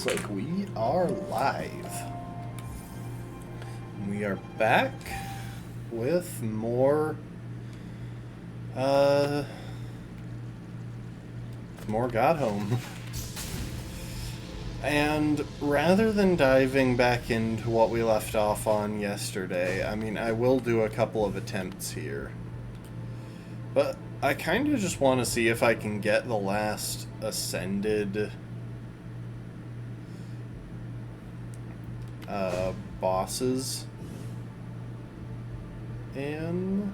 looks like we are live. We are back with more God Home. And rather than diving back into what we left off on yesterday, I mean, I will do a couple of attempts here. But I kind of just want to see if I can get the last ascended bosses in.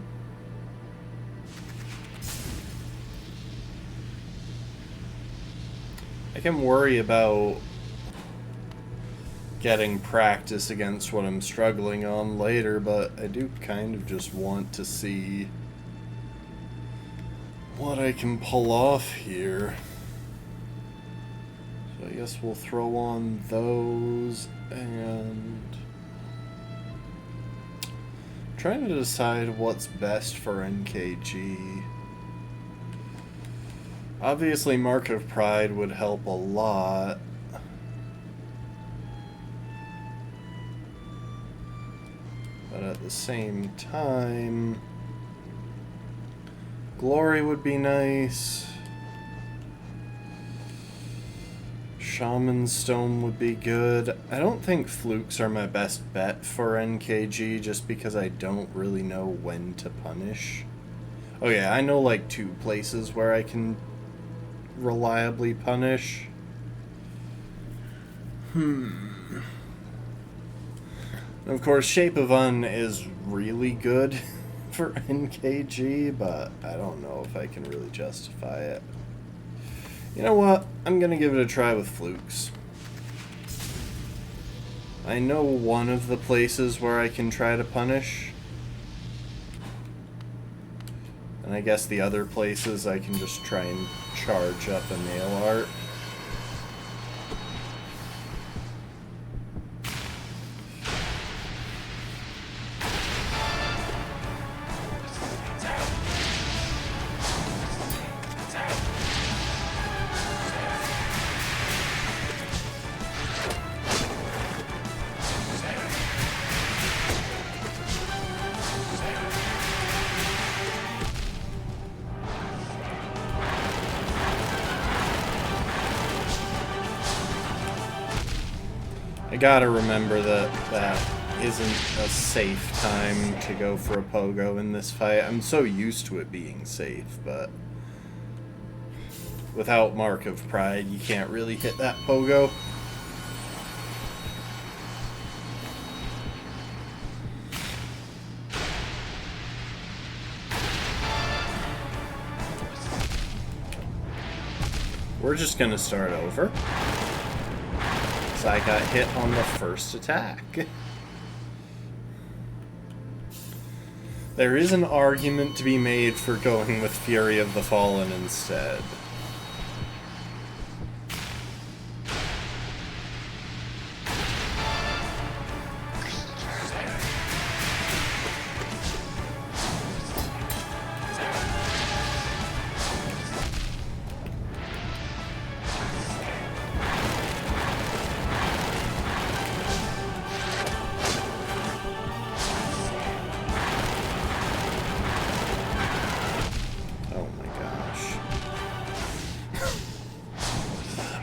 I can worry about getting practice against what I'm struggling on later, but I do kind of just want to see what I can pull off here. So I guess we'll throw on those, and trying to decide what's best for NKG. Obviously, Mark of Pride would help a lot. But at the same time, Glory would be nice. Shaman's Stone would be good. I don't think Flukes are my best bet for NKG just because I don't really know when to punish. Oh yeah, I know like 2 places where I can reliably punish. Of course, Shape of Un is really good for NKG, but I don't know if I can really justify it. You know what? I'm gonna give it a try with Flukes. I know one of the places where I can try to punish. And I guess the other places I can just try and charge up a nail art. I gotta remember that isn't a safe time to go for a pogo in this fight. I'm so used to it being safe, but without Mark of Pride, you can't really hit that pogo. We're just gonna start over. I got hit on the first attack. There is an argument to be made for going with Fury of the Fallen instead.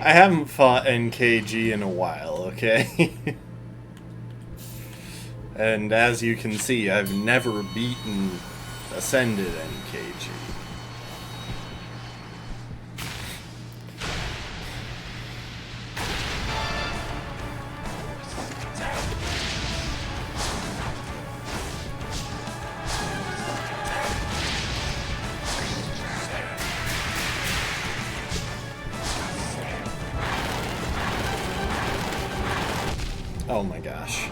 I haven't fought NKG in a while, okay? And as you can see, I've never beaten Ascended NKG. Oh my gosh.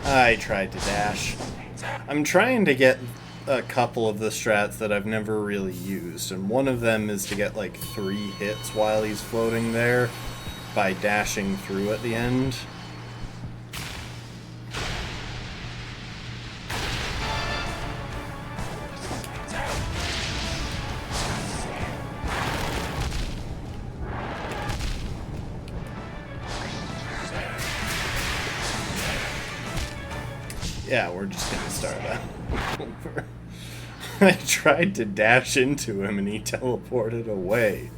I tried to dash. I'm trying to get a couple of the strats that I've never really used, and one of them is to get like 3 hits while he's floating there by dashing through at the end. Yeah, we're just gonna start over. I tried to dash into him and he teleported away.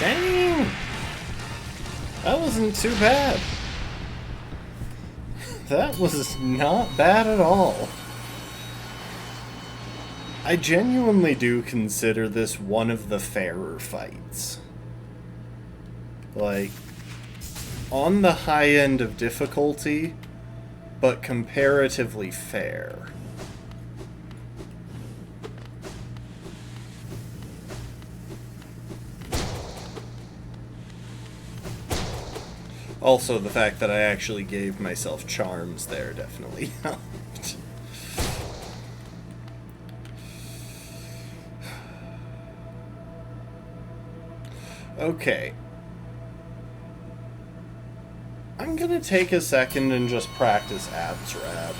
Dang! That wasn't too bad. That was not bad at all. I genuinely do consider this one of the fairer fights. Like, on the high end of difficulty, but comparatively fair. Also, the fact that I actually gave myself charms there definitely helped. Okay. I'm gonna take a second and just practice Absrad.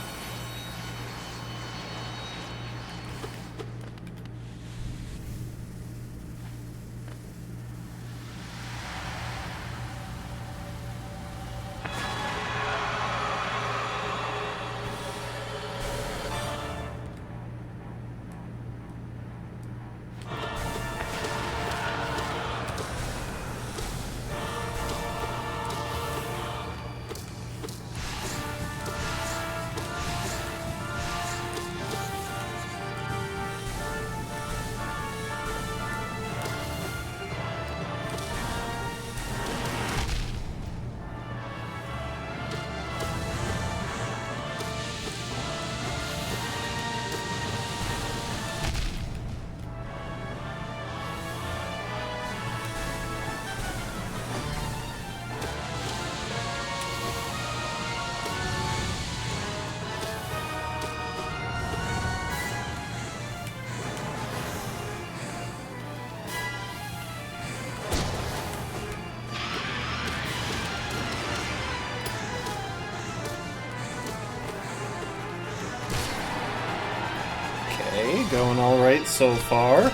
Okay, going alright so far.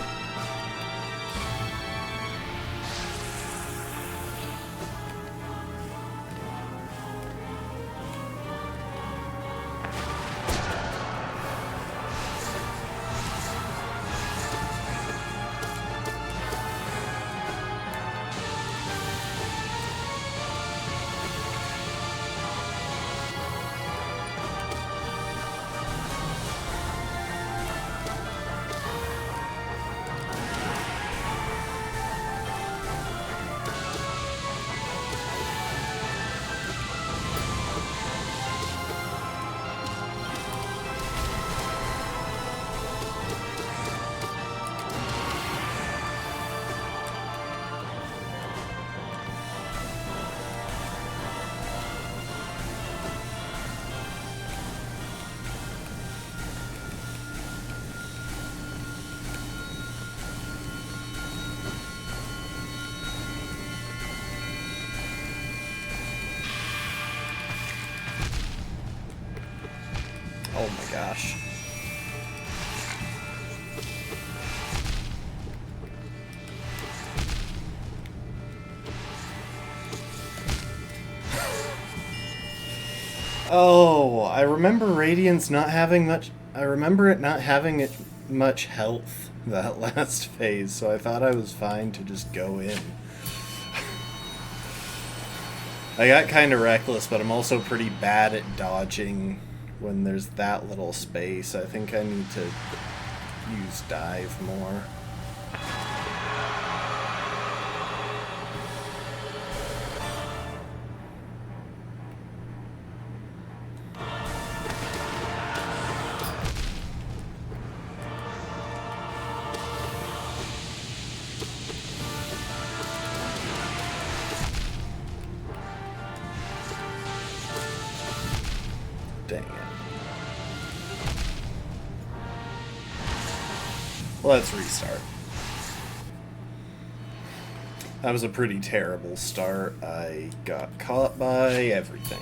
Oh my gosh. Oh, I remember Radiant's not having much... I remember it not having much health that last phase, so I thought I was fine to just go in. I got kind of reckless, but I'm also pretty bad at dodging when there's that little space. I think I need to use dive more. Dang it. Let's restart. That was a pretty terrible start. I got caught by everything.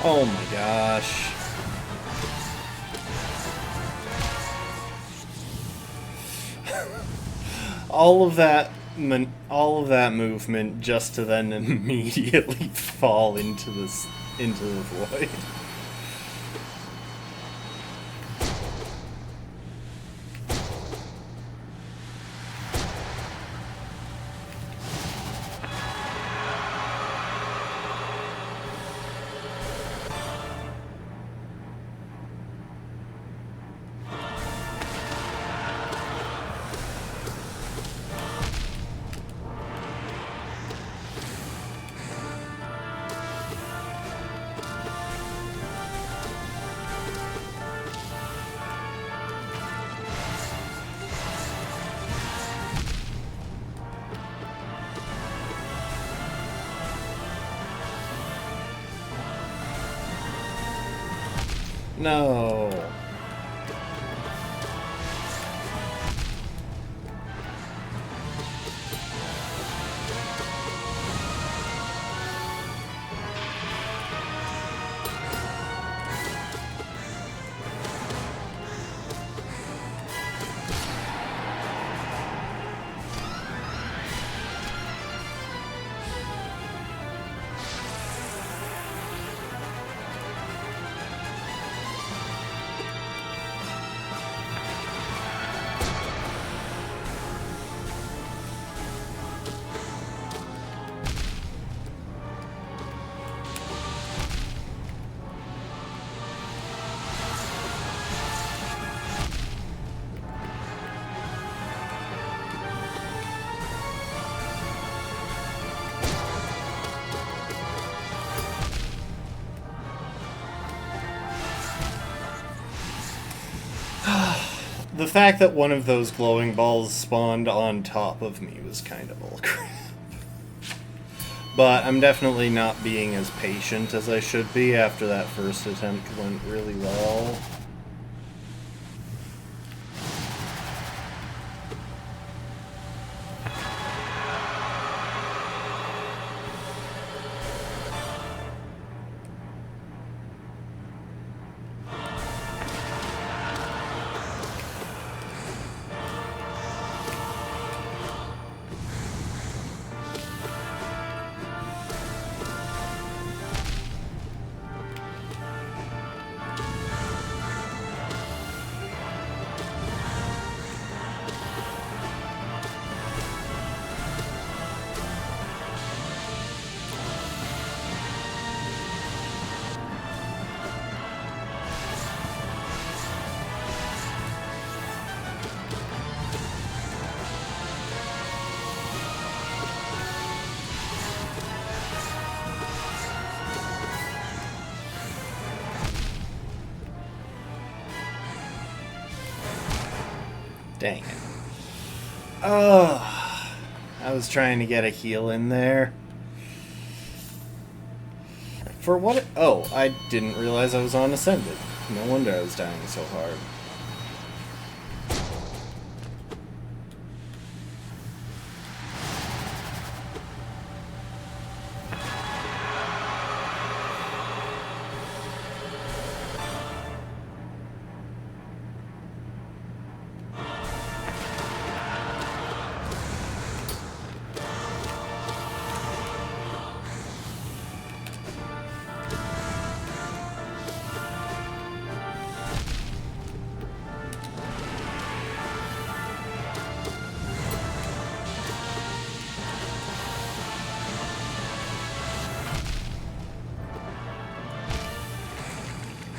Oh my gosh. all of that movement just to then immediately fall into the void. No. The fact that one of those glowing balls spawned on top of me was kind of bullcrap. But I'm definitely not being as patient as I should be after that first attempt went really well. Dang it. Oh, I was trying to get a heal in there. For what? Oh, I didn't realize I was on Ascended. No wonder I was dying so hard.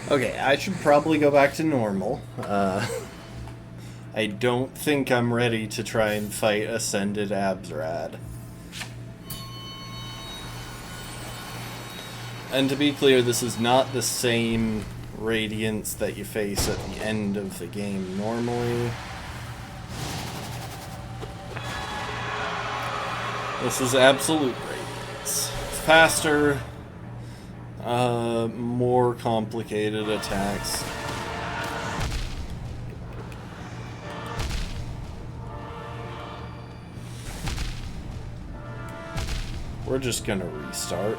Okay, I should probably go back to normal. I don't think I'm ready to try and fight Ascended Abzrad. And to be clear, this is not the same Radiance that you face at the end of the game normally. This is Absolute Radiance. Faster, more complicated attacks. We're just gonna restart.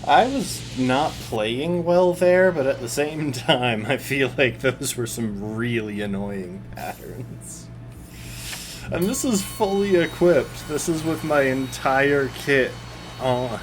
I was not playing well there, but at the same time, I feel like those were some really annoying patterns. And this is fully equipped. This is with my entire kit on.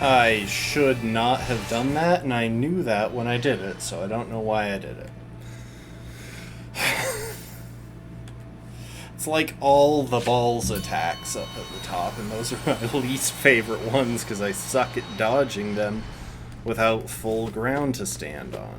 I should not have done that, and I knew that when I did it, so I don't know why I did it. It's like all the balls attacks up at the top, and those are my least favorite ones because I suck at dodging them without full ground to stand on.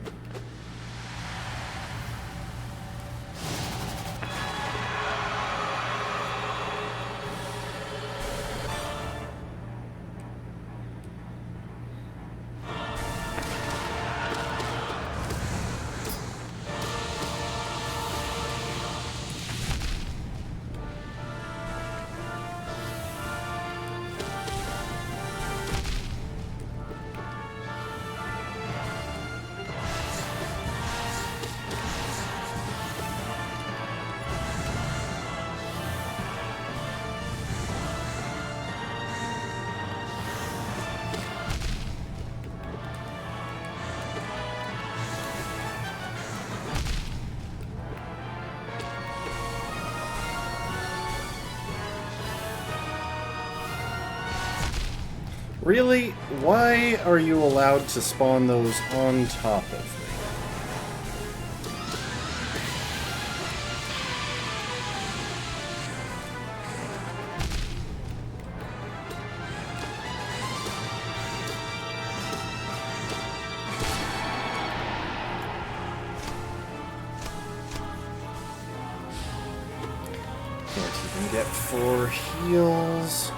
Really? Why are you allowed to spawn those on top of me? Can't even get 4 heals.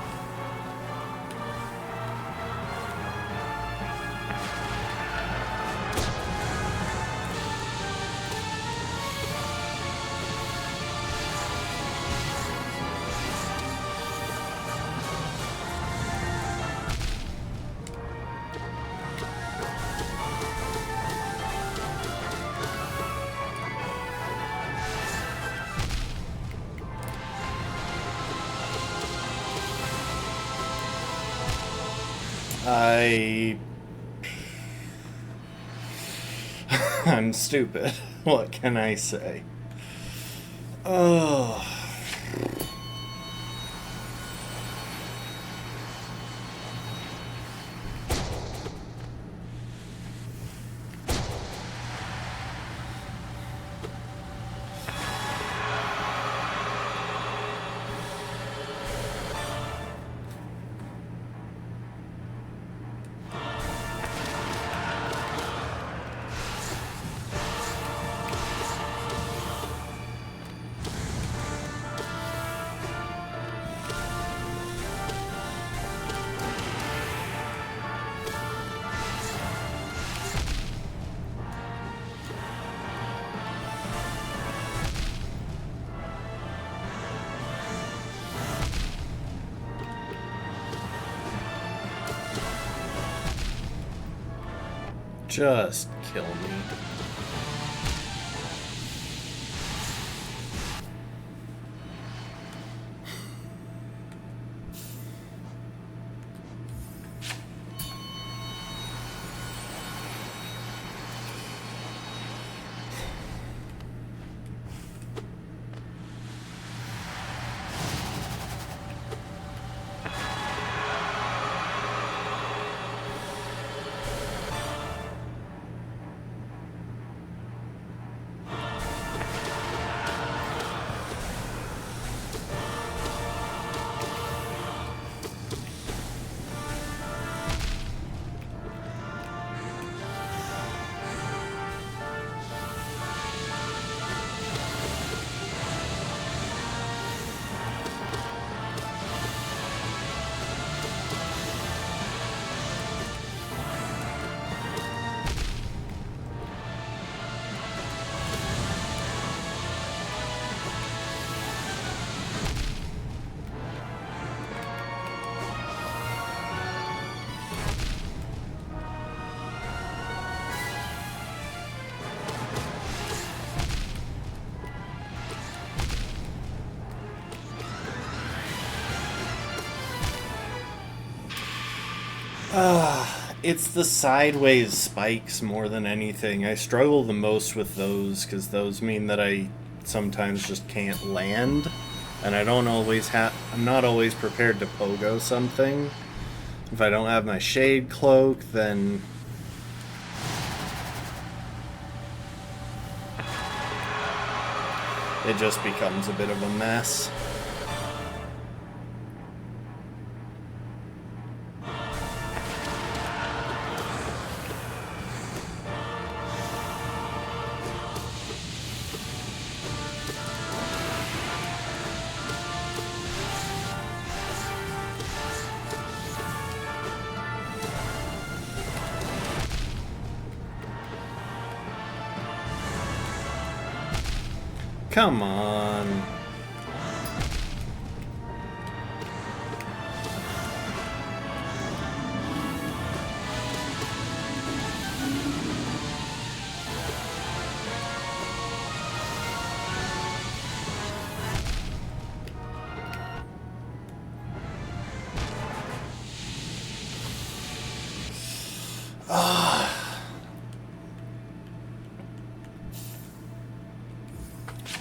I'm stupid. What can I say? Oh. Just kill me. It's the sideways spikes more than anything. I struggle the most with those because those mean that I sometimes just can't land, and I don't always I'm not always prepared to pogo something. If I don't have my shade cloak, then it just becomes a bit of a mess. Come on.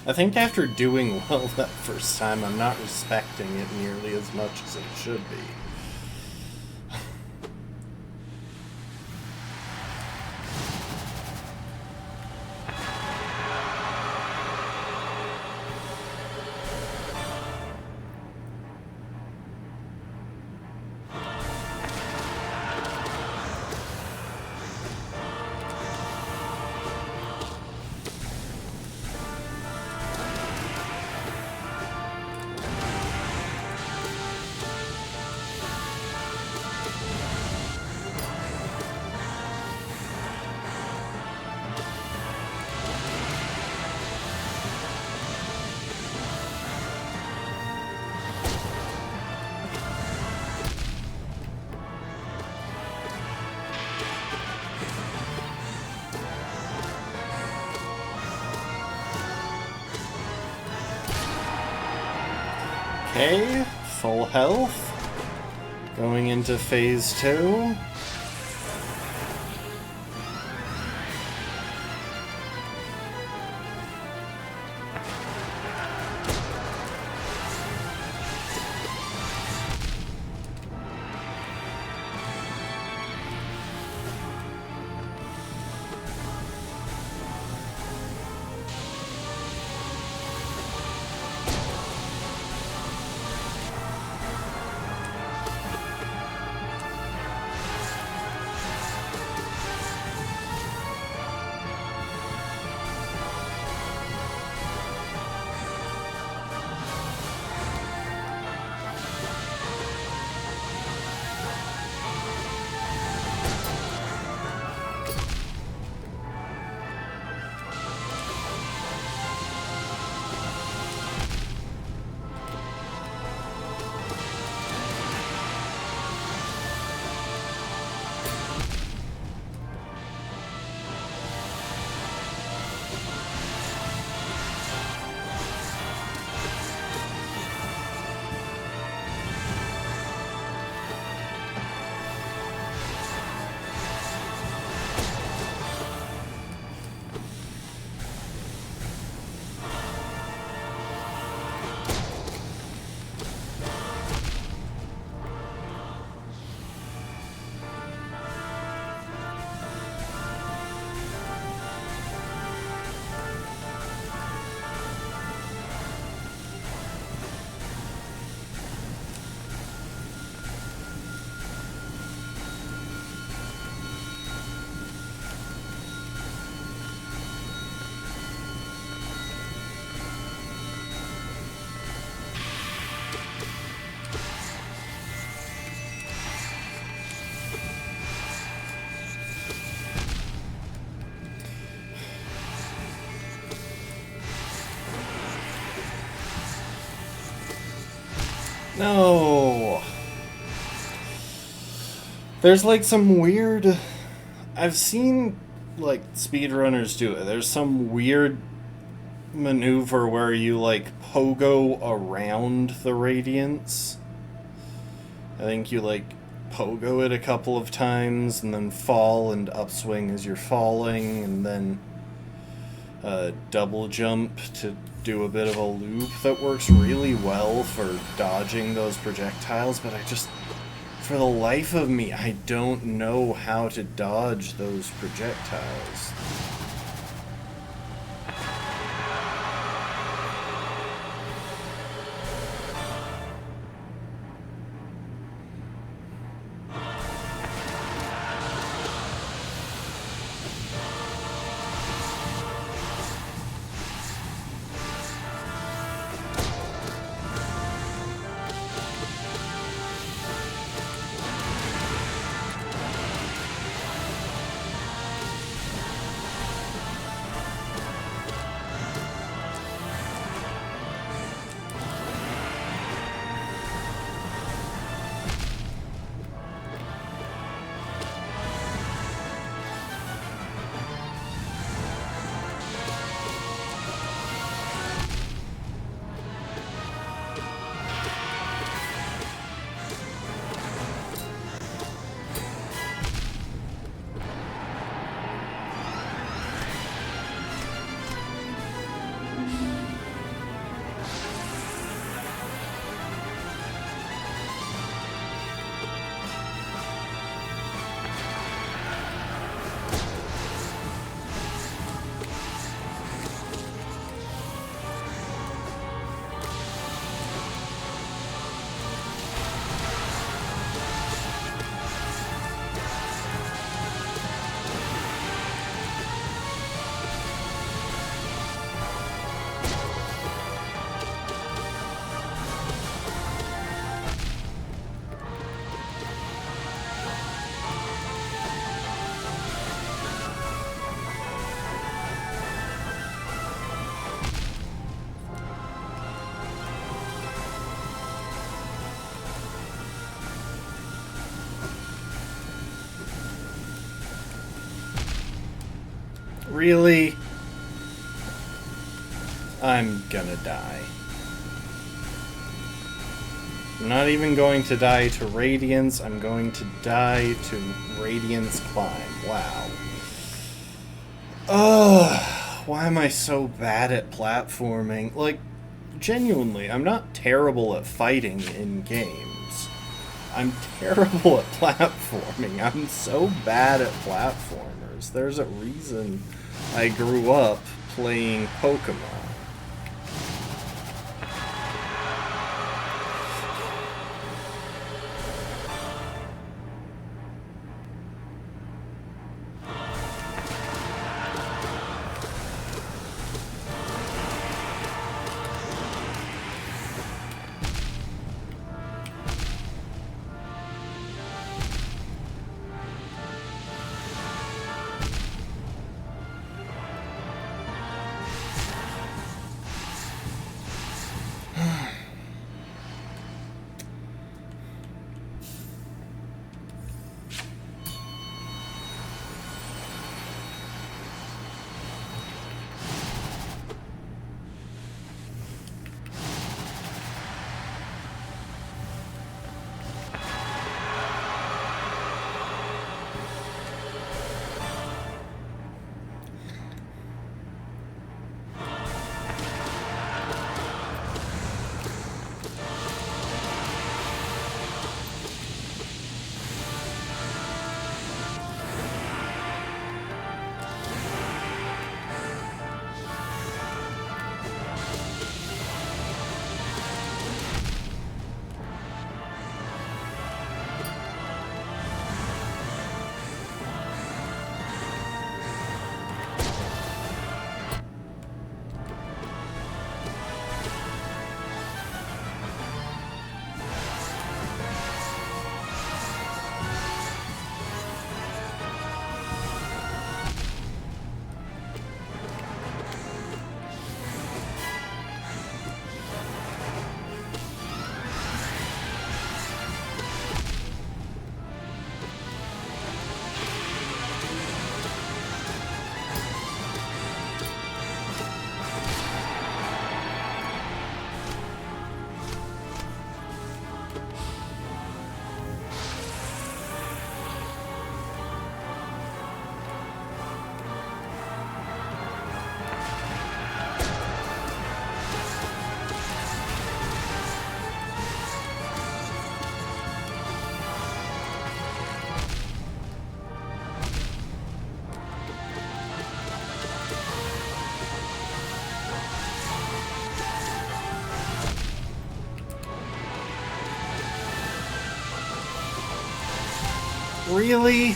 I think after doing well that first time, I'm not respecting it nearly as much as it should be. Okay, full health. Going into phase 2. No! There's like some weird... I've seen like speedrunners do it. There's some weird maneuver where you like pogo around the radiance. I think you like pogo it a couple of times and then fall and upswing as you're falling, and then double jump to do a bit of a loop that works really well for dodging those projectiles, but I just For the life of me, I don't know how to dodge those projectiles. Really? I'm gonna die. I'm not even going to die to Radiance, I'm going to die to Radiance Climb. Wow. Ugh, why am I so bad at platforming? Like, genuinely, I'm not terrible at fighting in games. I'm terrible at platforming. I'm so bad at platformers. There's a reason I grew up playing Pokemon. Really?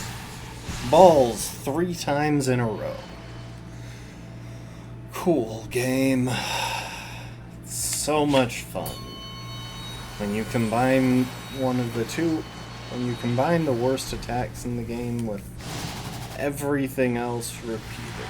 Balls 3 times in a row. Cool game. So much fun. When you combine when you combine the worst attacks in the game with everything else repeatedly.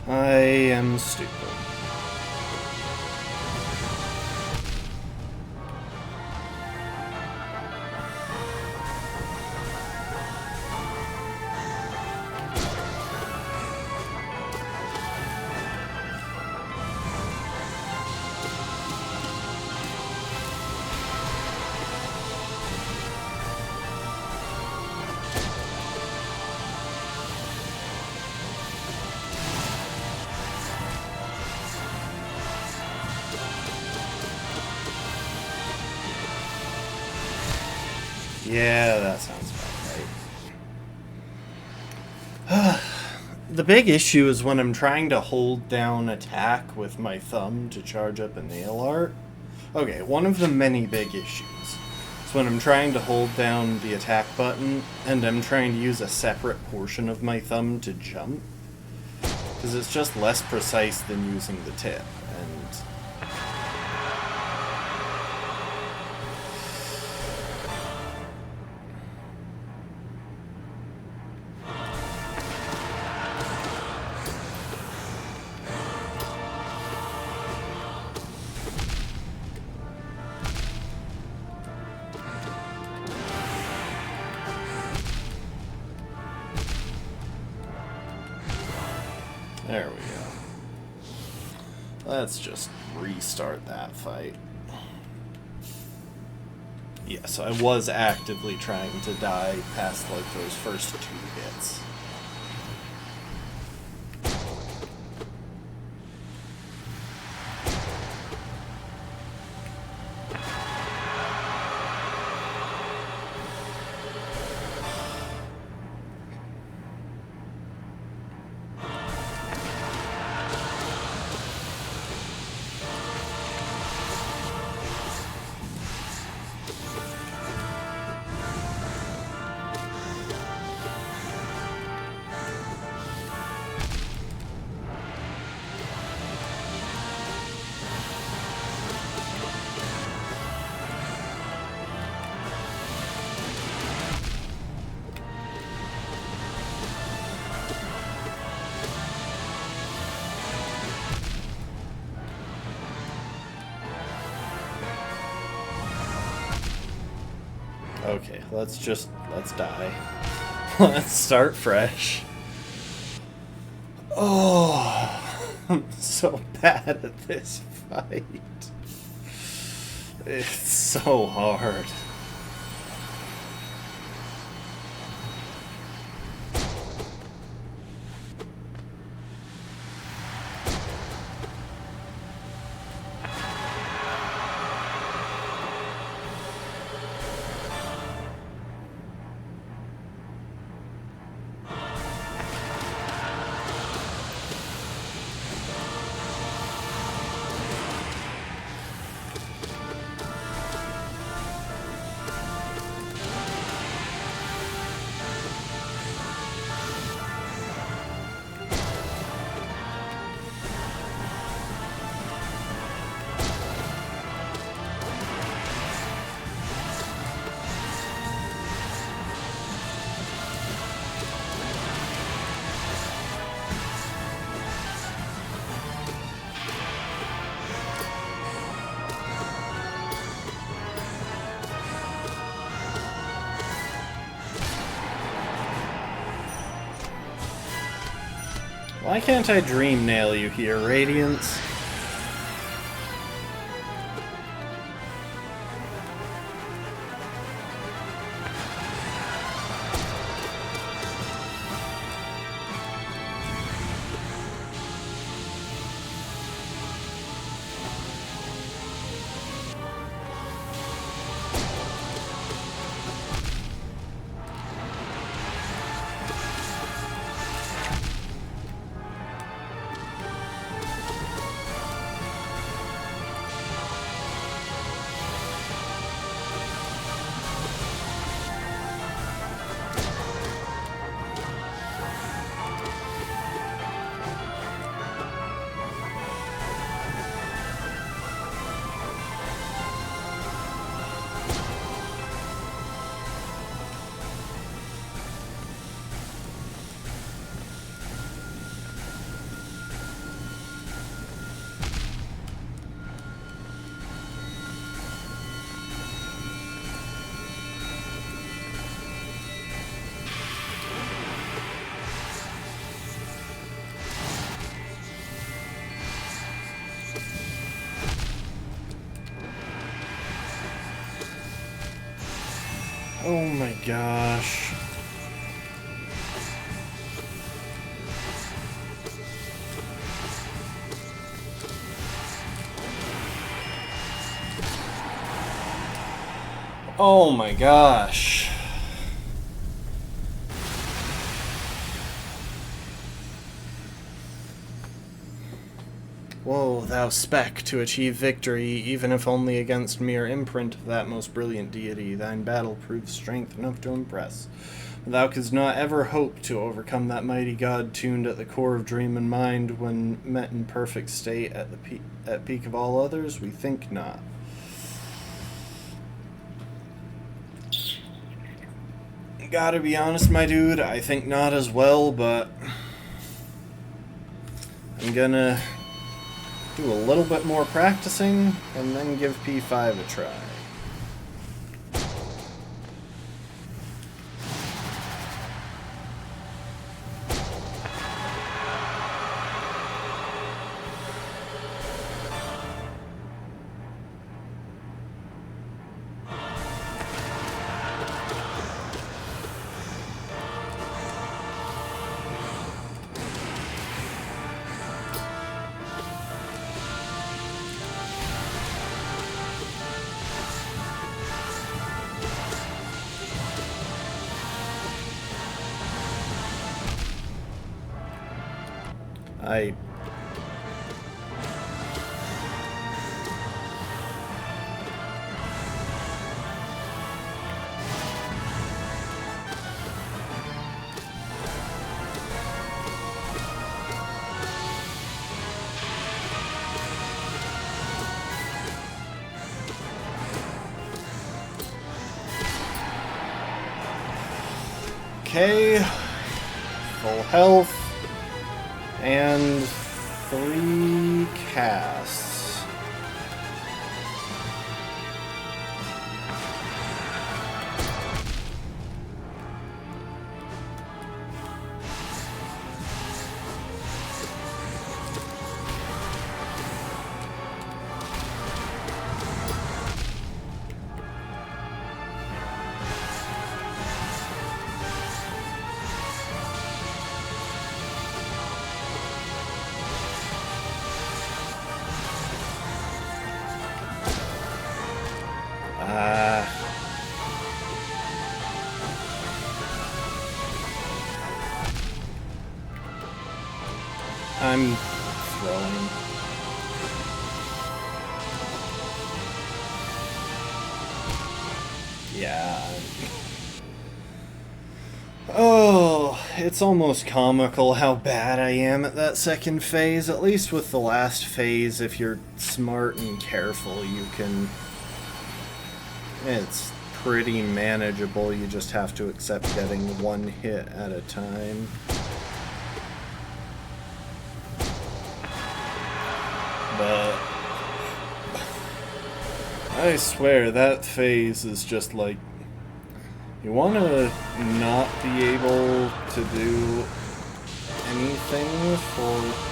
I am stupid. Yeah, that sounds about right. The big issue is when I'm trying to hold down attack with my thumb to charge up a nail art. Okay, one of the many big issues is when I'm trying to hold down the attack button and I'm trying to use a separate portion of my thumb to jump. Because it's just less precise than using the tip. And there we go. Let's just restart that fight. Yes, I was actively trying to die past like those first 2 hits. Okay, let's die. Let's start fresh. Oh, I'm so bad at this fight. It's so hard. Why can't I dream nail you here, Radiance? Oh my gosh. Oh my gosh. Woe, thou spec, to achieve victory, even if only against mere imprint of that most brilliant deity, thine battle proved strength enough to impress. But thou couldst not ever hope to overcome that mighty god tuned at the core of dream and mind when met in perfect state at the peak of all others? We think not. Gotta be honest, my dude, I think not as well, but I'm gonna do a little bit more practicing and then give P5 a try. I... Okay, full health, and 3 casts. I'm throwing. Yeah. Oh, it's almost comical how bad I am at that second phase. At least with the last phase, if you're smart and careful, you can... It's pretty manageable. You just have to accept getting one hit at a time. But I swear that phase is just like, you want to not be able to do anything for...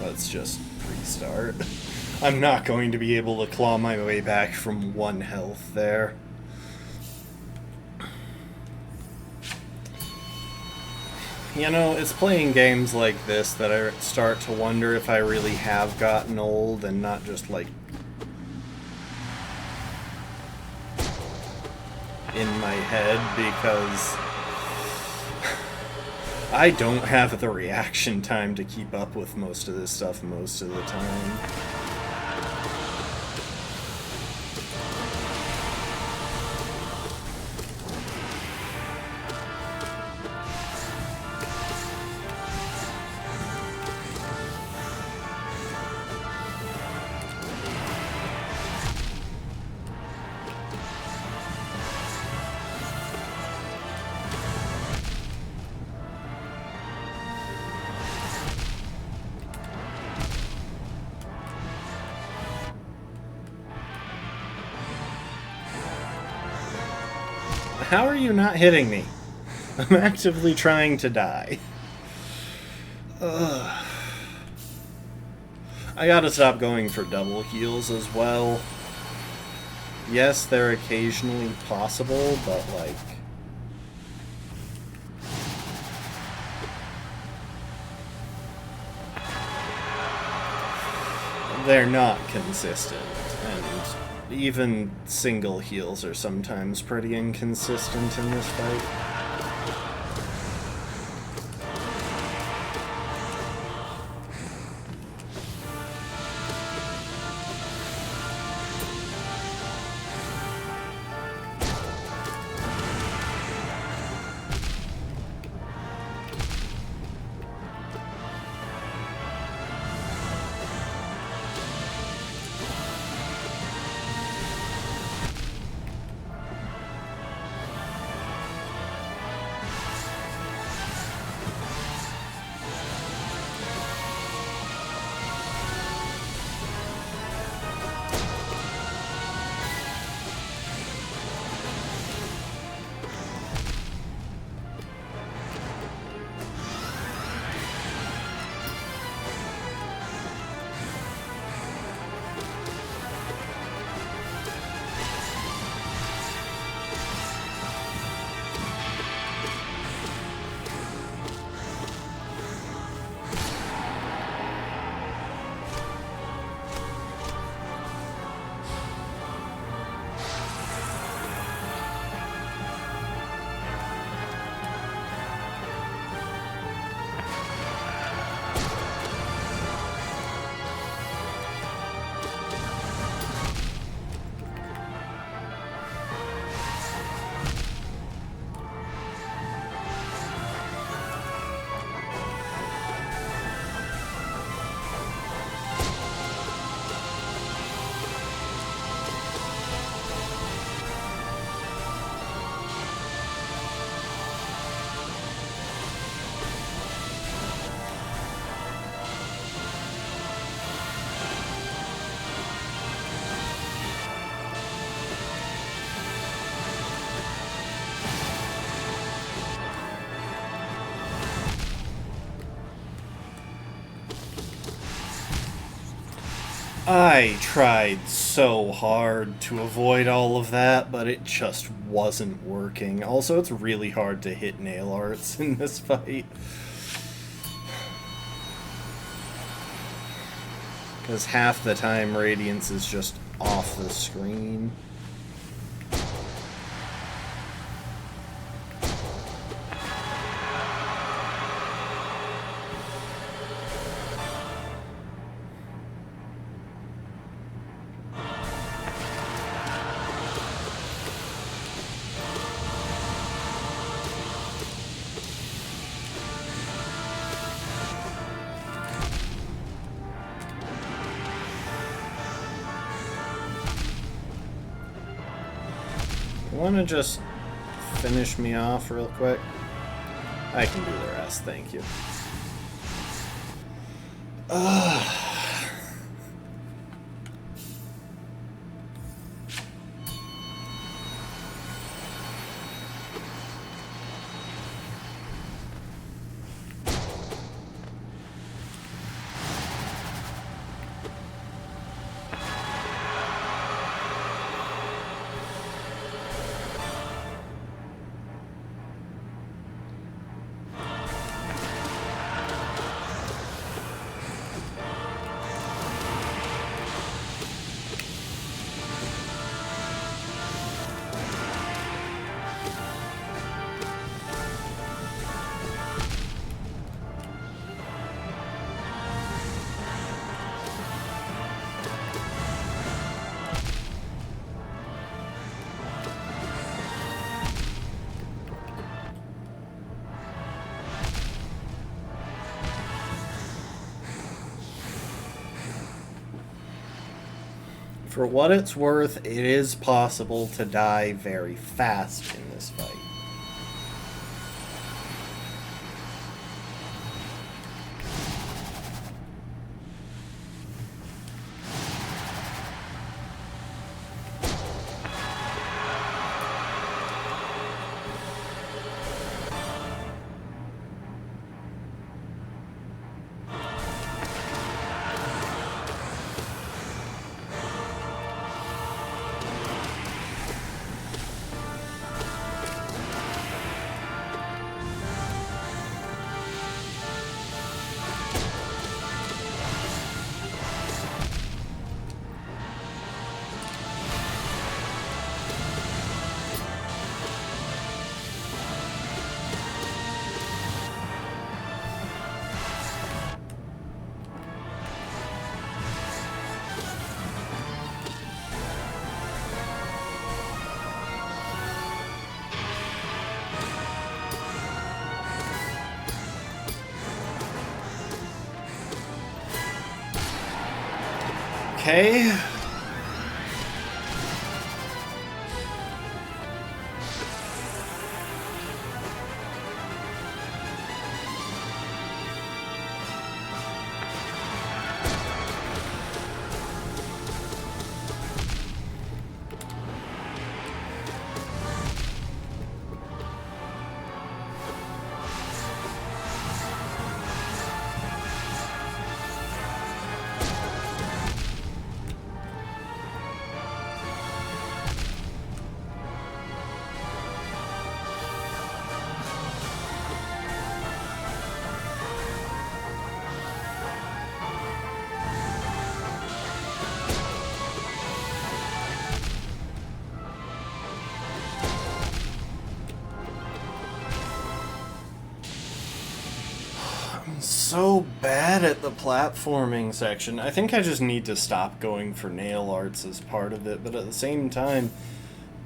Let's just restart. I'm not going to be able to claw my way back from 1 health there. You know, it's playing games like this that I start to wonder if I really have gotten old and not just, like, in my head, because I don't have the reaction time to keep up with most of this stuff most of the time. How are you not hitting me? I'm actively trying to die. Ugh. I gotta stop going for double heals as well. Yes, they're occasionally possible, but like... they're not consistent, and even single heals are sometimes pretty inconsistent in this fight. I tried so hard to avoid all of that, but it just wasn't working. Also, it's really hard to hit nail arts in this fight. Because half the time Radiance is just off the screen. want to just finish me off real quick? I can do the rest, thank you. Ugh. For what it's worth, it is possible to die very fast in this fight. Okay. So bad at the platforming section. I think I just need to stop going for nail arts as part of it, but at the same time,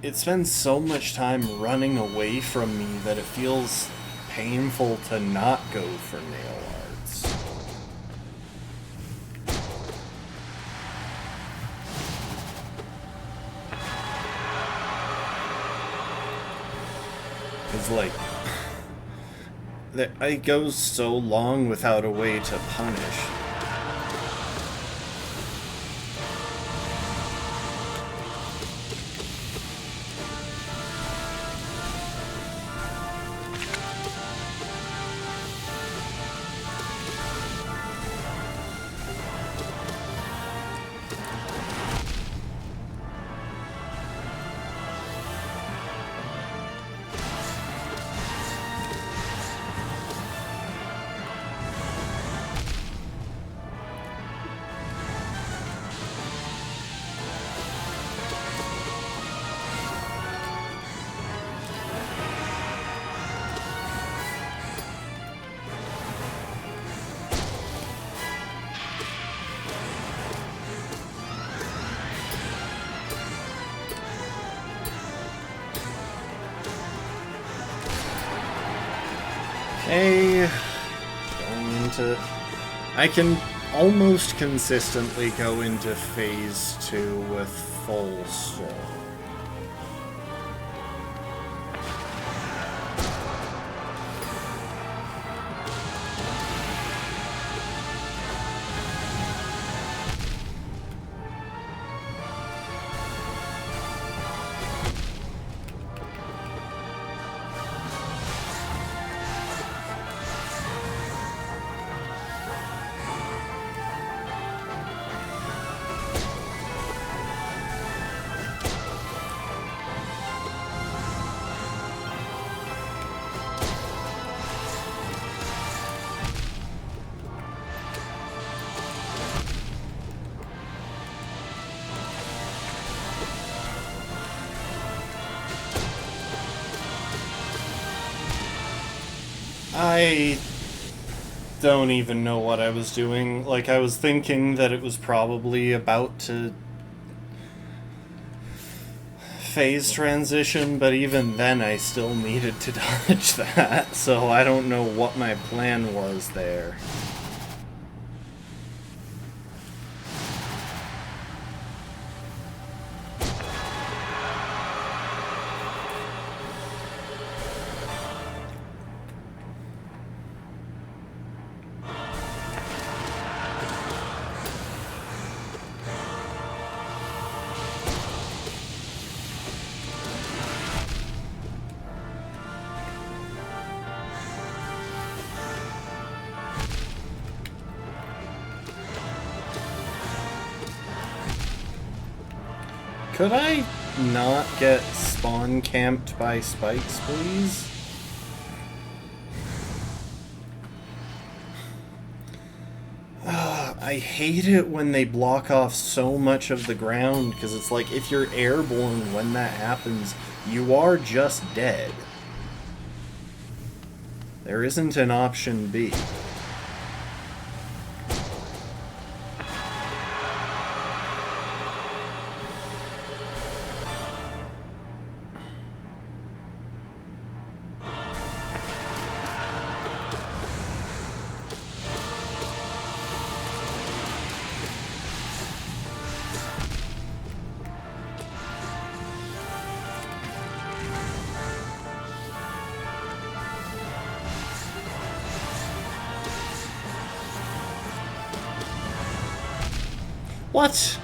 it spends so much time running away from me that it feels painful to not go for nail arts. It's like it goes so long without a way to punish. Okay, going into... I can almost consistently go into phase 2 with full soul. I don't even know what I was doing. Like, I was thinking that it was probably about to phase transition, but even then I still needed to dodge that, so I don't know what my plan was there. Could I not get spawn camped by spikes, please? I hate it when they block off so much of the ground, because it's like, if you're airborne when that happens, you are just dead. There isn't an option B. What?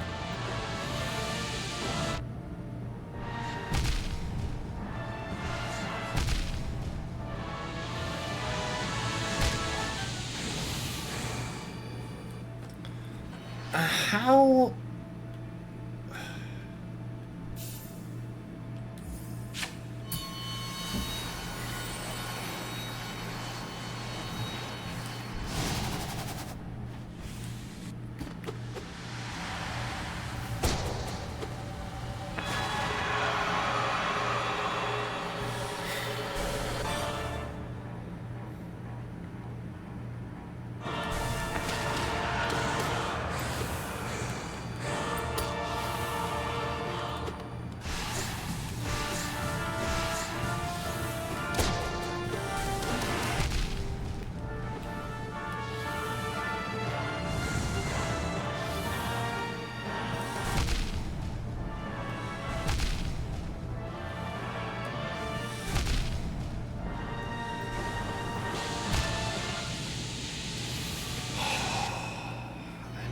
How?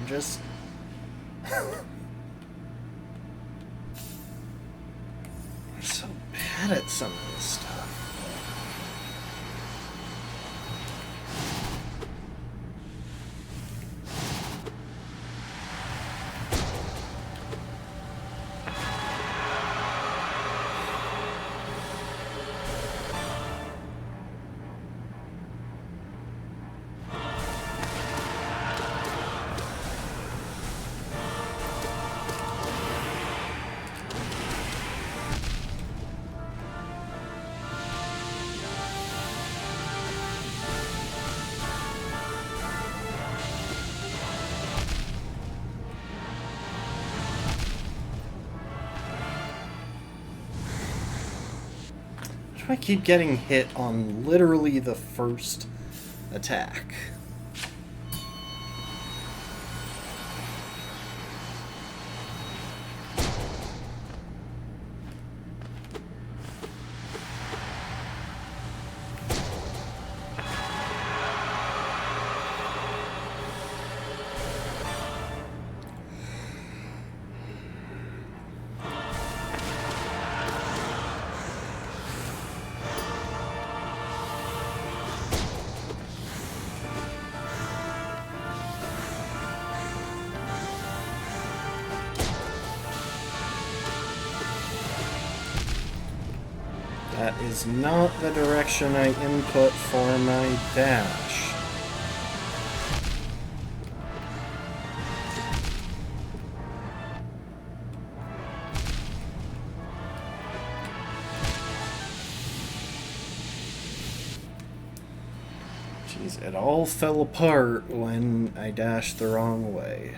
Just... I'm so bad at some of this stuff. I keep getting hit on literally the first attack. That is not the direction I input for my dash. Jeez, it all fell apart when I dashed the wrong way.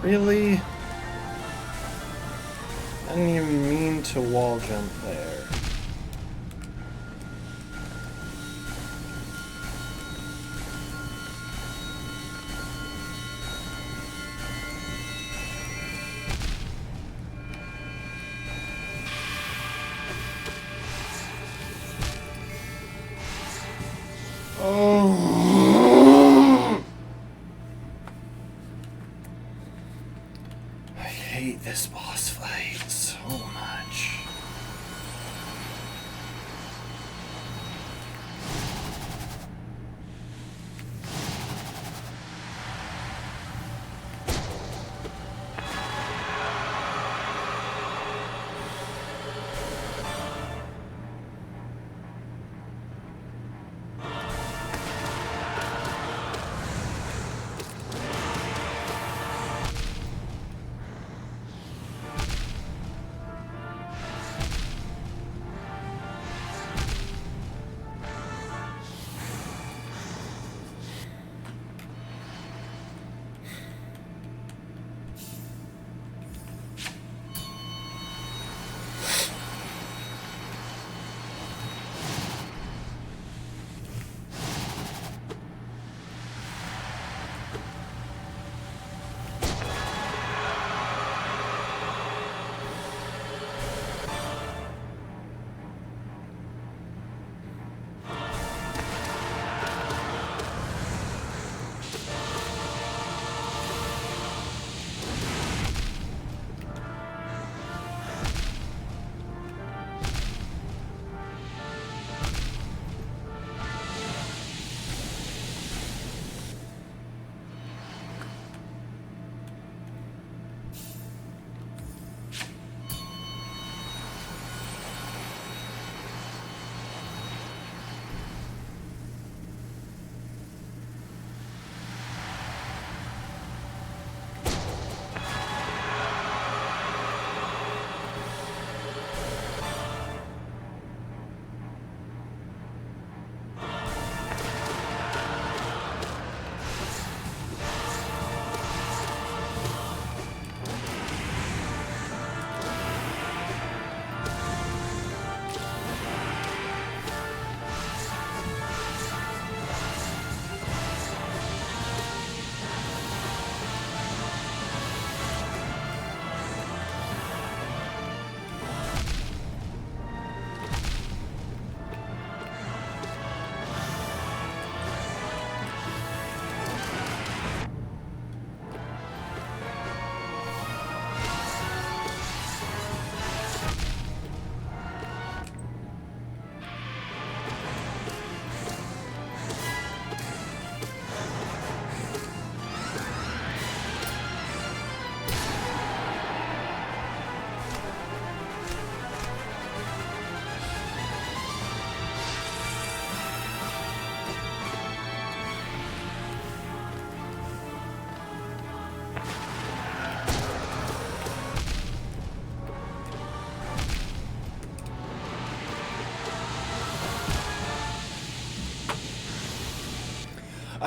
Really? I didn't even mean to wall jump there. Oh! I hate this boss fight so much.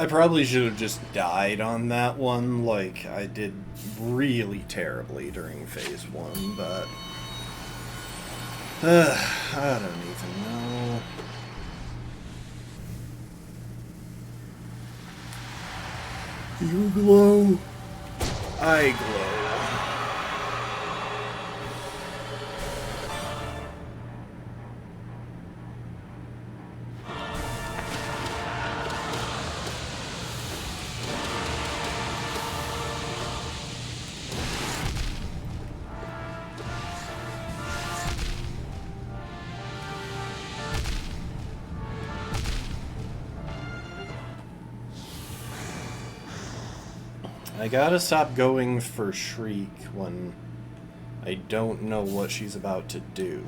I probably should have just died on that one. Like, I did really terribly during phase 1, but... I don't even know. You glow. I glow. I gotta stop going for Shriek when I don't know what she's about to do.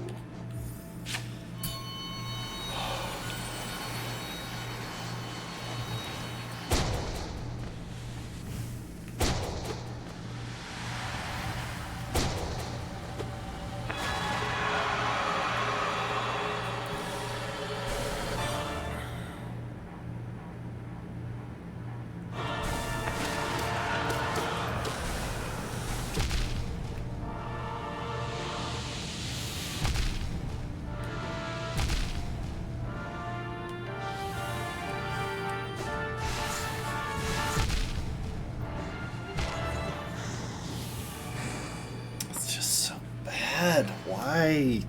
Why?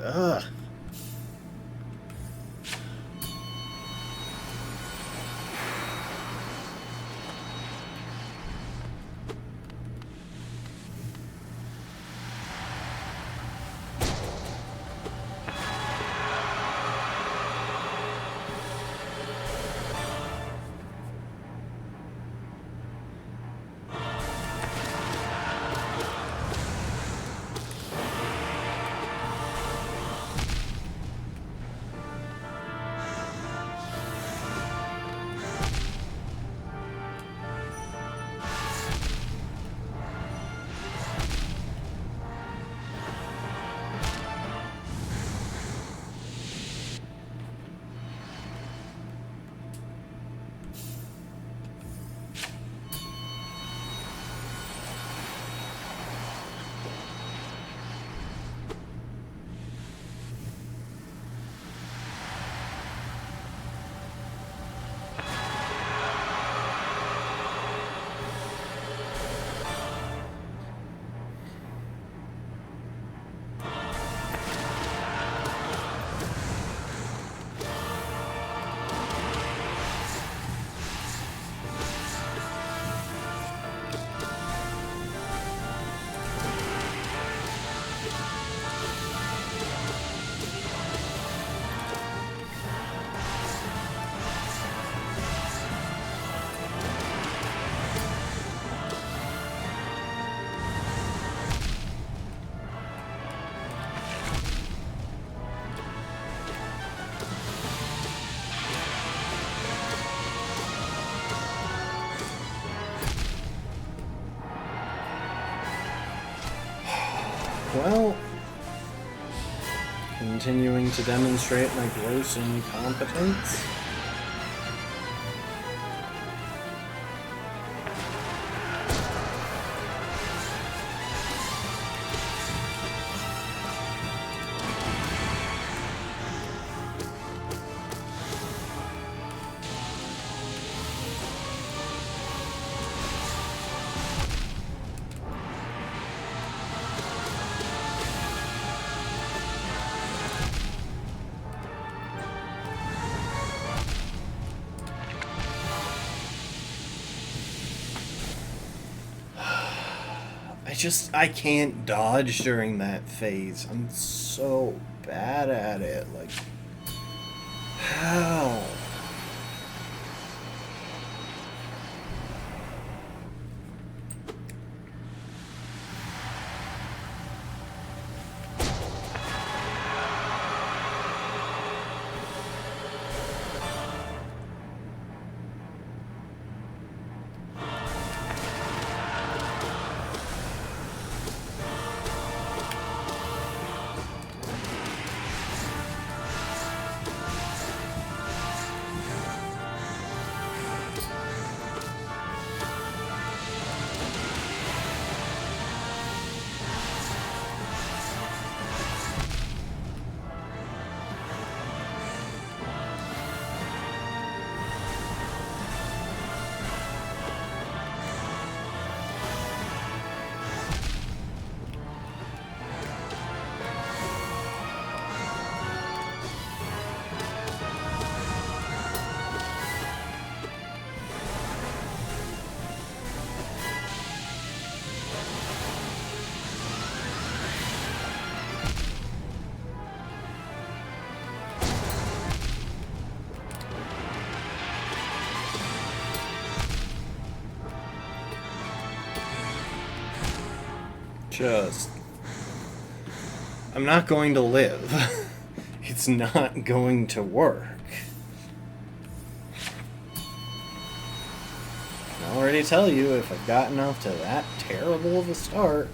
Ugh. Well, continuing to demonstrate my gross incompetence. I can't dodge during that phase. I'm so bad at it. Like, how? just... I'm not going to live. It's not going to work. I can already tell you, if I've gotten off to that terrible of a start,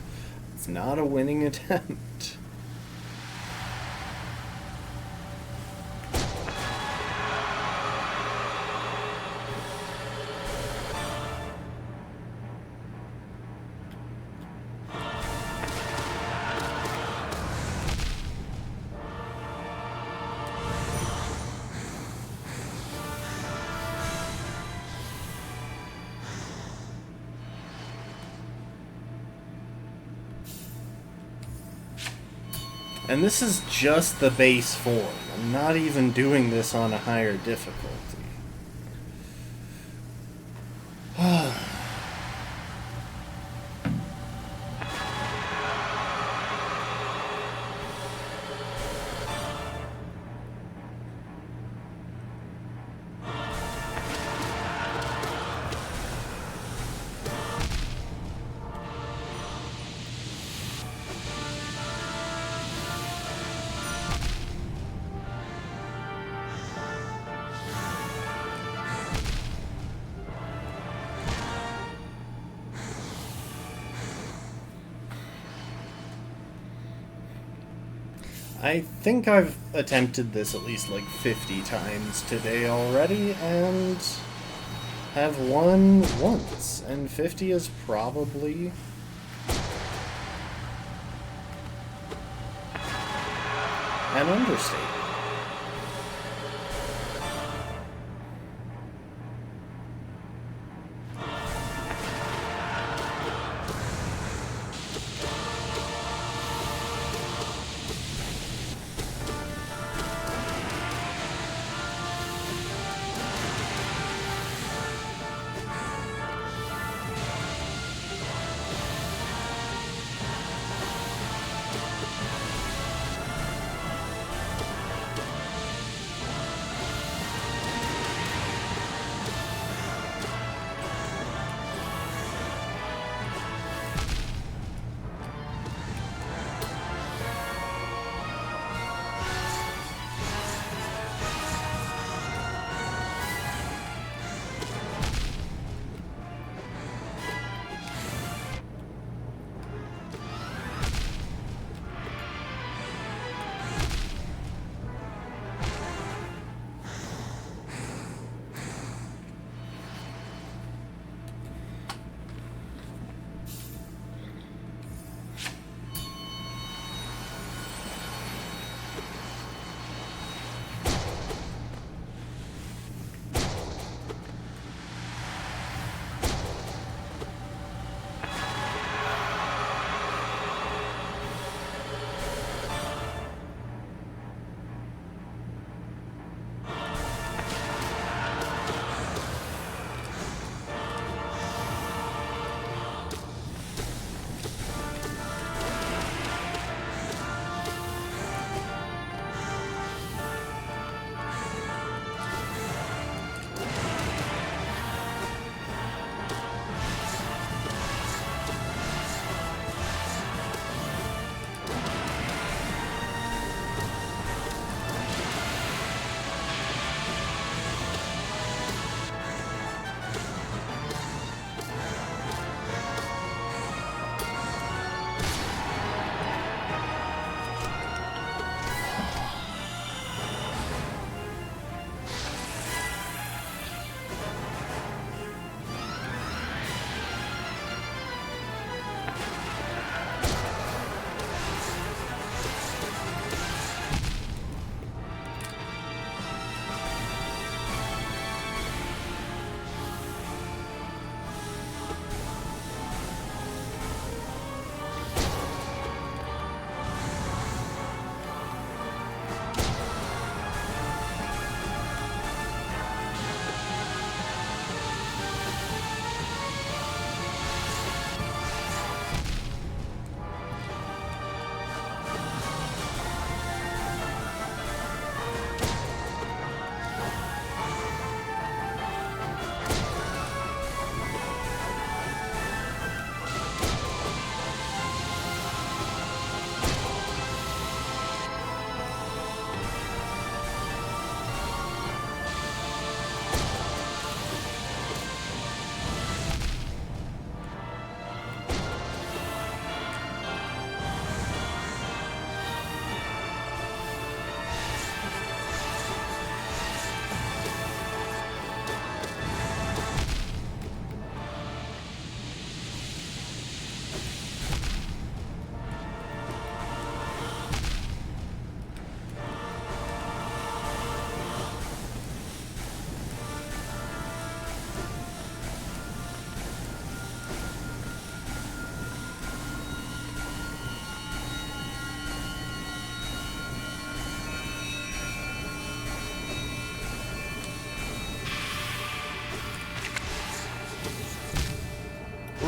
it's not a winning attempt. And this is just the base form. I'm not even doing this on a higher difficulty. I think I've attempted this at least like 50 times today already, and have won once, and 50 is probably an understatement.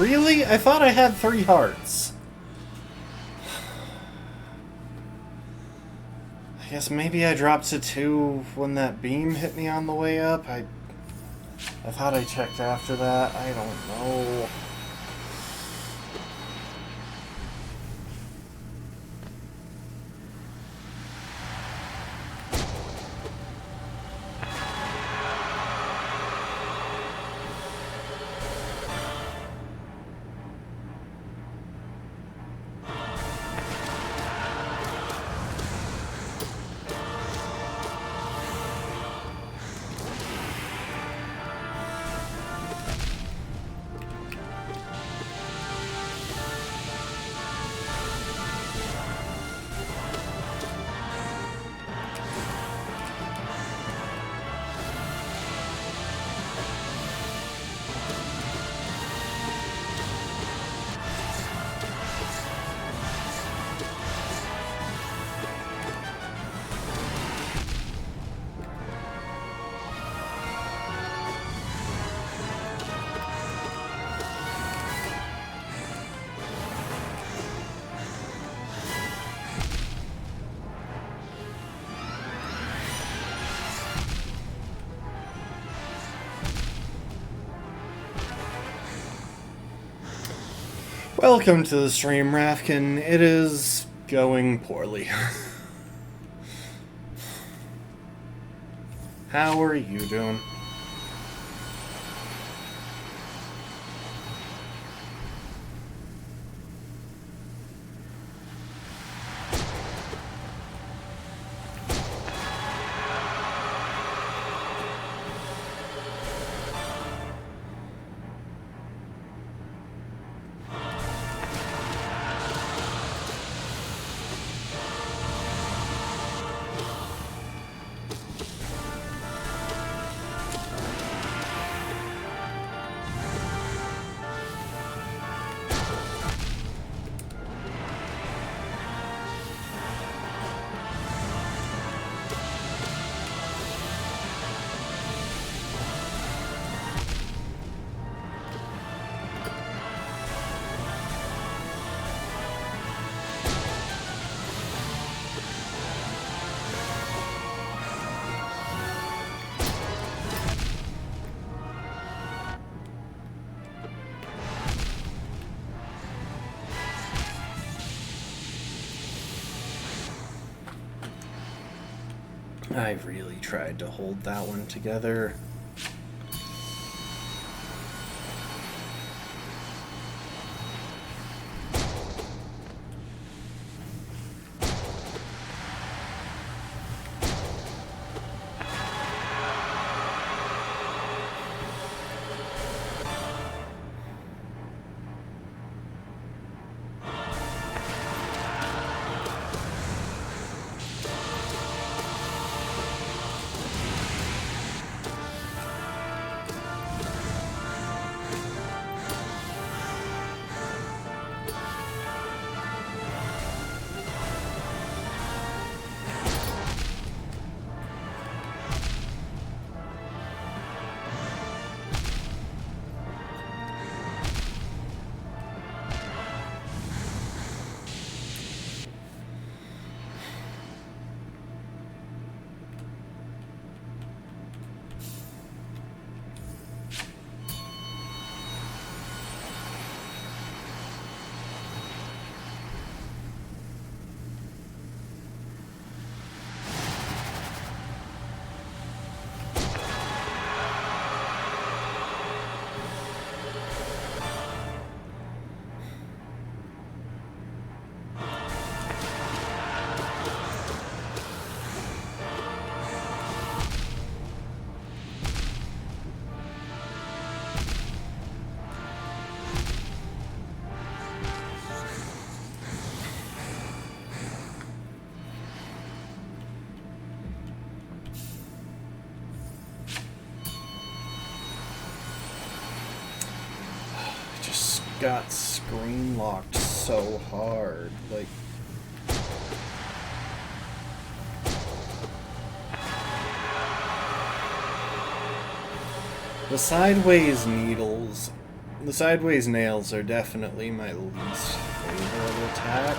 Really? I thought I had 3 hearts. I guess maybe I dropped to 2 when that beam hit me on the way up. I thought I checked after that. I don't know. Welcome to the stream, Rafkin. It is going poorly. How are you doing? I really tried to hold that one together. Got screen locked so hard. Like, the sideways needles The sideways nails are definitely my least favorite attack.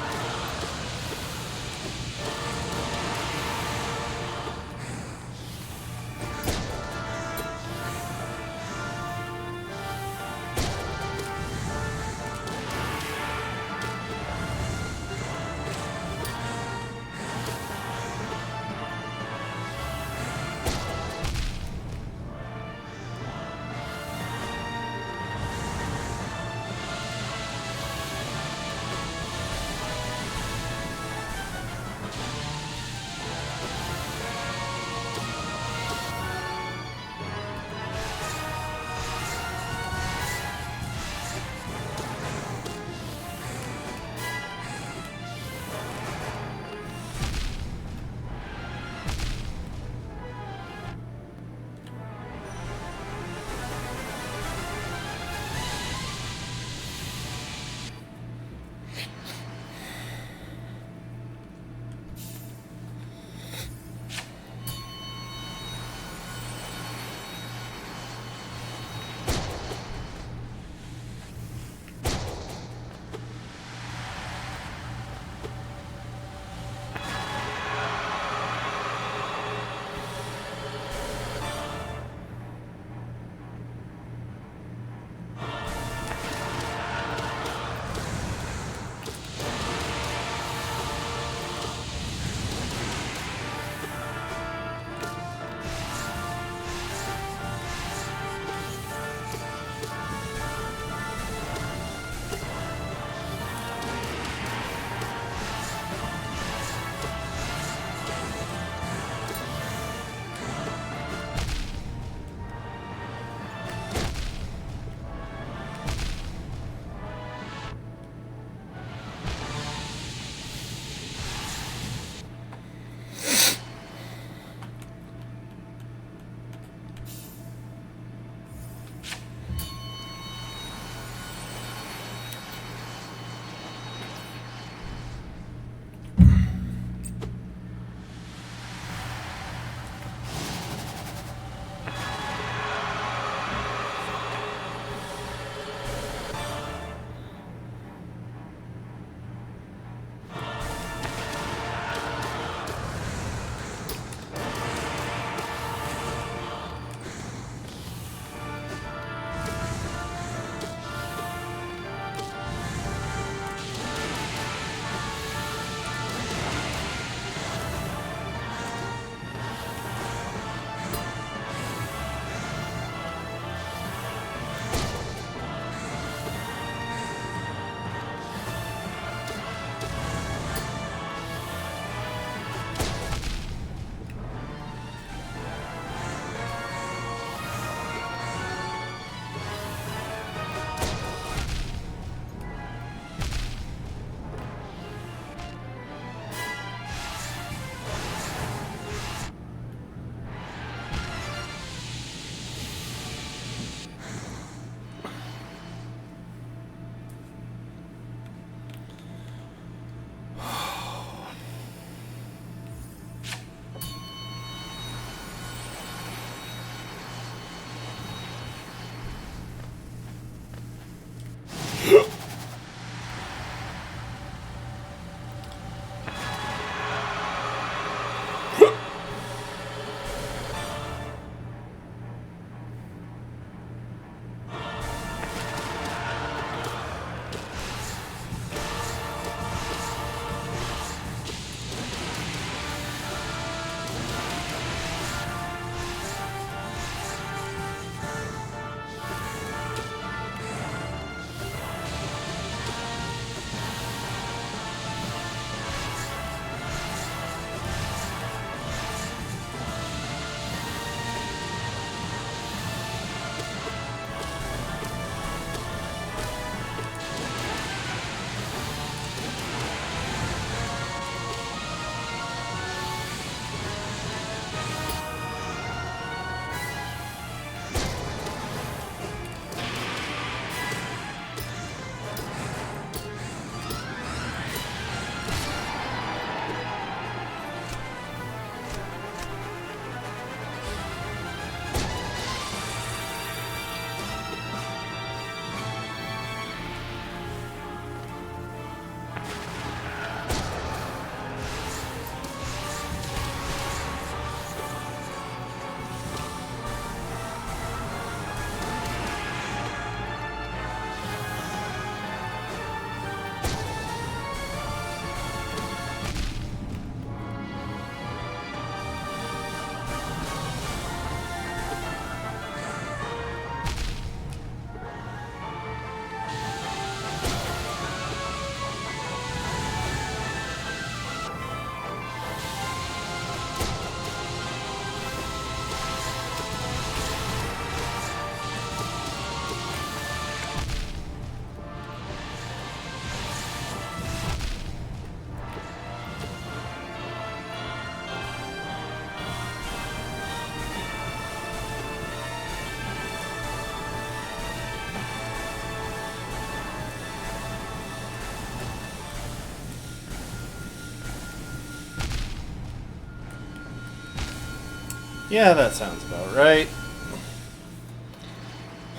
Yeah, that sounds about right.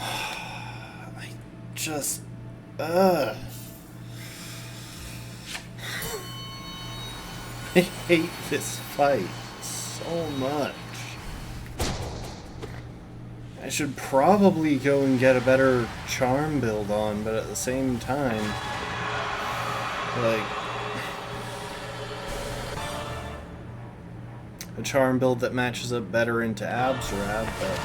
I just... I hate this fight so much. I should probably go and get a better charm build on, but at the same time, like, a charm build that matches up better into Abzurad, but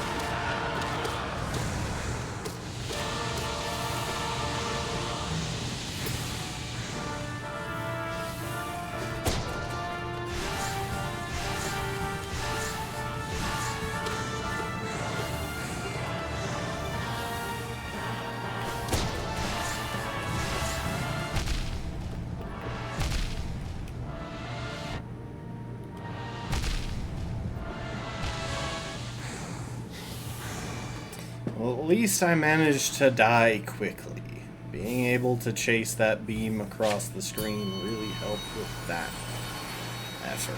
well, at least I managed to die quickly. Being able to chase that beam across the screen really helped with that effort.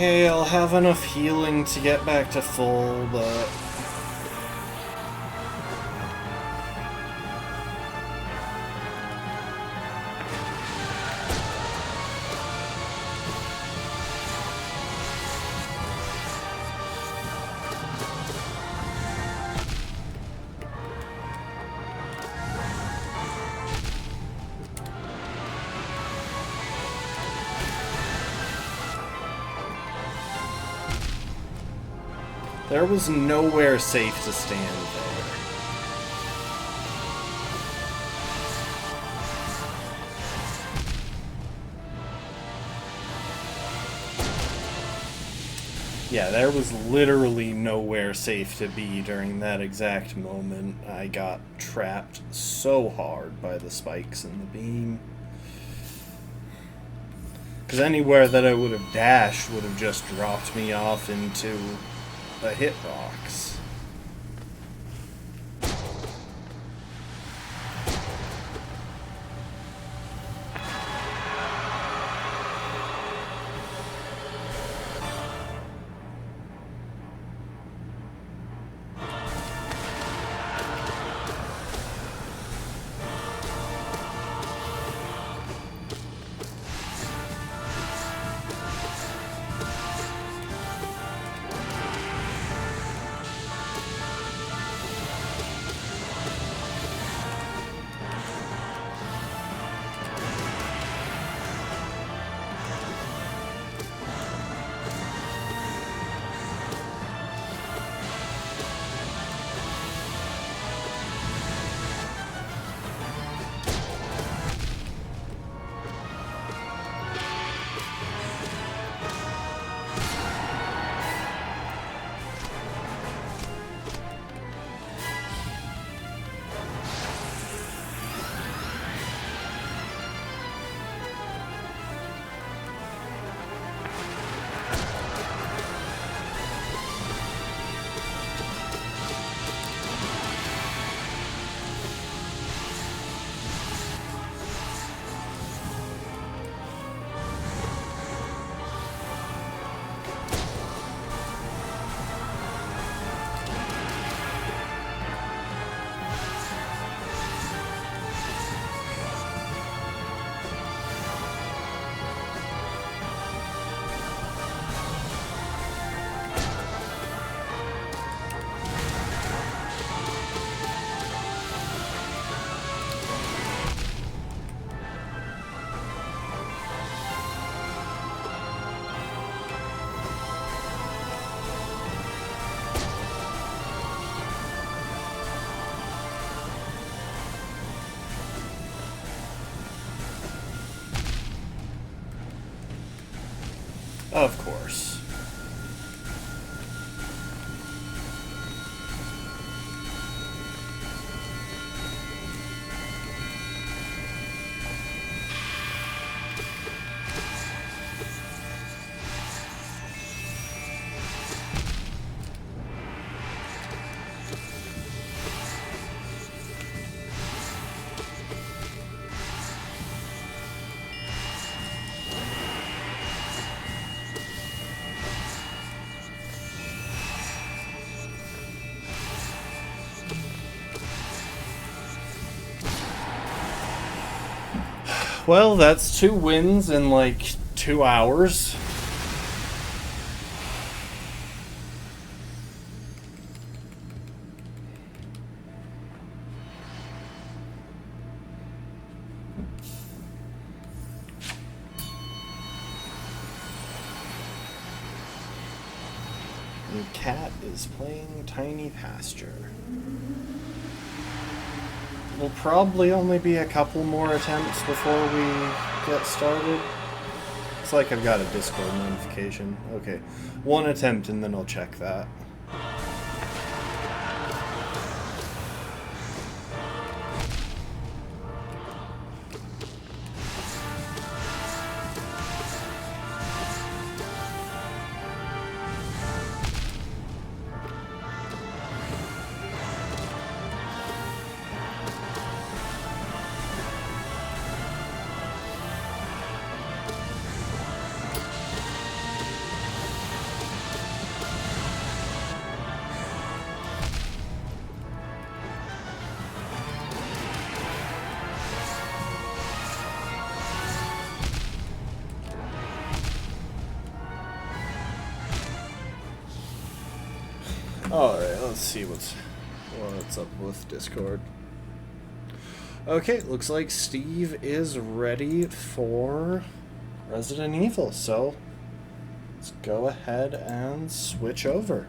Okay, I'll have enough healing to get back to full, but... there was nowhere safe to stand there. Yeah, there was literally nowhere safe to be during that exact moment. I got trapped so hard by the spikes in the beam. Because anywhere that I would have dashed would have just dropped me off into a hitbox. Of course. Well, that's 2 wins in like 2 hours. And Cat is playing Tiny Pasture. Will probably only be a couple more attempts before we get started. It's like I've got a Discord notification. Okay, 1 attempt and then I'll check that. Alright, let's see what's up with Discord. Okay, looks like Steve is ready for Resident Evil, so let's go ahead and switch over.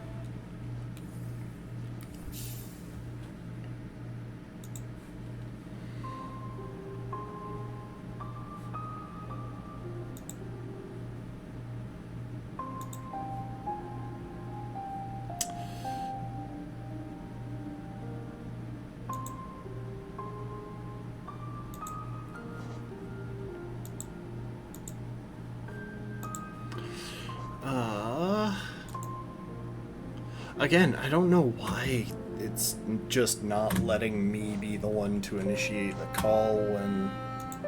Again, I don't know why it's just not letting me be the one to initiate the call when...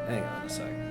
Hang on a second.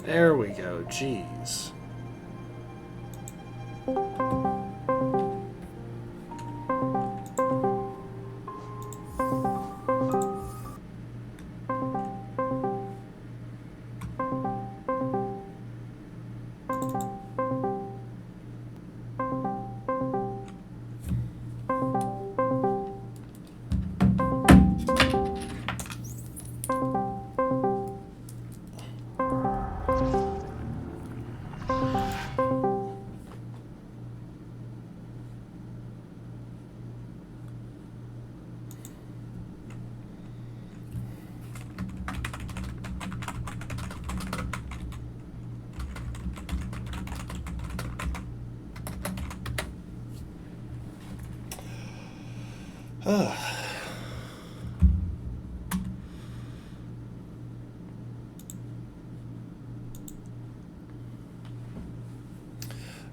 There we go, jeez.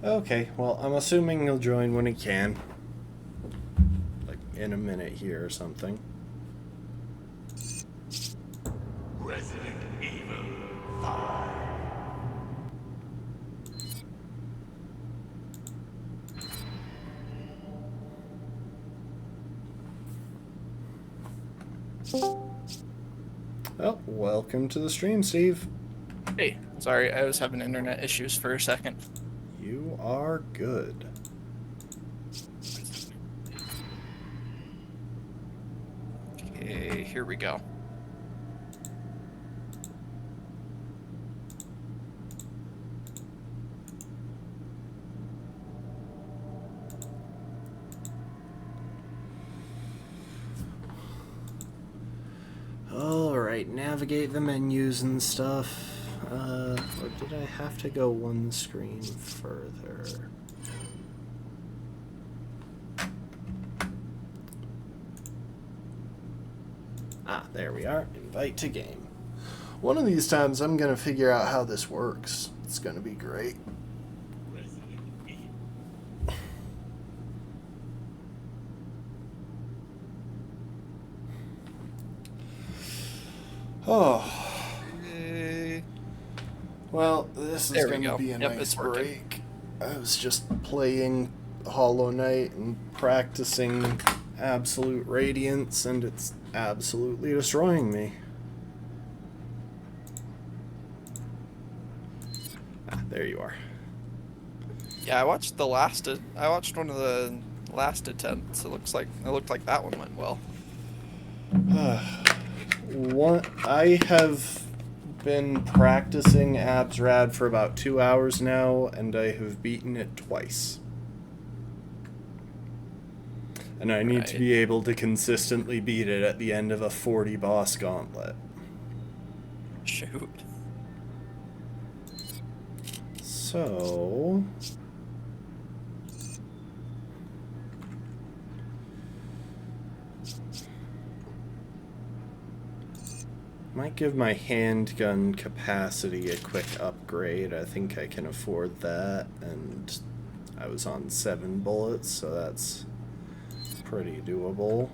Okay, well, I'm assuming he'll join when he can. Like, in a minute here or something. Resident Evil 5. Oh, welcome to the stream, Steve. Hey, sorry, I was having internet issues for a second. You are good. Okay, here we go. Alright, navigate the menus and stuff. Or did I have to go one screen further? Ah, there we are. Invite to game. One of these times I'm gonna figure out how this works. It's gonna be great. Resident Evil. Oh. Yay. Well, this is There we going to go. be a Yep, nice it's working. break. I was just playing Hollow Knight and practicing Absolute Radiance, and it's absolutely destroying me. Ah, there you are. Yeah, I watched one of the last attempts. It looked like that one went well. I have been practicing Absrad for about 2 hours now, and I have beaten it twice. And I need to Right. be able to consistently beat it at the end of a 40 boss gauntlet. Shoot. So... might give my handgun capacity a quick upgrade. I think I can afford that, and I was on 7 bullets, so that's pretty doable.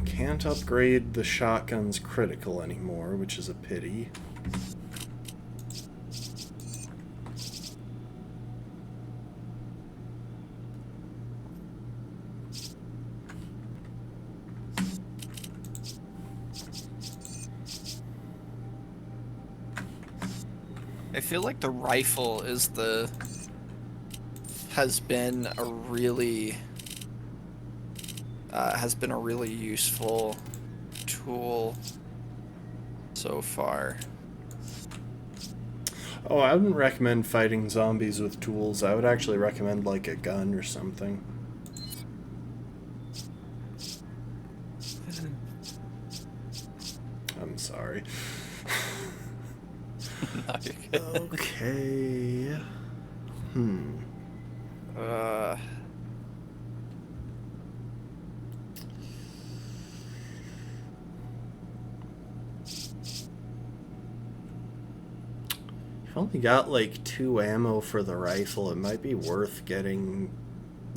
Can't upgrade the shotgun's critical anymore, which is a pity. I feel like the rifle has been a really useful tool so far. Oh, I wouldn't recommend fighting zombies with tools. I would actually recommend, like, a gun or something. I'm sorry. No, you're good. Okay. You've only got like 2 ammo for the rifle. It might be worth getting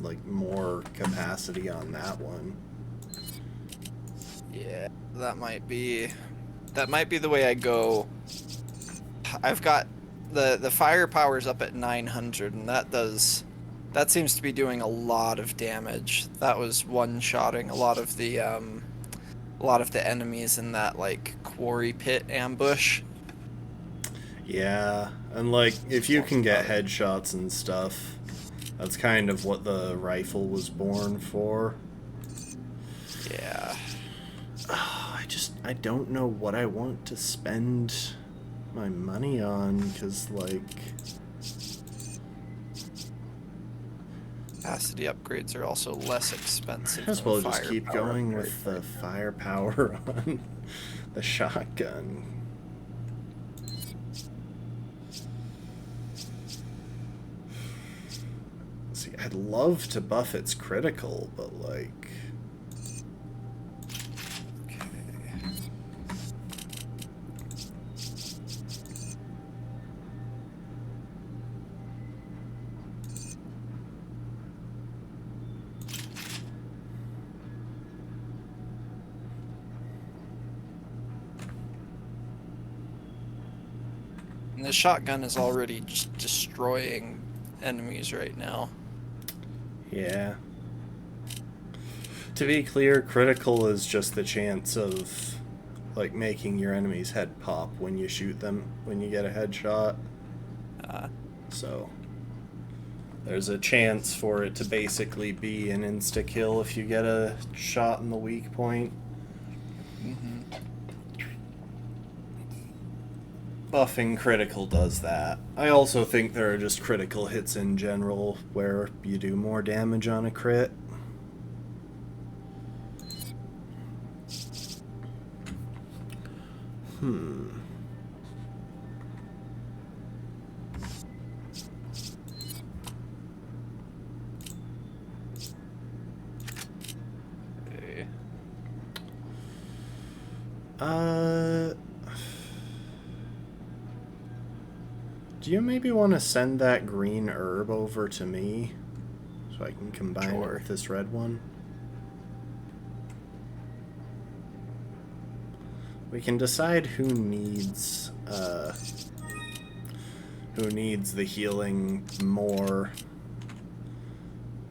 like more capacity on that one. Yeah, that might be the way I go. I've got the firepower's up at 900, and that seems to be doing a lot of damage. That was one-shotting a lot of the enemies in that like quarry pit ambush. Yeah, and like if you can get headshots and stuff, that's kind of what the rifle was born for. Yeah. I don't know what I want to spend my money on, because like Capacity upgrades are also less expensive. might as well than just keep firepower going upgrades. with the firepower on the shotgun. See, I'd love to buff its critical, but like... And the shotgun is already just destroying enemies right now. Yeah. To be clear, critical is just the chance of, like, making your enemy's head pop when you shoot them, when you get a headshot. So, there's a chance for it to basically be an insta-kill if you get a shot in the weak point. Buffing critical does that. I also think there are just critical hits in general where you do more damage on a crit. Okay. Do you maybe want to send that green herb over to me so I can combine it Sure. with this red one? We can decide who needs the healing more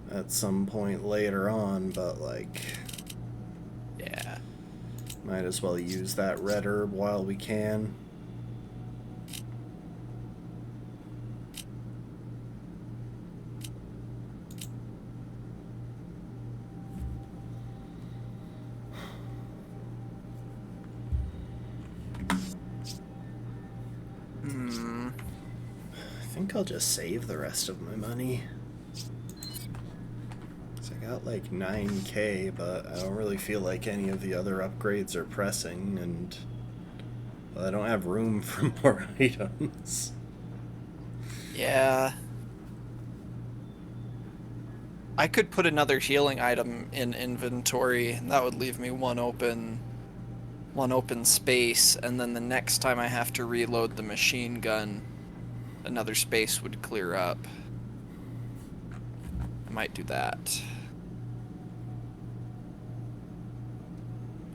at some point later on, but like, Yeah. might as well use that red herb while we can. I think I'll just save the rest of my money. 'Cause I got like 9K, but I don't really feel like any of the other upgrades are pressing, and well, I don't have room for more items. Yeah. I could put another healing item in inventory, and that would leave me one open space, and then the next time I have to reload the machine gun, another space would clear up. I might do that.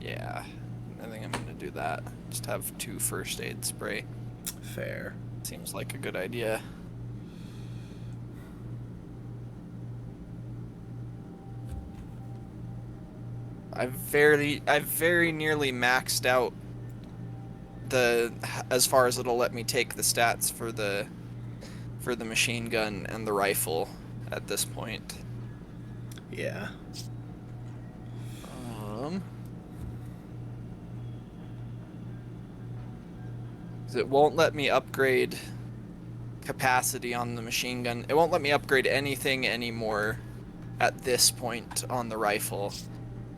Yeah, I think I'm gonna do that. Just have 2 first aid spray. Fair. Seems like a good idea. I've very nearly maxed out as far as it'll let me take the stats for the machine gun and the rifle at this point. Yeah. 'Cause it won't let me upgrade capacity on the machine gun. It won't let me upgrade anything anymore at this point on the rifle.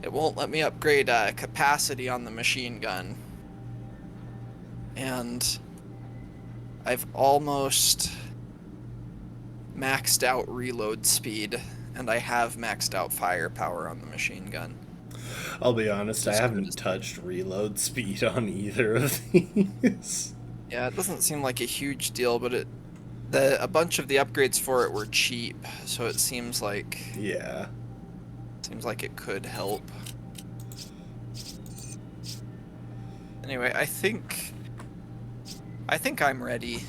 It won't let me upgrade capacity on the machine gun. And I've almost maxed out reload speed, and I have maxed out firepower on the machine gun. I'll be honest, I Just haven't gotta- touched reload speed on either of these. Yeah, it doesn't seem like a huge deal, but a bunch of the upgrades for it were cheap, so it seems like Yeah. it could help. Anyway, I think I'm ready.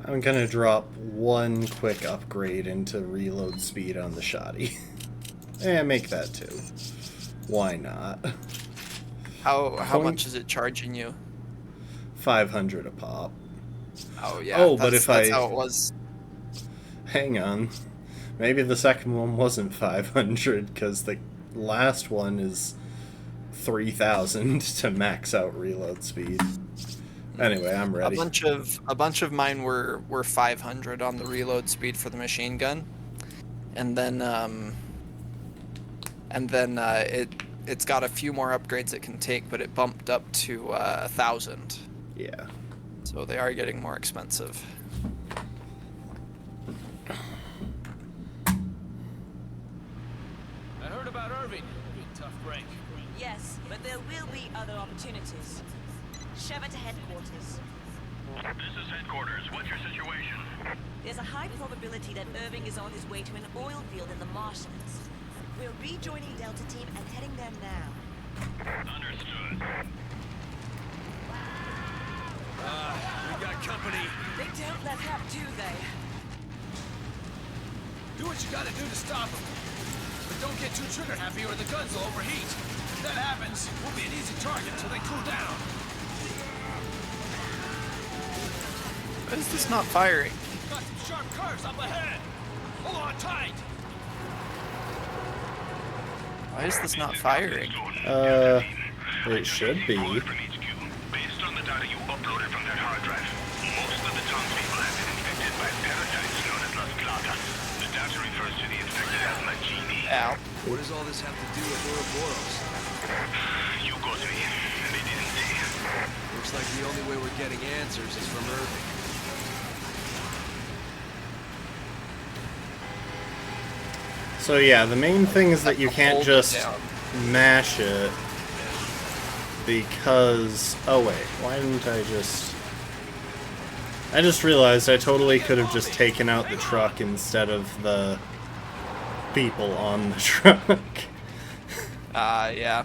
I'm gonna drop one quick upgrade into reload speed on the shoddy. Make that 2. Why not? How Point- much is it charging you? 500 a pop. Oh yeah. Oh, but that's how it was. Hang on. Maybe the second one wasn't 500, because the last one is 3,000 to max out reload speed. Anyway, I'm ready. A bunch of mine were 500 on the reload speed for the machine gun, and then it's got a few more upgrades it can take, but it bumped up to 1,000. Yeah. So they are getting more expensive. I heard about Irving. Tough break. Yes, but there will be other opportunities. Sheva to headquarters. This is headquarters. What's your situation? There's a high probability that Irving is on his way to an oil field in the marshlands. We're rejoining Delta Team and heading there now. Understood. We got company. They don't let up, do they? Do what you gotta do to stop them. But don't get too trigger happy or the guns will overheat. If that happens, we'll be an easy target till they cool down. Why is this not firing? Got some sharp curves up ahead. Hold on tight. Why is this not firing? It should be. From HQ. Based on the data you uploaded from that hard drive, most of the townspeople have been infected by parasites known as Las Plagas. The data refers to the infected as Magini. Ow. What does all this have to do with Ouroboros? You got me. They didn't say. Looks like the only way we're getting answers is from Irving. So yeah, the main thing is that you can't Hold it just down. mash it because... Oh wait, why didn't I just... I just realized I totally could have just taken out the truck instead of the people on the truck. Yeah.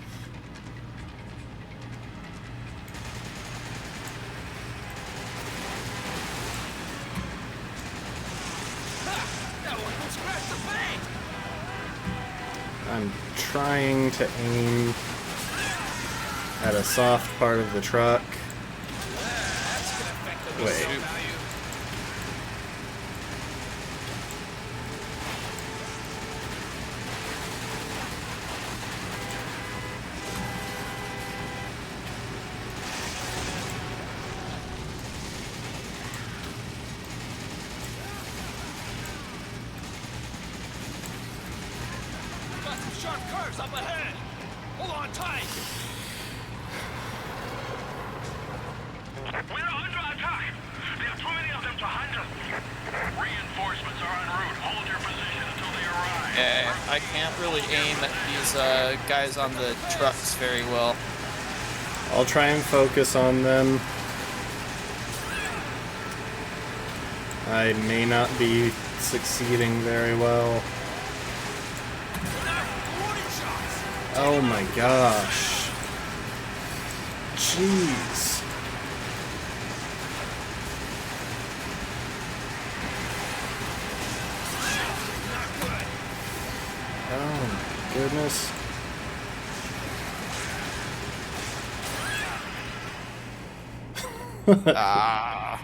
That one will scratch the paint. I'm trying to aim at a soft part of the truck. That's gonna affect the Wait. resale value. Got some sharp curves up ahead. Hold on tight. We're under attack. There are too many of them to handle. Reinforcements are en route. Hold your position until they arrive. Okay, I can't really aim at these guys on the trucks very well. I'll try and focus on them. I may not be succeeding very well. Oh my gosh. Jeez. Oh my goodness. Ah.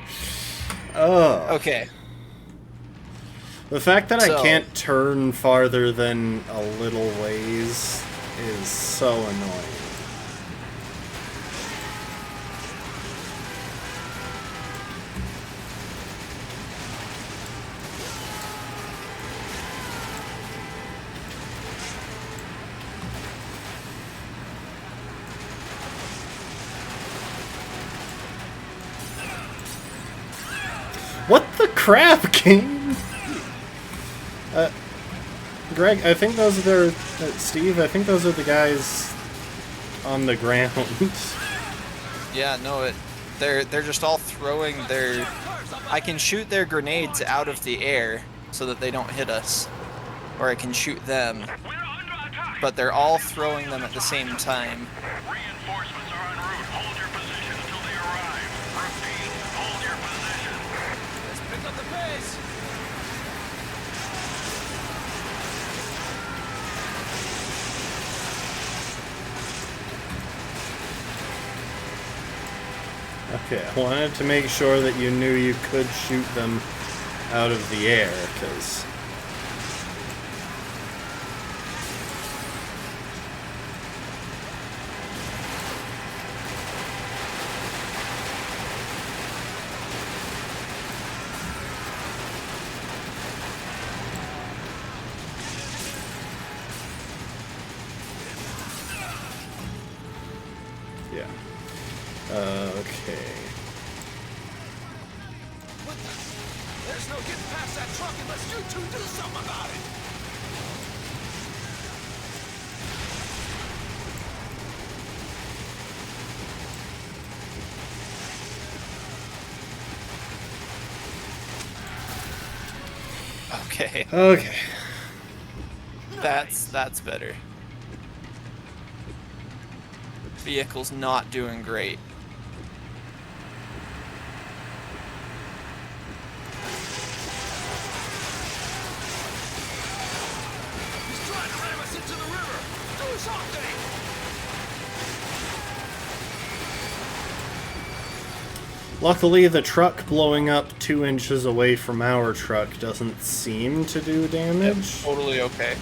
Oh. Okay. The fact that I So- can't turn farther than a little ways is so annoying. What the crap, game? Greg, I think those are Steve, I think those are the guys on the ground. Yeah, no, they're just all throwing their... I can shoot their grenades out of the air so that they don't hit us. Or I can shoot them. We're under attack. But they're all throwing them at the same time. Reinforcements are en route. Hold your position until they arrive. Repeat, hold your position. Let's pick up the pace. Okay, I wanted to make sure that you knew you could shoot them out of the air, because... Yeah. Okay. What the? There's no getting past that truck unless you two do something about it. Okay, Okay. that's better. Vehicle's not doing great. into the river! Do something! Luckily, the truck blowing up 2 inches away from our truck doesn't seem to do damage. Totally okay.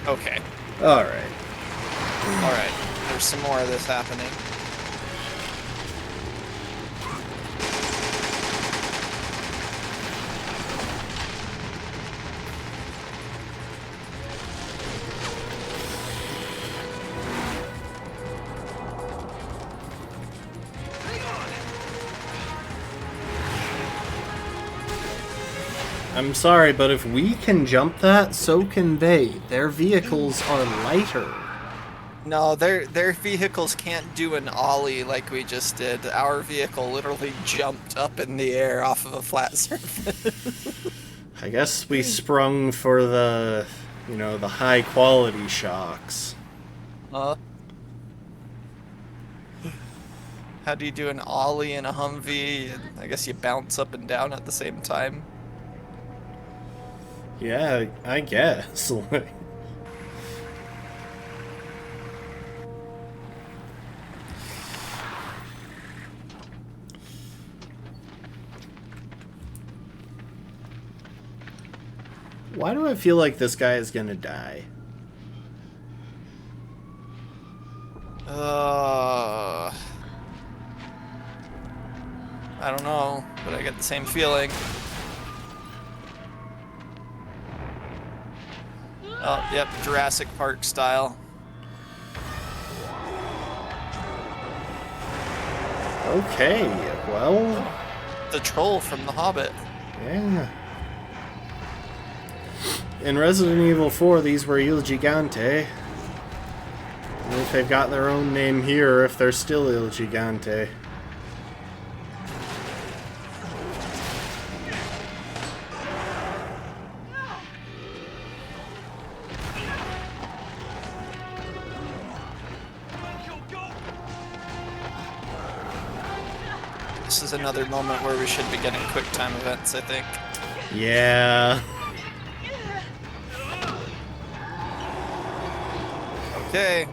Okay. Alright. Alright. There's some more of this happening. I'm sorry, but if we can jump that, so can they. Their vehicles are lighter. No, their vehicles can't do an ollie like we just did. Our vehicle literally jumped up in the air off of a flat surface. I guess we sprung for the, you know, the high quality shocks. How do you do an ollie in a Humvee? I guess you bounce up and down at the same time. Yeah, I guess. Why do I feel like this guy is gonna die? I don't know, but I get the same feeling. Oh, yep, Jurassic Park style. Okay, well... The troll from The Hobbit. Yeah. In Resident Evil 4, these were Il Gigante. And if they've got their own name here, if they're still Il Gigante. This is another moment where we should be getting quick time events, I think. Yeah. Okay.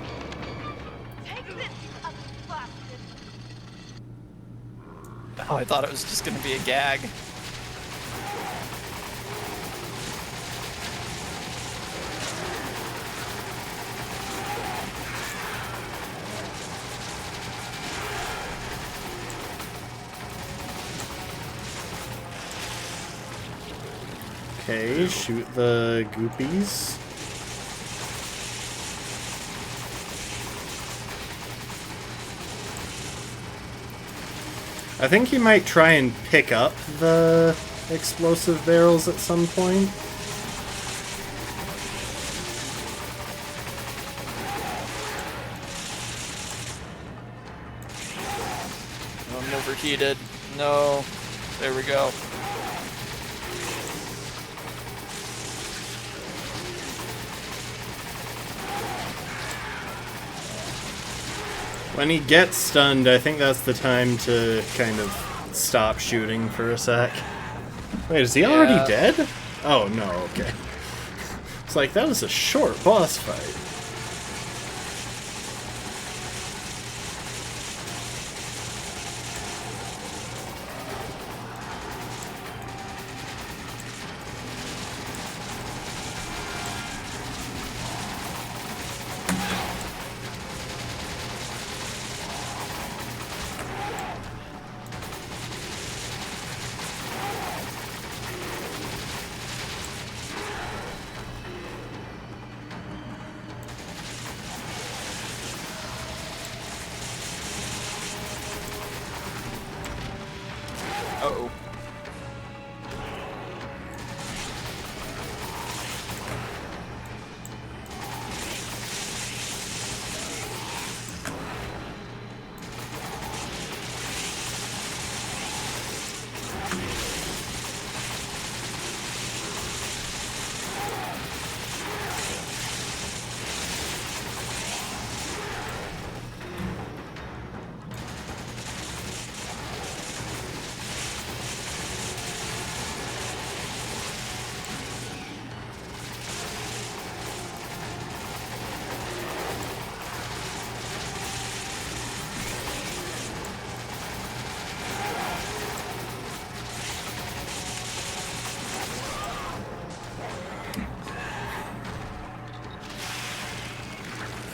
Oh, I thought it was just gonna be a gag. Okay, shoot the goopies. I think he might try and pick up the explosive barrels at some point. Oh, I'm overheated. No. There we go. When he gets stunned, I think that's the time to kind of stop shooting for a sec. Wait, is he already dead? Oh, no, okay. It's like, that was a short boss fight. Uh-oh.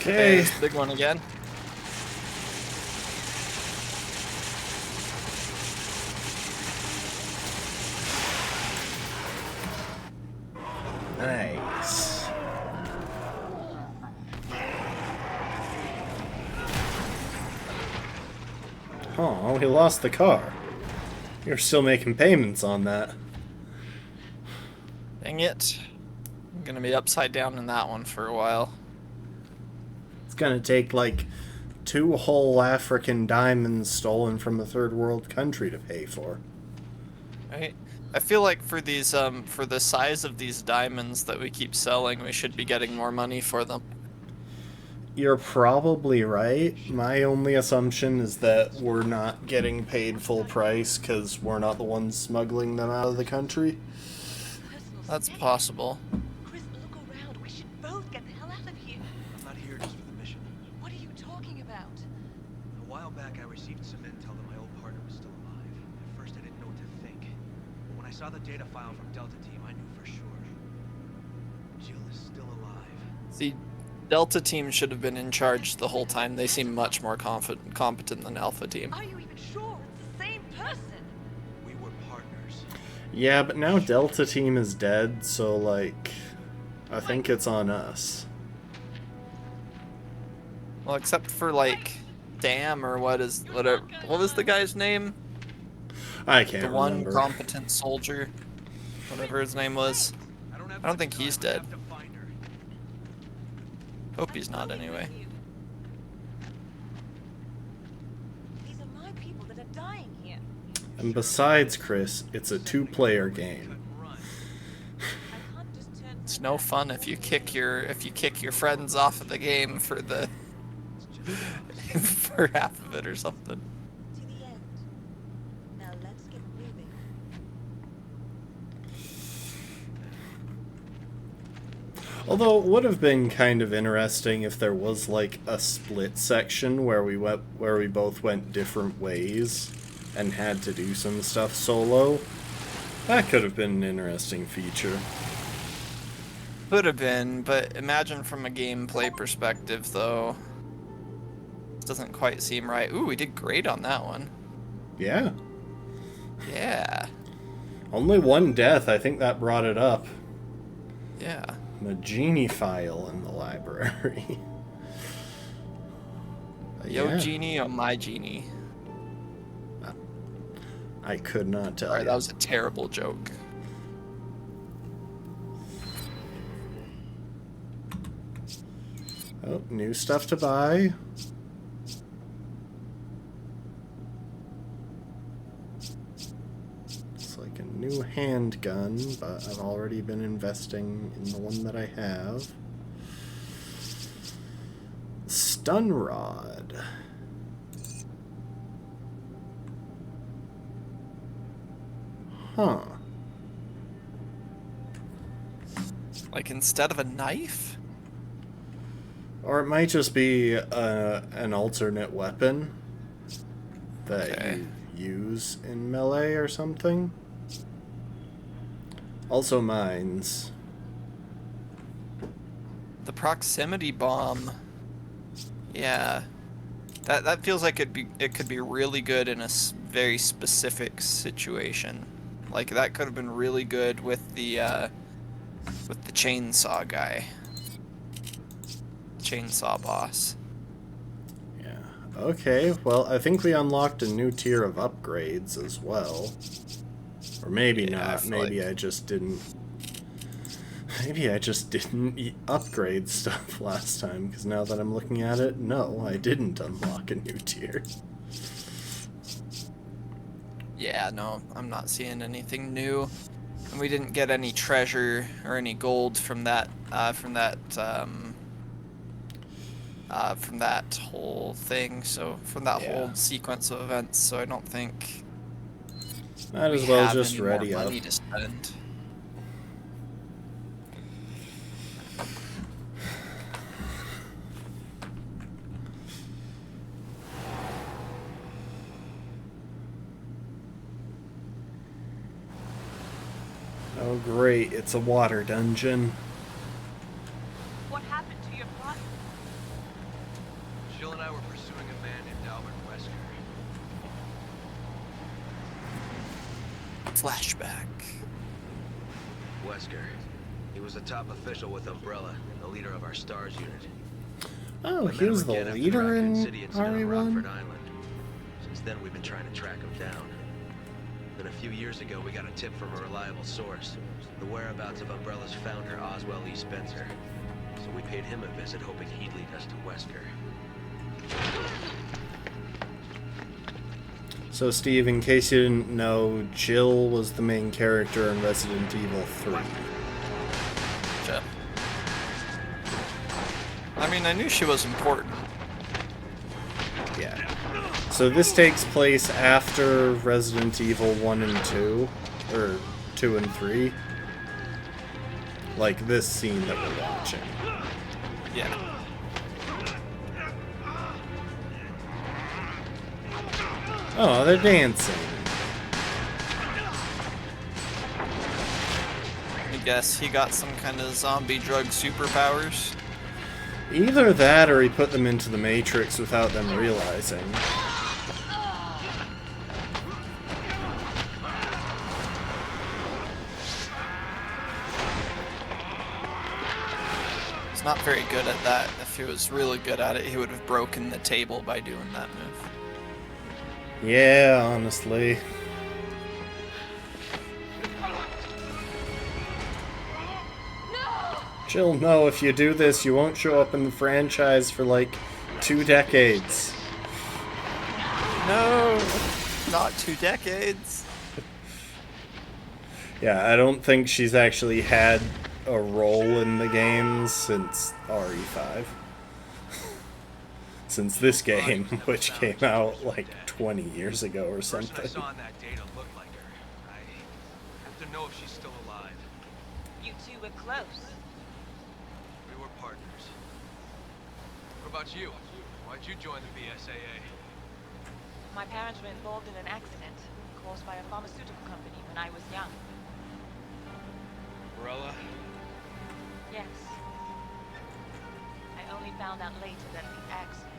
Okay. There's the big one again. Nice. Oh, we lost the car. You're still making payments on that. Dang it. I'm gonna be upside down in that one for a while. It's gonna take like 2 whole African diamonds stolen from a third world country to pay for. Right? I feel like for these, for the size of these diamonds that we keep selling, we should be getting more money for them. You're probably right. My only assumption is that we're not getting paid full price because we're not the ones smuggling them out of the country. That's possible. Chris, look around. We should both get the hell out of here. I'm not here just for the mission. What are you talking about? A while back, I received some intel that my old partner was still alive. At first, I didn't know what to think. But when I saw the data file from Delta Team, I knew for sure. Jill is still alive. The Delta Team should have been in charge the whole time. They seem much more competent than Alpha Team. Are you even sure it's the same person? We were partners. Yeah, but now Delta Team is dead, so like, I think it's on us. Well, except for like, Dam or what was the guy's name? I can't The one remember. competent soldier, whatever his name was. I don't think he's dead. Hope he's not anyway. These are my people that are dying here. And besides, Chris, it's a 2-player game. I can't just turn It's no fun if you kick your friends off of the game for the for half of it or something. to the end. Now let's get moving. Although it would have been kind of interesting if there was like a split section where we both went different ways and had to do some stuff solo. That could have been an interesting feature. Could have been, but imagine from a gameplay perspective though. It doesn't quite seem right. Ooh, we did great on that one. Yeah. Yeah. Only 1 death, I think that brought it up. Yeah. A genie file in the library. Yo Yeah. genie, oh my genie. I could not tell Sorry, you. that was a terrible joke. Oh, new stuff to buy. It's like a new handgun, but I've already been investing in the one that I have. Stun rod. Huh. Like instead of a knife? Or it might just be an alternate weapon that Okay. you use in melee or something. Also mines. The proximity bomb. Yeah. That feels like it could be really good in a very specific situation. Like that could have been really good with the chainsaw guy. Chainsaw boss. Yeah. Okay, well, I think we unlocked a new tier of upgrades as well. Or maybe Yeah, I not. feel Maybe like- I just didn't... Maybe I just didn't upgrade stuff last time, because now that I'm looking at it, no, I didn't unlock a new tier. Yeah, no, I'm not seeing anything new. And we didn't get any treasure or any gold from that whole thing, so from that Yeah. whole sequence of events, so I don't think Might as we well have just any more ready up. money to spend. Oh great, it's a water dungeon. What happened to your brother? Jill and I were pursuing a man named Albert Wesker. Flashback. Wesker. He was a top official with Umbrella, the leader of our STARS unit. Oh, I he met was him the again after leader Raccoon in City incident on RE1? Rockford Island. Since then, we've been trying to track him down. Then a few years ago, we got a tip from a reliable source. The whereabouts of Umbrella's founder, Oswell E. Spencer. So we paid him a visit, hoping he'd lead us to Wesker. So, Steve, in case you didn't know, Jill was the main character in Resident Evil 3. Gotcha. I mean, I knew she was important. Yeah. So this takes place after Resident Evil 1 and 2, or 2 and 3. Like this scene that we're watching. Yeah. Oh, they're dancing. I guess he got some kind of zombie drug superpowers. Either that or he put them into the Matrix without them realizing. He's not very good at that. If he was really good at it, he would have broken the table by doing that move. Yeah, honestly. Jill, no, if you do this, you won't show up in the franchise for like 2 decades. No! Not 2 decades. Yeah, I don't think she's actually had a role in the games since RE5. Since this game, which came out like 20 years ago or Person I something. saw in that data looked like her. I have to know if she's still alive. You two were close. We were partners. What about you? Why'd you join the BSAA? My parents were involved in an accident caused by a pharmaceutical company when I was young. Umbrella? Yes. I only found out later that the accident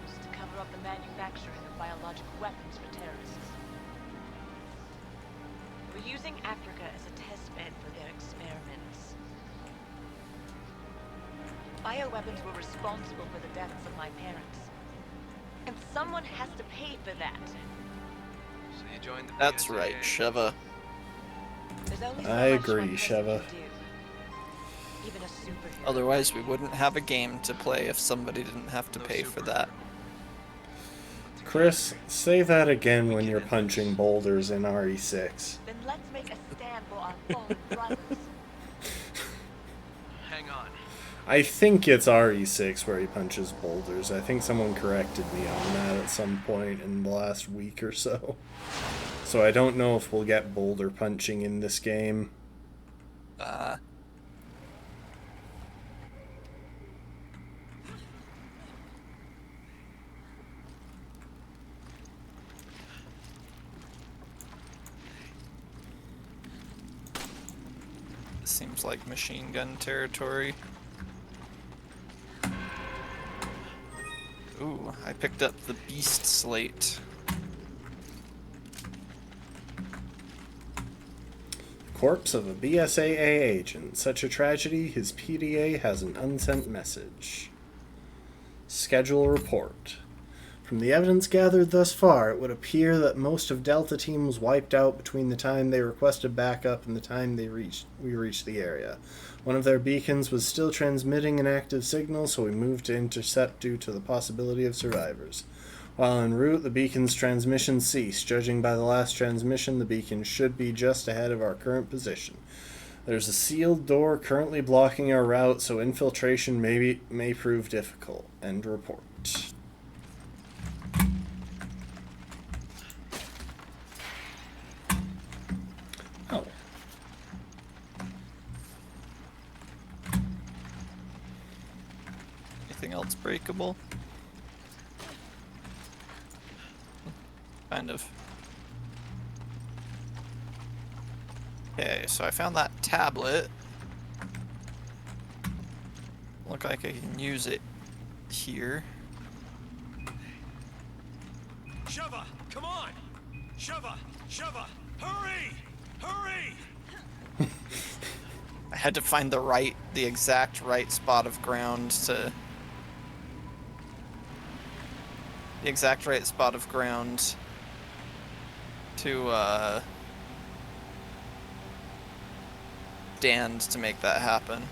was to cover up the manufacturing of biological weapons for terrorists. They were using Africa as a test bed for their experiments. Bioweapons were responsible for the deaths of my parents. And someone has to pay for that. So you joined the That's BSAA. right, Sheva. There's only so I much agree, one person Sheva. can do. Even a superhero. Otherwise, we wouldn't have a game to play if somebody didn't have to No pay for superhero. that. Chris, say that again when you're punching boulders in RE6. Then let's make a stand for our fallen brothers. Hang on. I think it's RE6 where he punches boulders. I think someone corrected me on that at some point in the last week or so. So I don't know if we'll get boulder punching in this game. This seems like machine gun territory. Ooh, I picked up the Beast Slate. Corpse of a BSAA agent. Such a tragedy, his PDA has an unsent message. Schedule report. From the evidence gathered thus far, it would appear that most of Delta Team was wiped out between the time they requested backup and the time we reached the area. One of their beacons was still transmitting an active signal, so we moved to intercept due to the possibility of survivors. While en route, the beacon's transmission ceased. Judging by the last transmission, the beacon should be just ahead of our current position. There's a sealed door currently blocking our route, so infiltration may prove difficult. End report. Oh. Anything else breakable? Kind of. Okay, so I found that tablet. Look like I can use it here. Sheva, come on! Sheva, hurry! Hurry! I had to find the exact right spot of ground to... The exact right spot of ground to, stand to make that happen.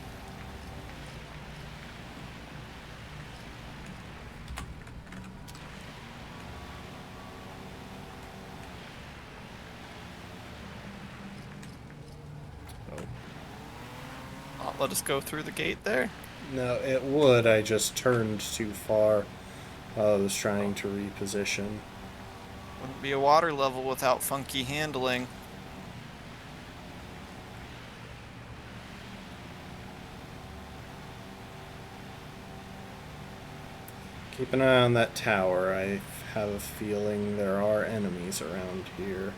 Not let us go through the gate there. No, it would. I just turned too far. I was trying to reposition. Wouldn't be a water level without funky handling. Keep an eye on that tower. I have a feeling there are enemies around here.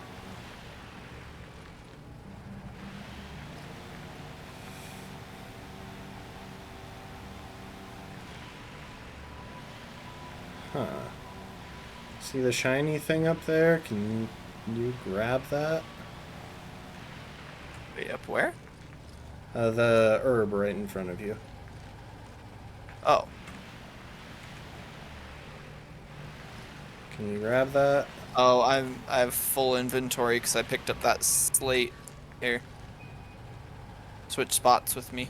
Huh. See the shiny thing up there? Can you grab that? Wait, up where? The herb right in front of you. Oh. Can you grab that? Oh, I have full inventory because I picked up that slate. Here. Switch spots with me.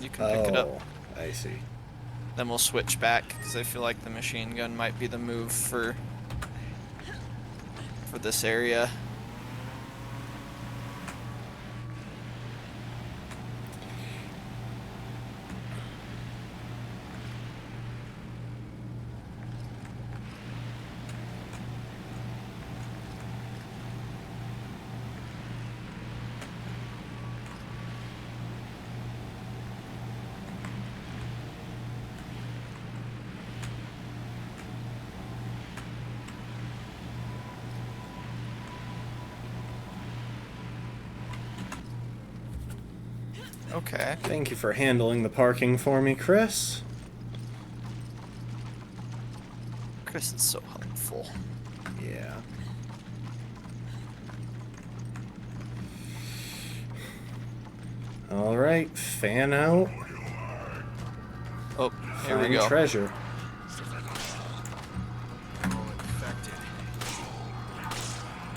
You can pick it up. Oh, I see. Then we'll switch back because I feel like the machine gun might be the move for this area. Okay. Thank you for handling the parking for me, Chris. Chris is so helpful. Yeah. All right, fan out. Oh, here we Find go. treasure.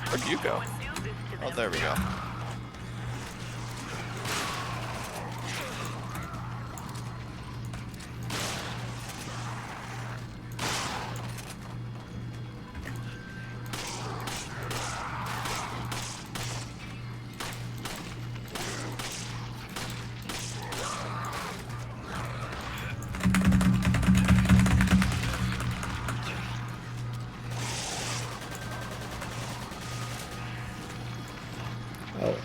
Where'd you go? Oh, there we go. Oh,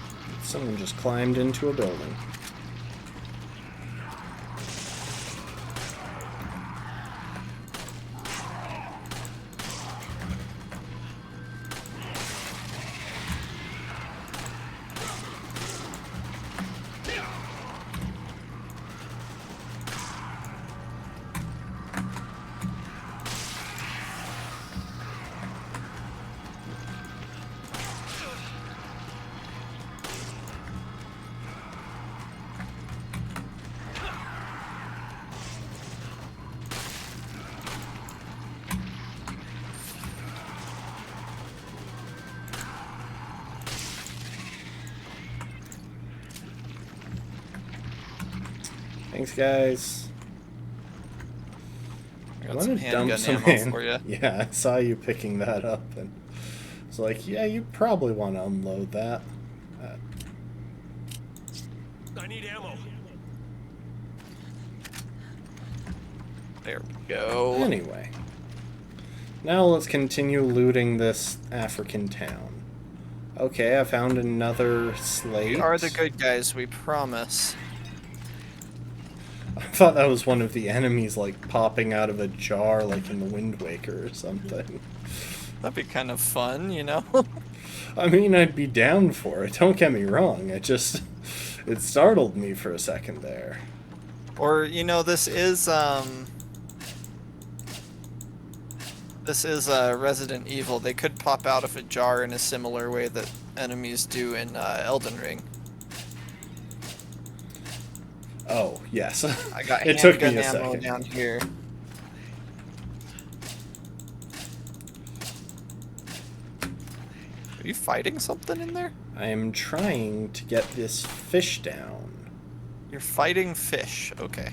someone just climbed into a building. Thanks, guys. I I got want some to dump handgun some ammo for you. Yeah, I saw you picking that up, and I was like, yeah, you probably want to unload that. I need ammo. There we go. Anyway, now let's continue looting this African town. Okay, I found another slate. We are the good guys, we promise. I thought that was one of the enemies, like, popping out of a jar, like in the Wind Waker or something. That'd be kind of fun, you know? I mean, I'd be down for it, don't get me wrong. It startled me for a second there. Or, you know, this is, This is Resident Evil. They could pop out of a jar in a similar way that enemies do in Elden Ring. Oh, yes. I got It took me handgun a ammo second. down here. Are you fighting something in there? I am trying to get this fish down. You're fighting fish. Okay.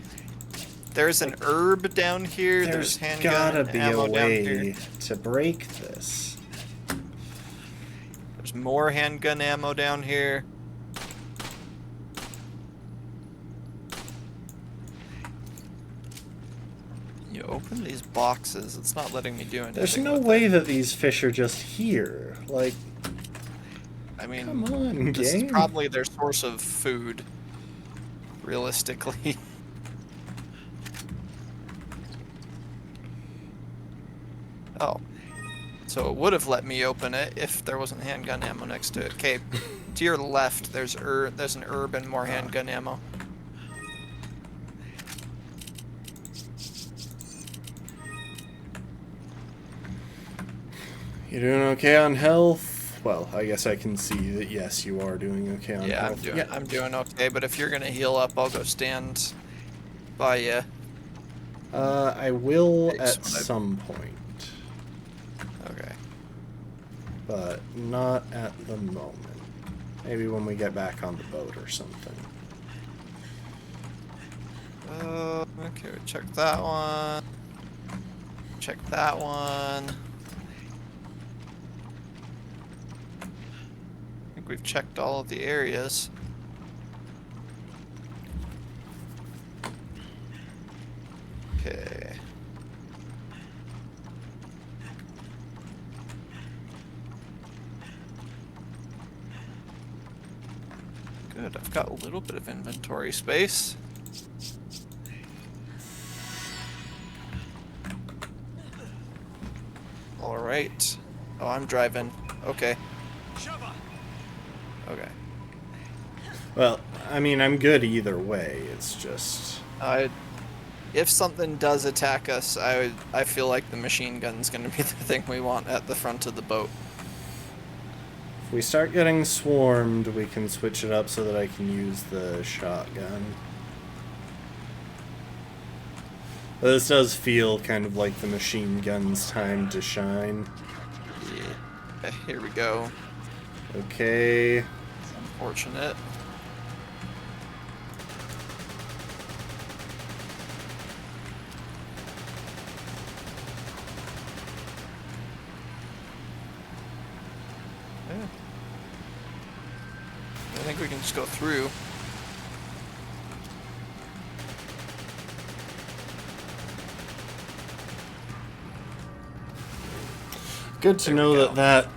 There's an herb down here. There's handgun gotta be ammo a down here. way to break this. There's more handgun ammo down here. You open these boxes. It's not letting me do anything. There's no with way it. that these fish are just here. Like, I mean, come on, this game. is probably their source of food. Realistically. Oh. So it would have let me open it if there wasn't handgun ammo next to it. Okay, to your left, there's an herb and more handgun ammo. You doing okay on health? Well, I guess I can see that yes, you are doing okay on Yeah, health. I'm doing okay. But if you're gonna heal up, I'll go stand by you. I will Thanks, at but I- some point, Okay. but not at the moment. Maybe when we get back on the boat or something. Okay, we checked that one. Check that one. I think we've checked all of the areas. Okay. Good, I've got a little bit of inventory space. Alright. Oh, I'm driving. Okay. Okay. Well, I mean, I'm good either way. It's just If something does attack us, I feel like the machine gun's gonna be the thing we want at the front of the boat. if we start getting swarmed, we can switch it up so that I can use the shotgun. But this does feel kind of like the machine gun's time to shine. Yeah. Here we go. Okay. It's unfortunate. Yeah. I think we can just go through. Good to There know we that go. that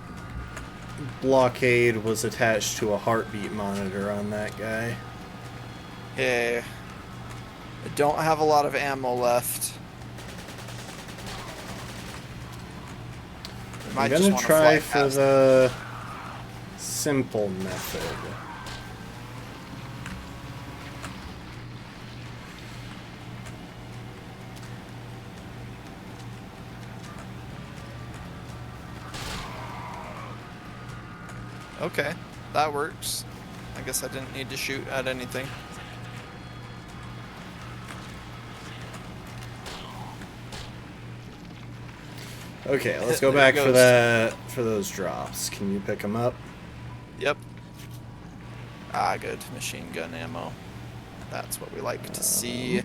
blockade was attached to a heartbeat monitor on that guy. Yeah. I don't have a lot of ammo left. I I'm might just gonna wanna try fly for past. the simple method. Okay, that works. I guess I didn't need to shoot at anything. Okay, let's go There it back for goes. that for those drops. Can you pick them up? Yep. Ah, good. Machine gun ammo. That's what we like to see.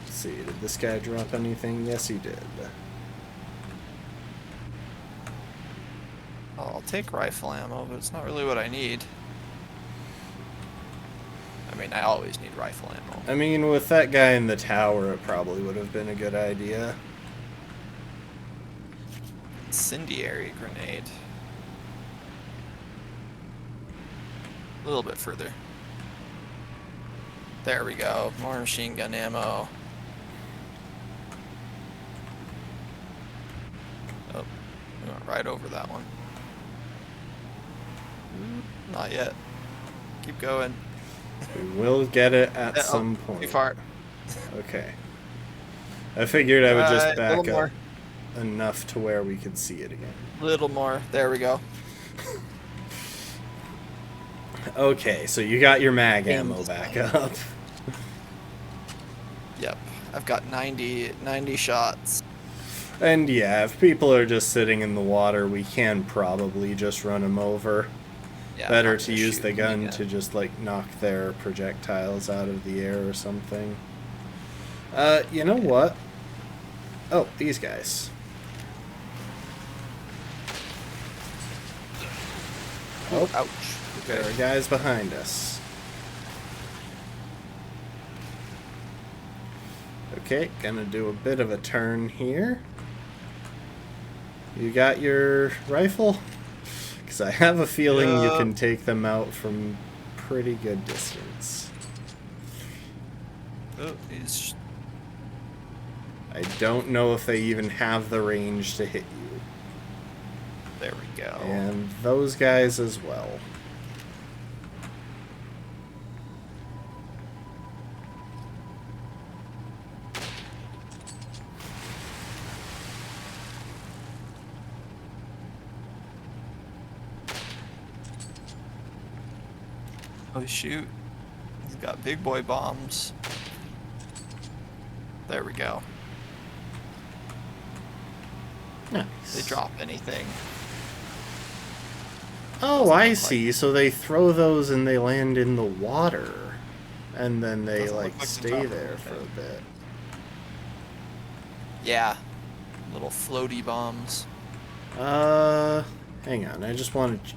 Let's see, did this guy drop anything? Yes, he did. Oh, I'll take rifle ammo, but it's not really what I need. I mean, I always need rifle ammo. I mean, with that guy in the tower, it probably would have been a good idea. Incendiary grenade. A little bit further. There we go. More machine gun ammo. Oh, we went right over that one. Not yet. Keep going. We will get it at Yeah, some oh, point. Too far. Okay. I figured I would just Alright, a back little up. more. enough to where we could see it again. Little more. There we go. Okay, so you got your mag ammo back up. Yep. I've got 90 shots. And yeah, if people are just sitting in the water, we can probably just run them over. Yeah, Better I'm to gonna use shoot the them gun again. to just like knock their projectiles out of the air or something. You know what? Oh, these guys. Oh, Ouch. there Okay. are guys behind us. Okay, gonna do a bit of a turn here. You got your rifle? Because I have a feeling you Yeah. can take them out from pretty good distance. Oh, he's... I don't know if they even have the range to hit you. There we go. And those guys as well. Oh shoot. He's got big boy bombs. There we go. Nice. They drop anything. Oh, Doesn't I look see. So they throw those and they land in the water. And then they, Doesn't look like, like the stay top of there for a anything. bit. Yeah. Little floaty bombs. Hang on. I just want to...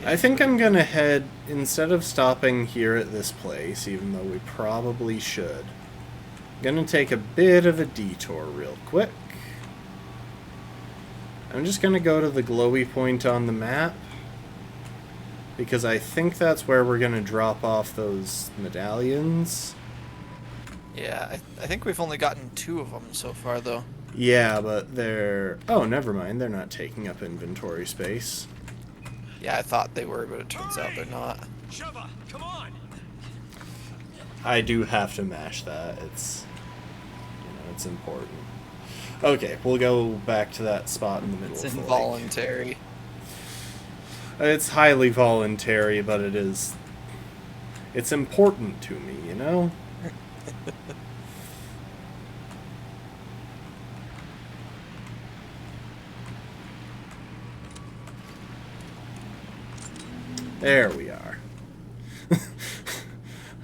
I think I'm gonna head, instead of stopping here at this place, even though we probably should, I'm gonna take a bit of a detour real quick. I'm just gonna go to the glowy point on the map, because I think that's where we're gonna drop off those medallions. Yeah, I think we've only gotten 2 of them so far, though. Yeah, but they're... Oh, never mind. They're not taking up inventory space. Yeah, I thought they were, but it turns out they're not. Sheva, come on! I do have to mash that. It's, it's important. Okay, we'll go back to that spot in the middle It's of the lake. involuntary. It's highly voluntary, but it's important to me, you know? There we are. I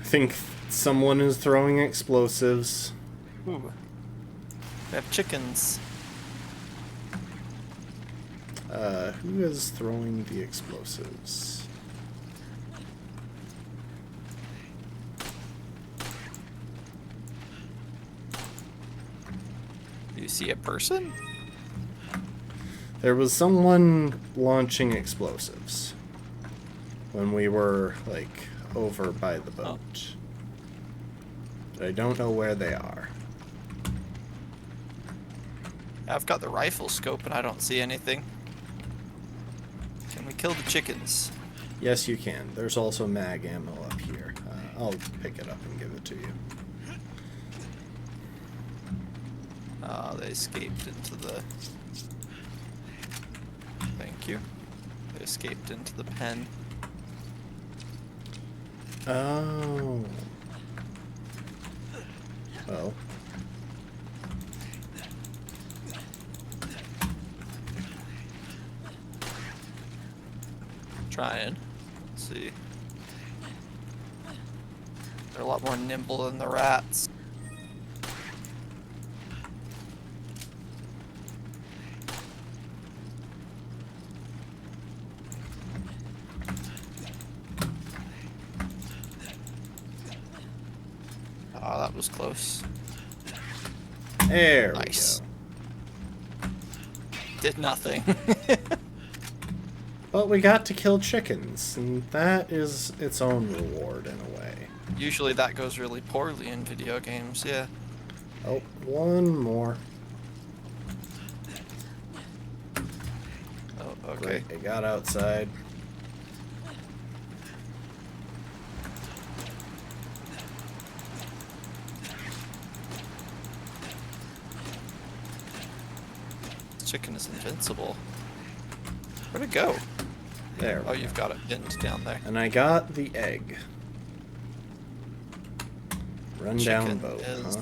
think someone is throwing explosives. Ooh. We have chickens. Who is throwing the explosives? Do you see a person? There was someone launching explosives when we were, like, over by the boat. But I don't know where they are. I've got the rifle scope and I don't see anything. Can we kill the chickens? Yes, you can. There's also mag ammo up here. I'll pick it up and give it to you. They escaped into the... Thank you. They escaped into the pen. Oh. Well. Trying. Let's see. They're a lot more nimble than the rats. Oh, that was close. There Nice. we go. Did nothing. But we got to kill chickens, and that is its own reward in a way. Usually that goes really poorly in video games, yeah. Oh, one more. Oh, okay. Great, it got outside. chicken is invincible. Where'd it go? There. Oh, we you've go. got it pinned down there. And I got the egg. Rundown Chicken boat, is- huh?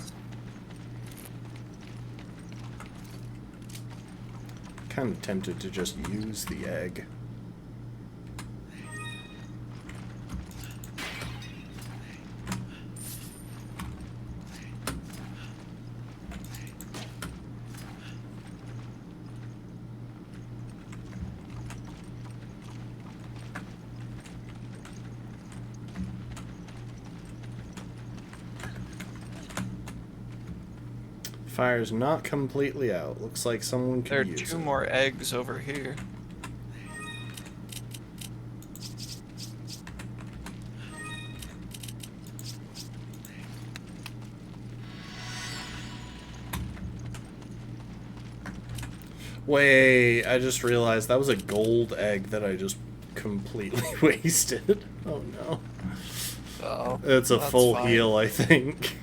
Kind of tempted to just use the egg. Fire's not completely out. Looks like someone could There are use 2 it. more eggs over here. Wait, I just realized that was a gold egg that I just completely wasted. Oh no. Oh, It's a that's full fine. heal, I think.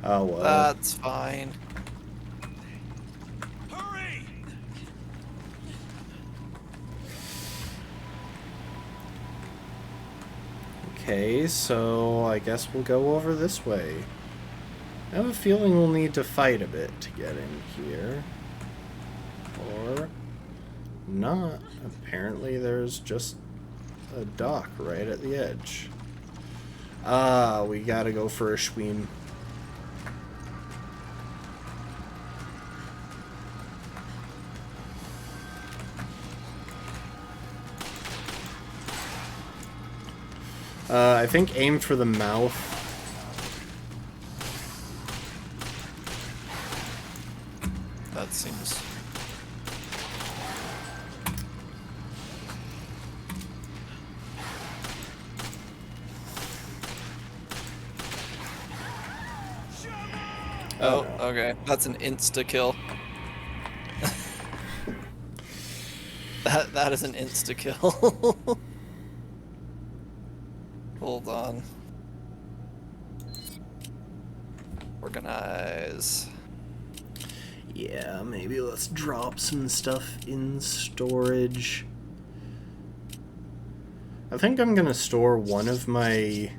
Oh well. That's fine. Hurry! Okay, so I guess we'll go over this way. I have a feeling we'll need to fight a bit to get in here. Or not. Apparently there's just a dock right at the edge. Ah, we gotta go for a schweem. I think aim for the mouth. That seems... Oh, no. okay. That's an insta-kill. That is an insta-kill. Hold on. Organize. Yeah, maybe let's drop some stuff in storage. I think I'm gonna store one of my...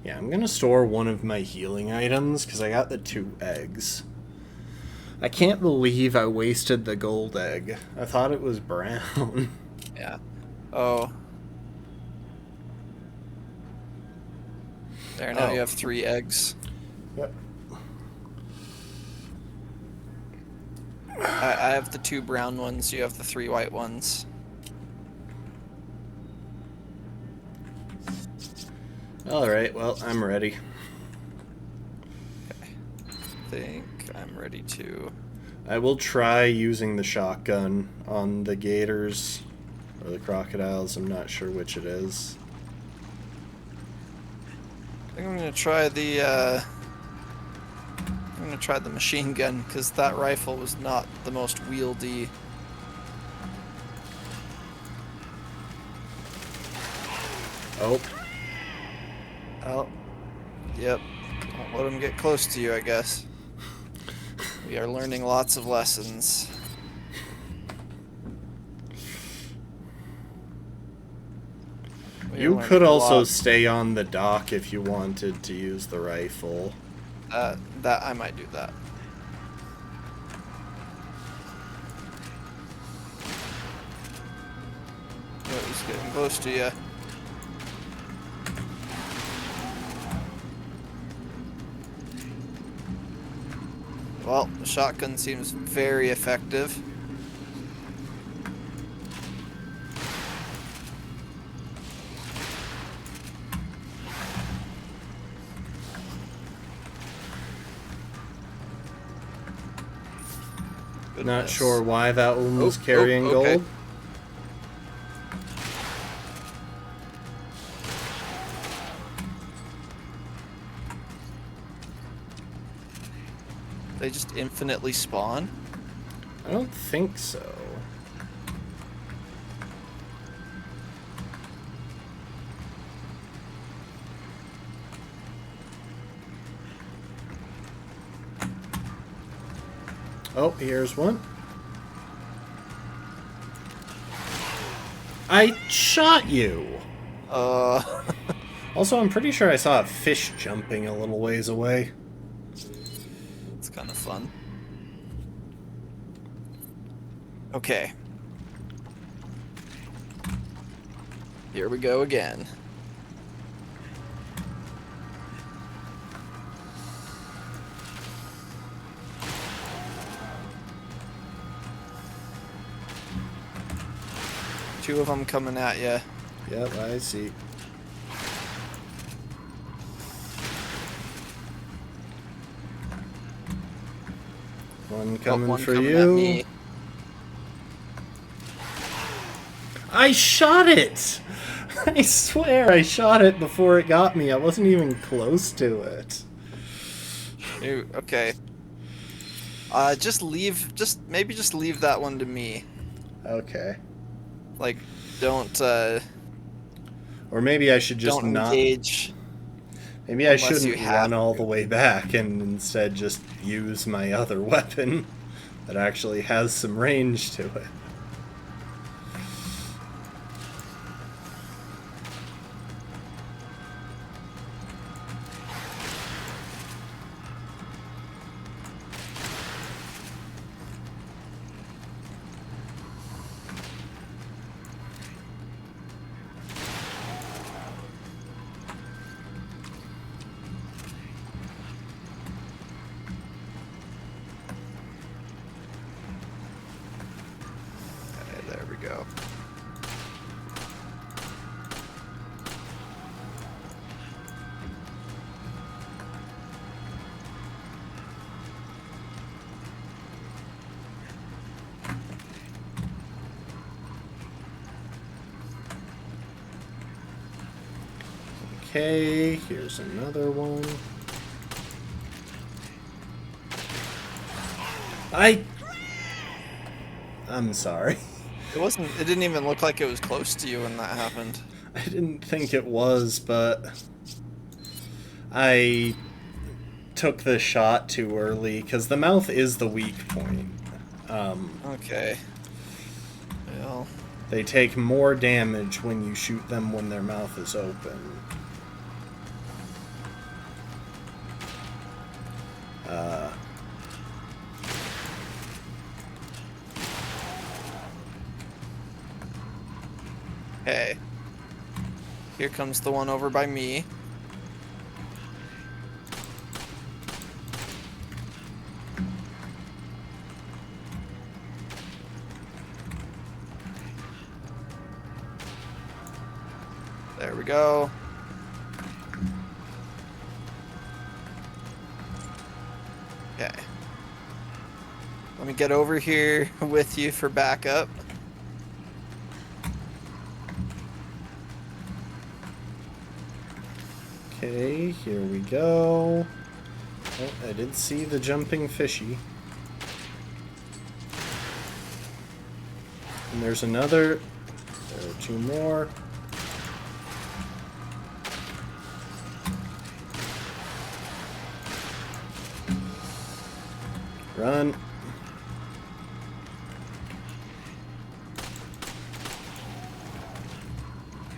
Yeah, I'm gonna store one of my healing items, because I got the 2 eggs. I can't believe I wasted the gold egg. I thought it was brown. Yeah. Oh. There, now Oh. you have 3 eggs. Yep. I have the 2 brown ones, you have the 3 white ones. Alright, well, I'm ready. Okay. I think I'm ready to... I will try using the shotgun on the gators or the crocodiles. I'm not sure which it is. I think I'm gonna try the, I'm gonna try the machine gun, because that rifle was not the most wieldy. Oh, Oh. Yep. Don't let him get close to you, I guess. We are learning lots of lessons. We are you learning could a also lot. stay on the dock if you wanted to use the rifle. That I might do that. Oh, he's getting close to you. Well, the shotgun seems very effective. Not Goodness. sure why that one was Oh, carrying oh, okay. gold. They just infinitely spawn? I don't think so. Oh, here's one. I shot you! Also, I'm pretty sure I saw a fish jumping a little ways away. It's kind of fun. Okay. Here we go again. Two of them coming at you. Yep, I see. One coming one for coming at you. me. I shot it! I swear I shot it before it got me. I wasn't even close to it. Okay. Maybe just leave that one to me. Okay. Like, don't, Or maybe I should just don't not... engage. Maybe I unless you shouldn't have run all to. the way back and instead just use my other weapon that actually has some range to it. Okay, there we go. Okay, here's another one. I'm sorry. It didn't even look like it was close to you when that happened. I didn't think it was, but I took the shot too early because the mouth is the weak point. Okay. Well, They take more damage when you shoot them when their mouth is open. hey. Here comes the one over by me. There we go. Okay. Let me get over here with you for backup. Okay, here we go. Oh, I did see the jumping fishy. And there's another. There are two more. Run.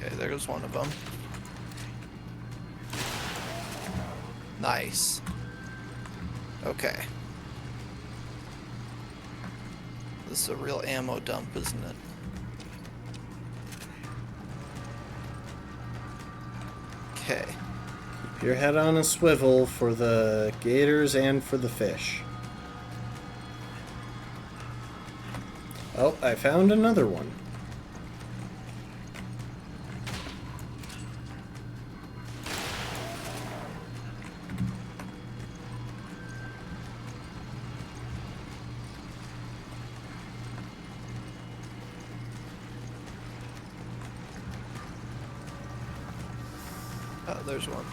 Okay, there's one of them. Nice. Okay. This is a real ammo dump, isn't it? Okay. Keep your head on a swivel for the gators and for the fish. Oh, I found another one. Oh, there's one.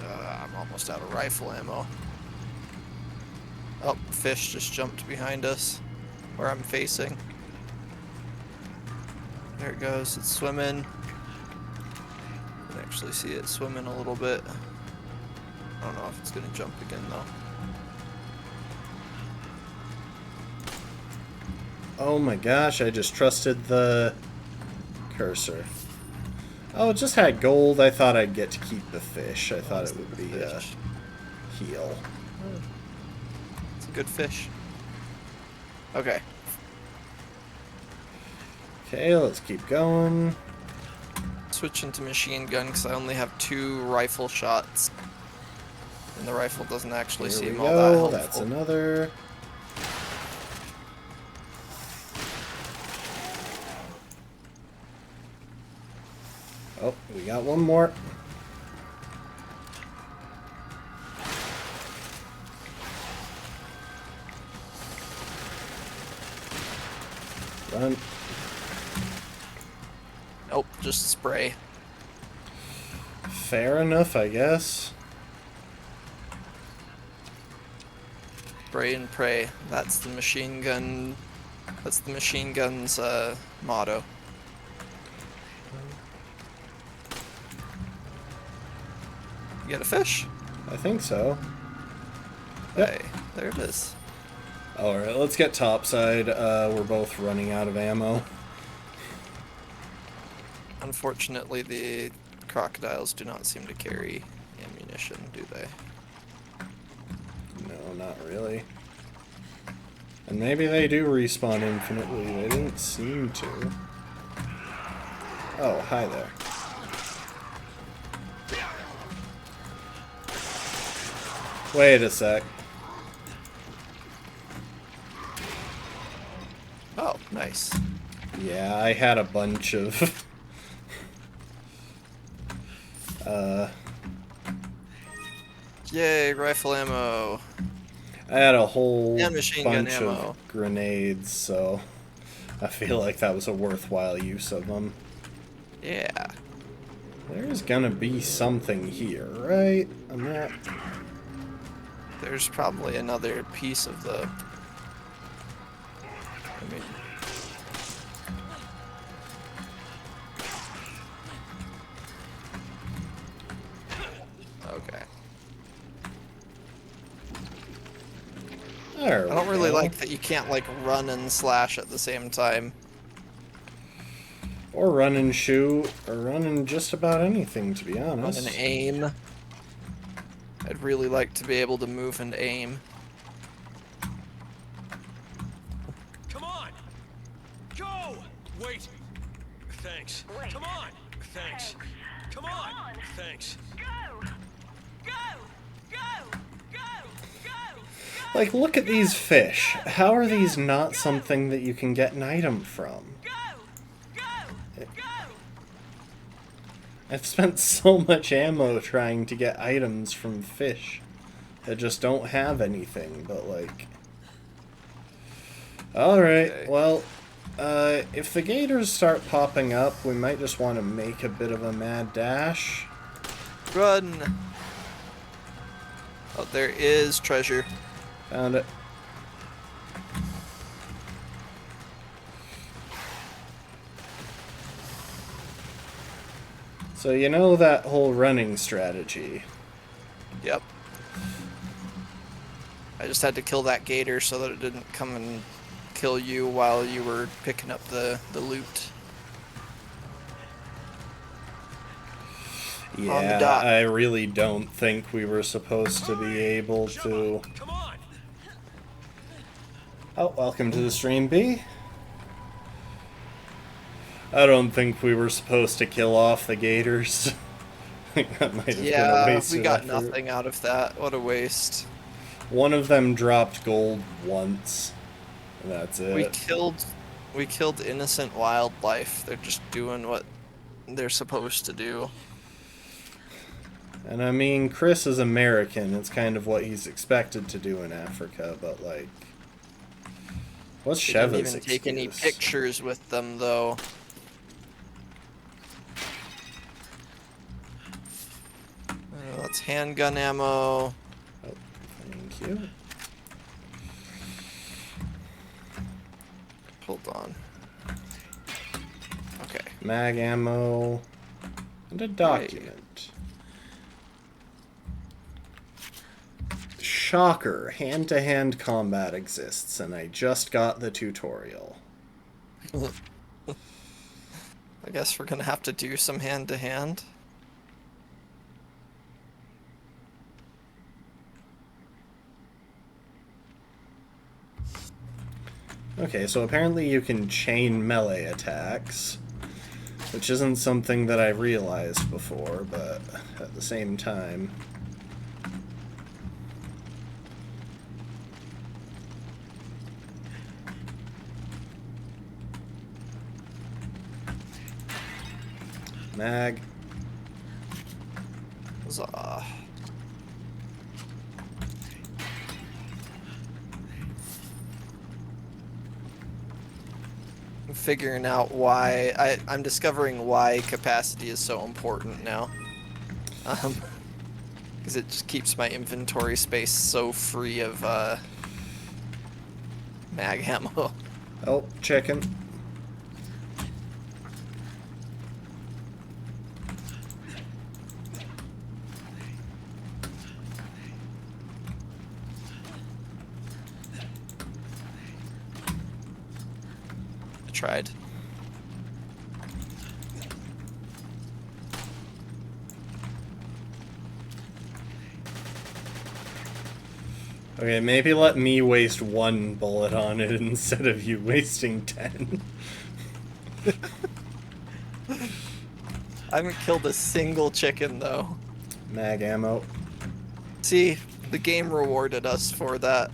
I'm almost out of rifle ammo. Oh, fish just jumped behind us, where I'm facing. There it goes. It's swimming. You can actually see it swimming a little bit. I don't know if it's gonna jump again though. Oh my gosh, I just trusted the cursor. Oh, it just had gold. I thought I'd get to keep the fish. I thought it would be a Fish. heal. It's a good fish. Okay. Okay, let's keep going. Switch into machine gun because I only have 2 rifle shots. And the rifle doesn't actually Here we seem all that go. helpful. That's another. Oh, we got one more. Run. Nope, just spray. Fair enough, I guess. Spray and pray. That's the machine gun. That's the machine gun's motto. You get a fish? I think so. Yep. Hey, there it is. Alright, let's get topside. We're both running out of ammo. Unfortunately, the crocodiles do not seem to carry ammunition, do they? No, not really. And maybe they do respawn infinitely. They didn't seem to. Oh, hi there. Wait a sec. Oh, nice. Yeah, I had a bunch of... Yay, rifle ammo. I had a whole And machine gun bunch ammo. of grenades, so I feel like that was a worthwhile use of them. Yeah. There's gonna be something here, right? I'm not... There's probably another piece of the... I mean... Okay. There I don't we really go. like that you can't, like, run and slash at the same time. Or run and shoot, or run and just about anything, to be Run honest. and aim. I'd really like to be able to move and aim. Come on! Go! Wait! Thanks. Wait. Come on! Thanks. Come on! Thanks. Go! Go! Go! Go! Go! Like, look at these fish. How are these not something that you can get an item from? Go! Go! Go! I've spent so much ammo trying to get items from fish that just don't have anything, but like... Alright, Okay. well, if the gators start popping up, we might just want to make a bit of a mad dash. Run! Oh, there is treasure. Found it. So you know that whole running strategy. Yep. I just had to kill that gator so that it didn't come and kill you while you were picking up the loot. On the Yeah, dot. I really don't think we were supposed to be able to... Come on! Oh, welcome to the stream, B. I don't think we were supposed to kill off the gators. I think that might have been a Yeah, waste we of got effort. nothing out of that. What a waste. One of them dropped gold once. And that's it. We killed innocent wildlife. They're just doing what they're supposed to do. And I mean, Chris is American. It's kind of what he's expected to do in Africa, but like... What's They didn't Sheva's even take any excuse? pictures with them, though. That's handgun ammo. Oh, thank you. Hold on. Okay. Mag ammo. And a document. Shocker. Hand-to-hand combat exists, and I just got the tutorial. I guess we're gonna have to do some hand-to-hand. Okay, so apparently you can chain melee attacks, which isn't something that I realized before, but at the same time... Mag. Huzzah. I'm figuring out why I'm discovering why capacity is so important now. Because it just keeps my inventory space so free of mag ammo. Oh, chicken. Tried. Okay, maybe let me waste 1 bullet on it instead of you wasting 10. I haven't killed a single chicken though. Mag ammo. See, the game rewarded us for that.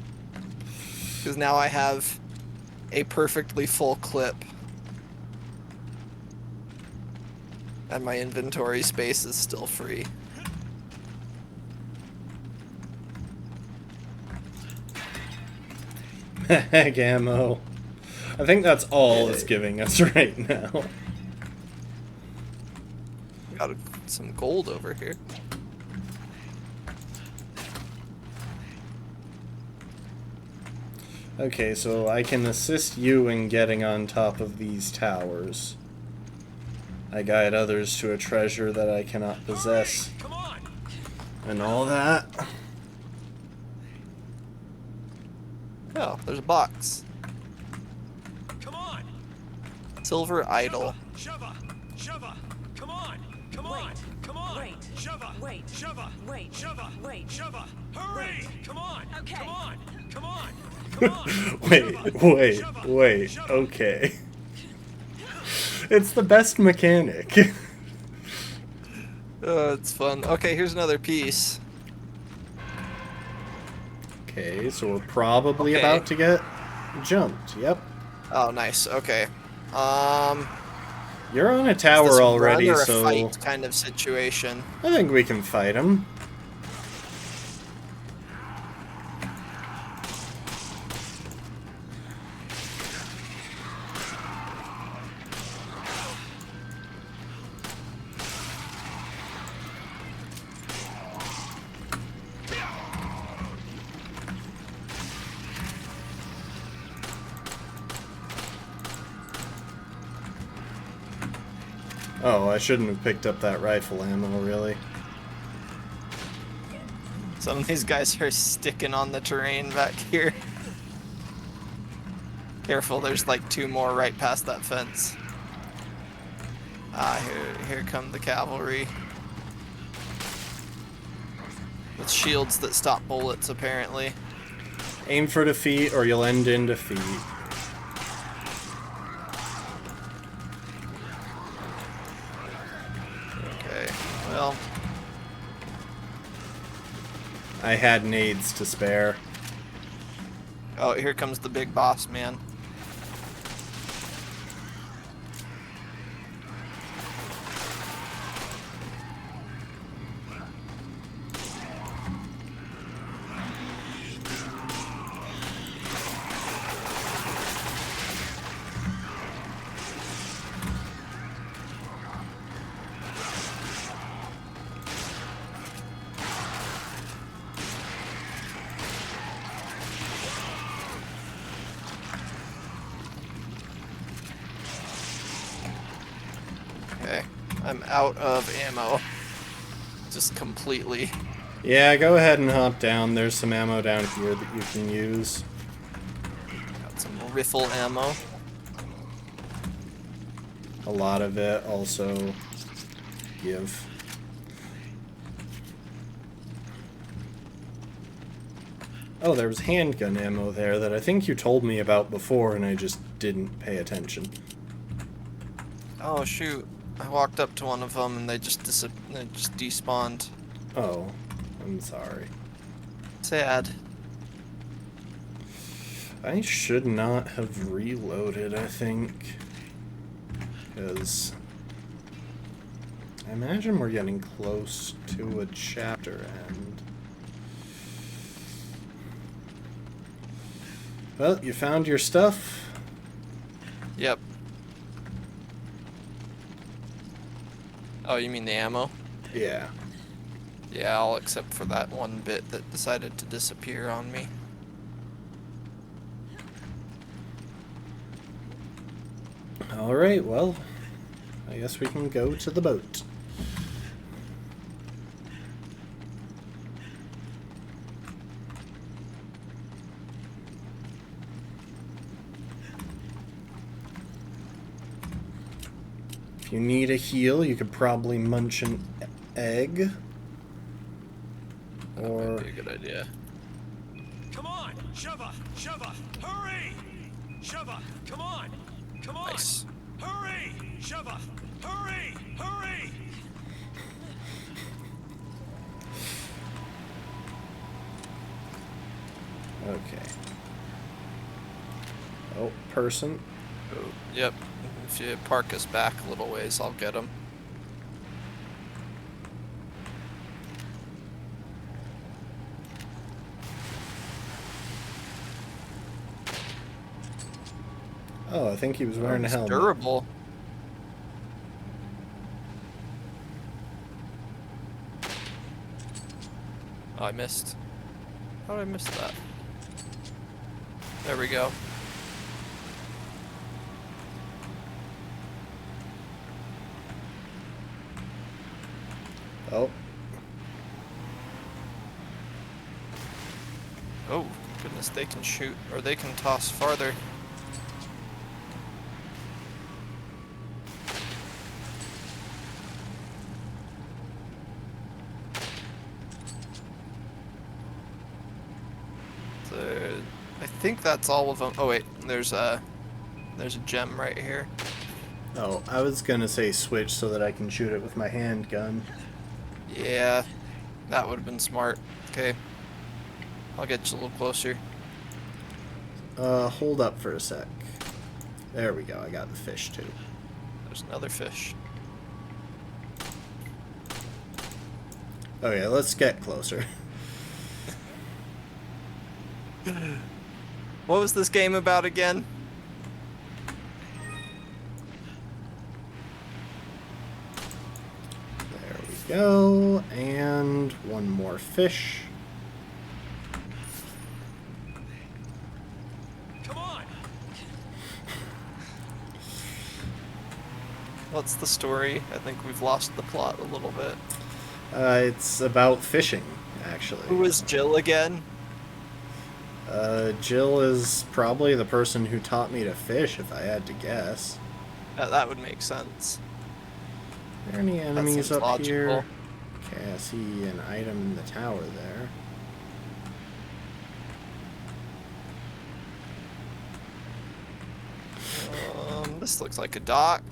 Because now I have a perfectly full clip. And my inventory space is still free. Mag ammo. I think that's all it's giving us right now. Got some gold over here. Okay, so I can assist you in getting on top of these towers. I guide others to a treasure that I cannot possess. Come on! And all that. Oh, there's a box. Come on! Silver idol. Shova! Shova! Come on! Come on! Wait. Come on! Wait. Shova! Wait. Shova! Wait. Shova! Wait. Shova! Hurry! Come on! Okay. Come on! Come on! Come on! Wait, okay. It's the best mechanic. It's fun. Okay, here's another piece. Okay, so we're probably Okay. about to get jumped. Yep. Oh, nice. Okay. You're on a Is this tower a already, run or a so fight kind of situation. I think we can fight him. Oh, I shouldn't have picked up that rifle ammo, really. Some of these guys are sticking on the terrain back here. Careful, there's like 2 more right past that fence. Ah, here come the cavalry. With shields that stop bullets, apparently. Aim for defeat or you'll end in defeat. Okay, well, I had nades to spare. oh, here comes the big boss, man. I'm out of ammo. Just completely. Yeah, go ahead and hop down. There's some ammo down here that you can use. Got some riffle ammo. A lot of it also give. Oh, there was handgun ammo there that I think you told me about before and I just didn't pay attention. Oh shoot! I walked up to one of them and they just despawned. Oh, I'm sorry. Sad. I should not have reloaded, I think. Because I imagine we're getting close to a chapter end. Well, you found your stuff? Yep. Oh, you mean the ammo? Yeah. Yeah, all except for that one bit that decided to disappear on me. Alright, well, I guess we can go to the boat. If you need a heal, you could probably munch an egg. That Or might be a good idea. Come on, Sheva, Sheva, hurry! Sheva, come on! Come on! Nice. Hurry! Sheva, hurry! Hurry! okay. Oh, person. Oh, yep. If you park us back a little ways, I'll get him. Oh, I think he was wearing a It's helmet. durable. Oh, I missed. How did I miss that? There we go. Oh, Oh, goodness, they can shoot, or they can toss farther. So, I think that's all of them. Oh wait, there's a gem right here. oh, I was gonna say switch so that I can shoot it with my handgun. Yeah, that would have been smart. Okay, I'll get you a little closer. Hold up for a sec. There we go, I got the fish too. There's another fish. Okay, let's get closer. What was this game about again? There we go, and one more fish. Come on! What's the story? I think we've lost the plot a little bit. It's about fishing, actually. Who is Jill again? Jill is probably the person who taught me to fish, if I had to guess. That would make sense. Are there any enemies seems up logical. here? Okay, I see an item in the tower there. This looks like a dock.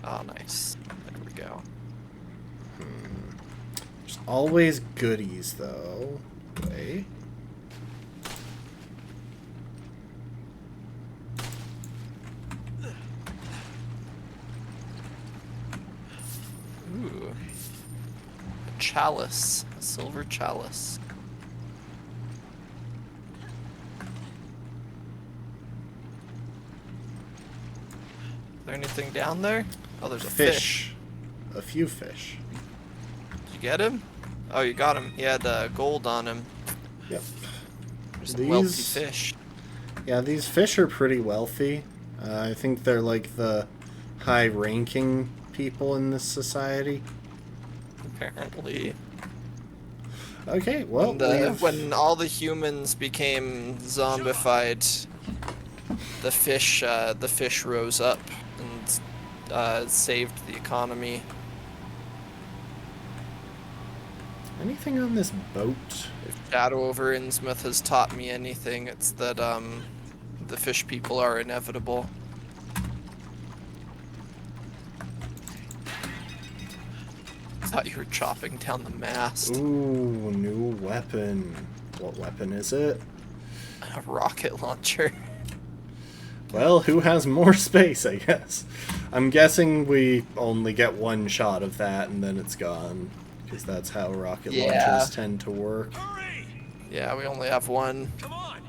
Oh, nice. There we go. There's always goodies, though. Wait. Ooh. A chalice. A silver chalice. Is there anything down there? Oh, there's a fish. A few fish. Did you get him? Oh, you got him. He had gold on him. Yep. There's a wealthy These- fish. Yeah, these fish are pretty wealthy. I think they're like the high-ranking people in this society. Apparently. Okay, well, When all the humans became zombified, the fish rose up and saved the economy. anything on this boat? If Shadow over Innsmouth has taught me anything, it's that the fish people are inevitable. I thought you were chopping down the mast. Ooh, new weapon. What weapon is it? A rocket launcher. Well, who has more space, I guess. I'm guessing we only get one shot of that and then it's gone. Because that's how rocket launchers tend to work. Hurry! Yeah, we only have one. Come on!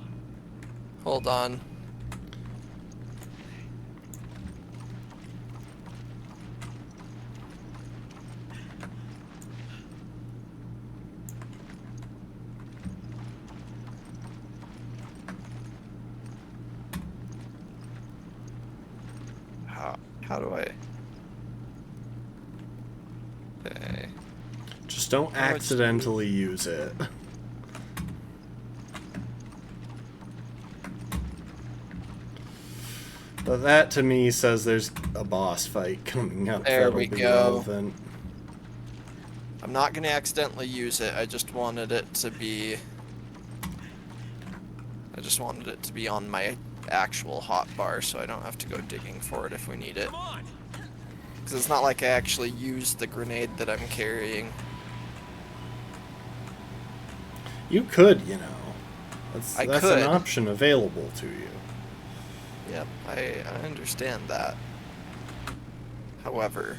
Hold on. How do I? Okay. Just don't accidentally use it. But that to me says there's a boss fight coming up. There that'll we be go. relevant. I'm not gonna accidentally use it. I just wanted it to be on my actual hotbar, so I don't have to go digging for it if we need it. Come on! Because it's not like I actually used the grenade that I'm carrying. You could, you know. That's could. an option available to you. Yep, I understand that. However,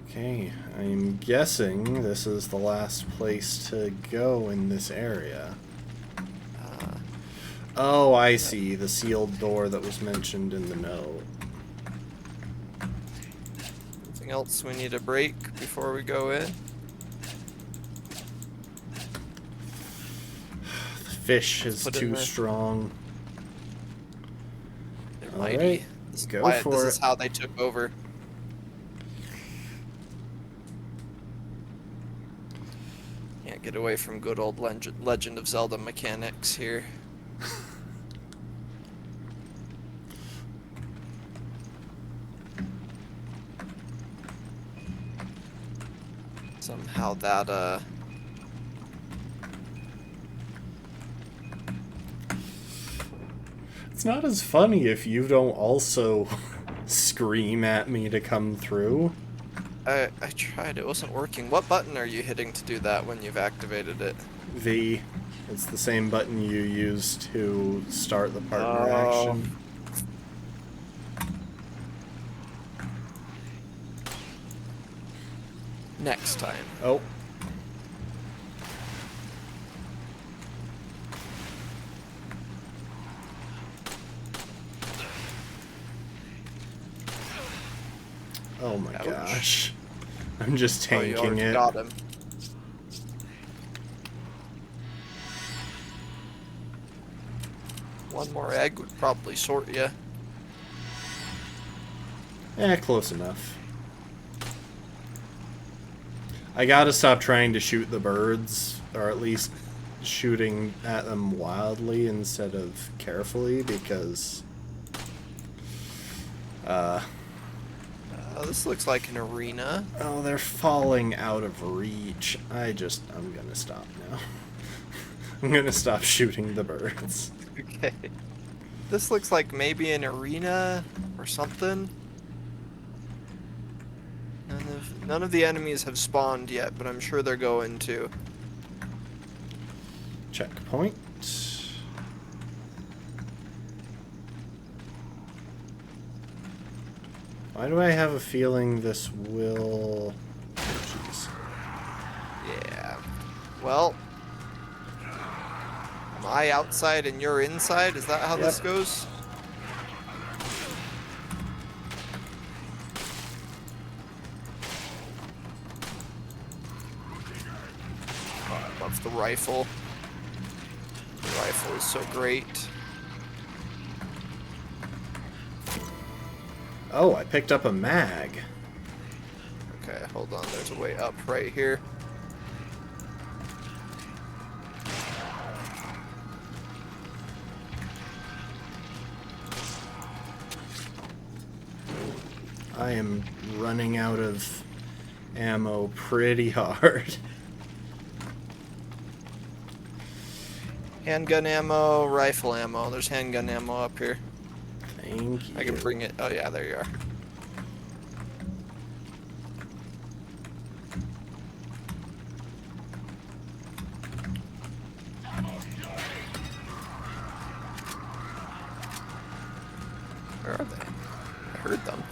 Okay, I'm guessing this is the last place to go in this area. Oh, I see. The sealed door that was mentioned in the note. anything else we need to break before we go in? The fish is put it in too there. strong. They're All mighty. right, This is go why- for This it. is how they took over. Can't get away from good old Legend of Zelda mechanics here. Somehow that It's not as funny if you don't also scream at me to come through. I tried, it wasn't working. What button are you hitting to do that when you've activated it? V. It's the same button you use to start the partner Oh. action. Next time. Oh. Oh my Ouch. gosh. I'm just Oh, you tanking already it. got him. One more egg would probably sort you. Close enough. I gotta stop trying to shoot the birds, or at least shooting at them wildly instead of carefully, because This looks like an arena. oh, they're falling out of reach. I'm gonna stop now. I'm gonna stop shooting the birds. Okay. This looks like maybe an arena or something. None of the enemies have spawned yet, but I'm sure they're going to. Checkpoint. Why do I have a feeling this will... Oh, jeez. Yeah. Well. Am I outside and you're inside? Is that how this Yep. goes? Oh, I love the rifle. The rifle is so great. Oh, I picked up a mag. Okay, hold on. There's a way up right here. I am running out of ammo pretty hard. Handgun ammo, rifle ammo. There's handgun ammo up here. Thank you. I can bring it. Oh yeah, there you are. Where are they? I heard them.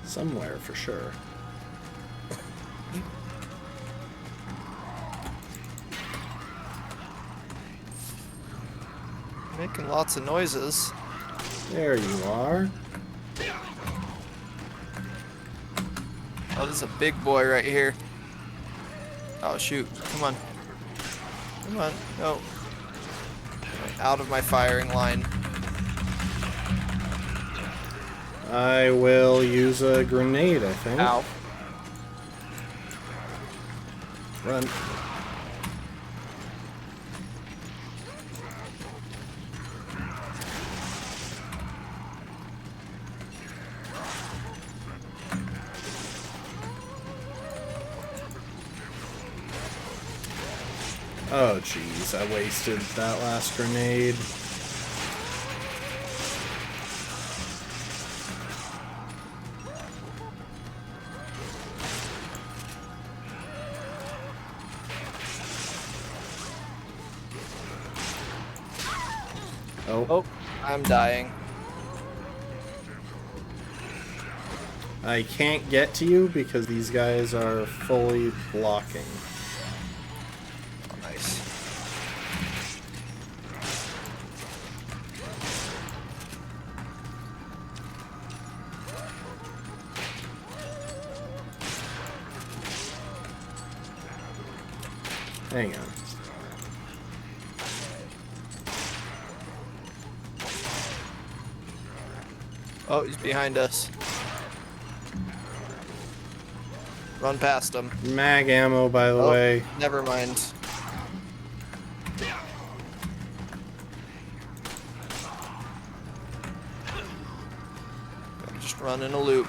Somewhere for sure. Making lots of noises. There you are. Oh, there's a big boy right here. Oh shoot! Come on. Come on. No. Out of my firing line. I will use a grenade, I think. Ow. Run. Oh jeez, I wasted that last grenade. Oh, I'm dying. I can't get to you because these guys are fully blocking. Oh, nice. Hang on. Oh, he's behind us. Run past him. Mag ammo, by the Oh, way. never mind. Just run in a loop.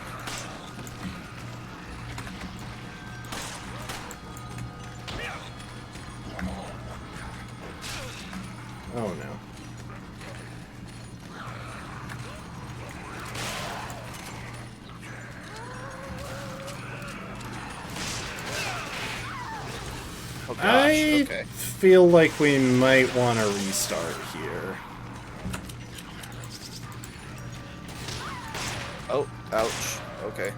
Oh no. Oh gosh, I okay. feel like we might want to restart here. Oh, ouch. Okay.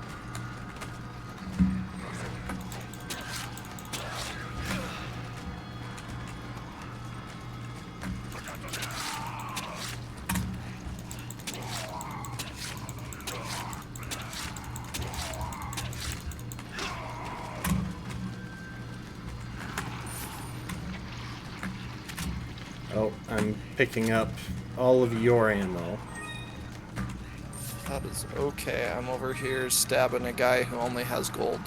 Oh, I'm picking up all of your ammo. That is okay. I'm over here stabbing a guy who only has gold.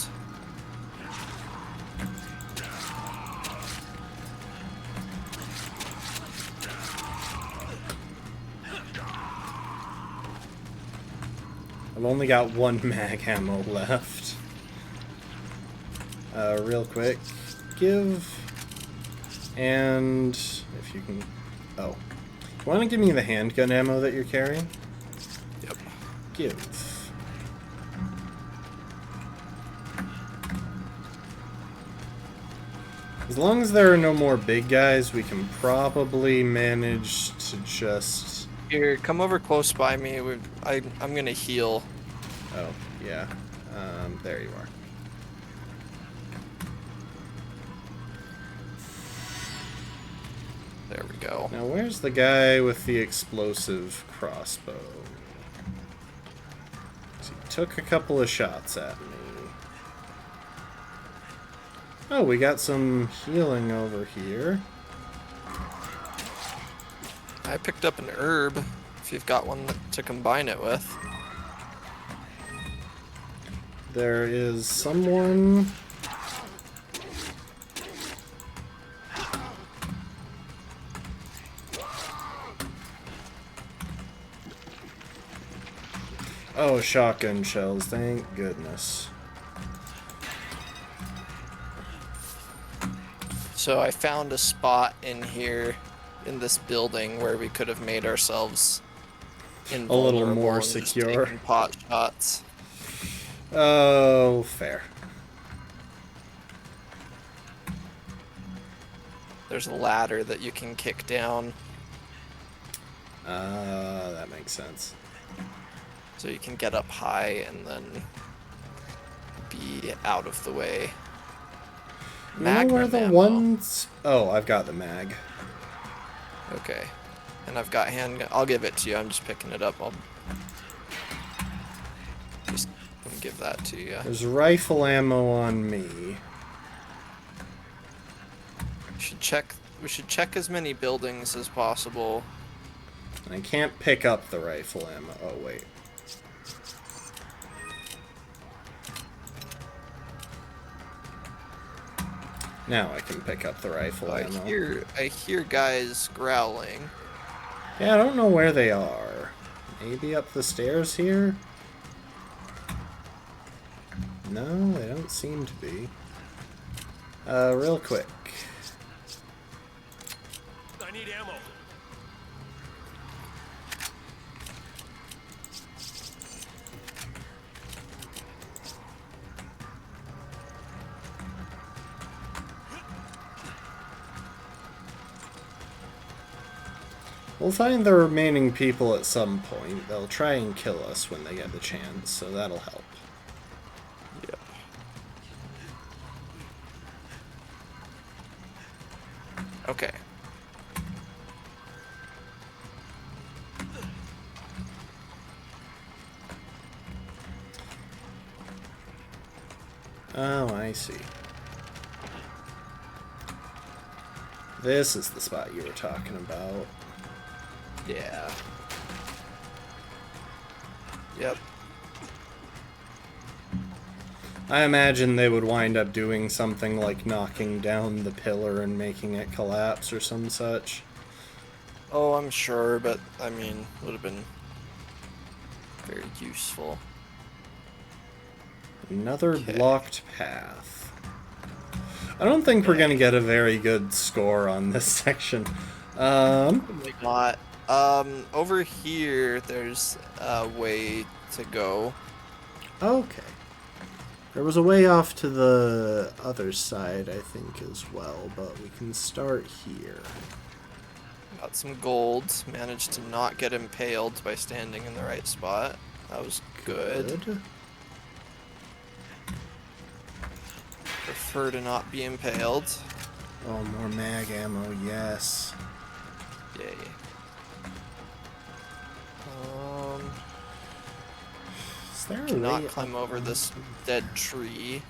I've only got one mag ammo left. Real quick, give, and if you can, oh, you want to give me the handgun ammo that you're carrying? Yep. Give. As long as there are no more big guys, we can probably manage to just... Here, come over close by me. I'm gonna heal. Oh, yeah. There you are. There we go. Now, where's the guy with the explosive crossbow? He took a couple of shots at me. Oh, we got some healing over here. I picked up an herb, if you've got one to combine it with. There is someone... Oh, shotgun shells, thank goodness. So I found a spot in here, in this building, where we could have made ourselves invulnerable more and just secure. taken pot shots. Oh, fair. There's a ladder that you can kick down, That makes sense. so you can get up high and then be out of the way. You know where the ammo. ones... Oh, I've got the mag. Okay. And I've got handgun. I'll give it to you. I'm just picking it up. I'll just give that to you. There's rifle ammo on me. We should check as many buildings as possible. I can't pick up the rifle ammo. Oh, wait. Now I can pick up the rifle ammo. I hear guys growling. Yeah, I don't know where they are. Maybe up the stairs here? No, they don't seem to be. Real quick. I need ammo. We'll find the remaining people at some point. They'll try and kill us when they get the chance, so that'll help. Yep. Okay. Oh, I see. This is the spot you were talking about. Yeah. Yep. I imagine they would wind up doing something like knocking down the pillar and making it collapse or some such. Oh, I'm sure, but I mean, would have been very useful. Another Okay. blocked path. I don't think we're gonna get a very good score on this section. Probably not. Over here, there's a way to go. Okay. There was a way off to the other side, I think, as well, but we can start here. Got some gold. Managed to not get impaled by standing in the right spot. That was good. Prefer to not be impaled. Oh, more mag ammo, yes. Yay. Is there a Cannot way climb up? over this dead tree.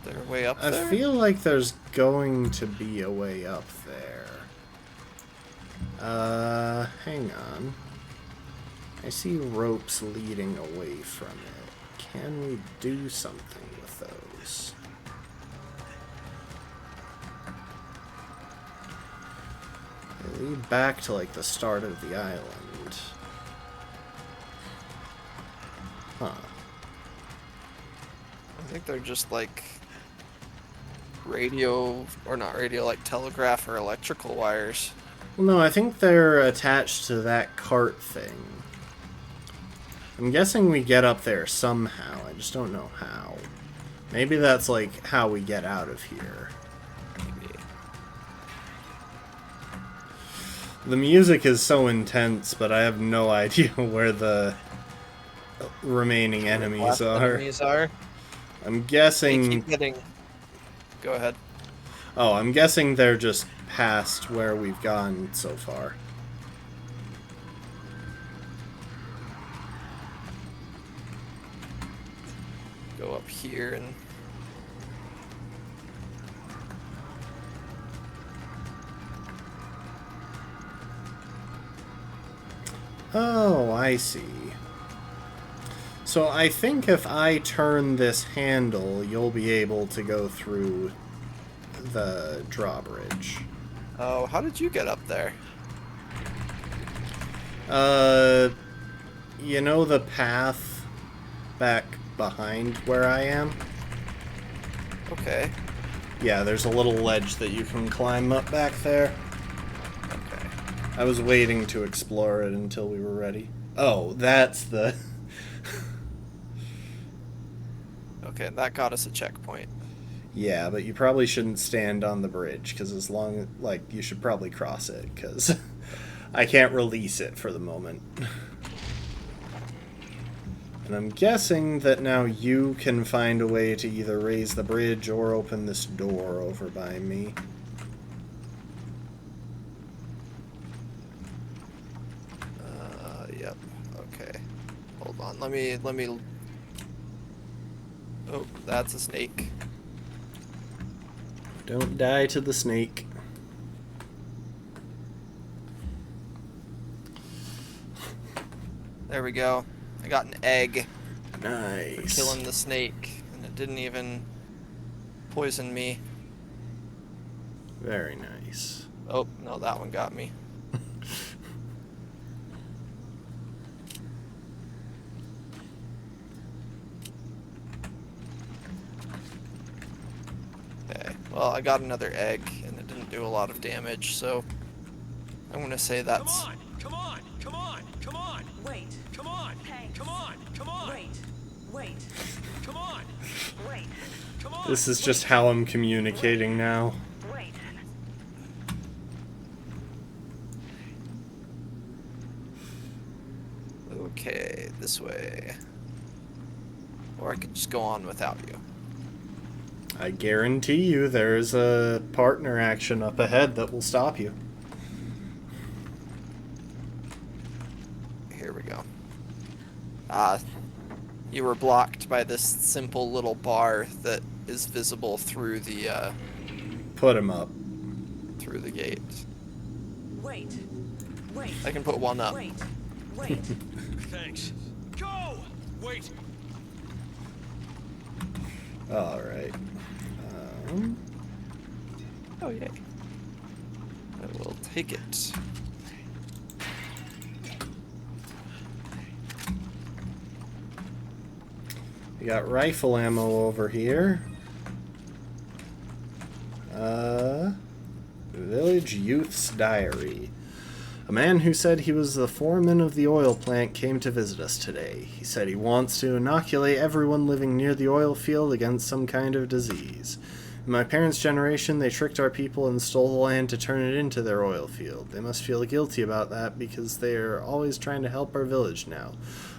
There a way up I there? feel like there's going to be a way up there. Hang on. I see ropes leading away from it. Can we do something with those? They lead back to, like, the start of the island. Huh. I think they're just like radio, or not radio, like telegraph or electrical wires. Well, no, I think they're attached to that cart thing. I'm guessing we get up there somehow. I just don't know how. Maybe that's, like, how we get out of here. Maybe. The music is so intense, but I have no idea where the remaining enemies Left are. Enemies are. I'm They guessing... keep getting. Go ahead. Oh, I'm guessing they're just past where we've gone so far. Go up here and. Oh, I see. So I think if I turn this handle, you'll be able to go through the drawbridge. Oh, how did you get up there? You know the path back behind where I am? Okay. Yeah, there's a little ledge that you can climb up back there. Okay. I was waiting to explore it until we were ready. Oh, that's the... Okay, that got us a checkpoint. Yeah, but you probably shouldn't stand on the bridge, because as long... Like, you should probably cross it, because I can't release it for the moment. And I'm guessing that now you can find a way to either raise the bridge or open this door over by me. Yep. Okay. Hold on. Let me. Oh, that's a snake. Don't die to the snake. There we go. I got an egg Nice. for killing the snake, and it didn't even poison me. Very nice. Oh, no, that one got me. Okay, well, I got another egg, and it didn't do a lot of damage, so I'm gonna say that's... Come on! Come on! Come on! Come on! Wait. Come on! Thanks. Come on! Come on! Wait. Wait. Come on! Wait. Come on! This is just how I'm communicating now. Wait. Okay, this way. Or I could just go on without you. I guarantee you there's a partner action up ahead that will stop you. Here we go. You were blocked by this simple little bar that is visible through the Put him up. gate. Wait. Wait. I can put one up. Wait. Wait. Thanks. Go! Wait! Alright. Oh yay. I will take it. We got rifle ammo over here. Village Youth's Diary. A man who said he was the foreman of the oil plant came to visit us today. He said he wants to inoculate everyone living near the oil field against some kind of disease. In my parents' generation, they tricked our people and stole the land to turn it into their oil field. They must feel guilty about that because they are always trying to help our village now.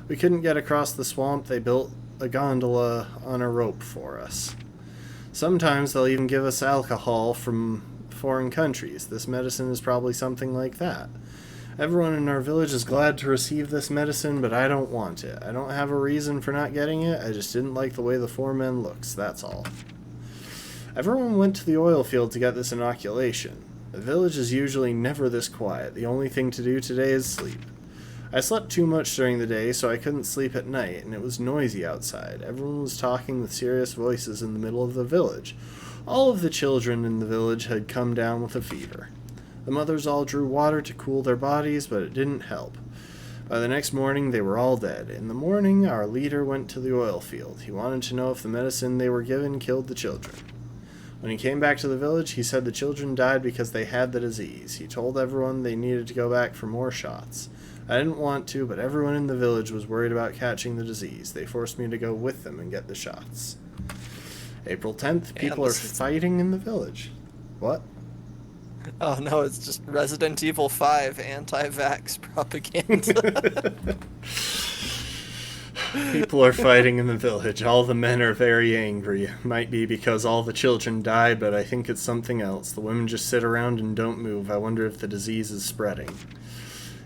We couldn't get across the swamp. They built a gondola on a rope for us. Sometimes they'll even give us alcohol from foreign countries. This medicine is probably something like that. Everyone in our village is glad to receive this medicine, but I don't want it. I don't have a reason for not getting it. I just didn't like the way the foreman looks, that's all. Everyone went to the oil field to get this inoculation. The village is usually never this quiet. The only thing to do today is sleep. I slept too much during the day, so I couldn't sleep at night, and it was noisy outside. Everyone was talking with serious voices in the middle of the village. All of the children in the village had come down with a fever. The mothers all drew water to cool their bodies, but it didn't help. By the next morning, they were all dead. In the morning, our leader went to the oil field. He wanted to know if the medicine they were given killed the children. When he came back to the village, he said the children died because they had the disease. He told everyone they needed to go back for more shots. I didn't want to, but everyone in the village was worried about catching the disease. They forced me to go with them and get the shots. April 10th, people are fighting in the village. What? Oh no, it's just Resident Evil 5 anti-vax propaganda. People are fighting in the village. All the men are very angry. It might be because all the children died, but I think it's something else. The women just sit around and don't move. I wonder if the disease is spreading.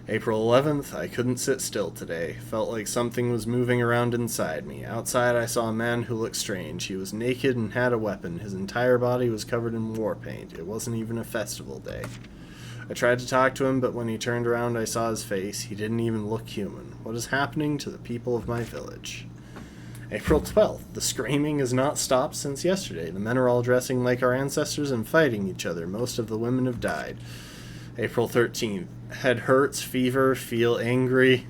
April 11th, I couldn't sit still today. Felt like something was moving around inside me. Outside, I saw a man who looked strange. He was naked and had a weapon. His entire body was covered in war paint. It wasn't even a festival day. I tried to talk to him, but when he turned around, I saw his face. He didn't even look human. What is happening to the people of my village? April 12th. The screaming has not stopped since yesterday. The men are all dressing like our ancestors and fighting each other. Most of the women have died. April 13th. Head hurts, fever, feel angry.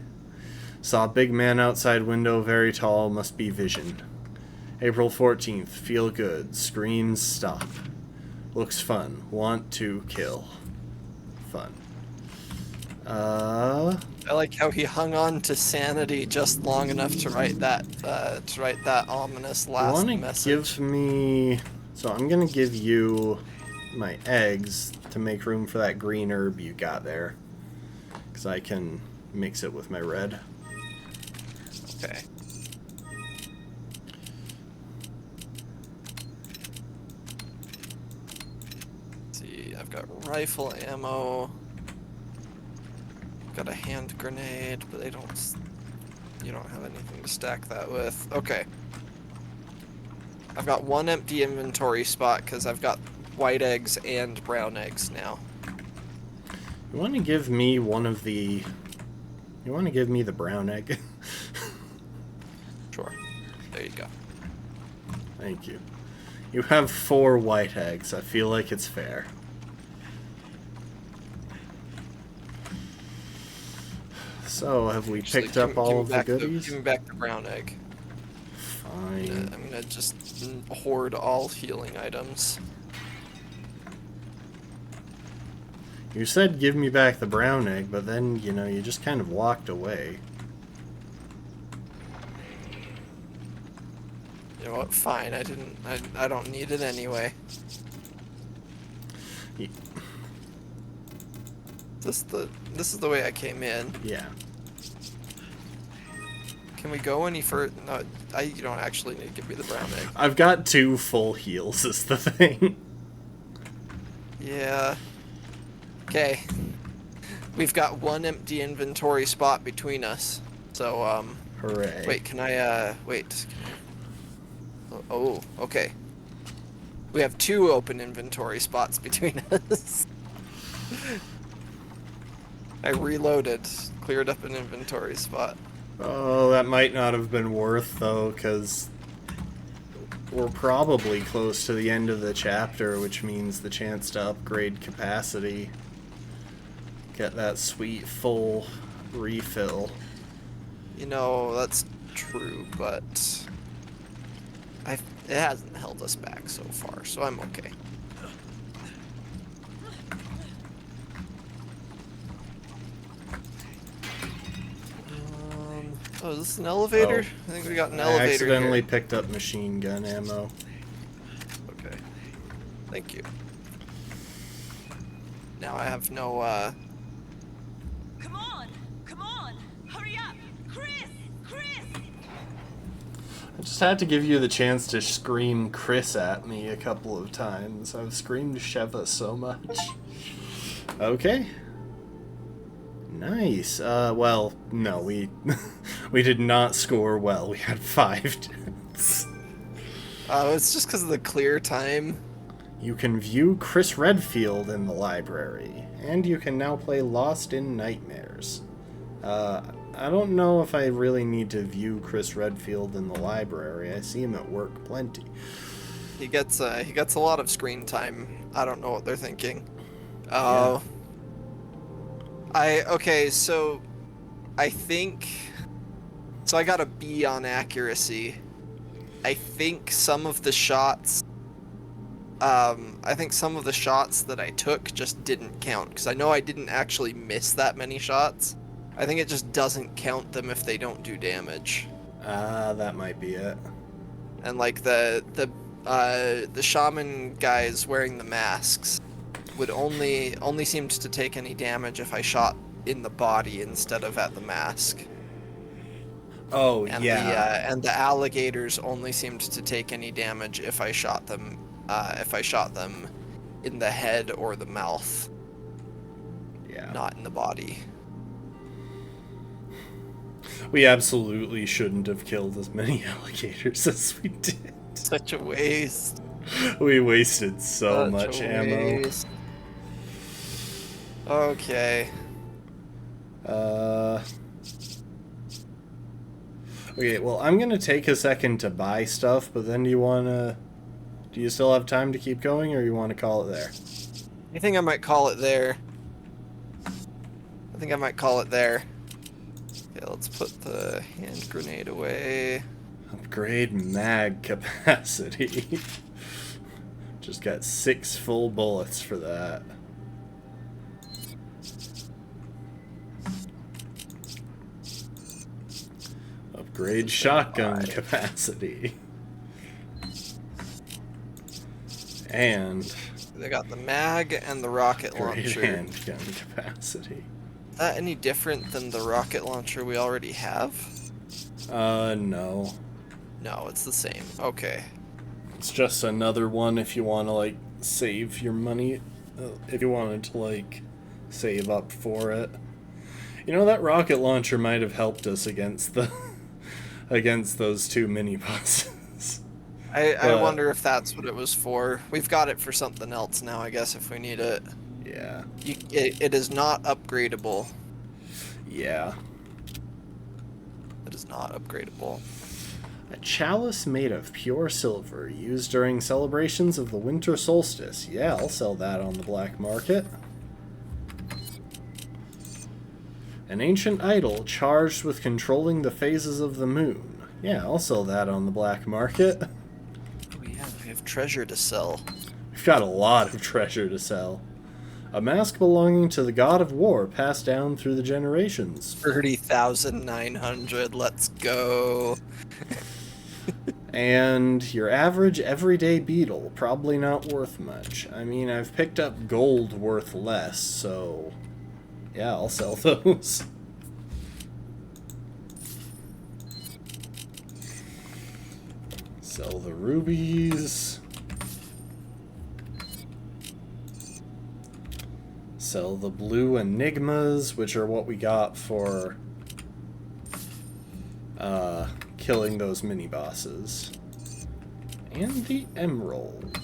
Saw big man outside window, very tall, must be vision. April 14th. Feel good. Screams stop. Looks fun. Want to kill. Fun. I like how he hung on to sanity just long enough to write that ominous You last want to message. give me... So I'm going to give you my eggs to make room for that green herb you got there. Because I can mix it with my red. Okay. Let's see, I've got rifle ammo. Got a hand grenade, but you don't have anything to stack that with. Okay. I've got one empty inventory spot because I've got white eggs and brown eggs now. You want to give me one of the... You want to give me the brown egg? Sure. There you go. Thank you. You have 4 white eggs. I feel like it's fair. So, have we Actually, picked up all of the goodies? Give me back the brown egg. Fine. I'm gonna just hoard all healing items. You said give me back the brown egg, but then, you know, you just kind of walked away. You know what? Fine. I don't need it anyway. Ye- This is the way I came in. Yeah. Can we go any further? No, you don't actually need to give me the brown egg. I've got 2 full heals, is the thing. Yeah. Okay. We've got one empty inventory spot between us. So, Hooray. wait, can I, wait. Oh, okay. We have 2 open inventory spots between us. I reloaded, cleared up an inventory spot. Oh, that might not have been worth, though, because we're probably close to the end of the chapter, which means the chance to upgrade capacity. Get that sweet full refill. You know, that's true, but it hasn't held us back so far, so I'm okay. Oh, is this an elevator? Oh. I think we got an I elevator accidentally here. picked up machine gun ammo. Okay. Thank you. Now I have no, Come on! Come on! Hurry up! Chris! Chris! I just had to give you the chance to scream Chris at me a couple of times. I've screamed Sheva so much. Okay. Nice. Well, no, we we did not score well. We had 5 deaths. it's just because of the clear time. You can view Chris Redfield in the library, and you can now play Lost in Nightmares. I don't know if I really need to view Chris Redfield in the library. I see him at work plenty. He gets a lot of screen time. I don't know what they're thinking. Yeah. Okay, so I think so I got a B on accuracy. I think some of the shots that I took just didn't count, because I know I didn't actually miss that many shots. I think it just doesn't count them if they don't do damage. That might be it. And like the shaman guys wearing the masks would only seemed to take any damage if I shot in the body instead of at the mask. Oh, And yeah. and the alligators only seemed to take any damage if I shot them in the head or the mouth, Yeah. not in the body. We absolutely shouldn't have killed as many alligators as we did. Such a waste. We wasted so Such much a ammo. waste. Okay. Okay, well, I'm gonna take a second to buy stuff, but then do you still have time to keep going, or you want to call it there? I think I might call it there. Okay, let's put the hand grenade away. Upgrade mag capacity. Just got 6 full bullets for that. Upgrade shotgun capacity. And They got the mag and the rocket upgrade launcher. handgun capacity. Is that any different than the rocket launcher we already have? No. No, it's the same. Okay. It's just another one if you want to, like, save your money. If you wanted to, like, save up for it. You know, that rocket launcher might have helped us against the... against those 2 mini-bosses. I wonder if that's what it was for. We've got it for something else now, I guess, if we need it. Yeah. It is not upgradable. Yeah. It is not upgradable. A chalice made of pure silver, used during celebrations of the winter solstice. Yeah, I'll sell that on the black market. An ancient idol charged with controlling the phases of the moon. Yeah, I'll sell that on the black market. Oh yeah, we have treasure to sell. We've got a lot of treasure to sell. A mask belonging to the god of war passed down through the generations. 30,900, let's go. And your average everyday beetle, probably not worth much. I mean, I've picked up gold worth less, so yeah, I'll sell those. Sell the rubies. Sell the blue enigmas, which are what we got for killing those mini bosses. And the emerald.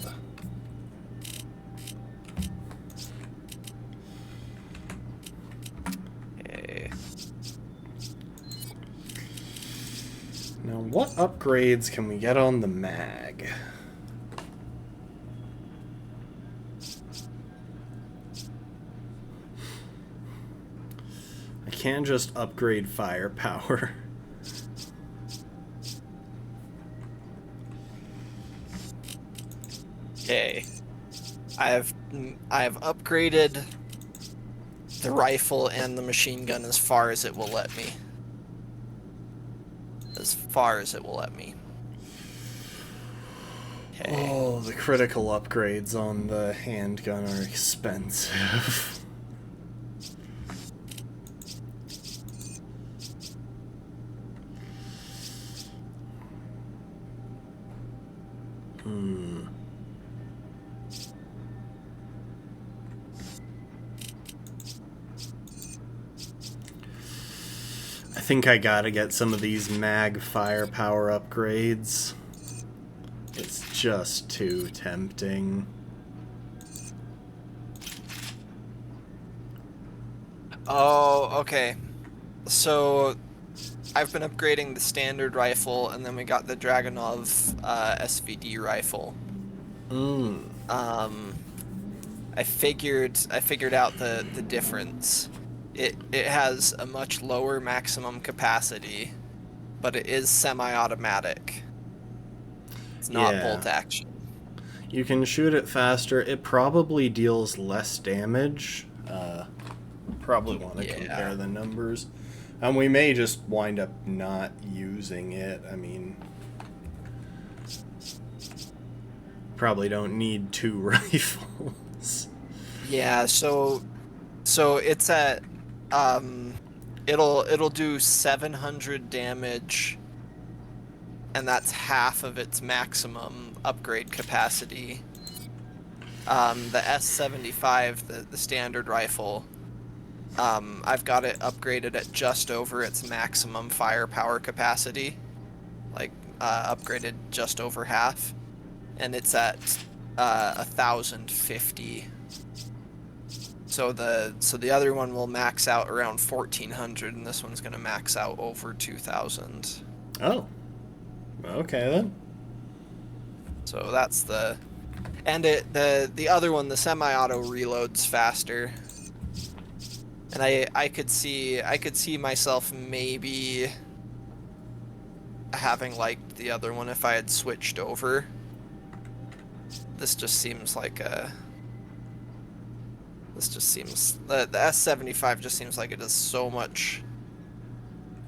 Okay. Now, what upgrades can we get on the mag? I can't just upgrade firepower. Okay. I have upgraded the rifle and the machine gun as far as it will let me. As far as it will let me. Okay. Oh, the critical upgrades on the handgun are expensive. I think I gotta get some of these mag firepower upgrades. It's just too tempting. Oh, okay. So, I've been upgrading the standard rifle, and then we got the Dragunov SVD rifle. I figured out the difference. It has a much lower maximum capacity, but it is semi-automatic. It's not bolt action. You can shoot it faster. It probably deals less damage. Probably want to compare the numbers. And we may just wind up not using it. I mean, probably don't need 2 rifles. Yeah, so it's at it'll do 700 damage, and that's half of its maximum upgrade capacity. The S75, the standard rifle, I've got it upgraded at just over its maximum firepower capacity, like upgraded just over half, and it's at 1,050. So the other one will max out around 1,400, and this one's gonna max out over 2,000. Oh. Okay then. So that's the... And the other one, the semi-auto, reloads faster. And I could see myself maybe having liked the other one if I had switched over. This just seems like a... This just seems... The S75 just seems like it does so much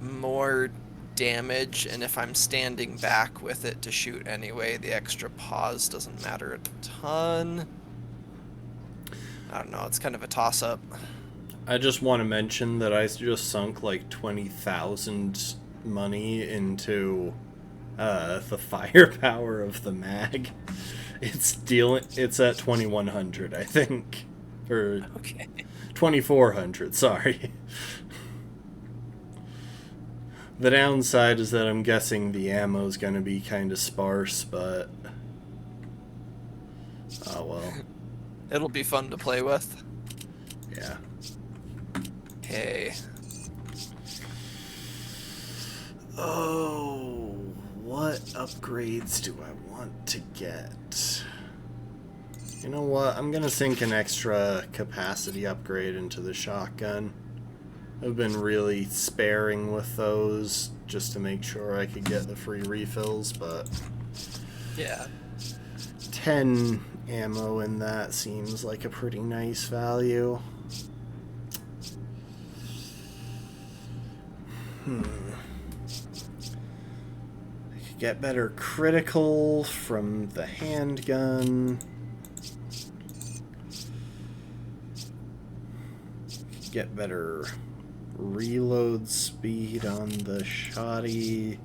more damage, and if I'm standing back with it to shoot anyway, the extra pause doesn't matter a ton. I don't know, it's kind of a toss-up. I just want to mention that I just sunk like 20,000 money into the firepower of the mag. It's at 2,100, I think. Or Okay. 2,400, sorry. The downside is that I'm guessing the ammo's gonna be kind of sparse, but... Oh well. It'll be fun to play with. Yeah. Okay. Oh, what upgrades do I want to get? You know what? I'm gonna sink an extra capacity upgrade into the shotgun. I've been really sparing with those just to make sure I could get the free refills, but Yeah. 10 ammo in that seems like a pretty nice value. I could get better critical from the handgun. Get better reload speed on the shoddy.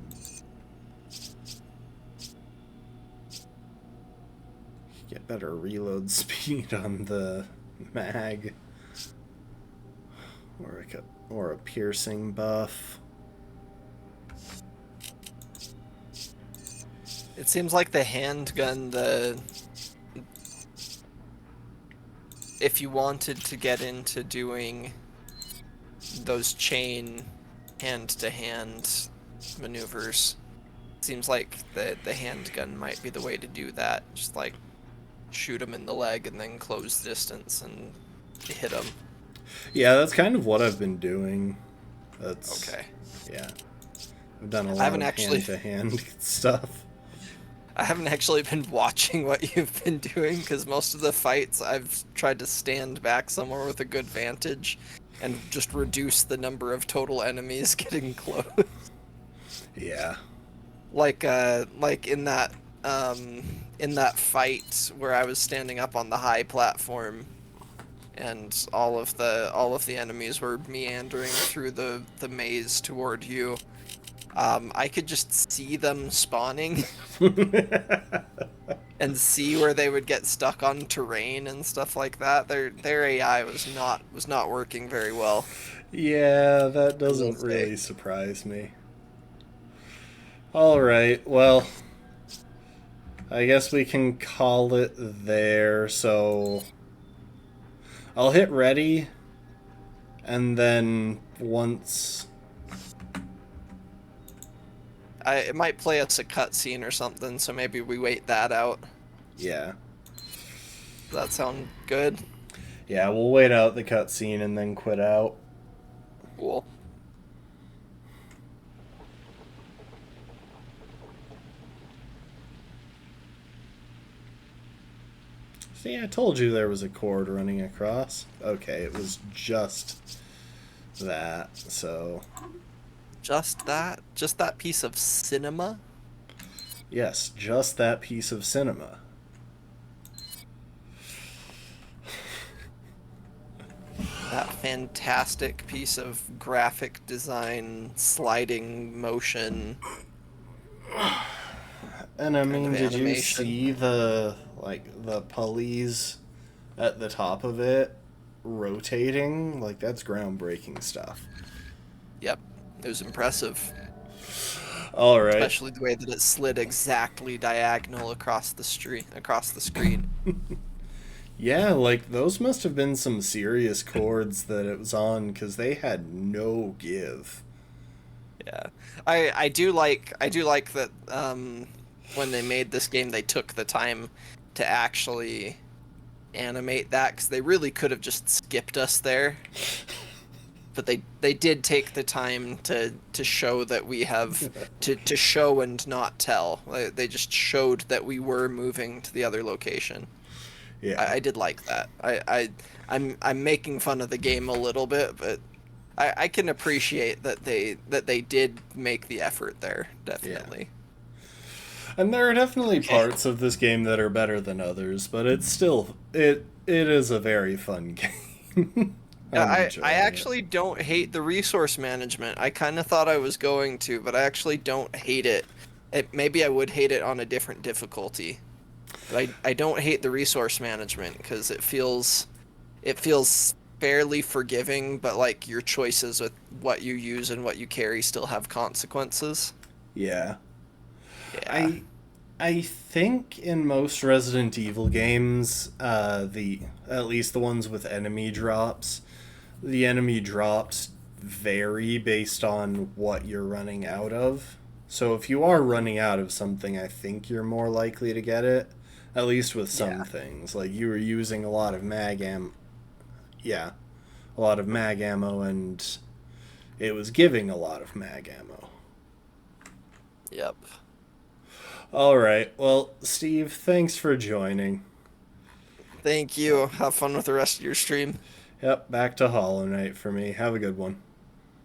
Get better reload speed on the mag. Or a piercing buff. It seems like the handgun, if you wanted to get into doing those chain hand-to-hand maneuvers, seems like the handgun might be the way to do that. Just like shoot them in the leg and then close distance and hit them. Yeah, that's kind of what I've been doing. That's Okay. Yeah, I've done a lot haven't of actually- hand-to-hand stuff. I haven't actually been watching what you've been doing, because most of the fights I've tried to stand back somewhere with a good vantage and just reduce the number of total enemies getting close. Yeah. Like in that fight where I was standing up on the high platform and all of the enemies were meandering through the maze toward you. I could just see them spawning and see where they would get stuck on terrain and stuff like that. Their AI was not working very well. Yeah, that doesn't really surprise me. Alright, well, I guess we can call it there, so I'll hit ready, and then once... It might play us a cutscene or something, so maybe we wait that out. Yeah. Does that sound good? Yeah, we'll wait out the cutscene and then quit out. Cool. See, I told you there was a cord running across. Okay, it was just that, so... Just that? Just that piece of cinema? Yes, just that piece of cinema. That fantastic piece of graphic design, sliding motion. And I mean, did you animation. see the pulleys at the top of it rotating? Like, that's groundbreaking stuff. Yep, it was impressive. All right. Especially the way that it slid exactly diagonal across the screen. Yeah, like, those must have been some serious chords that it was on, because they had no give. Yeah, I do like that when they made this game, they took the time to actually animate that, because they really could have just skipped us there. But they did take the time to show that we have to show and not tell. They just showed that we were moving to the other location. Yeah. I did like that. I'm making fun of the game a little bit, but I can appreciate that they did make the effort there, definitely. And there are definitely parts of this game that are better than others, but it's still it is a very fun game. I actually don't hate the resource management. I kind of thought I was going to, but I actually don't hate it. Maybe I would hate it on a different difficulty. But I don't hate the resource management because it feels fairly forgiving, but like your choices with what you use and what you carry still have consequences. Yeah. Yeah. I think in most Resident Evil games, at least the ones with enemy drops, the enemy drops vary based on what you're running out of. So if you are running out of something, I think you're more likely to get it. At least with some things. Like you were using a lot of mag ammo. Yeah. A lot of mag ammo, and it was giving a lot of mag ammo. Yep. Alright, well, Steve, thanks for joining. Thank you. Have fun with the rest of your stream. Yep, back to Hollow Knight for me. Have a good one.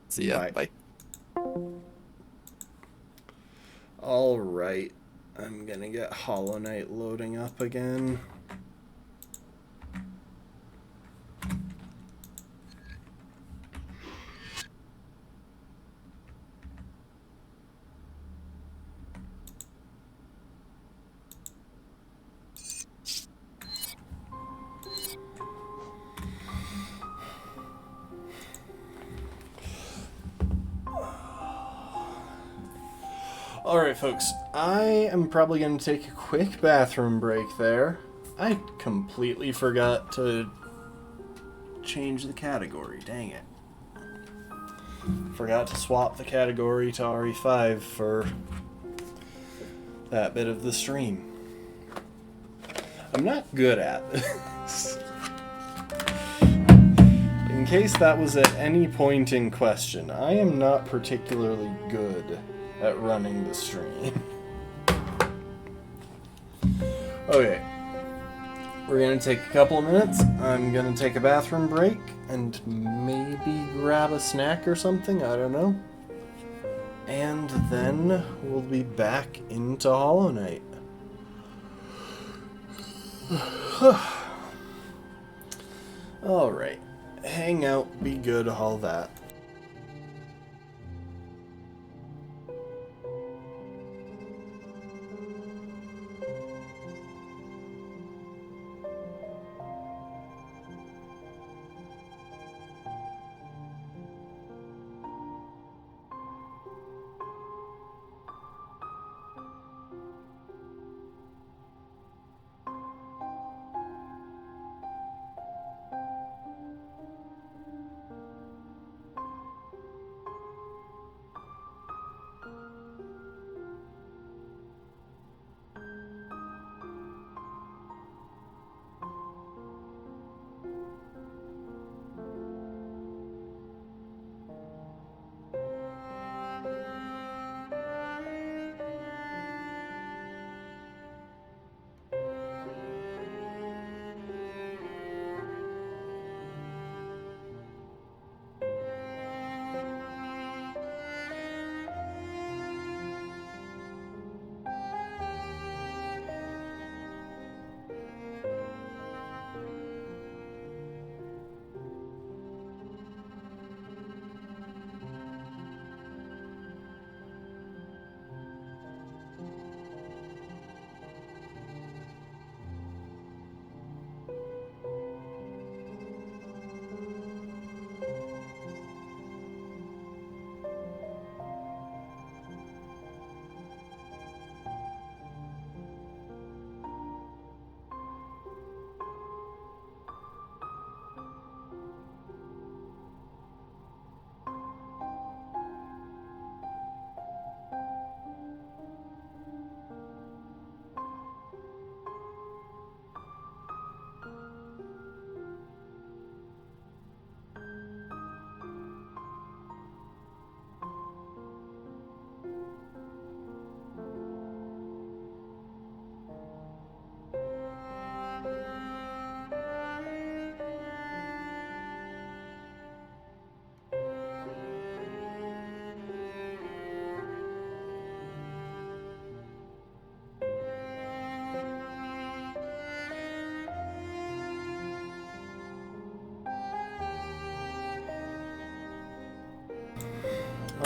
See ya. Bye. Alright, I'm gonna get Hollow Knight loading up again. Alright, folks, I am probably going to take a quick bathroom break there. I completely forgot to change the category, dang it. Forgot to swap the category to RE5 for that bit of the stream. I'm not good at this. In case that was at any point in question, I am not particularly good at running the stream. Okay. We're gonna take a couple of minutes. I'm gonna take a bathroom break and maybe grab a snack or something, I don't know. And then we'll be back into Hollow Knight. Alright. Hang out, be good, all that.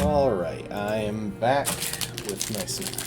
Alright, I am back with my snacks.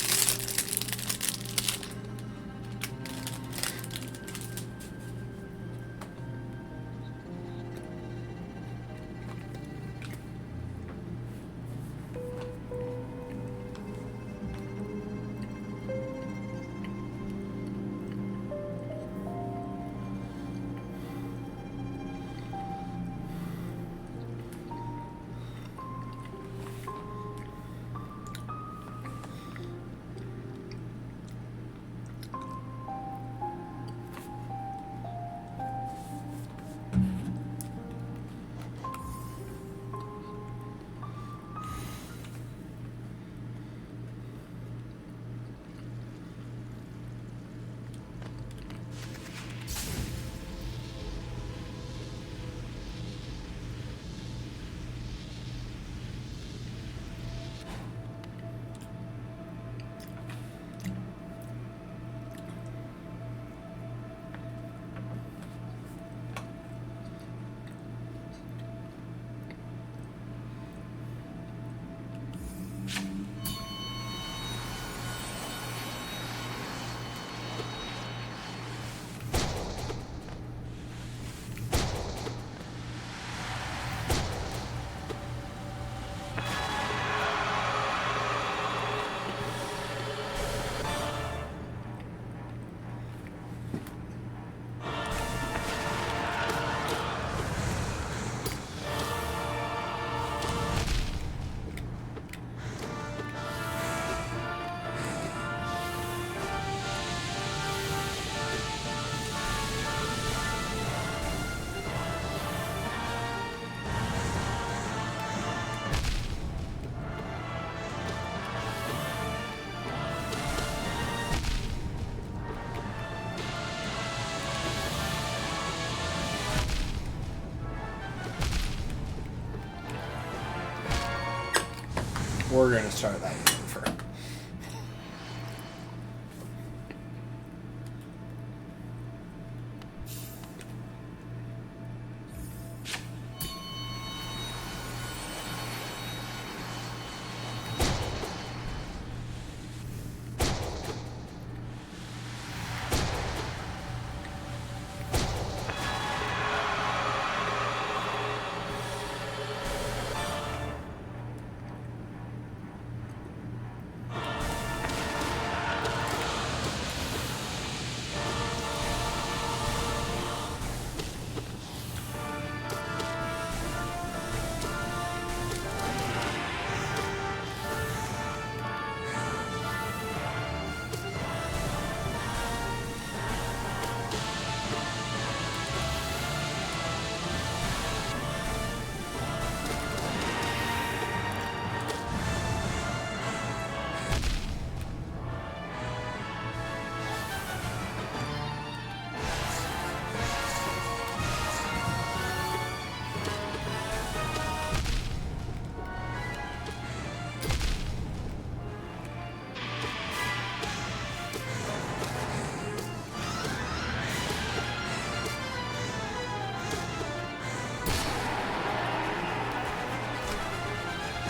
We're gonna start that one first.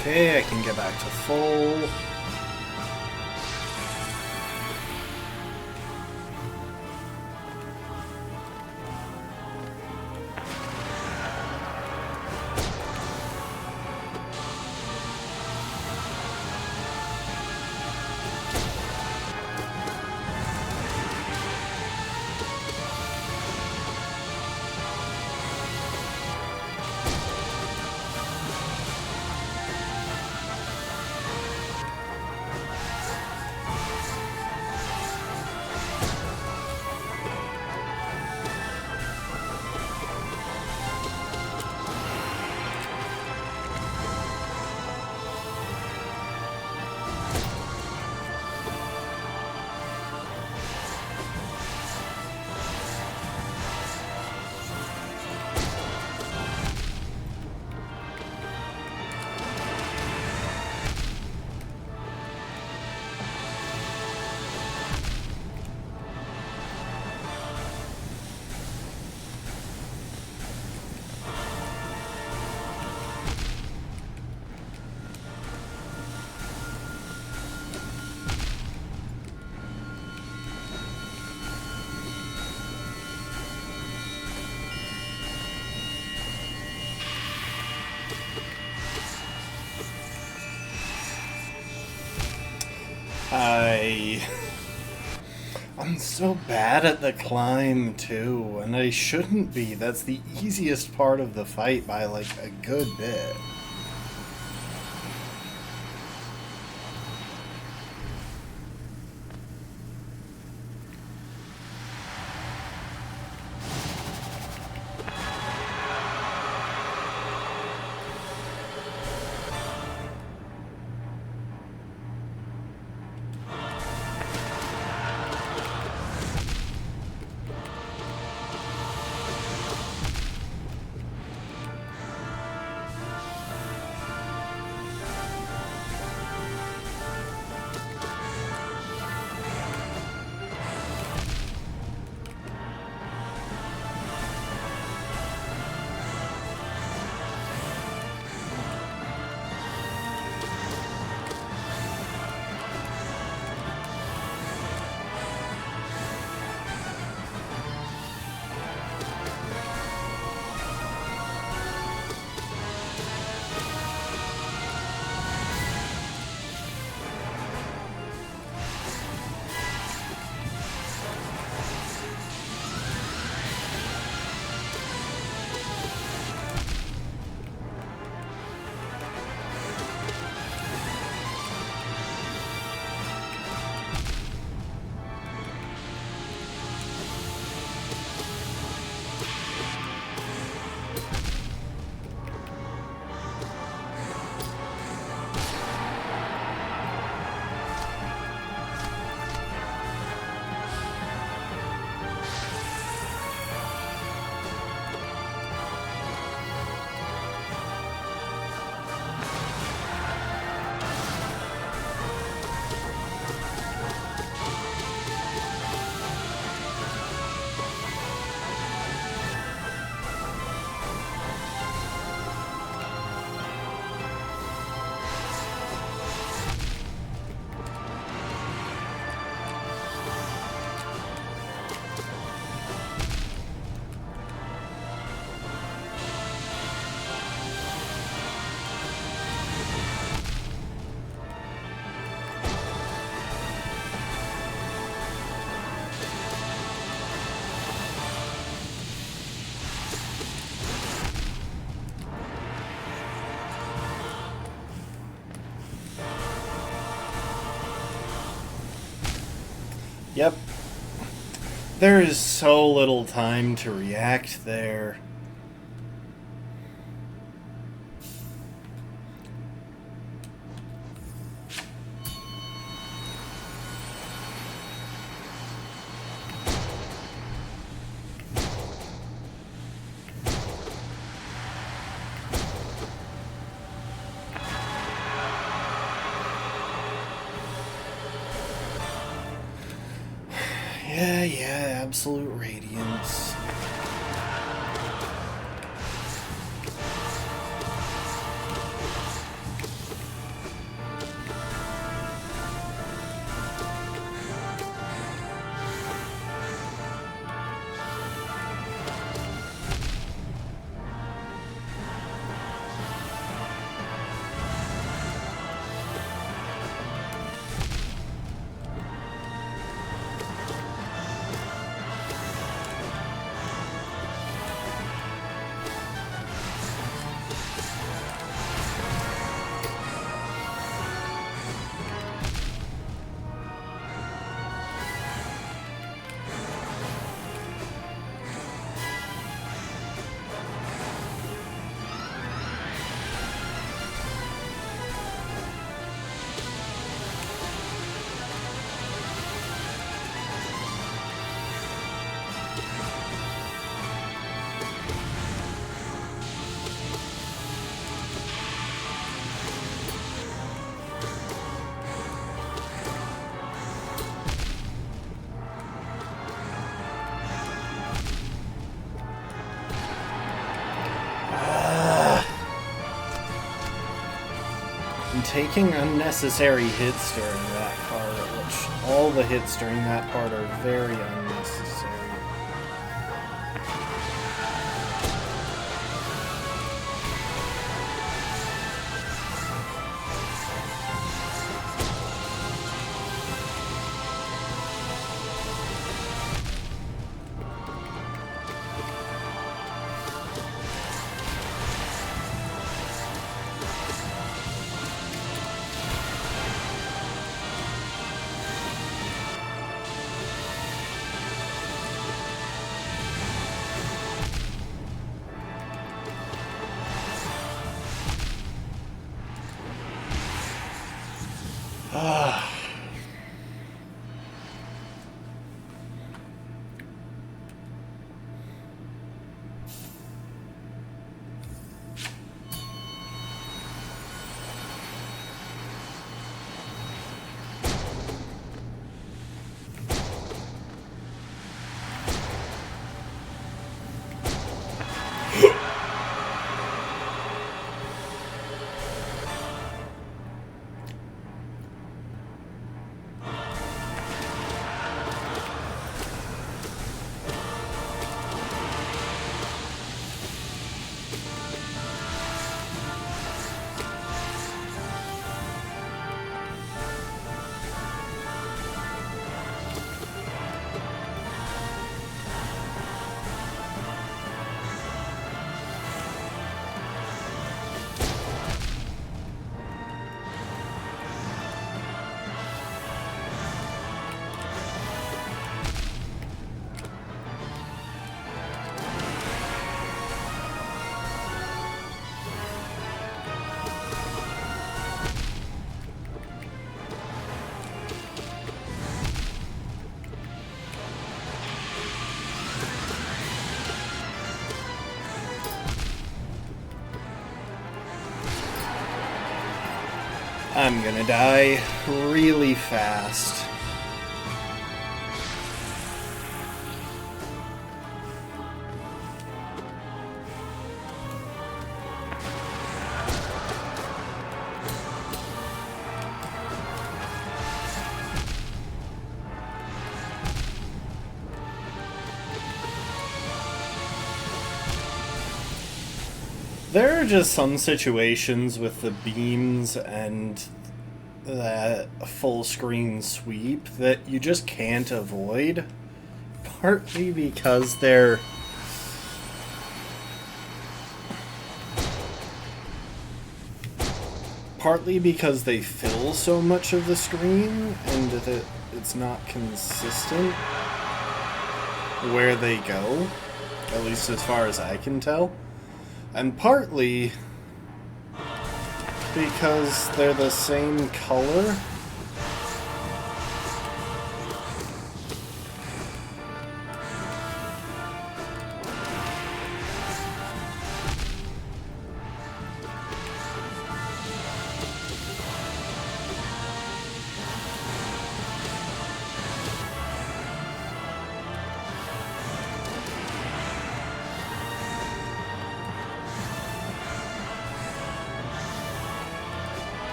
Okay, I can get back to full. way. I'm so bad at the climb, too, and I shouldn't be. That's the easiest part of the fight by, like, a good bit. Yep. There is so little time to react there. Yeah, absolute radiance. I'm taking unnecessary hits during that part, which all the hits during that part are very unnecessary. I'm gonna die really fast. There are just some situations with the beams and that full screen sweep that you just can't avoid. Partly because they're... Partly because they fill so much of the screen and that it's not consistent where they go, at least as far as I can tell. And partly because they're the same color.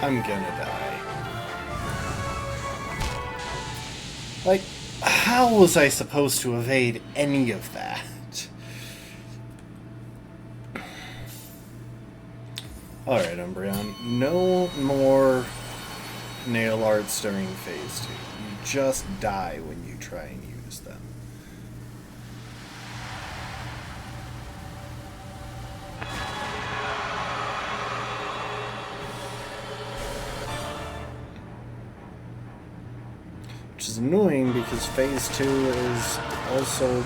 I'm gonna die. Like, how was I supposed to evade any of that? Alright, Umbreon. No more nail arts during phase 2. You just die when you try and use them. Which is annoying because phase 2 is also...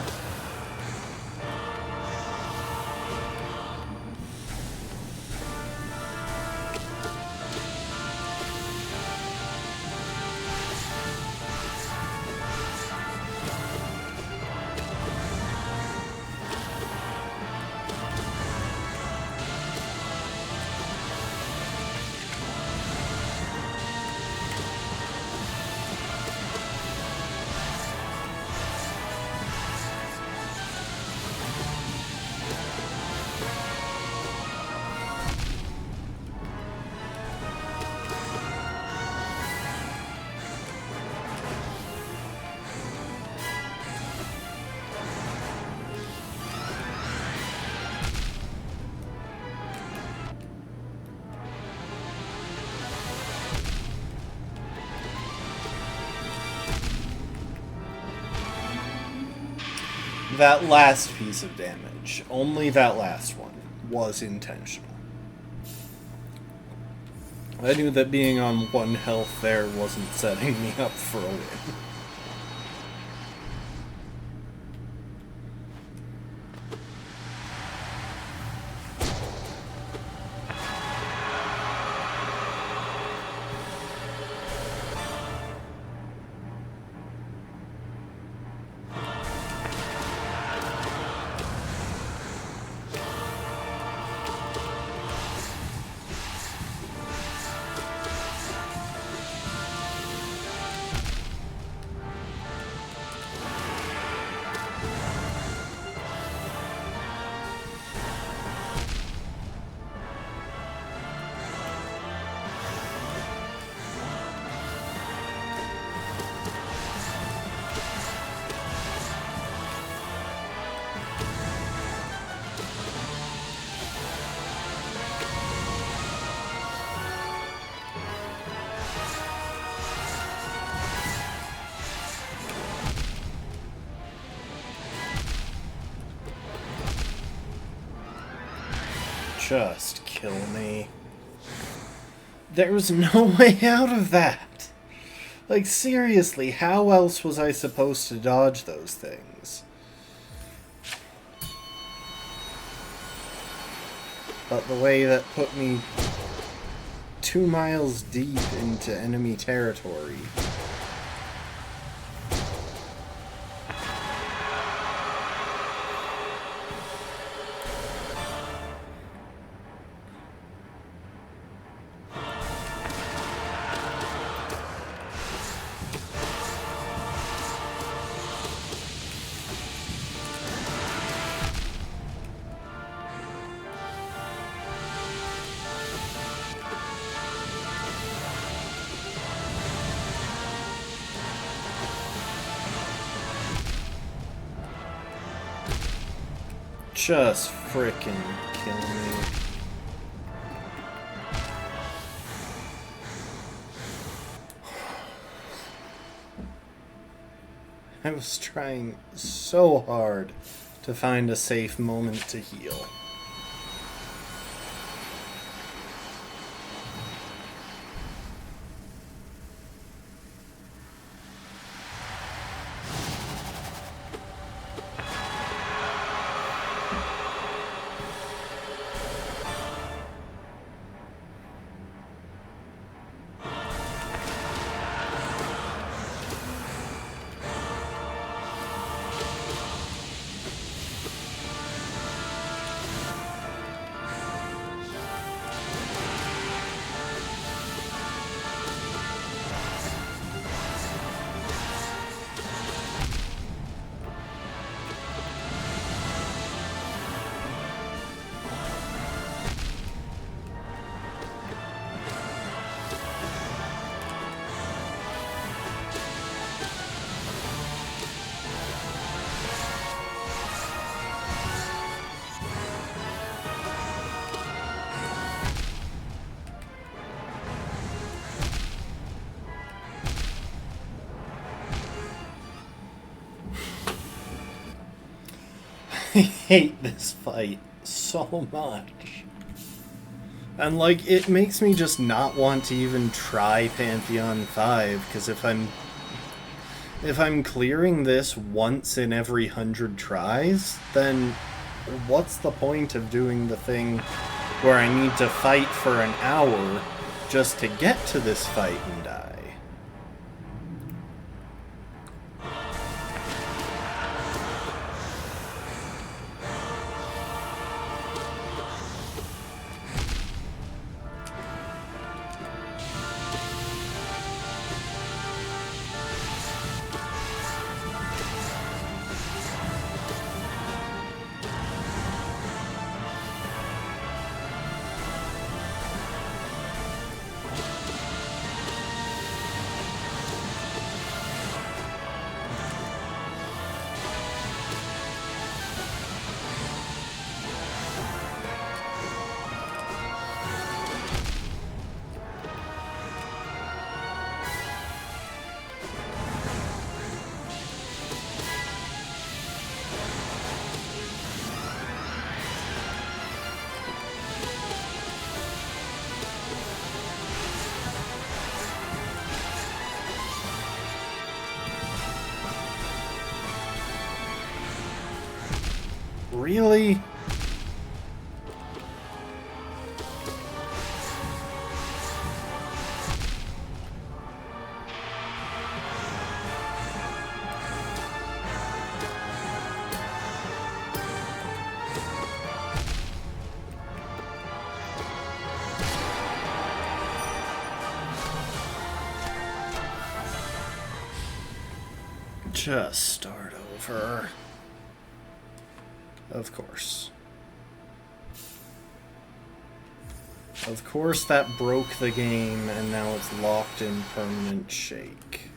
That last piece of damage, only that last one, was intentional. I knew that being on 1 health there wasn't setting me up for a win. Just kill me. There was no way out of that. Like, seriously, how else was I supposed to dodge those things? But the way that put me 2 miles deep into enemy territory. Just frickin' kill me. I was trying so hard to find a safe moment to heal. I hate this fight so much. And like, it makes me just not want to even try Pantheon 5, because if I'm clearing this once in every 100 tries, then what's the point of doing the thing where I need to fight for an hour just to get to this fight and die? Really? Just start over. Of course. Of course that broke the game, and now it's locked in permanent shake.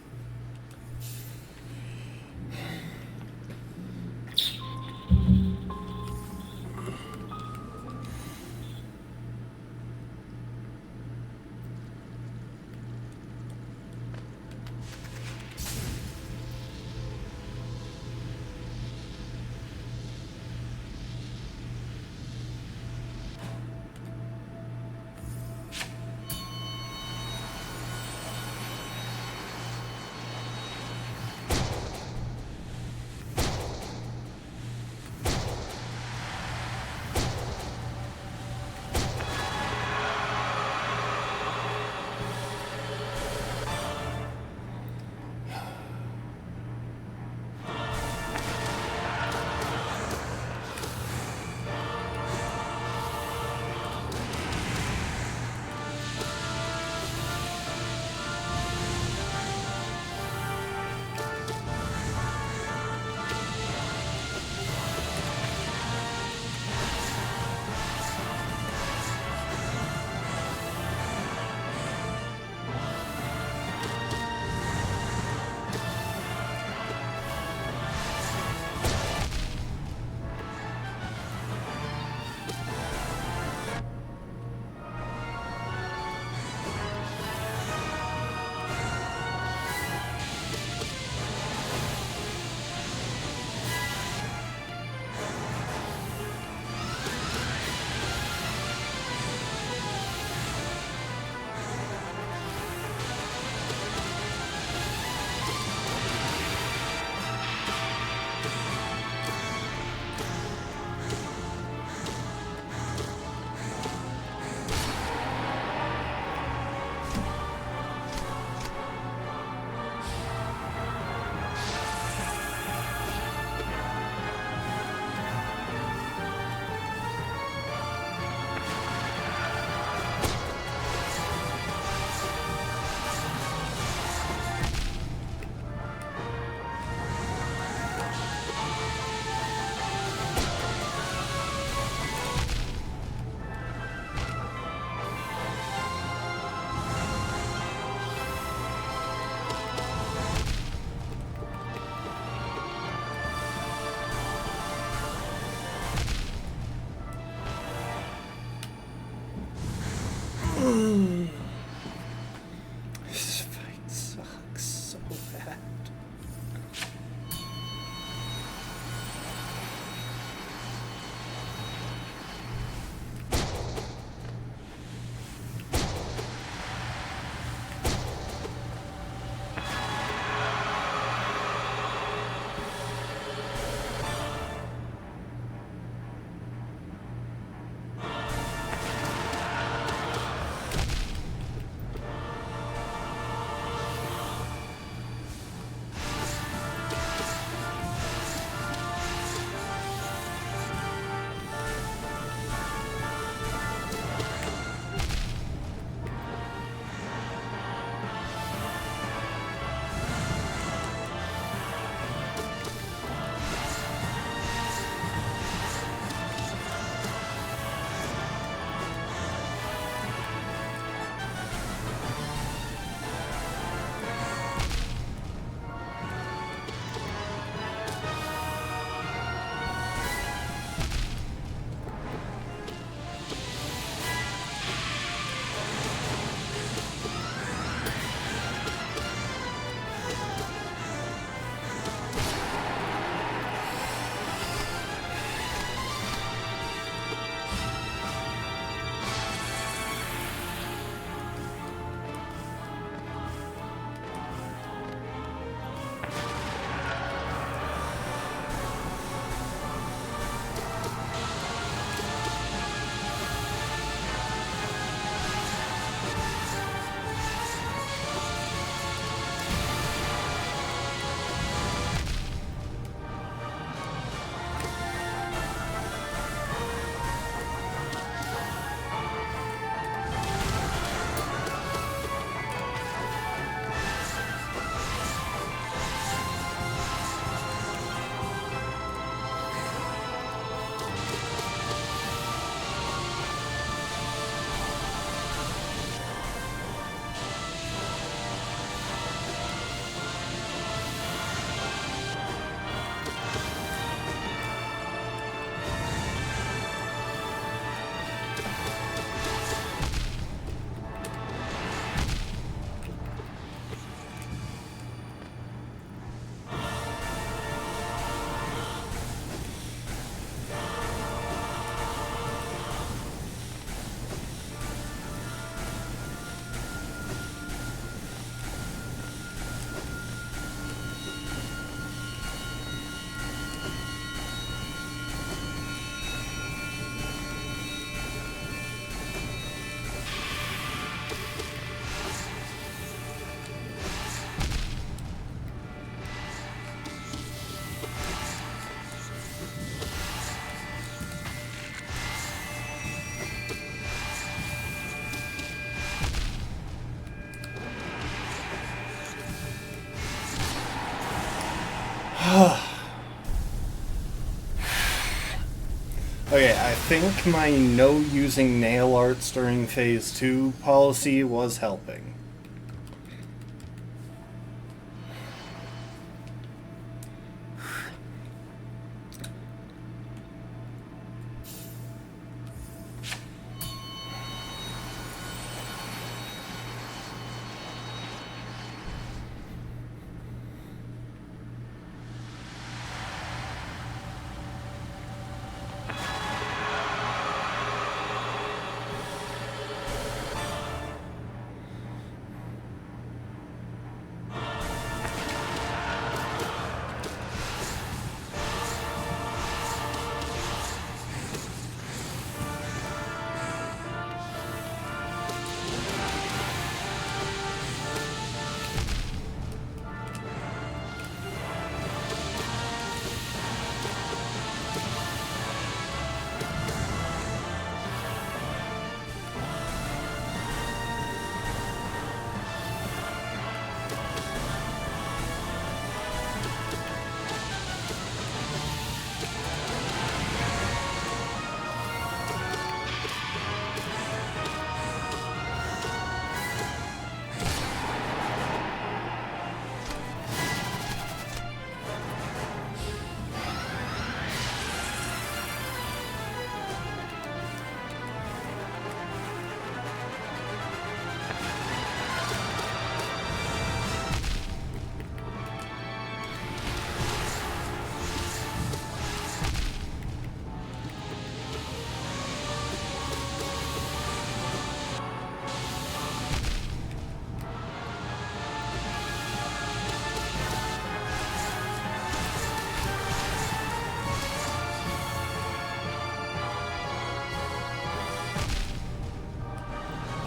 I think my no using nail arts during phase 2 policy was helping.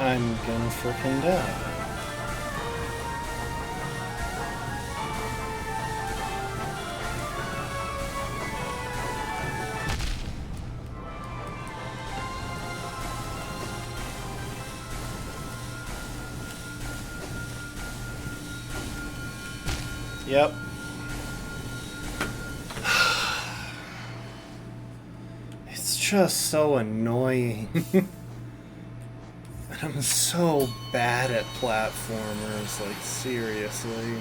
I'm gonna frickin' die. Yep. It's just so annoying. I'm so bad at platformers, like, seriously.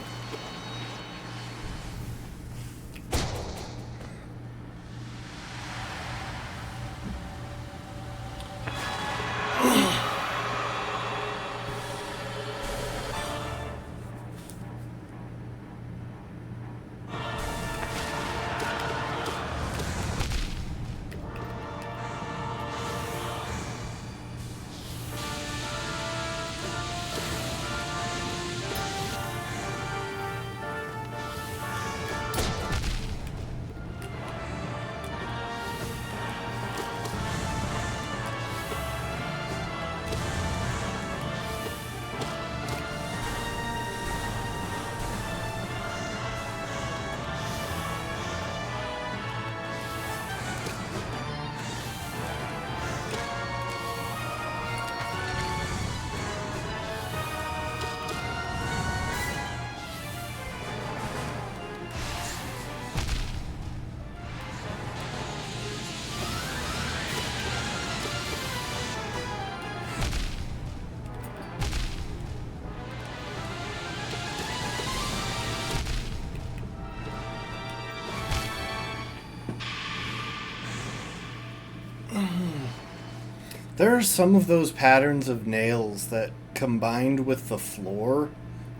There are some of those patterns of nails that, combined with the floor,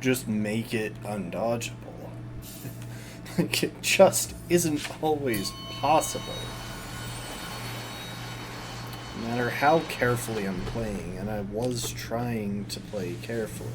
just make it undodgeable. Like, it just isn't always possible. No matter how carefully I'm playing, and I was trying to play carefully.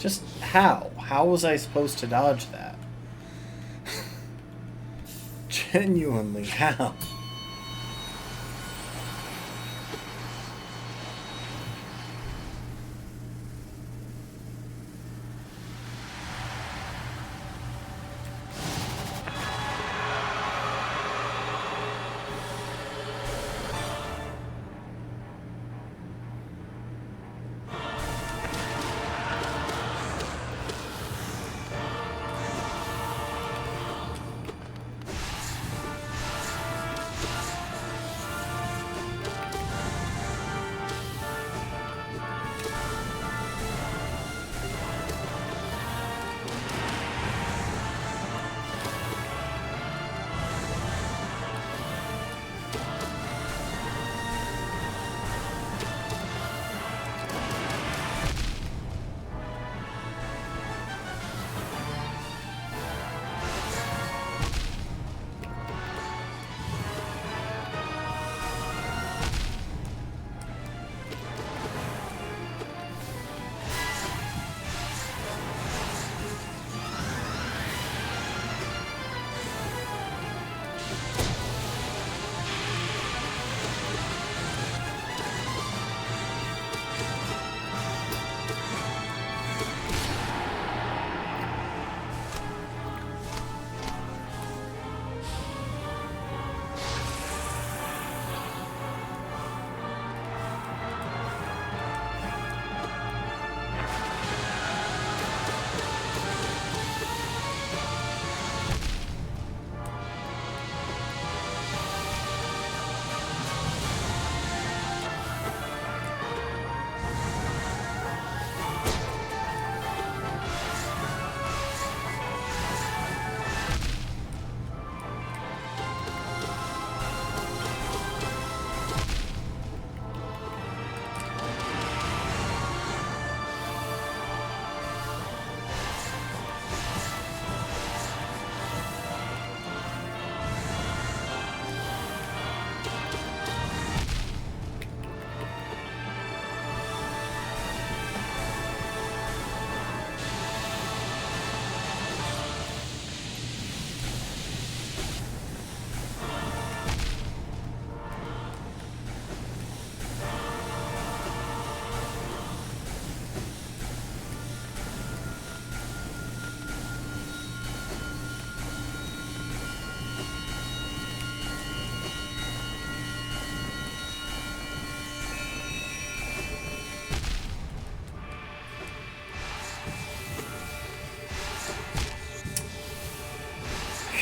Just how? How was I supposed to dodge that? Genuinely, how?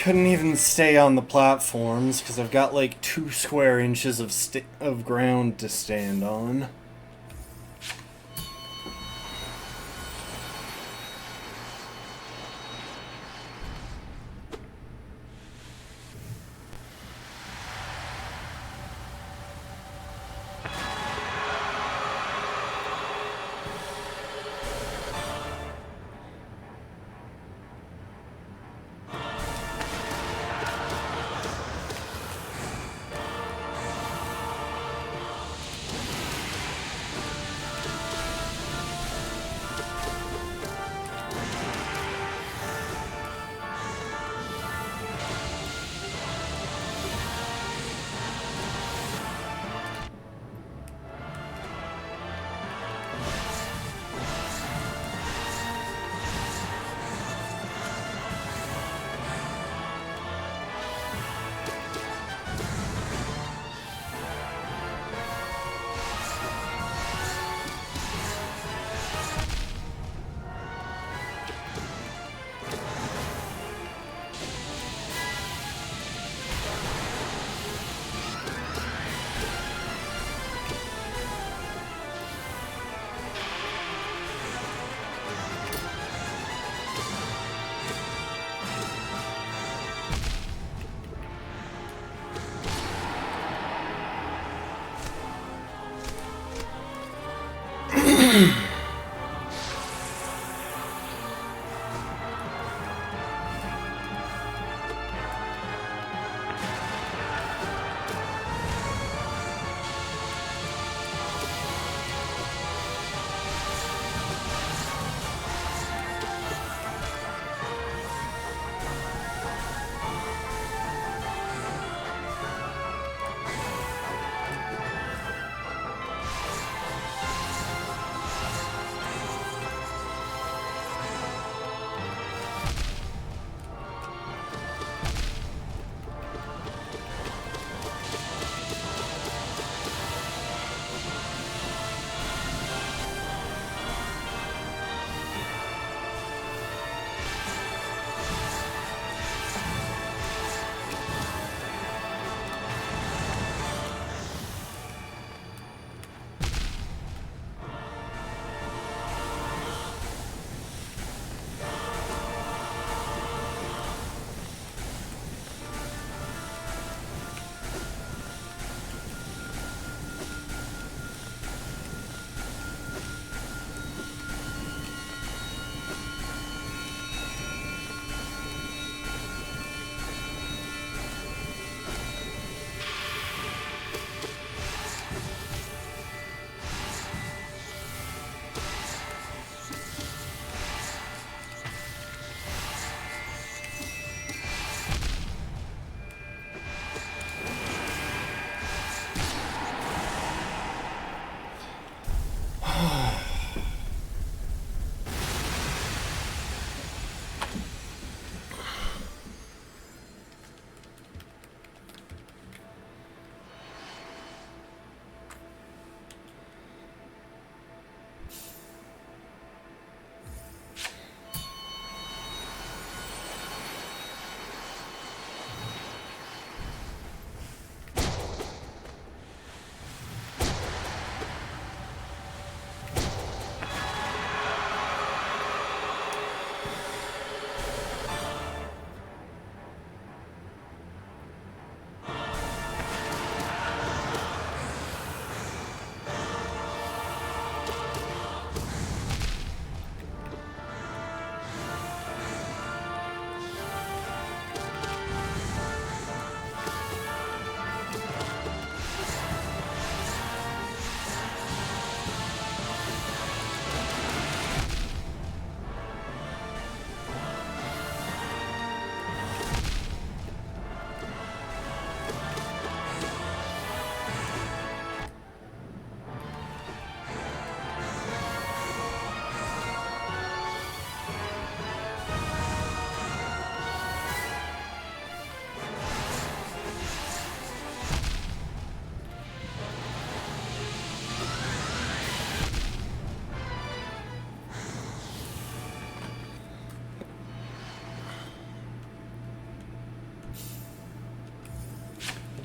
Couldn't even stay on the platforms because I've got like 2 square inches of ground to stand on.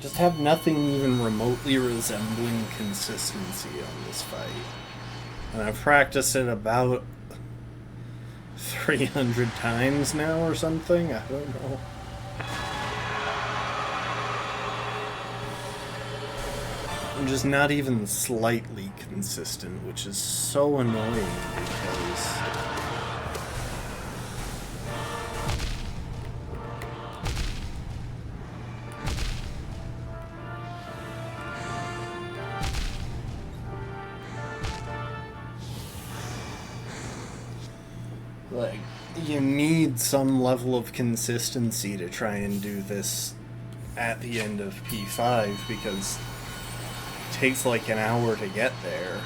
just have nothing even remotely resembling consistency on this fight. And I've practiced it about 300 times now or something. I don't know. I'm just not even slightly consistent, which is so annoying because like, you need some level of consistency to try and do this at the end of P5 because it takes like an hour to get there.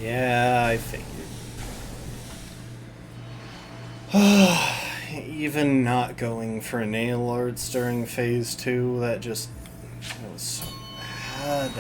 Yeah, I figured. Even not going for nail arts during phase 2, that was so bad.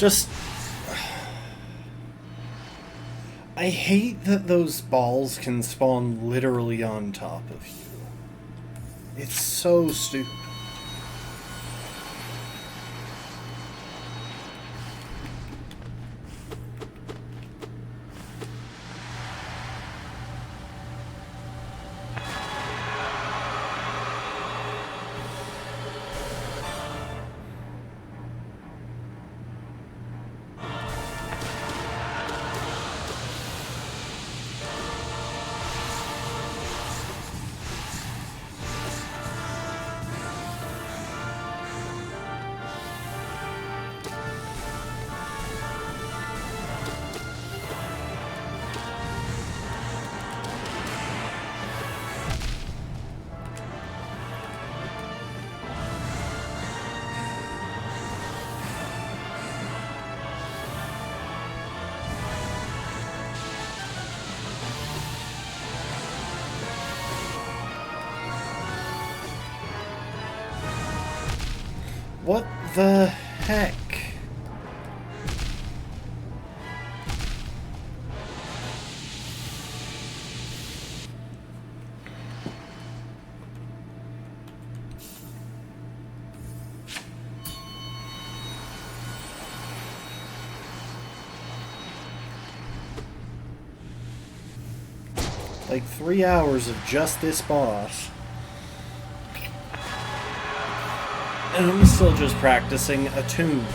Just... I hate that those balls can spawn literally on top of you. It's so stupid. What the heck? Like 3 hours of just this boss. And I'm still just practicing Attuned.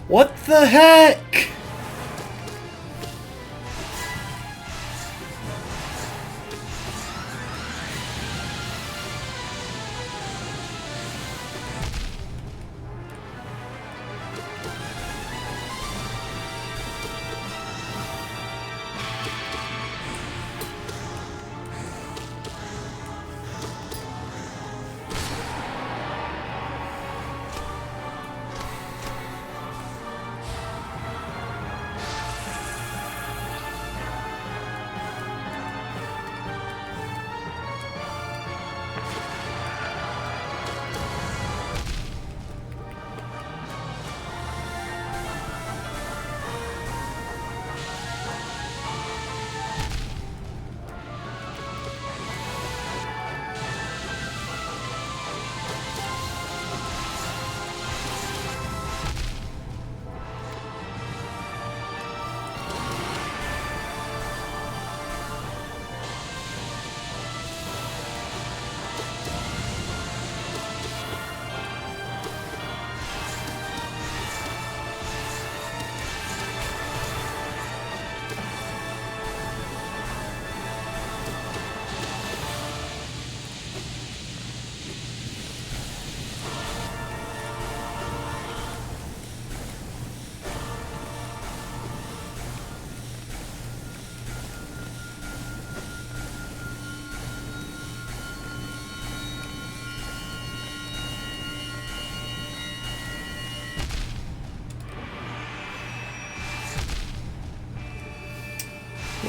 What the heck?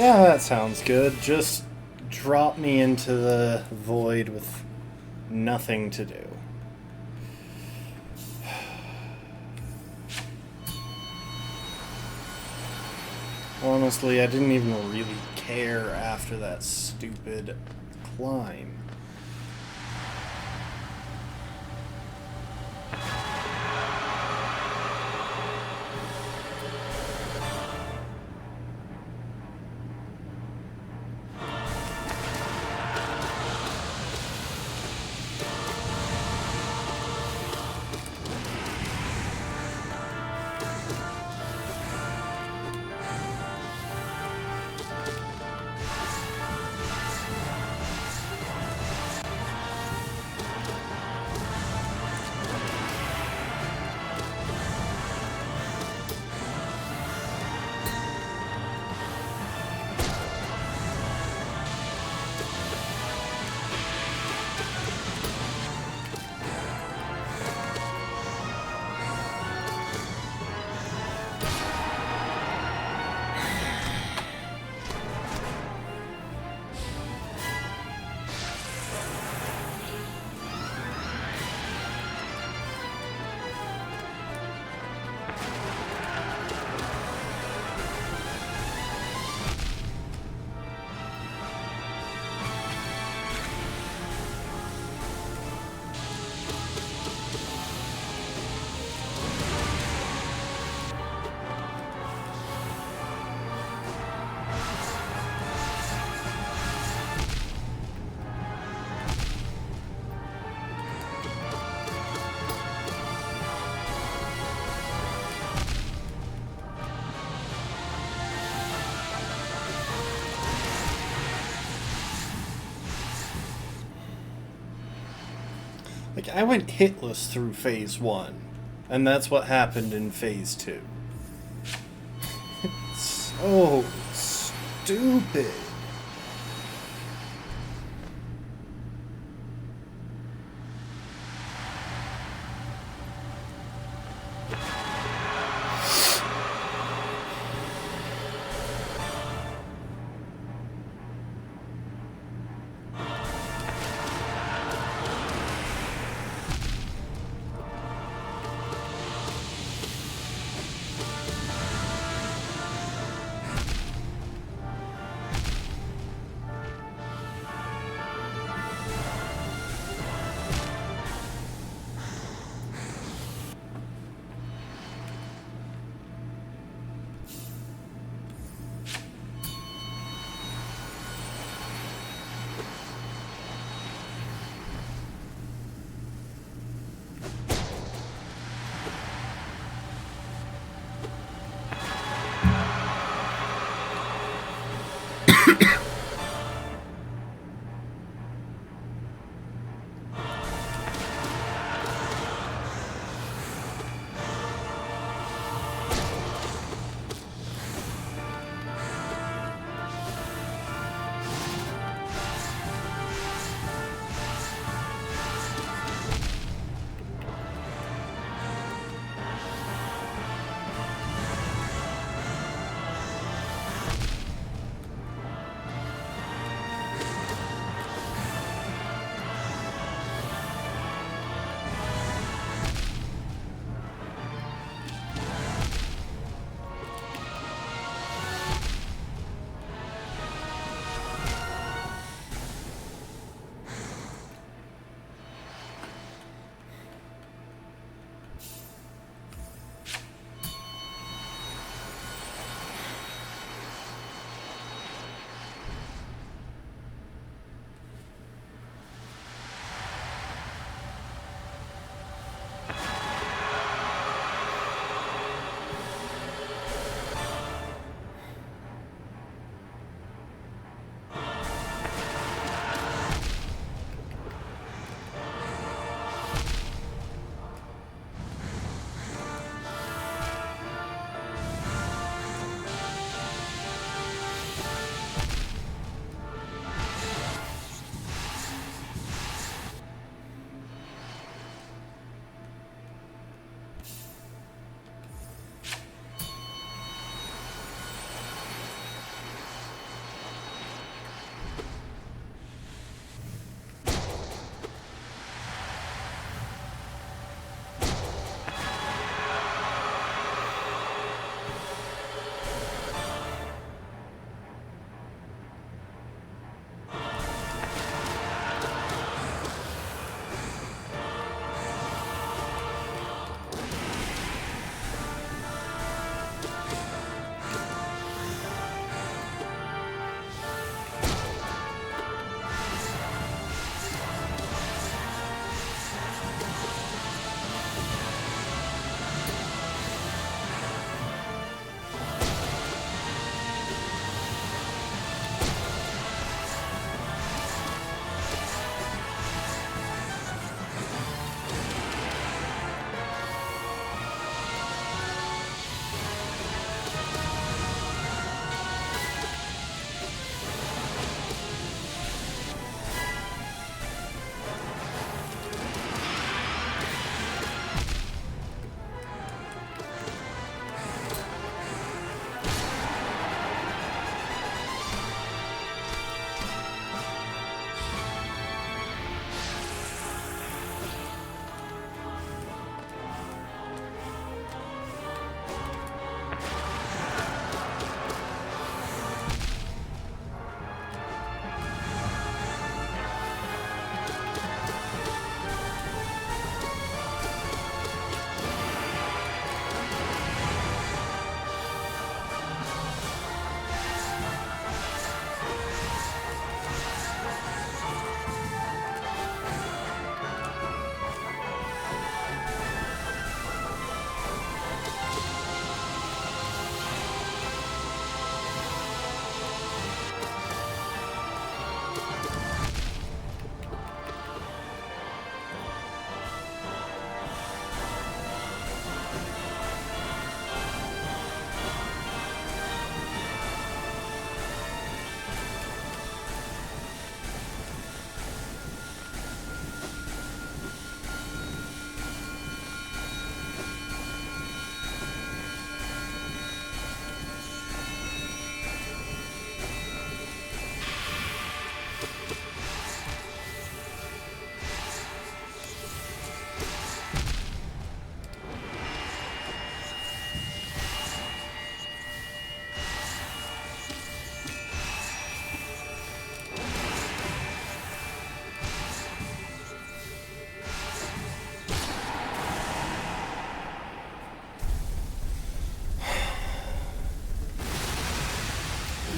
Yeah, that sounds good. Just drop me into the void with nothing to do. Honestly, I didn't even really care after that stupid climb. Like, I went hitless through phase 1, and that's what happened in phase 2. It's so stupid.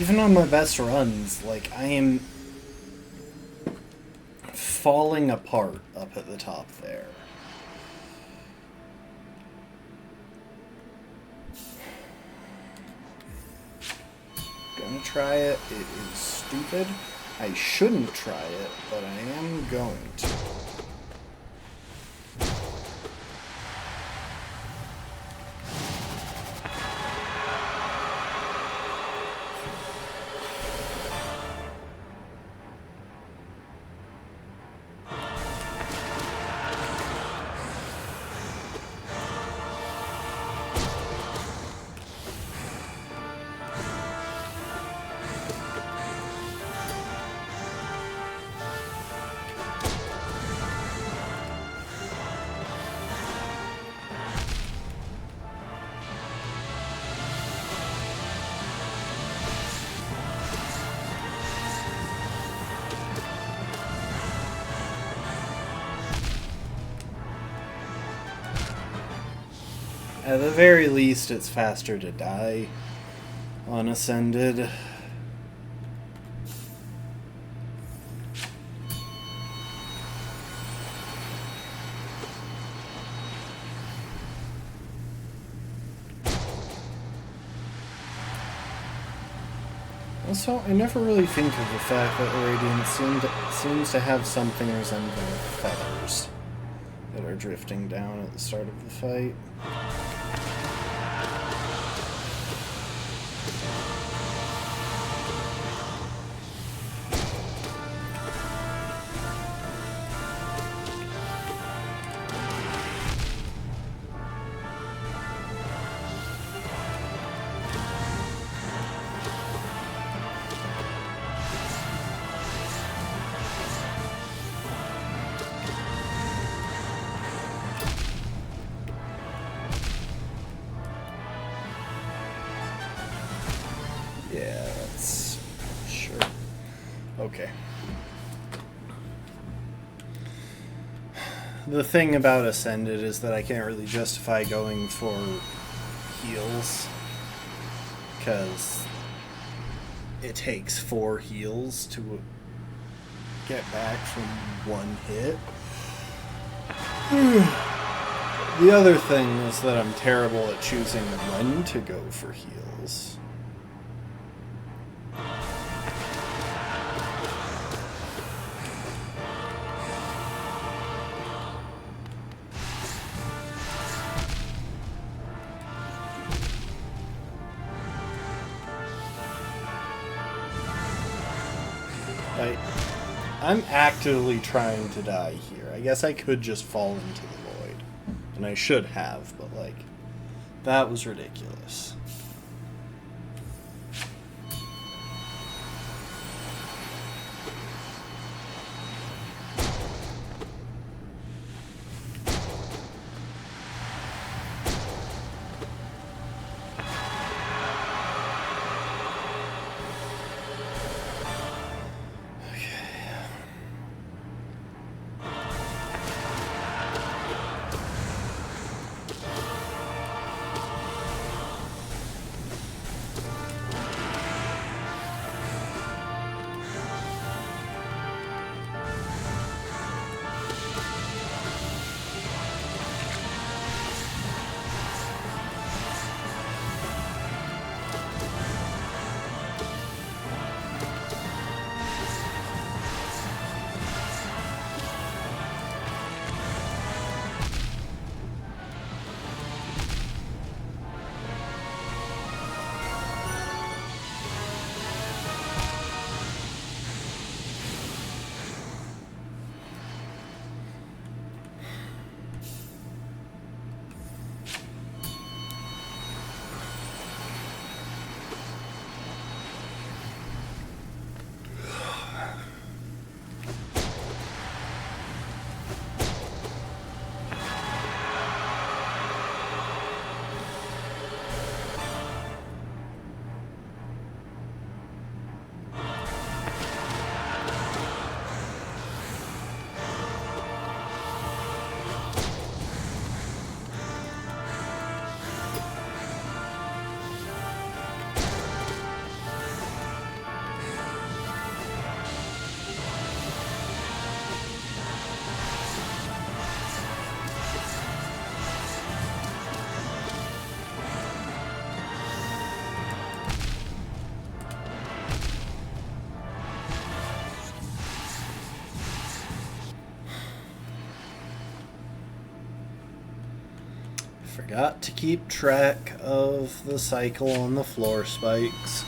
even on my best runs, like, I am falling apart up at the top there. Gonna try it. It is stupid. I shouldn't try it, but I am going to. At the very least, it's faster to die on Ascended. Also, I never really think of the fact that Radiant seems to have something resembling feathers that are drifting down at the start of the fight. Yeah, that's... sure. Okay. The thing about Ascended is that I can't really justify going for heals, because it takes 4 heals to get back from 1 hit. The other thing is that I'm terrible at choosing when to go for heals. I'm actively trying to die here. I guess I could just fall into the void. And I should have, but like, that was ridiculous. Forgot to keep track of the cycle on the floor spikes.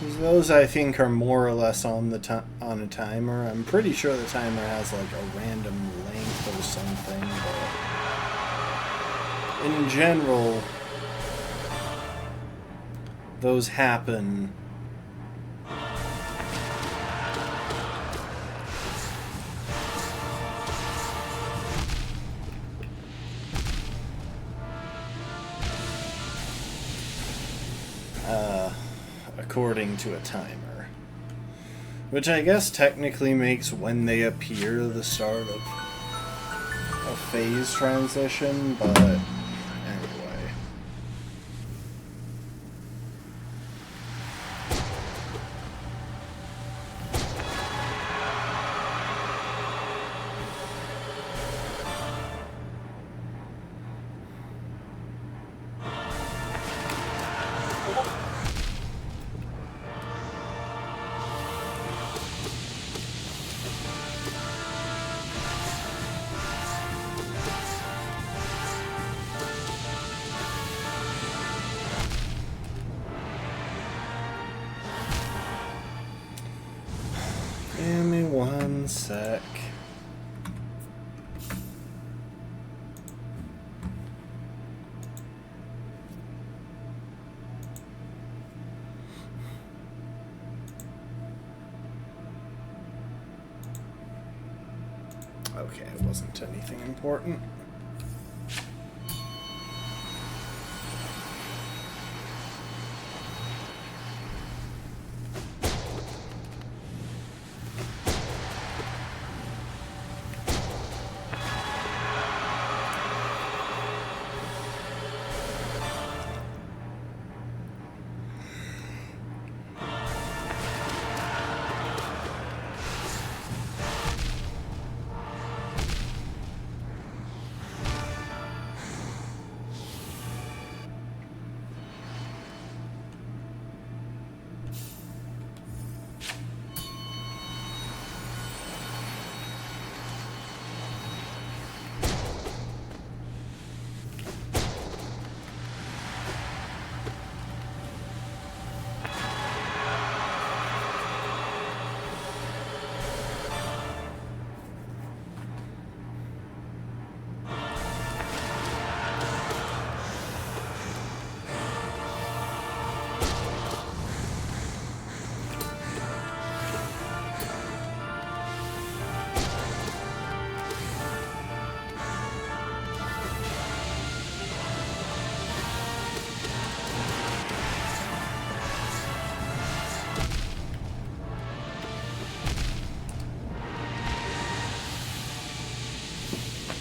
'Cause those I think are more or less on the on a timer. I'm pretty sure the timer has like a random length or something, but in general, those happen. According to a timer. Which I guess technically makes when they appear the start of a phase transition, but anyway. Give me one sec. Okay, it wasn't anything important.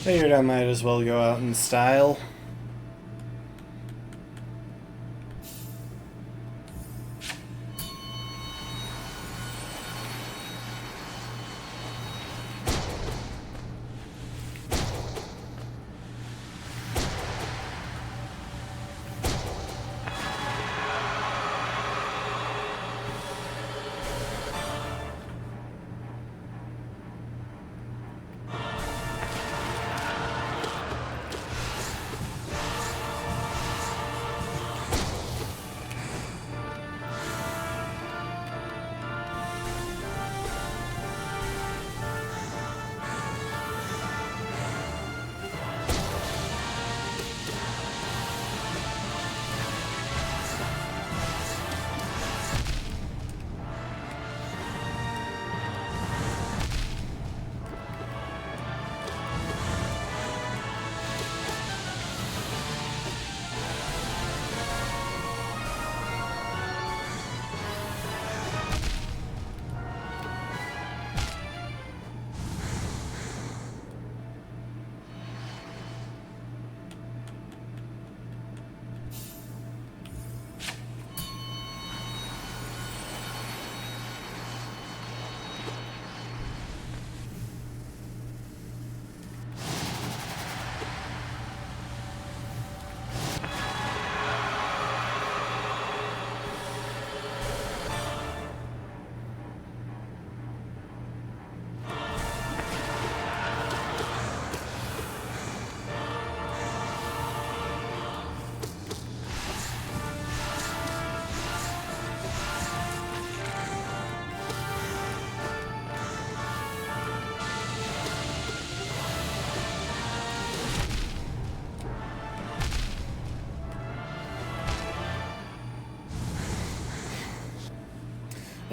Figured I might as well go out in style.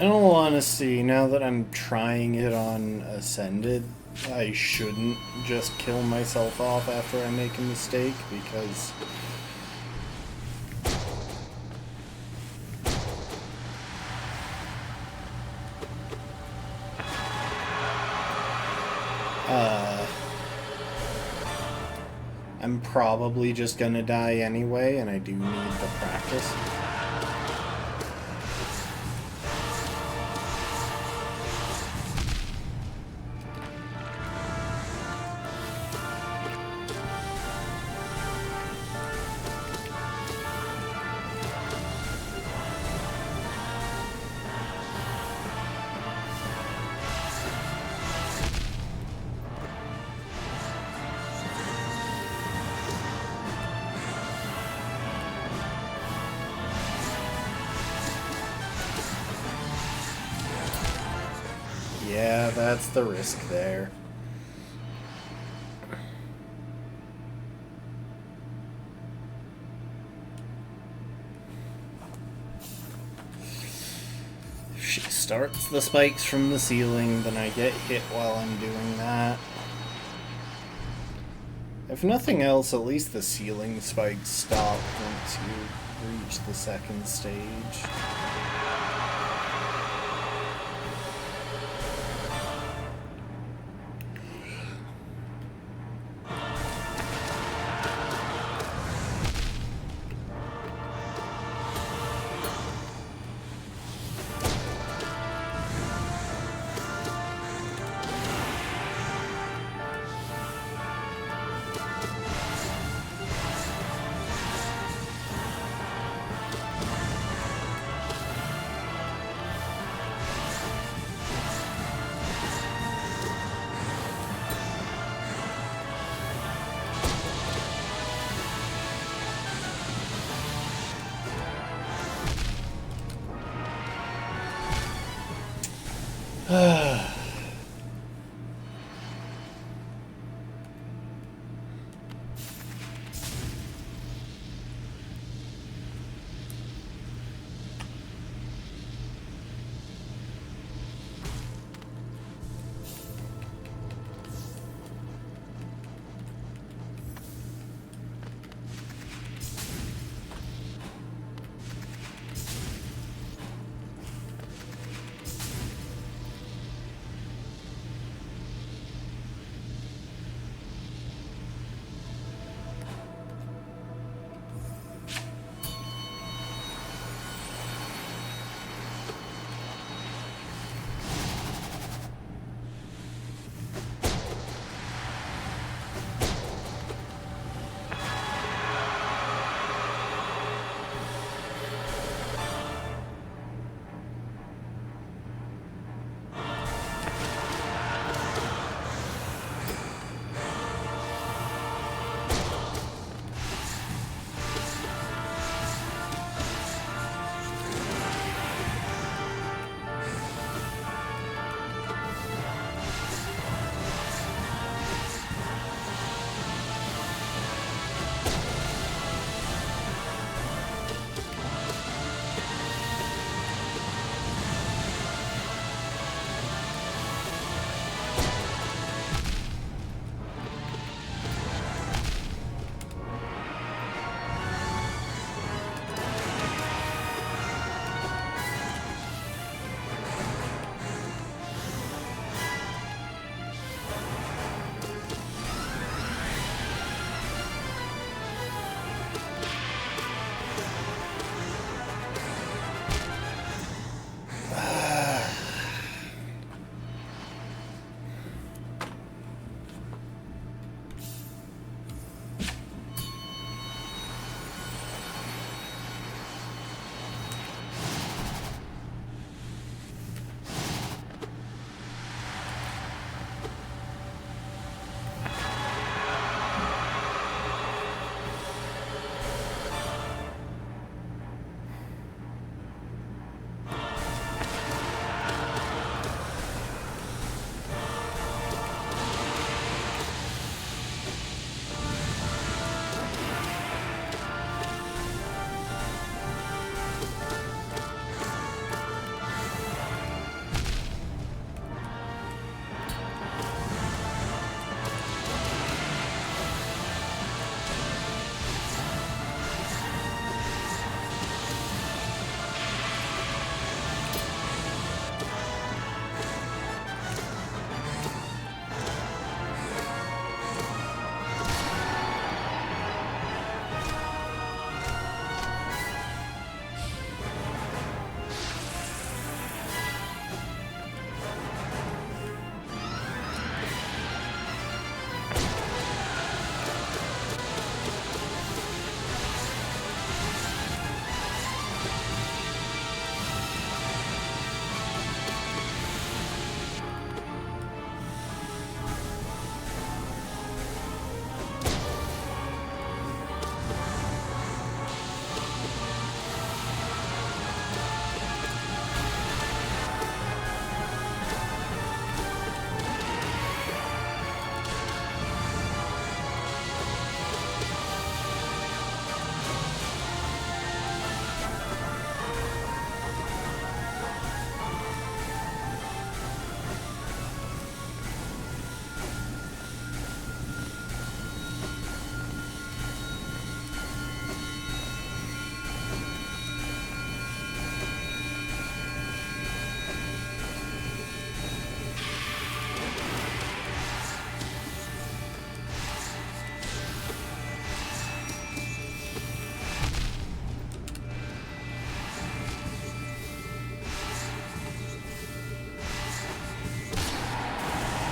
In all honesty, now that I'm trying it on Ascended, I shouldn't just kill myself off after I make a mistake, because I'm probably just gonna die anyway, and I do need the practice. Yeah, that's the risk there. If she starts the spikes from the ceiling, then I get hit while I'm doing that. If nothing else, at least the ceiling spikes stop once you reach the second stage.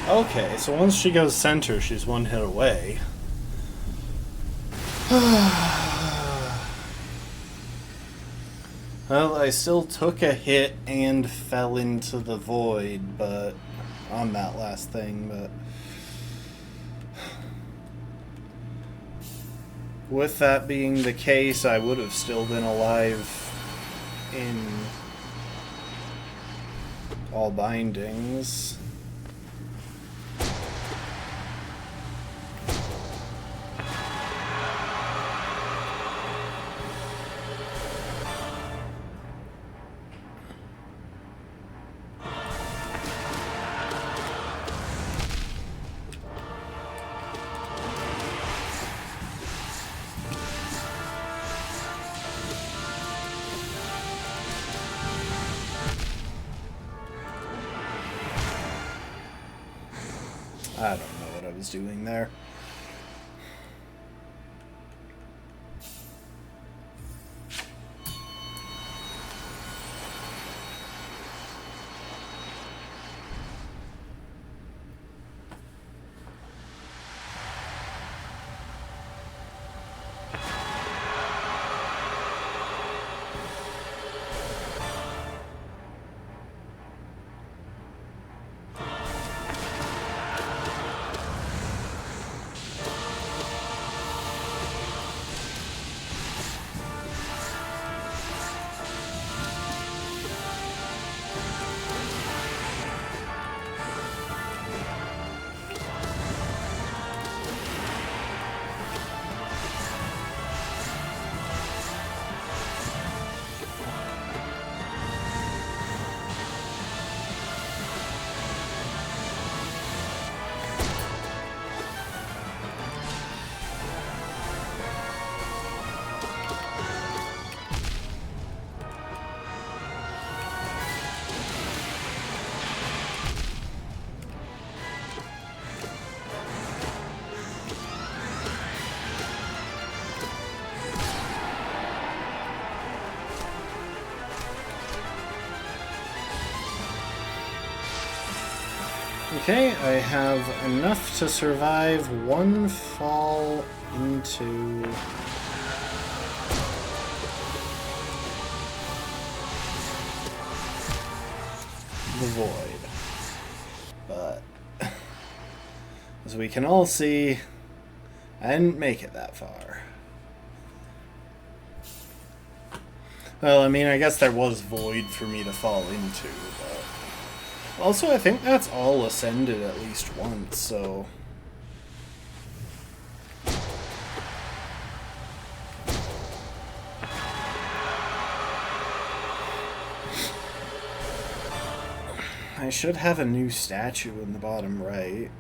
Okay, so once she goes center, she's one hit away. Well, I still took a hit and fell into the void, but on that last thing, but with that being the case, I would have still been alive in all bindings. I don't know what I was doing there. Okay, I have enough to survive one fall into the void. But as we can all see, I didn't make it that far. Well, I mean, I guess there was void for me to fall into, but also, I think that's all ascended at least once, so I should have a new statue in the bottom right.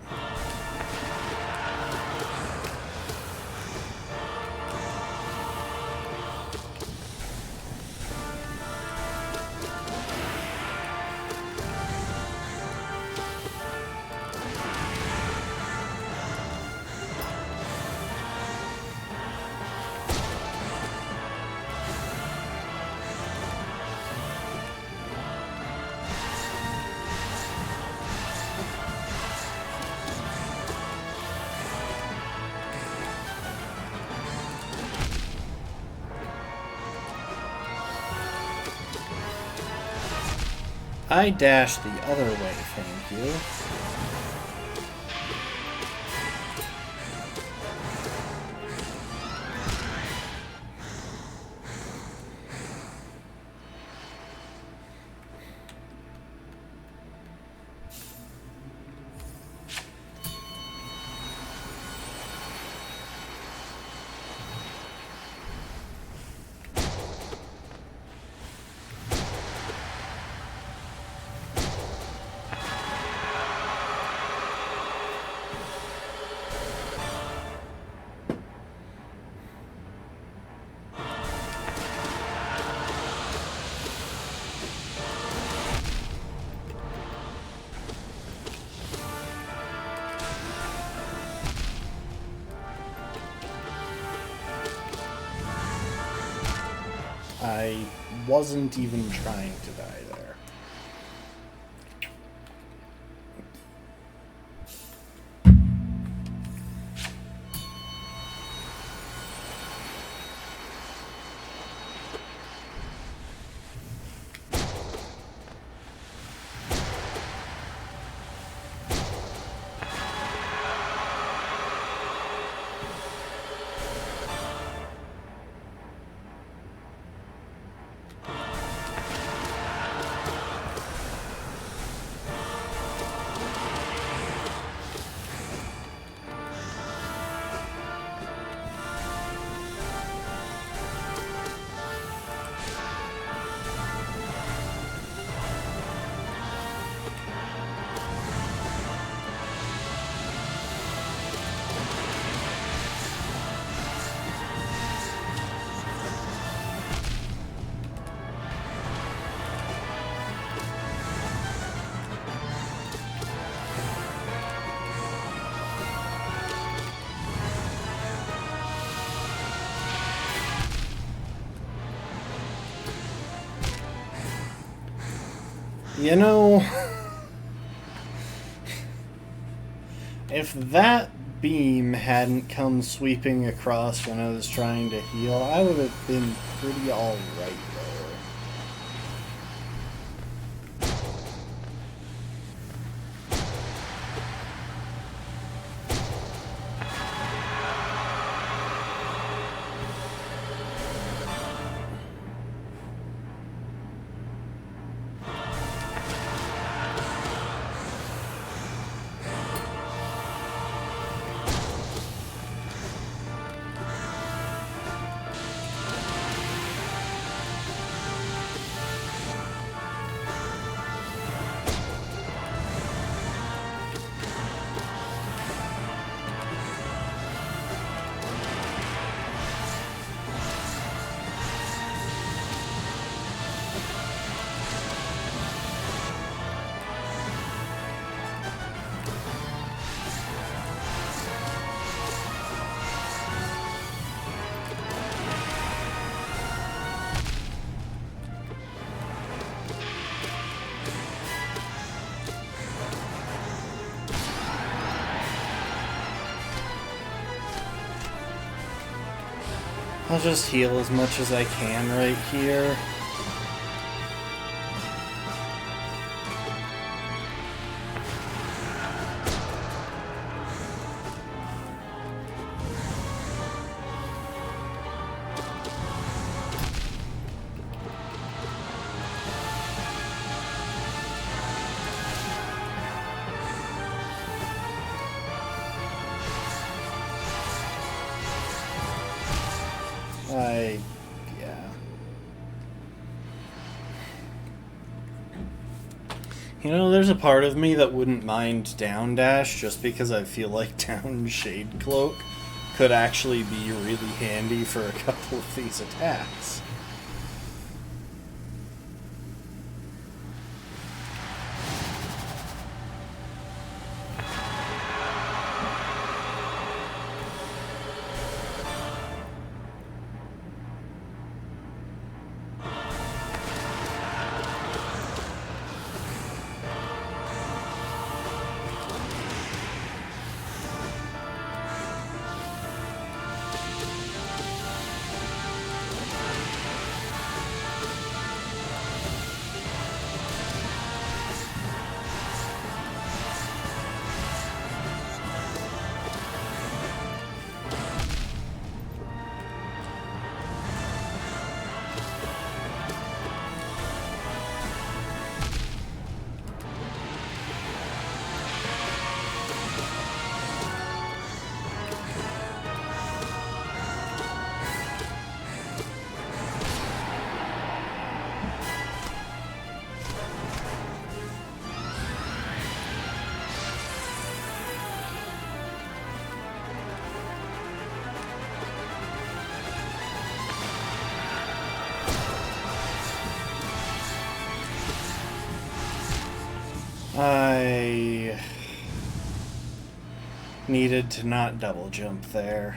I dashed the other way, thank you. I wasn't even trying to die there. You know, if that beam hadn't come sweeping across when I was trying to heal, I would have been pretty alright there. I'll just heal as much as I can right here. Yeah. You know, there's a part of me that wouldn't mind down dash just because I feel like down shade cloak could actually be really handy for a couple of these attacks. I needed to not double jump there.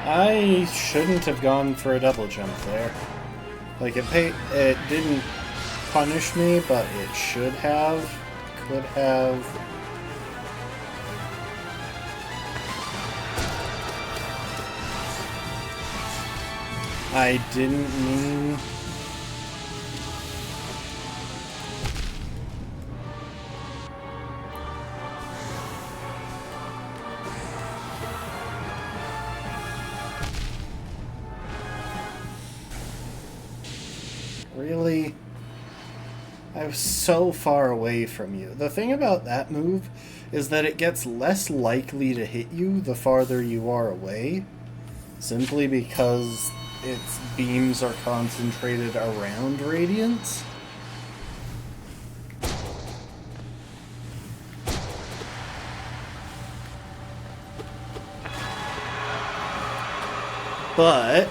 I shouldn't have gone for a double jump there. Like, it didn't punish me, but it should have, could have. I didn't mean... Really? I was so far away from you. The thing about that move is that it gets less likely to hit you the farther you are away, simply because its beams are concentrated around Radiance. But...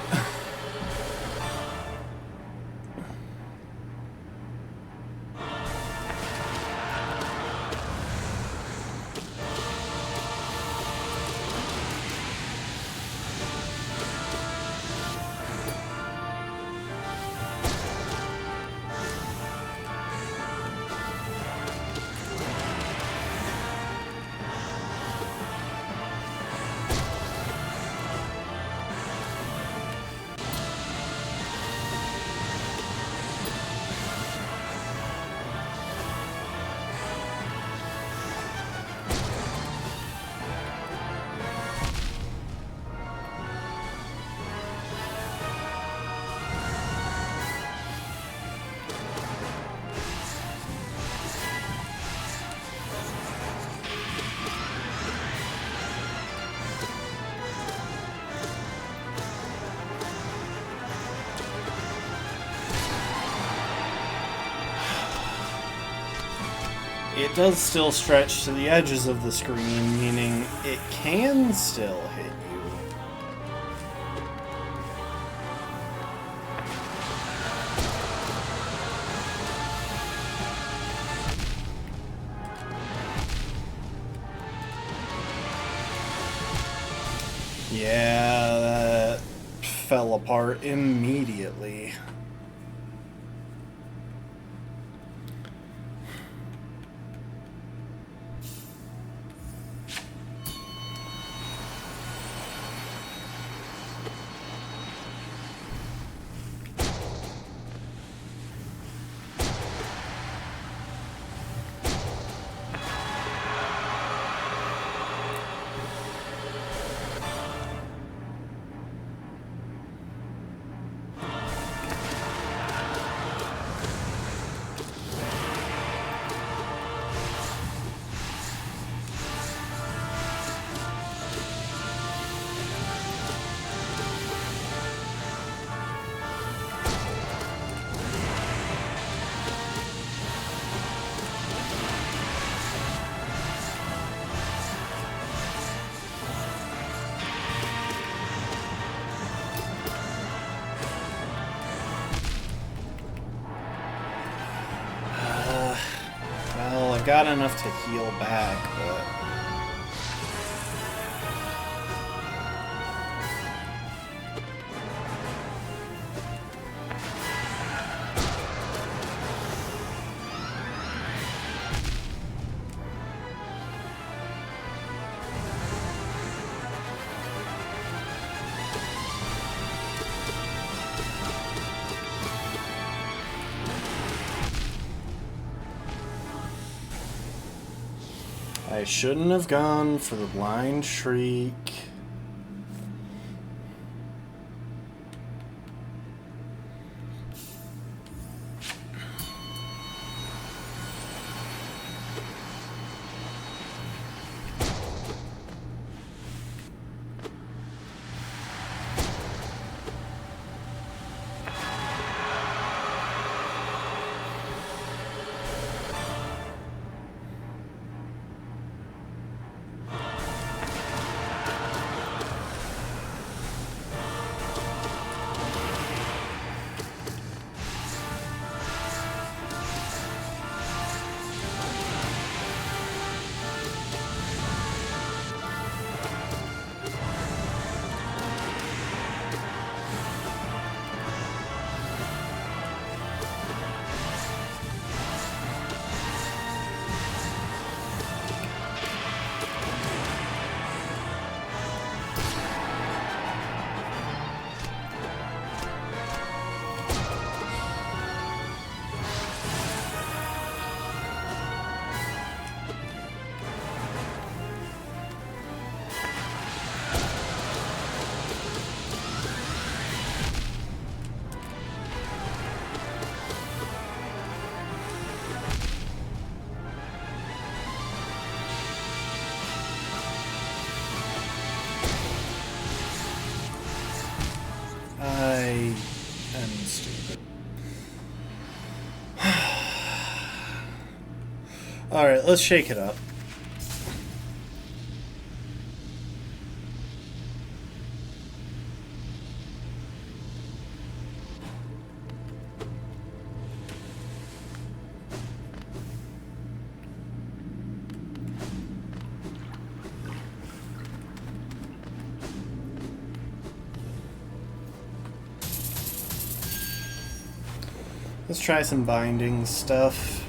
it does still stretch to the edges of the screen, meaning it can still hit you. Yeah, that fell apart immediately. Well, I've got enough to heal back, but... I shouldn't have gone for the blind shriek. Alright, let's shake it up. Let's try some binding stuff.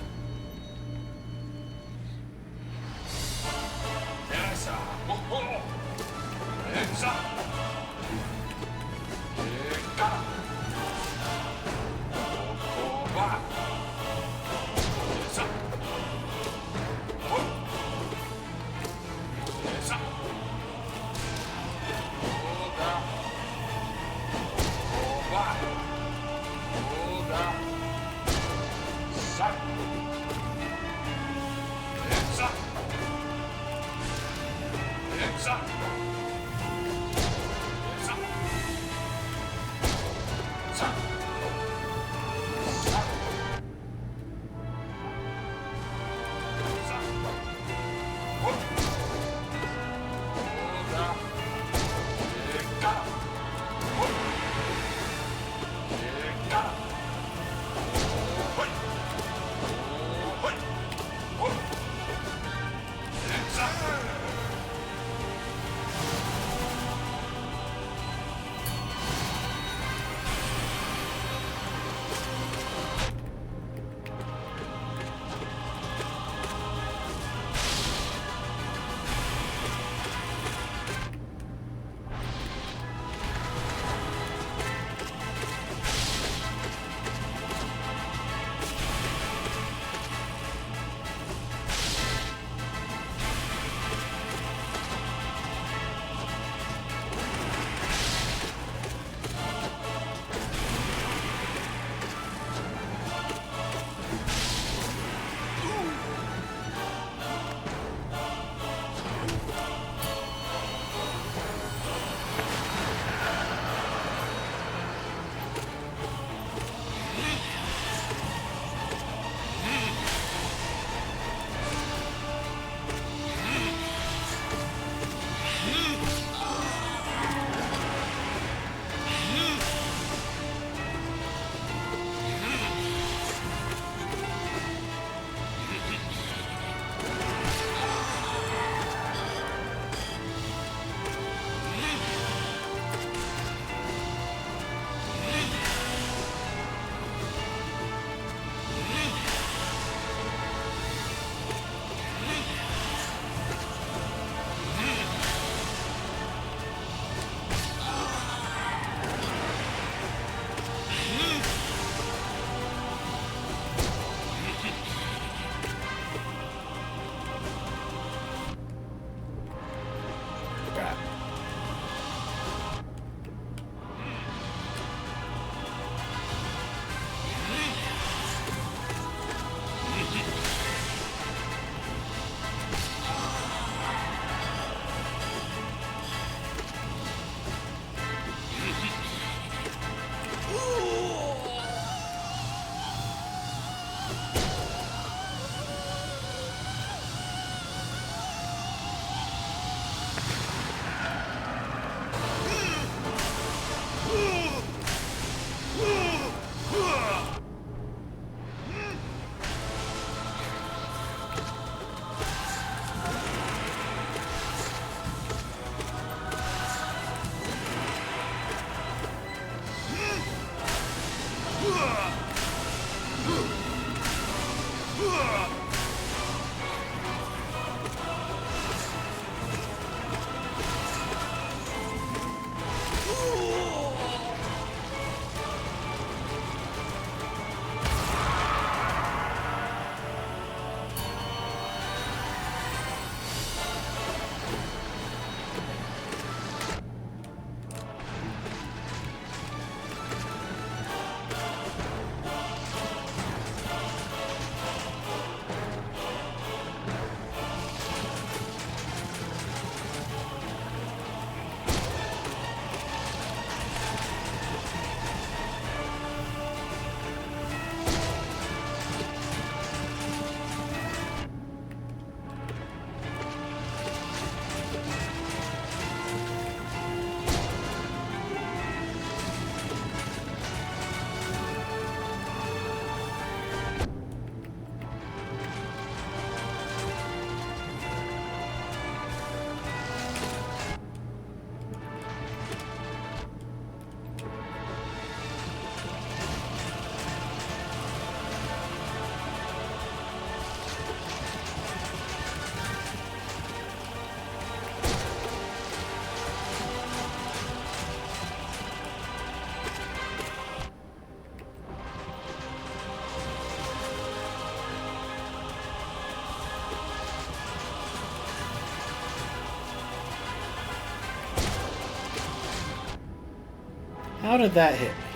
How did that hit me?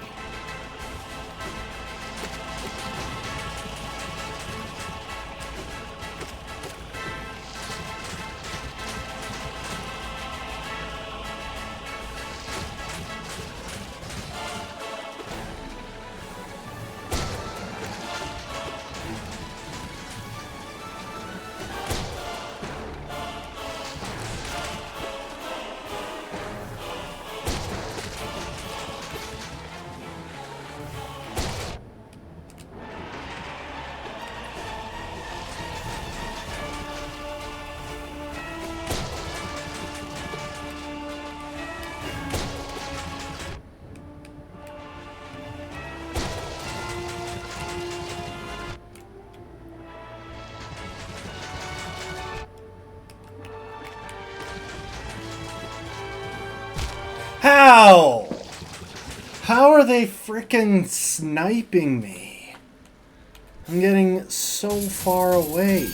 How? How are they frickin' sniping me? I'm getting so far away.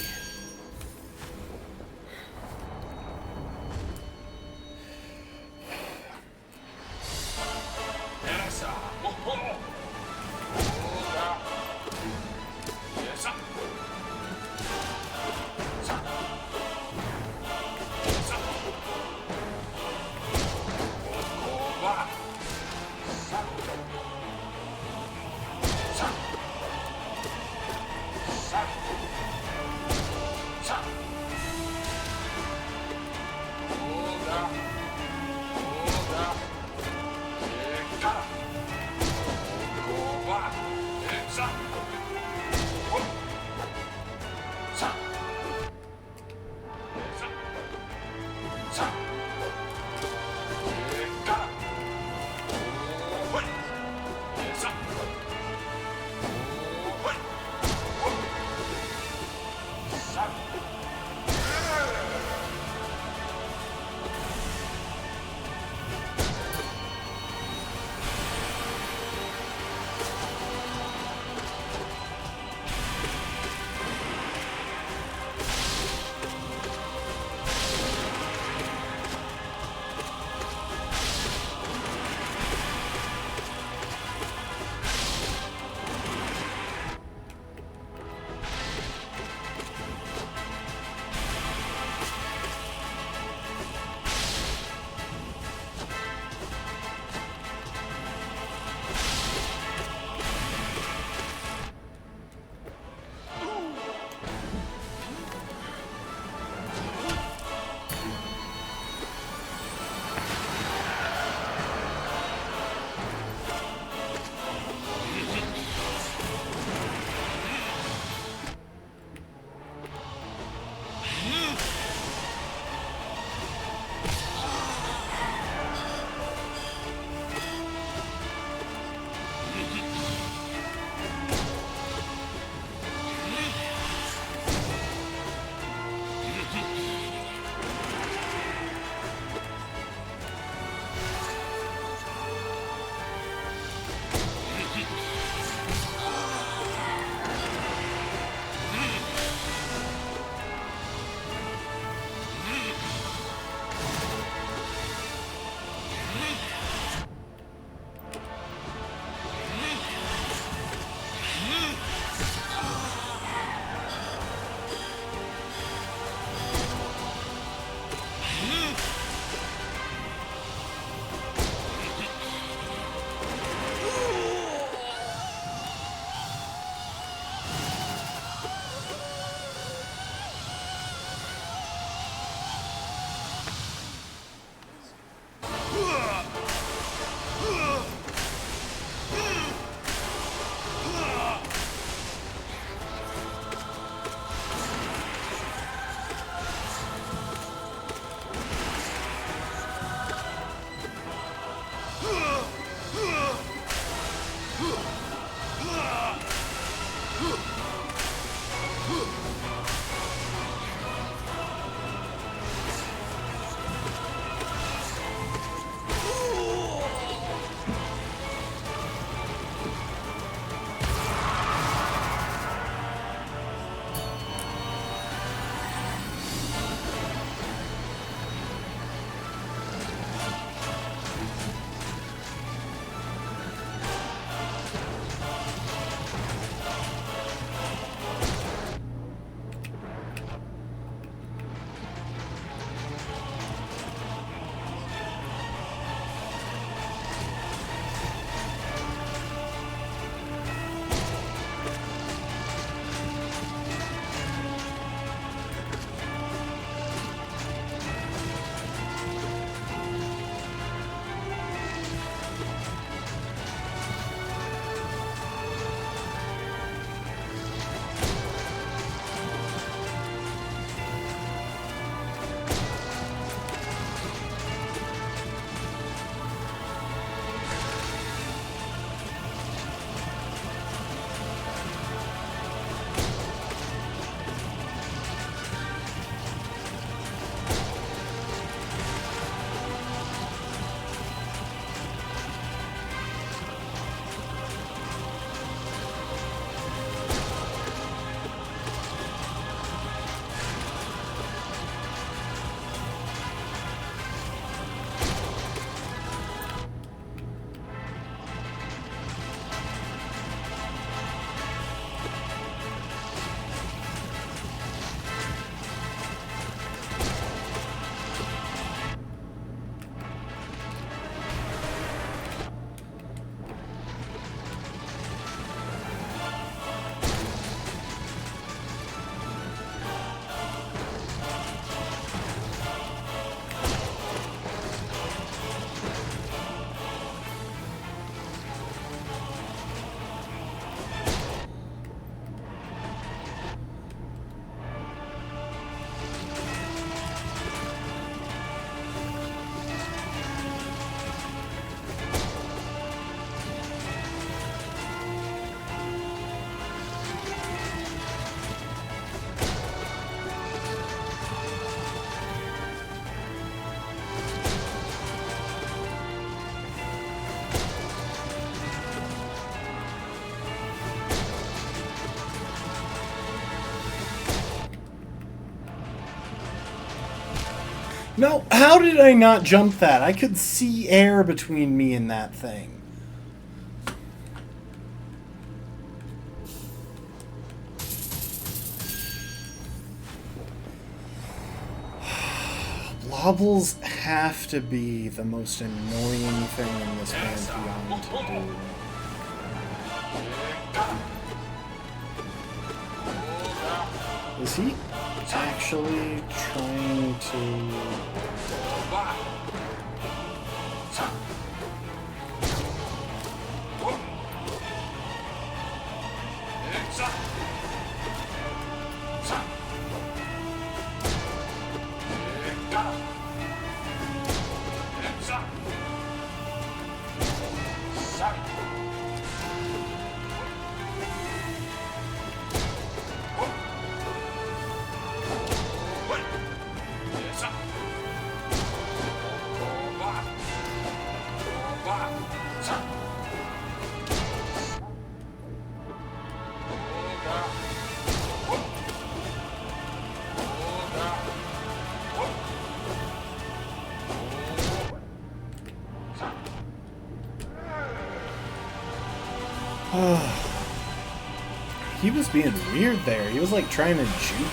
No, how did I not jump that? I could see air between me and that thing. Blobbles have to be the most annoying thing in this Pantheon to do. Is he actually trying to... He was being weird there. He was like trying to juke.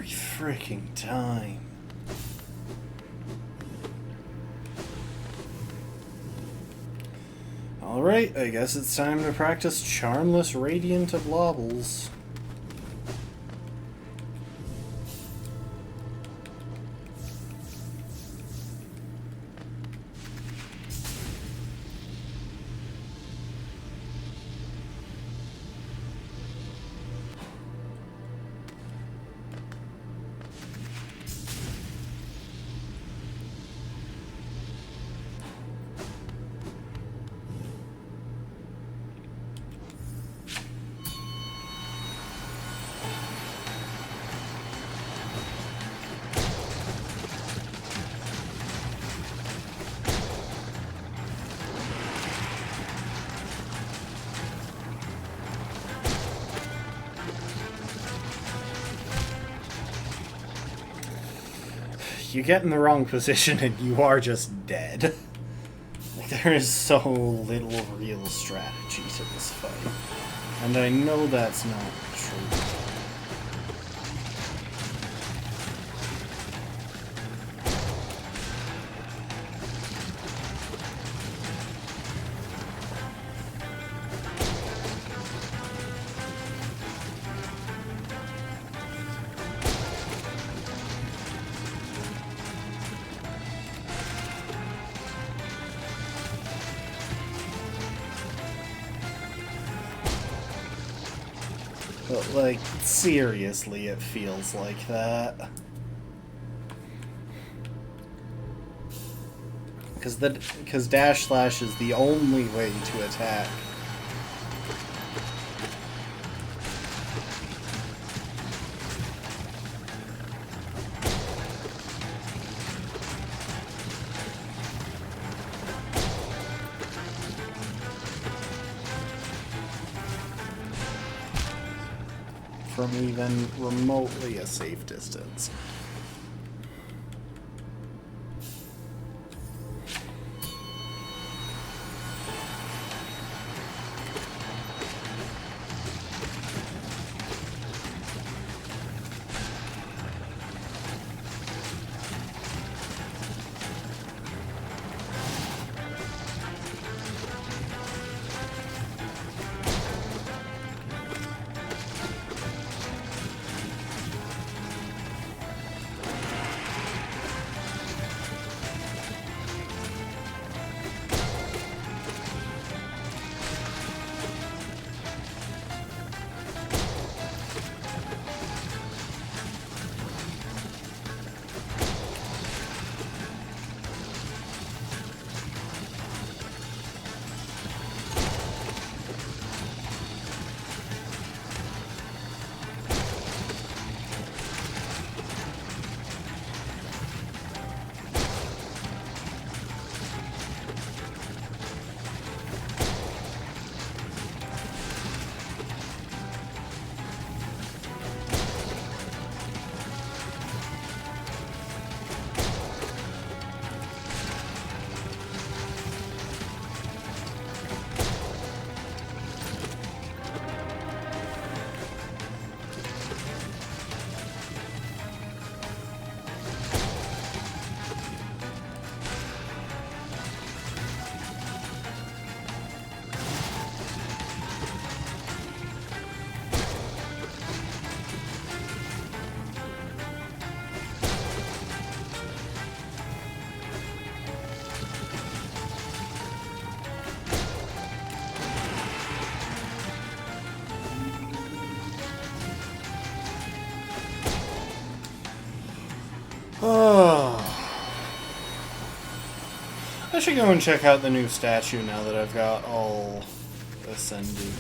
Every freaking time. Alright, I guess it's time to practice Charmless Radiant of Lobbles. You get in the wrong position and you are just dead. Like, there is so little real strategy to this fight. And I know that's not true. But, like, seriously, it feels like that. Because dash slash is the only way to attack. From even remotely a safe distance. I should go and check out the new statue now that I've got all ascended.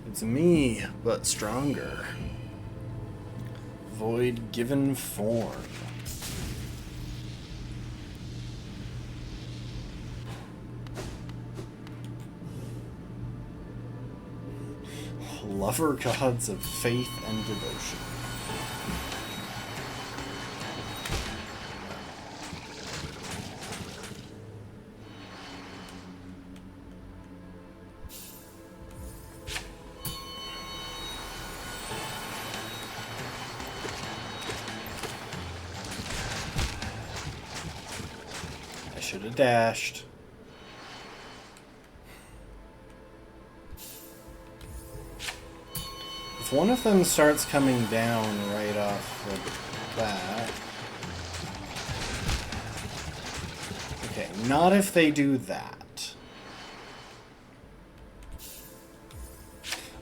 It's me, but stronger. Void given form. Lover gods of faith and devotion. Should have dashed. If one of them starts coming down right off the bat... Okay, not if they do that.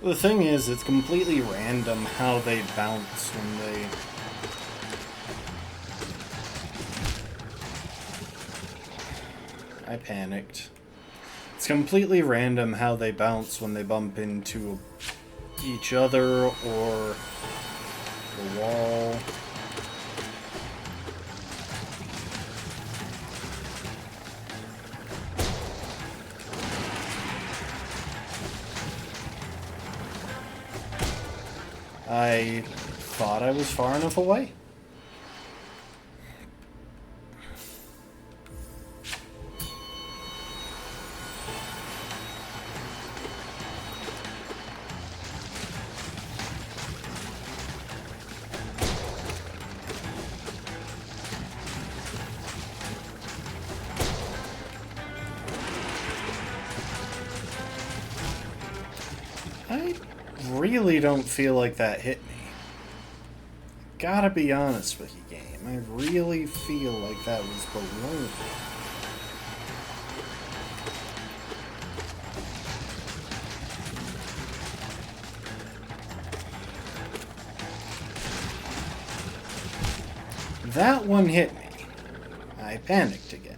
The thing is, it's completely random how they bounce when they... I panicked. It's completely random how they bounce when they bump into each other or the wall. I thought I was far enough away. I really don't feel like that hit me. Gotta be honest with you, game. I really feel like that was below me. That one hit me. I panicked again.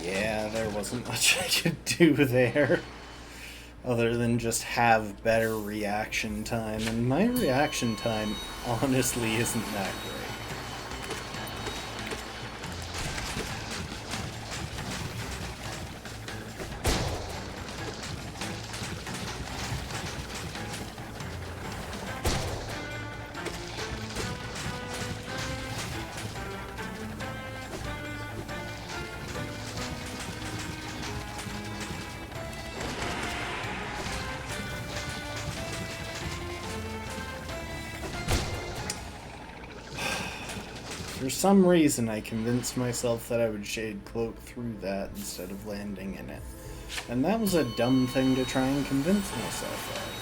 Yeah, there wasn't much I could do there. Other than just have better reaction time. And my reaction time honestly isn't that great. For some reason, I convinced myself that I would Shade Cloak through that instead of landing in it. And that was a dumb thing to try and convince myself of.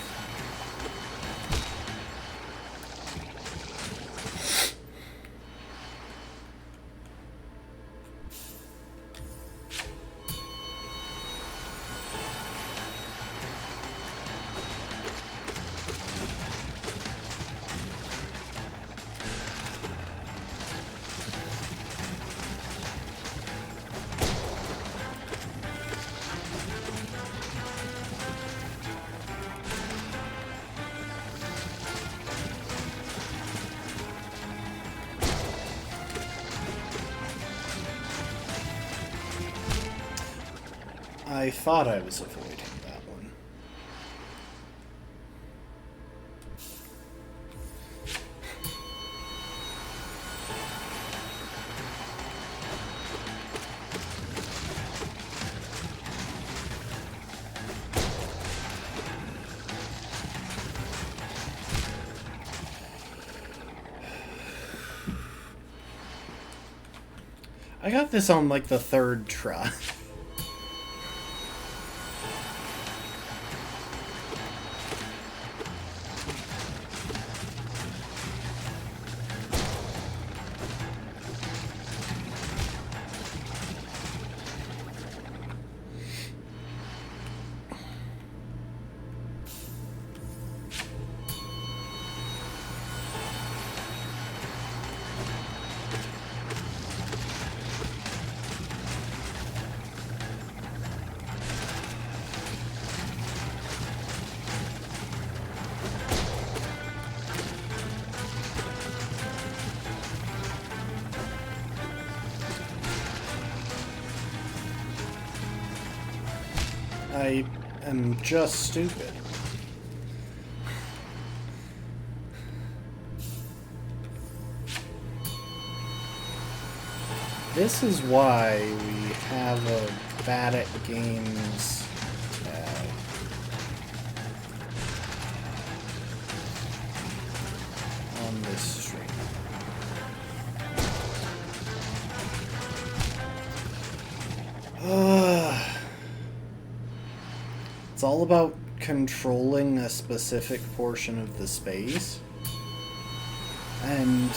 I thought I was avoiding that one. I got this on like the third try. I am just stupid. This is why we have a bad at games tag. On this stream. It's all about controlling a specific portion of the space. And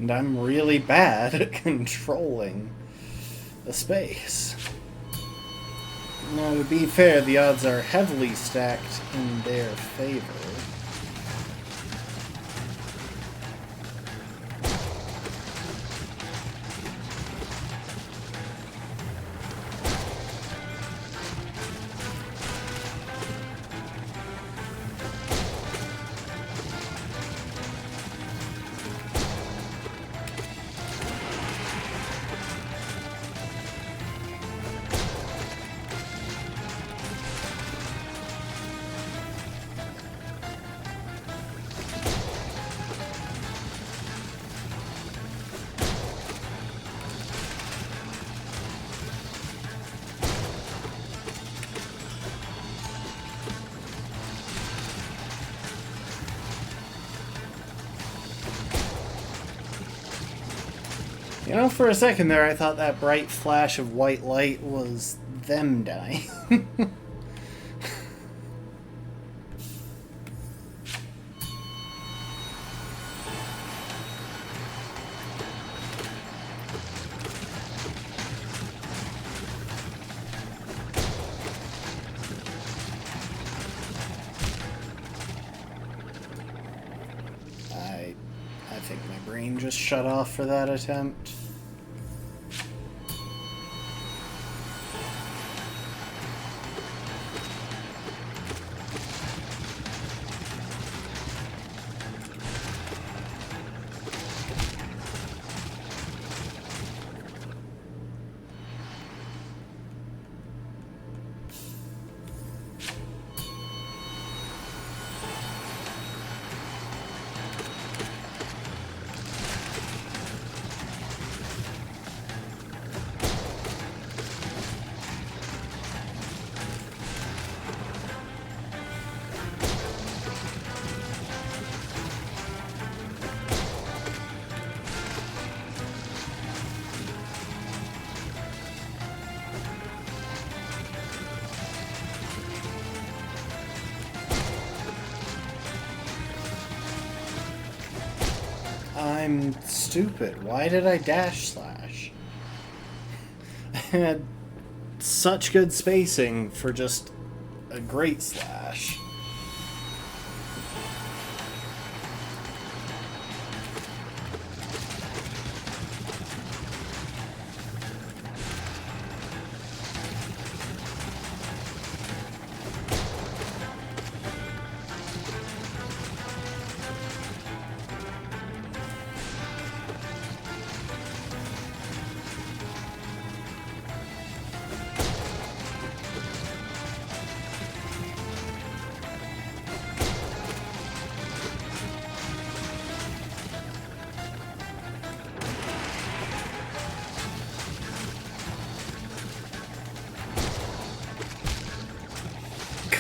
I'm really bad at controlling the space. Now, to be fair, the odds are heavily stacked in their favor. You know, for a second there, I thought that bright flash of white light was them dying. I think my brain just shut off for that attempt. I'm stupid. Why did I dash slash? I had such good spacing for just a great slash.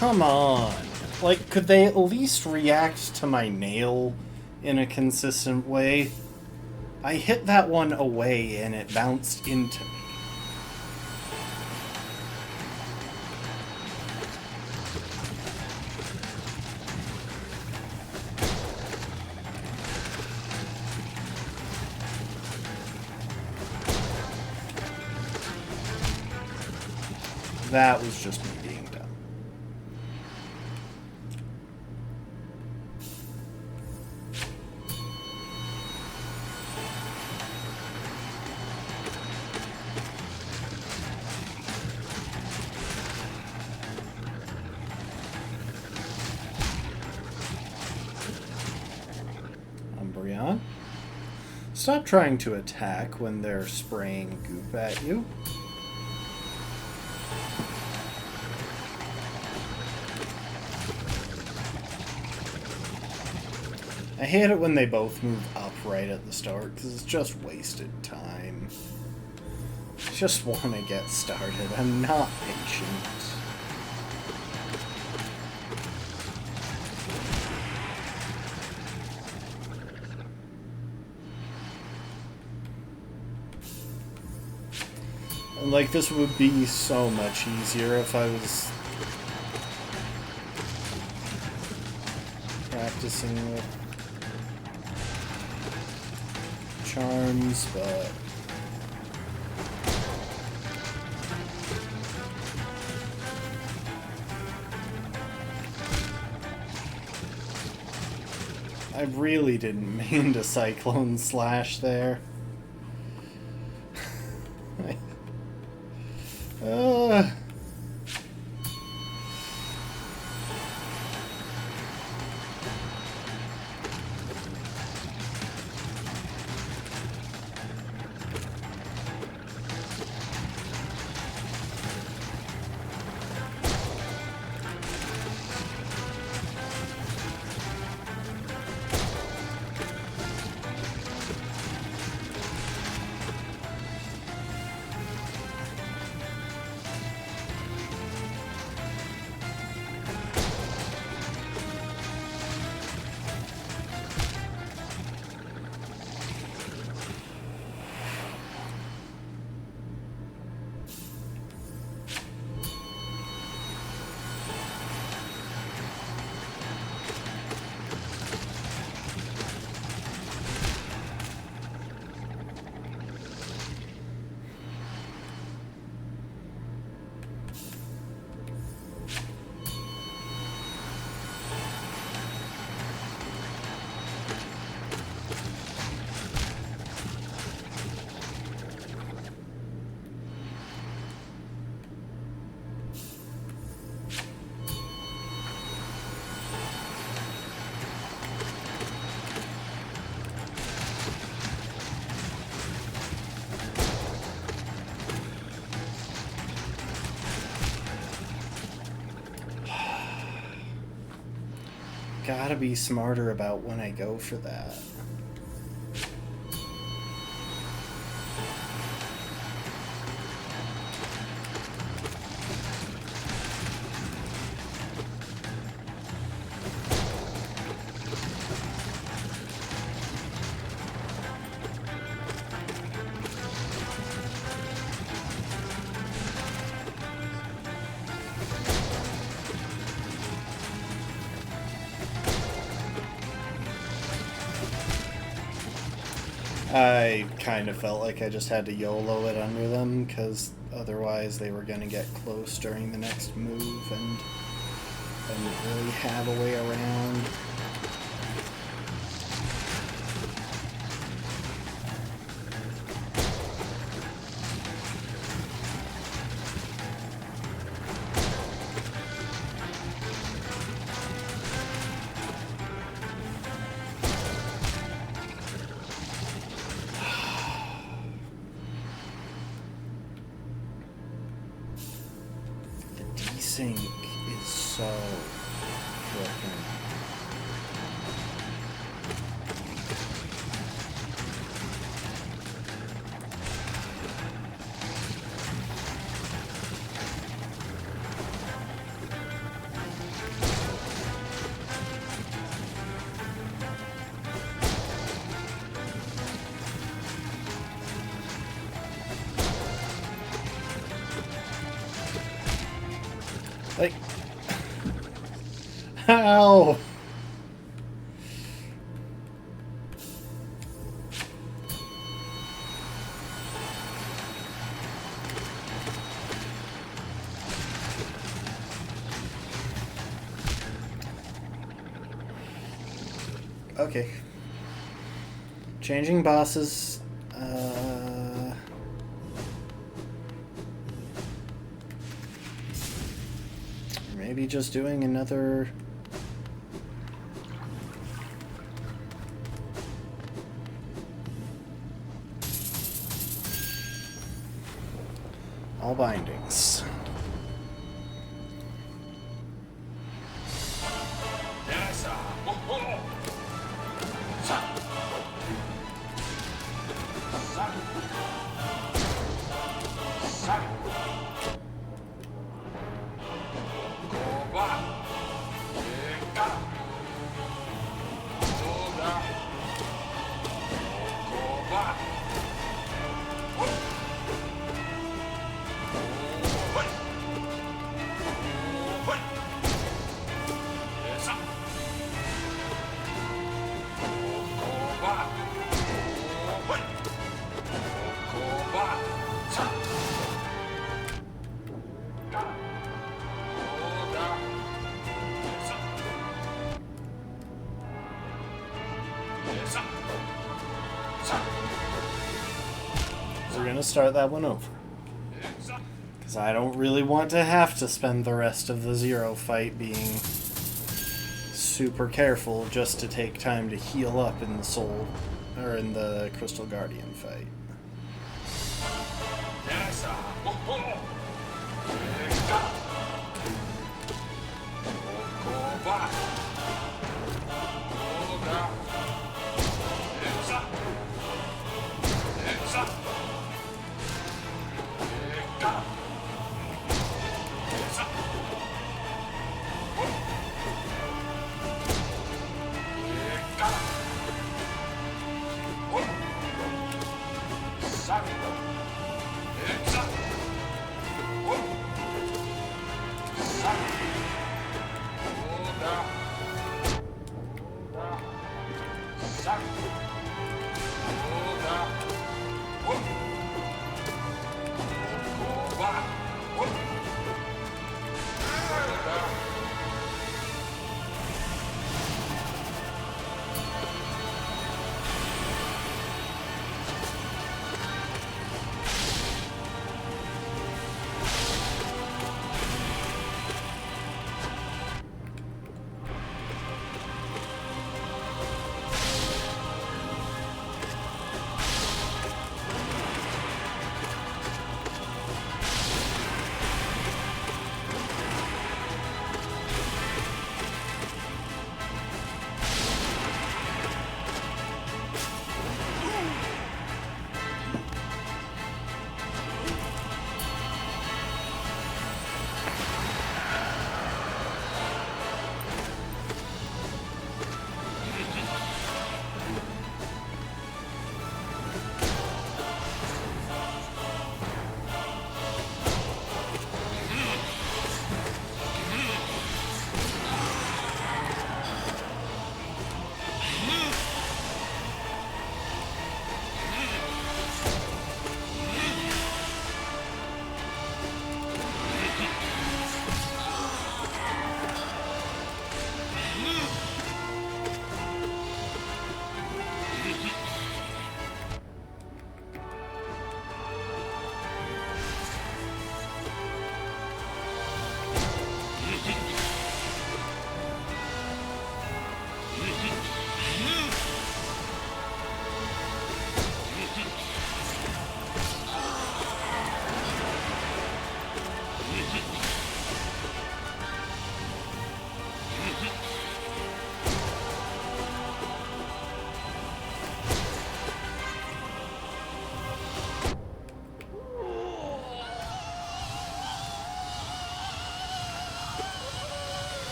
Come on. Like, could they at least react to my nail in a consistent way? I hit that one away and it bounced into me. That was just me being dumb. Umbreon, stop trying to attack when they're spraying goop at you. I hate it when they both move up right at the start, because it's just wasted time. I just want to get started. I'm not patient. And like, this would be so much easier if I was practicing with charms, but I really didn't mean to Cyclone Slash there. uh. Gotta be smarter about when I go for that. I kind of felt like I just had to YOLO it under them, because otherwise they were going to get close during the next move, and I didn't really have a way around. Sync is so broken. Like, how? Okay. Changing bosses. Maybe just doing another. All bindings. We're gonna start that one over. Because I don't really want to have to spend the rest of the Zero fight being super careful just to take time to heal up in the Soul, or in the Crystal Guardian fight.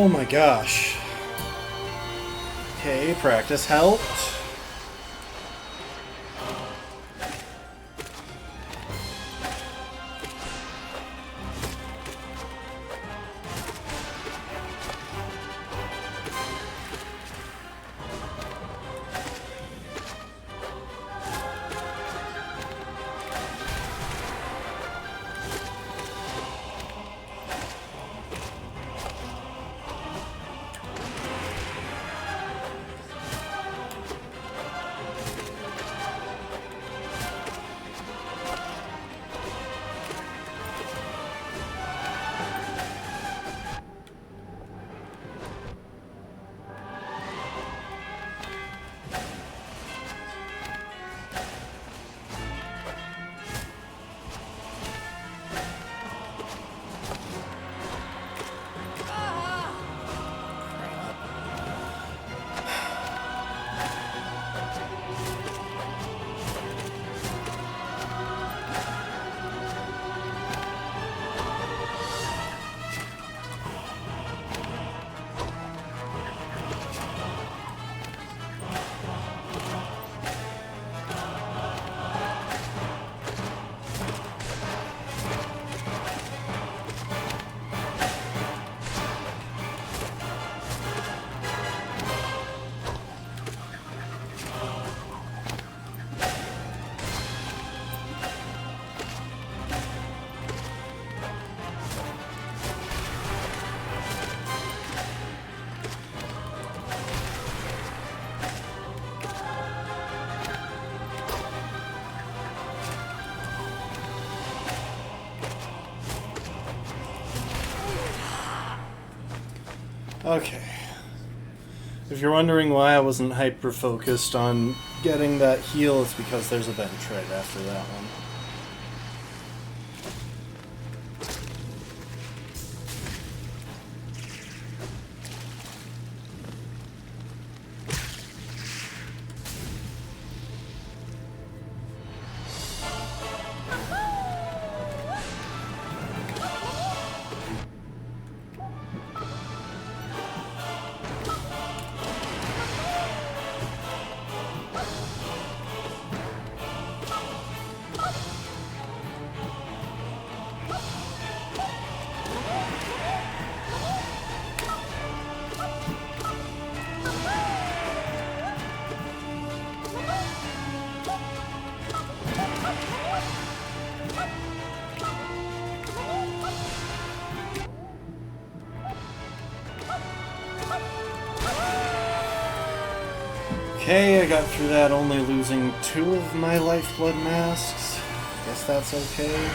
Oh my gosh. Okay, practice helped. Okay. If you're wondering why I wasn't hyper-focused on getting that heal, it's because there's a bench right after that one. Okay, I got through that only losing 2 of my lifeblood masks. Guess that's okay.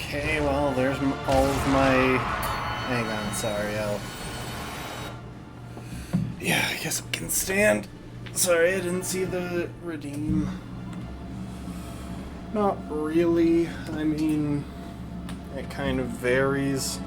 Okay, well, there's all of my... Hang on, sorry, Yeah, I guess I can stand. Sorry, I didn't see the redeem. Not really. I mean, it kind of varies.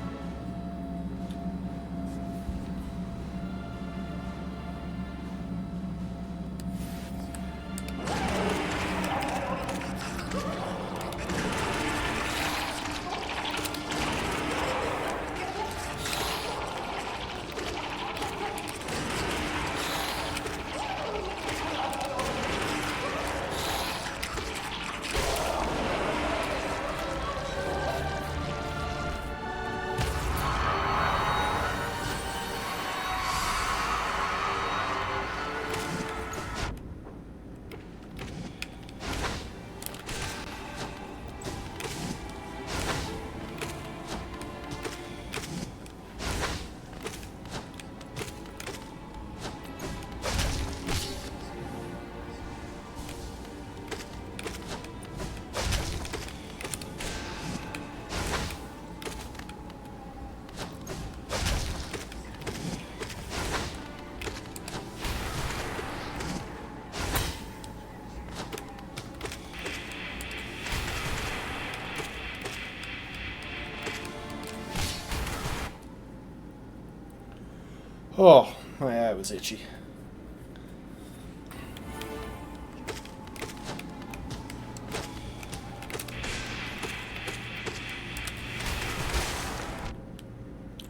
Oh, my eye was itchy.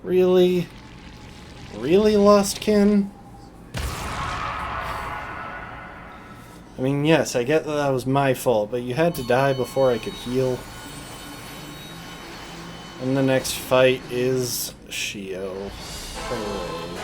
Really? Really, Lostkin? I mean, yes, I get that that was my fault, but you had to die before I could heal. And the next fight is Shio. Hooray.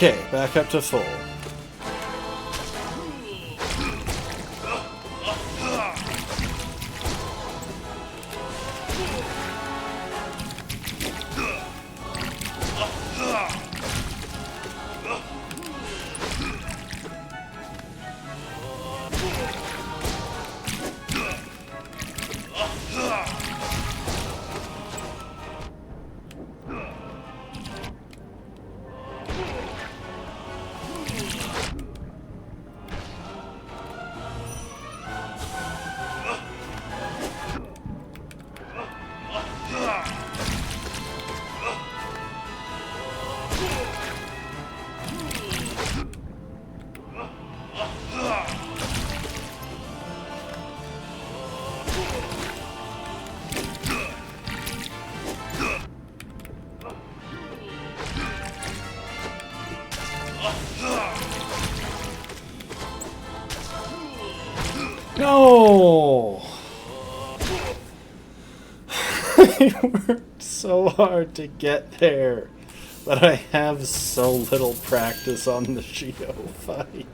Okay, back up to full. No! I worked so hard to get there, but I have so little practice on the Shio fight.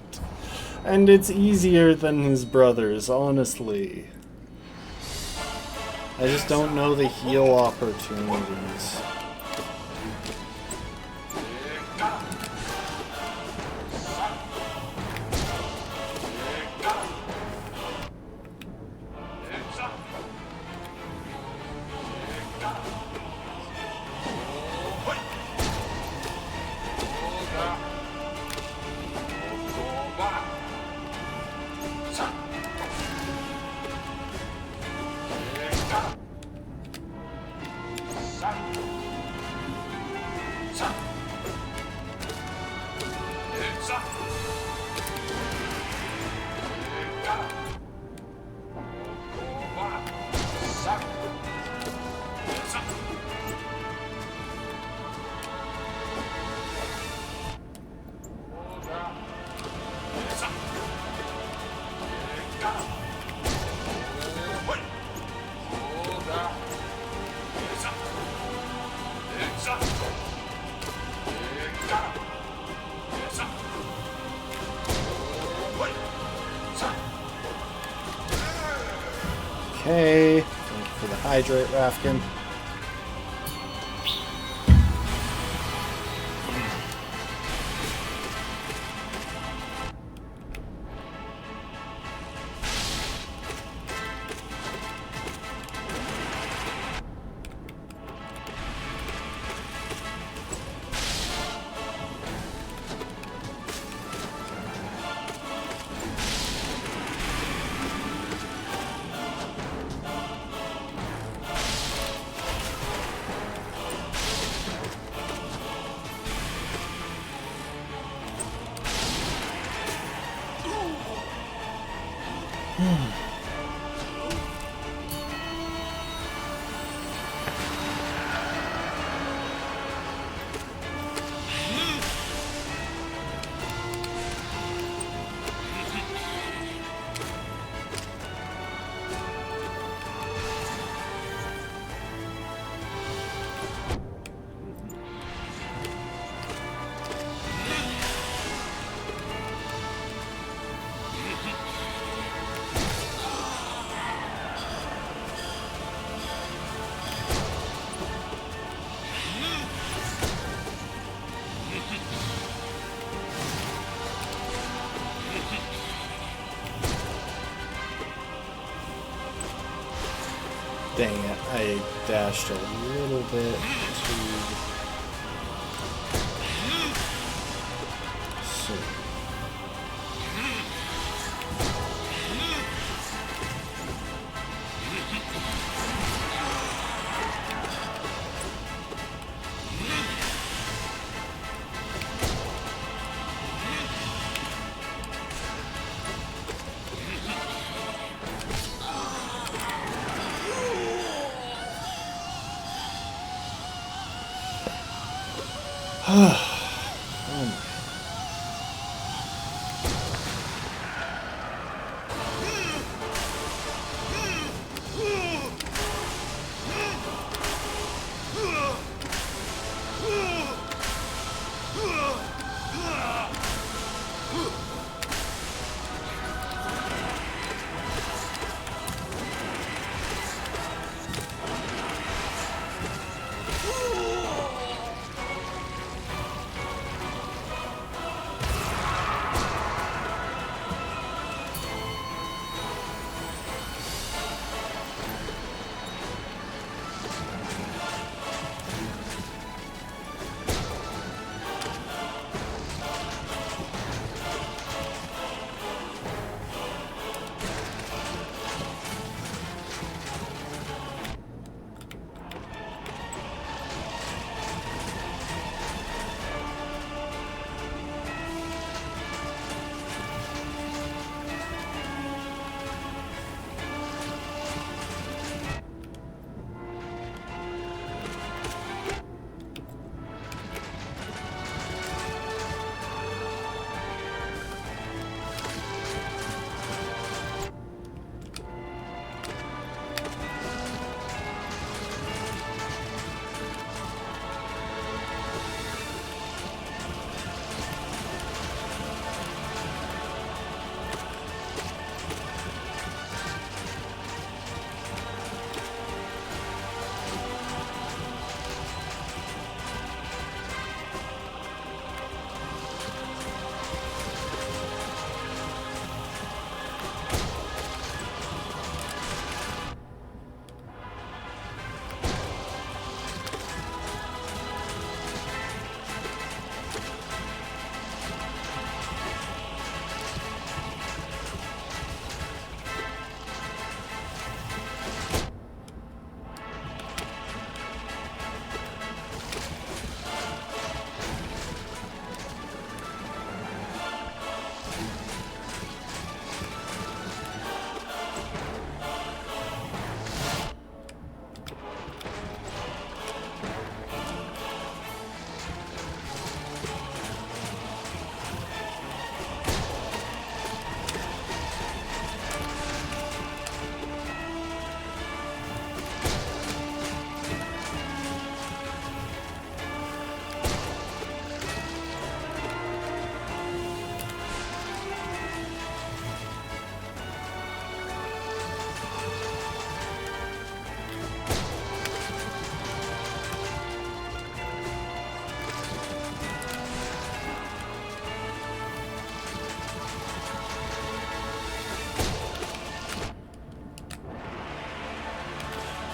And it's easier than his brothers, honestly. I just don't know the heal opportunities. for the hydrate, Rafkin. Dang it, I dashed a little bit too soon.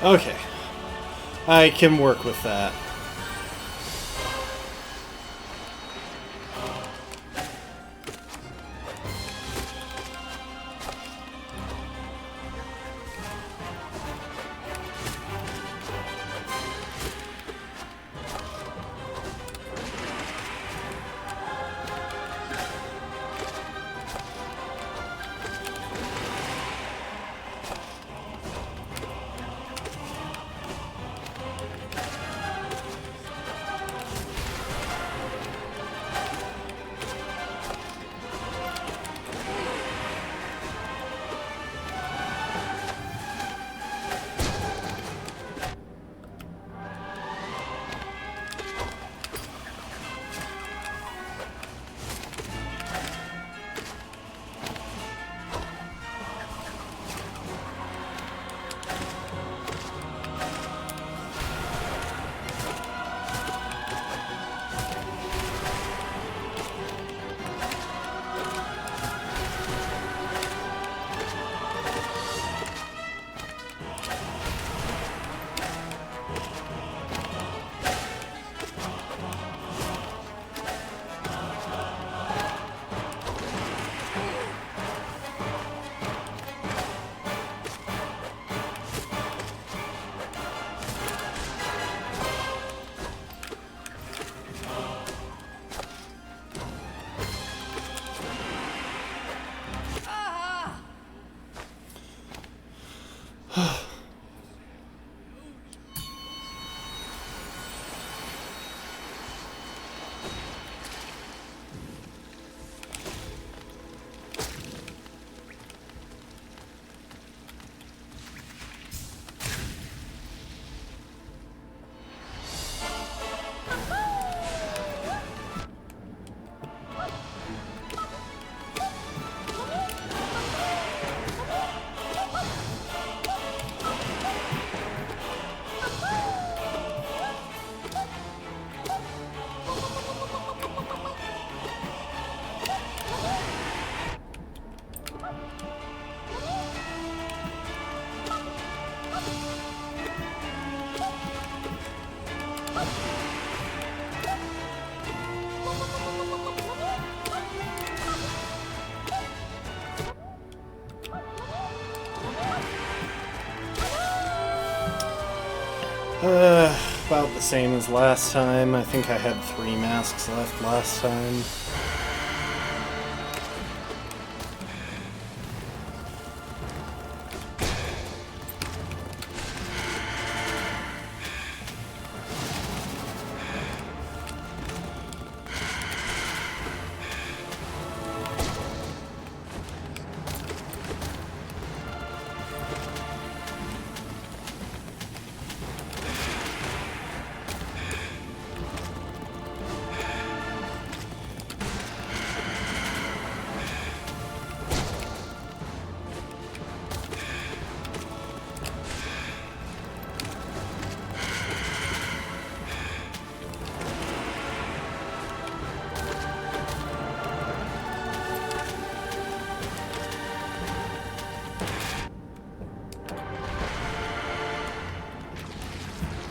Okay. I can work with that. About the same as last time. I think I had 3 masks left last time.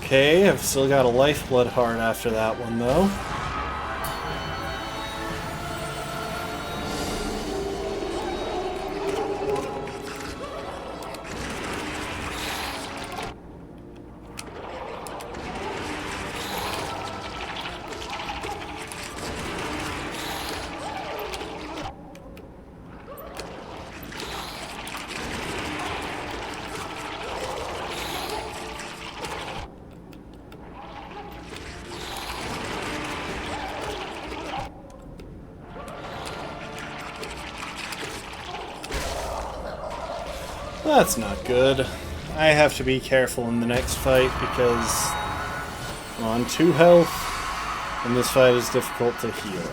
Okay, I've still got a lifeblood heart after that one, though. That's not good. I have to be careful in the next fight because I'm on 2 health, and this fight is difficult to heal.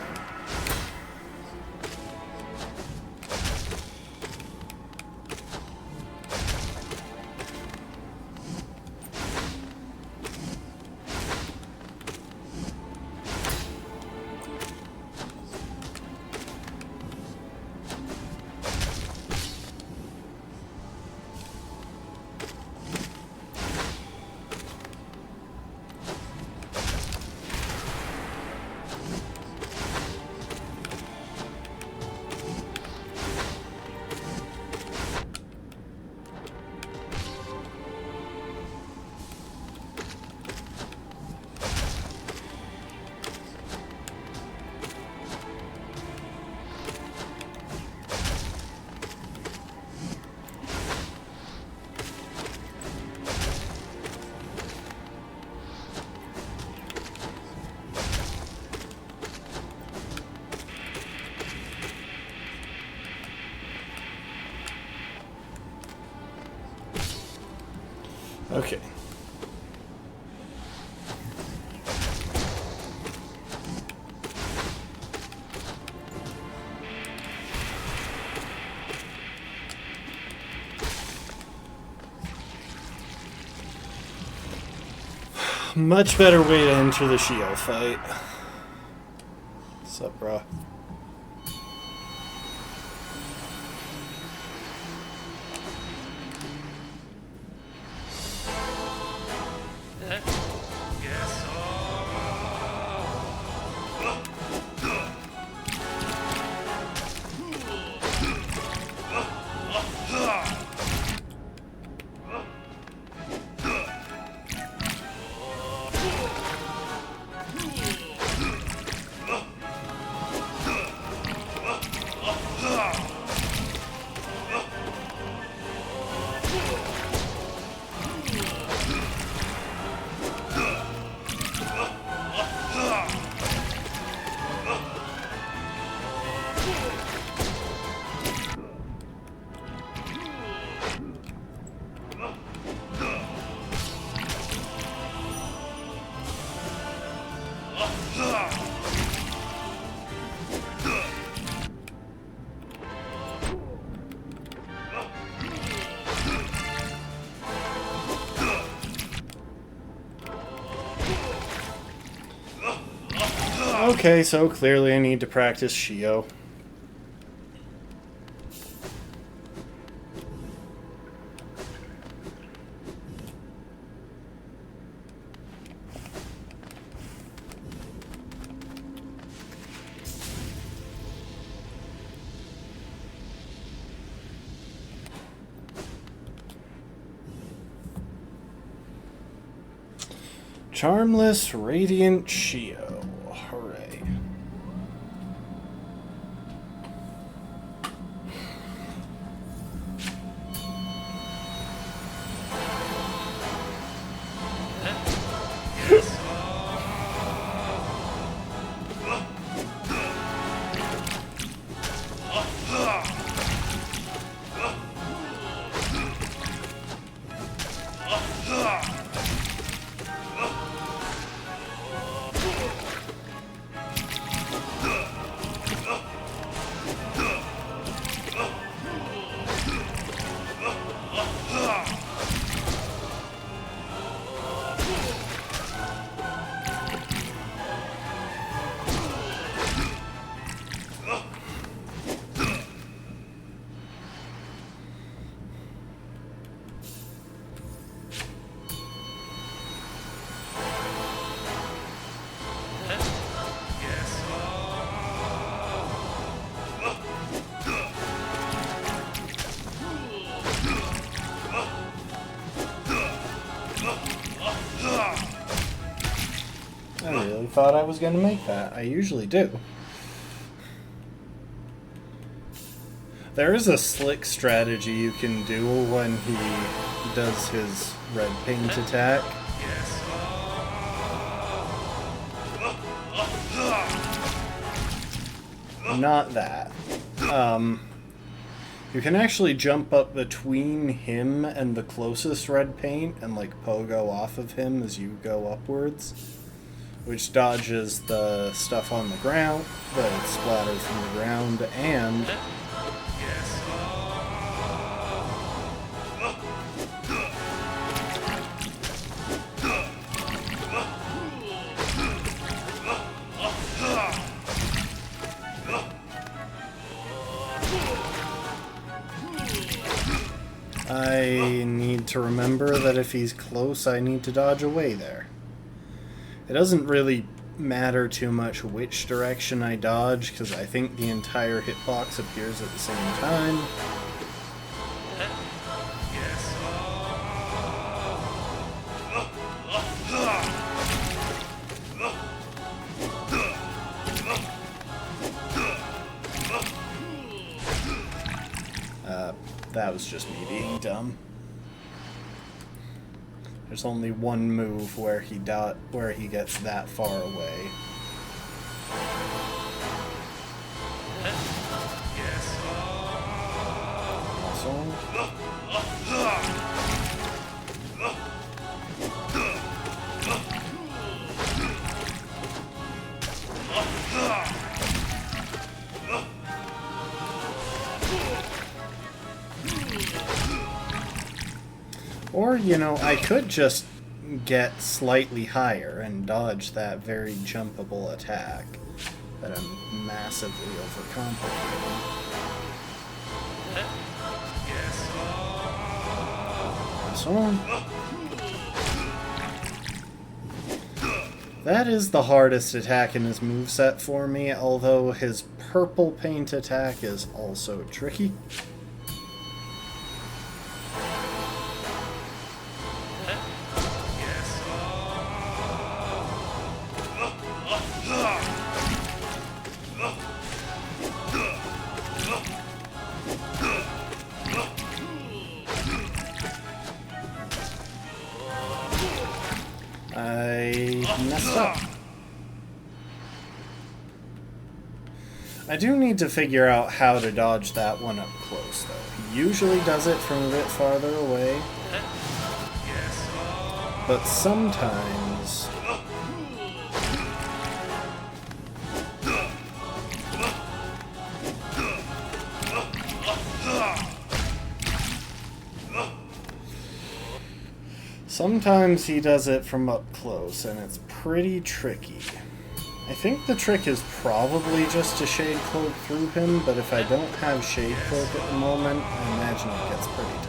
Okay. Much better way to enter the Shio fight. What's up, bro? Okay, so clearly I need to practice Shio. Charmless Radiant Shio. Hooray. I really thought I was going to make that. I usually do. There is a slick strategy you can do when he does his red paint attack. Not that. You can actually jump up between him and the closest red paint and like pogo off of him as you go upwards, which dodges the stuff on the ground that splatters from the ground, and I need to remember that if he's close, I need to dodge away there. It doesn't really matter too much which direction I dodge, because I think the entire hitbox appears at the same time. That was just me being dumb. There's only one move where he gets that far away. Also, Or, you know, I could just get slightly higher and dodge that very jumpable attack that I'm massively overcomplicating. Press on. That is the hardest attack in his moveset for me, although his purple paint attack is also tricky. I messed up. I do need to figure out how to dodge that one up close, though. He usually does it from a bit farther away. But sometimes... sometimes he does it from up close, and it's pretty tricky. I think the trick is probably just to Shade Cloak through him, but if I don't have Shade Cloak at the moment, I imagine it gets pretty tough.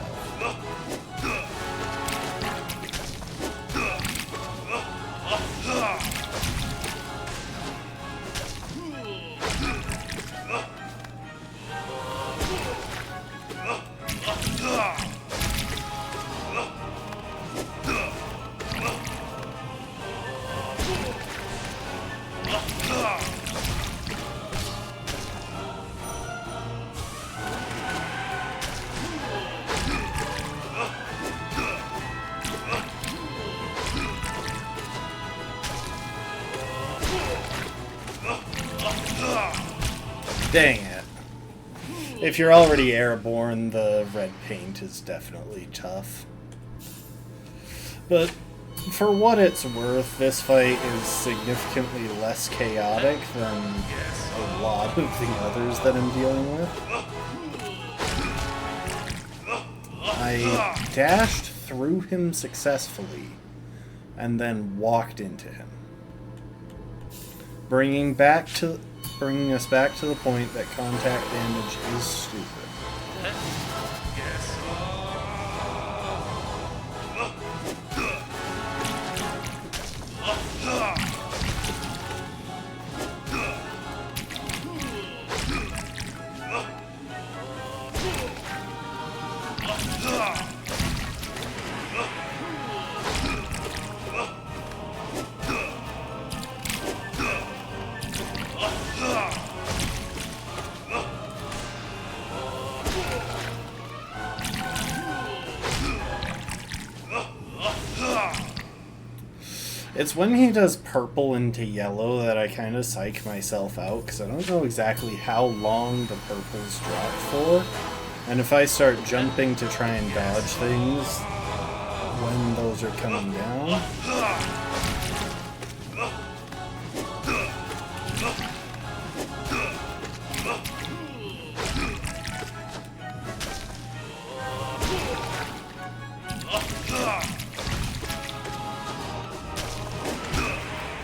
Dang it. If you're already airborne, the red paint is definitely tough. But for what it's worth, this fight is significantly less chaotic than a lot of the others that I'm dealing with. I dashed through him successfully and then walked into him, bringing us back to the point that contact damage is stupid. It's when he does purple into yellow that I kind of psych myself out, because I don't know exactly how long the purples drop for. And if I start jumping to try and dodge things when those are coming down...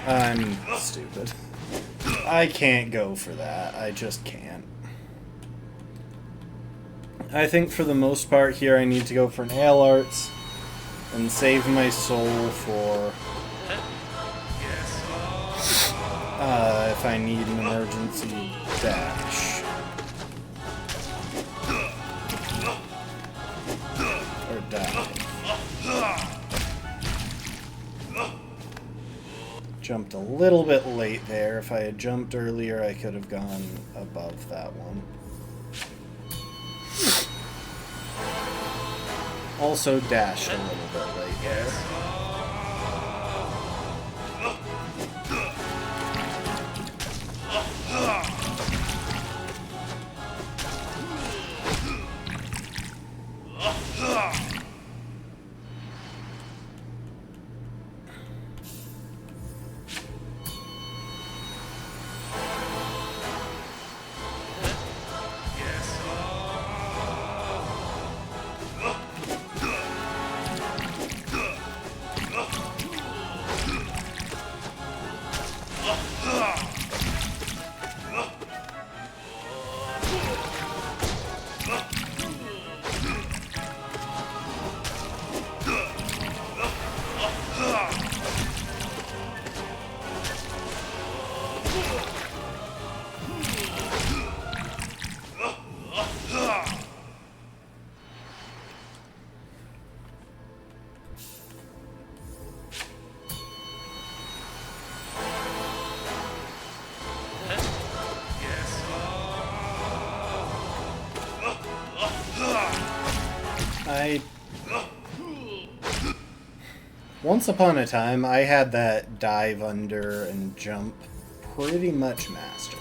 I'm stupid. I can't go for that. I just can't. I think for the most part here I need to go for an Ale Arts and save my soul for if I need an emergency dash. Or die. Jumped a little bit late there. If I had jumped earlier, I could have gone above that one. Also dashed a little bit late there. Once upon a time, I had that dive under and jump pretty much mastered.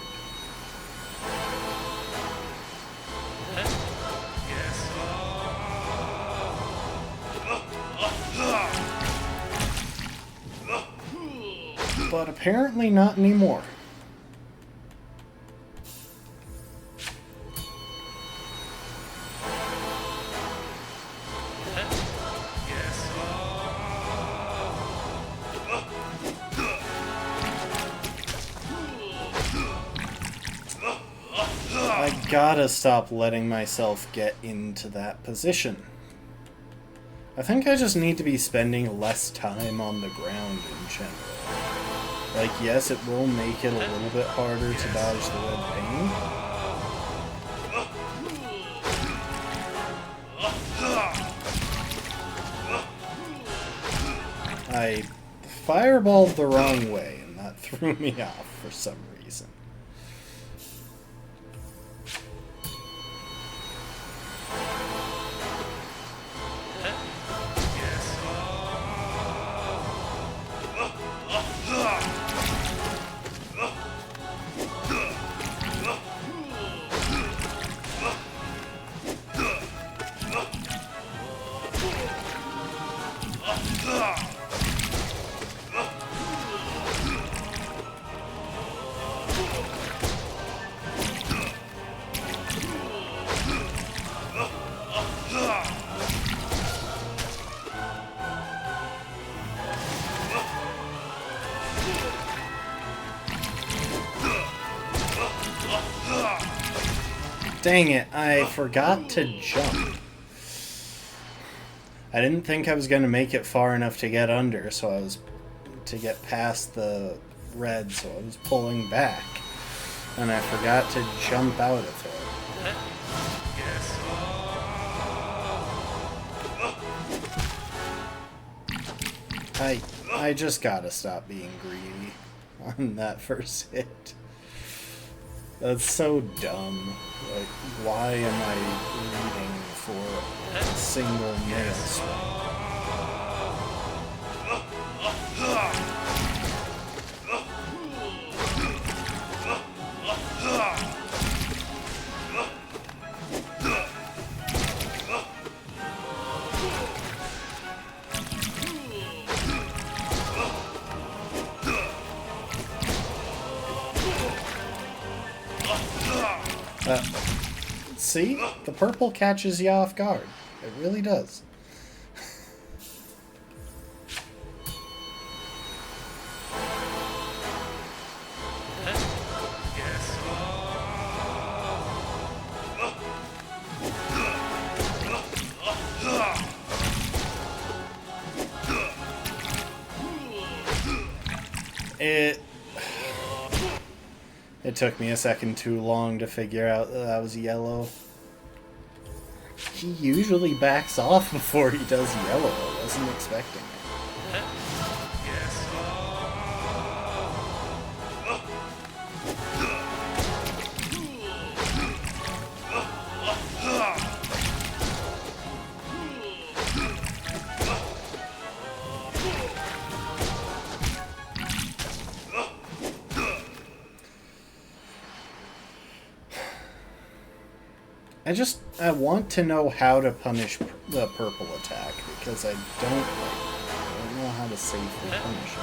But apparently not anymore. I gotta stop letting myself get into that position. I think I just need to be spending less time on the ground in general. Like, yes, it will make it a little bit harder to dodge the red pain. I fireballed the wrong way, and that threw me off for some reason. Dang it, I forgot to jump. I didn't think I was going to make it far enough to get under, so I was to get past the red, so I was pulling back. And I forgot to jump out of it. I just gotta stop being greedy on that first hit. That's so dumb. Like, why am I reading for a single nail swipe? See? The purple catches you off guard. It really does. It took me a second too long to figure out that was yellow. He usually backs off before he does yellow. I wasn't expecting it. I want to know how to punish the purple attack, because I don't know how to safely punish it.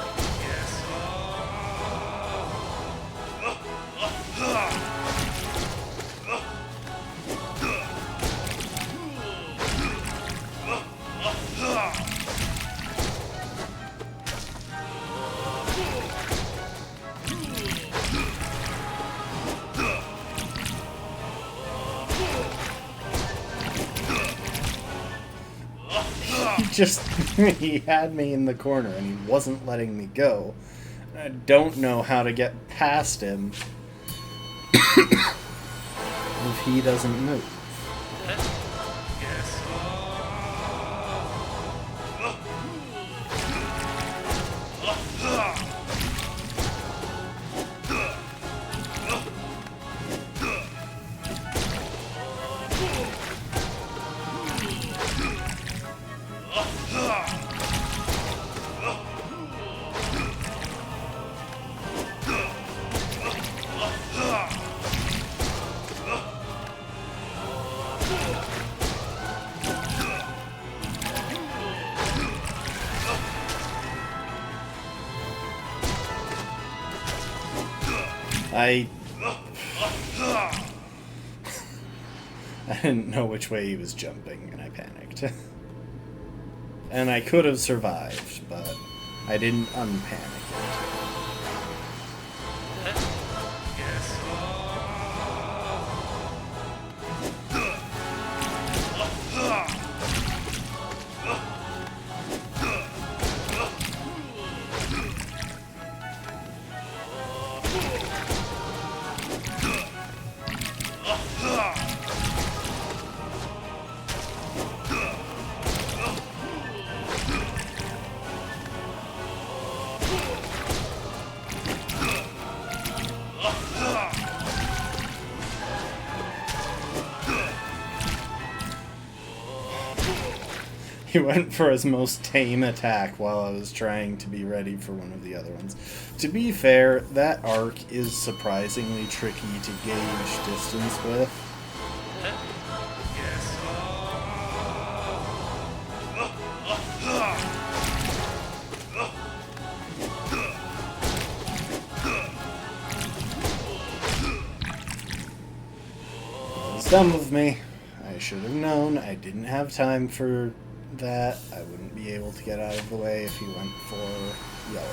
He had me in the corner and he wasn't letting me go. I don't know how to get past him if he doesn't move. I didn't know which way he was jumping, and I panicked. And I could have survived, but I didn't unpanic it. He went for his most tame attack while I was trying to be ready for one of the other ones. To be fair, that arc is surprisingly tricky to gauge distance with. It was dumb of me. I should have known I didn't have time for that. I wouldn't be able to get out of the way if he went for yellow.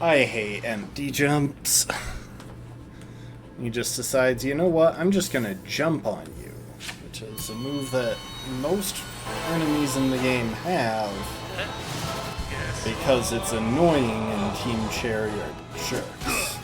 I hate empty jumps. He just decides, you know what, I'm just gonna jump on you, which is a move that most enemies in the game have, because it's annoying and Team Cherry are jerks.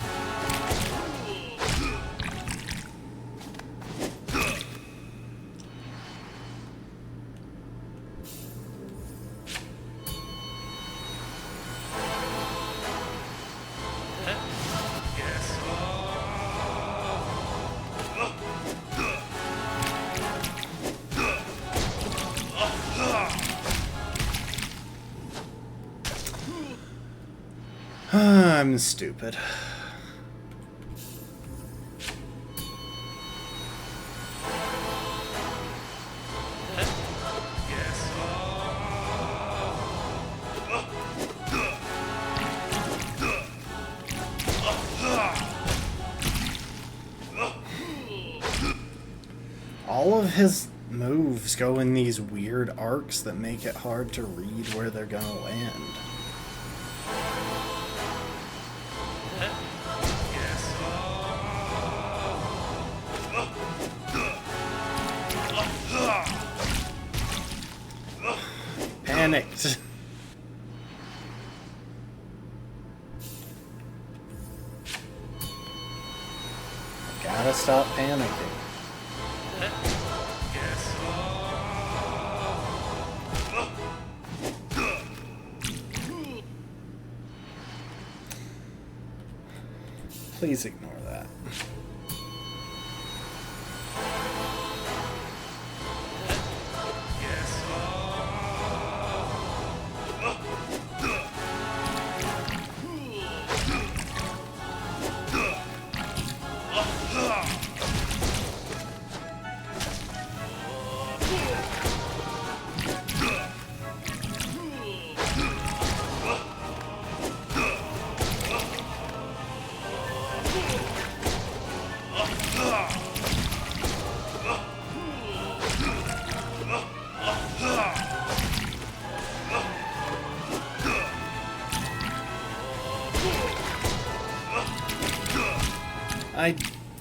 I'm stupid. All of his moves go in these weird arcs that make it hard to read where they're gonna land. Panicked. Gotta stop panicking. Please ignore that.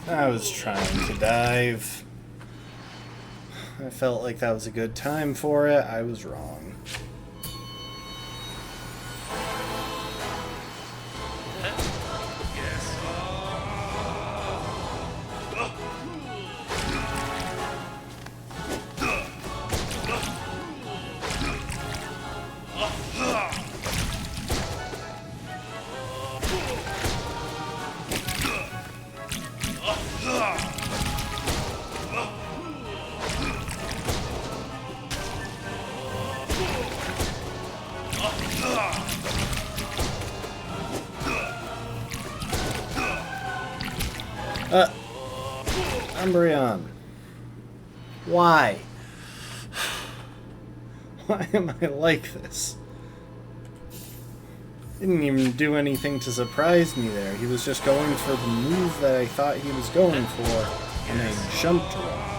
I was trying to dive. I felt like that was a good time for it. I was wrong. Umbreon. Why? Why am I like this? Didn't even do anything to surprise me there. He was just going for the move that I thought he was going for, and I jumped wrong.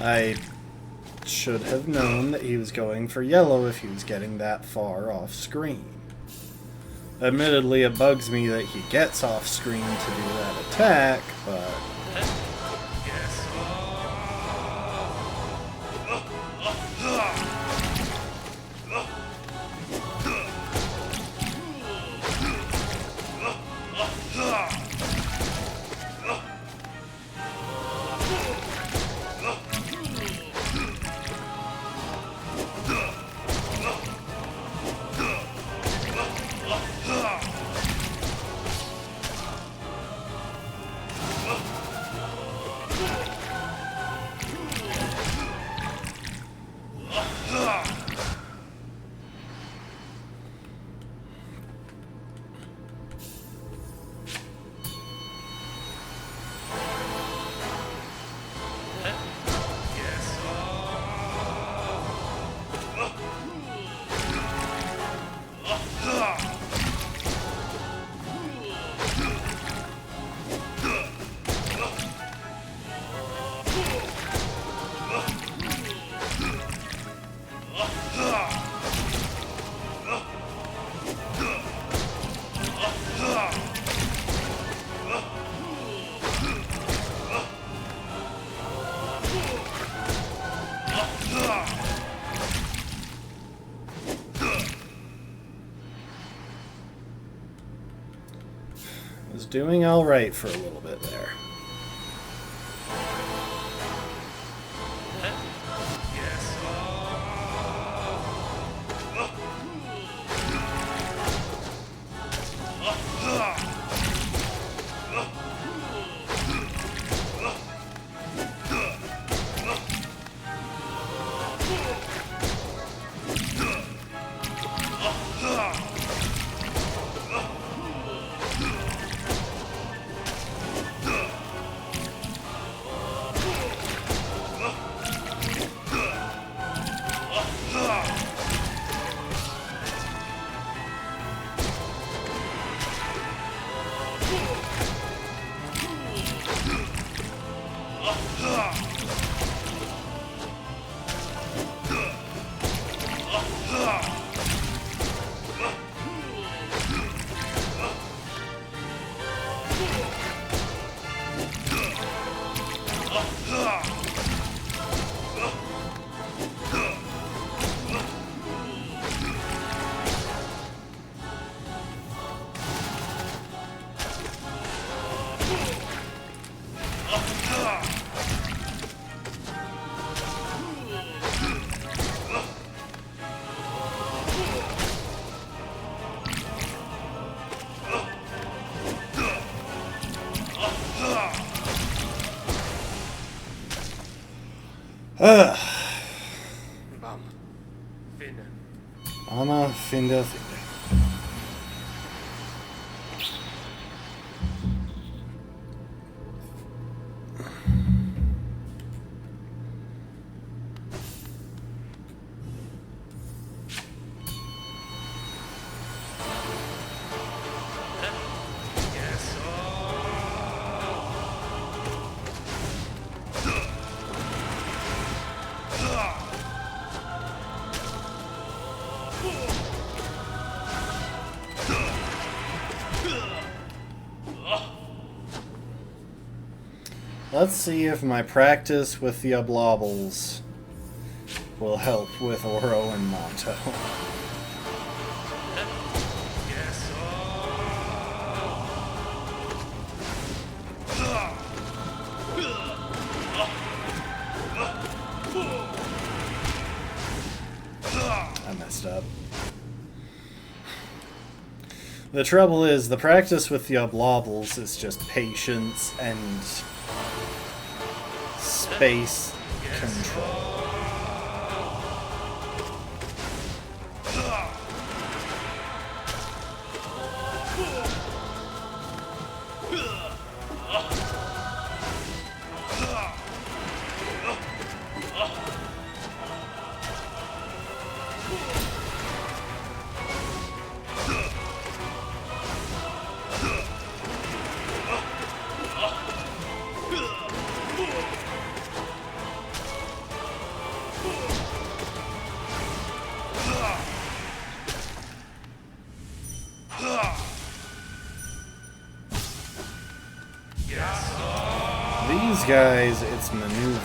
I should have known that he was going for yellow if he was getting that far off screen. Admittedly, it bugs me that he gets off screen to do that attack, but... was doing alright for a little bit there. Anna, finde. Let's see if my practice with the Oblobbles will help with Oro and Monto. I messed up. The trouble is, the practice with the oblobbles is just patience and space control. These guys, it's maneuvering.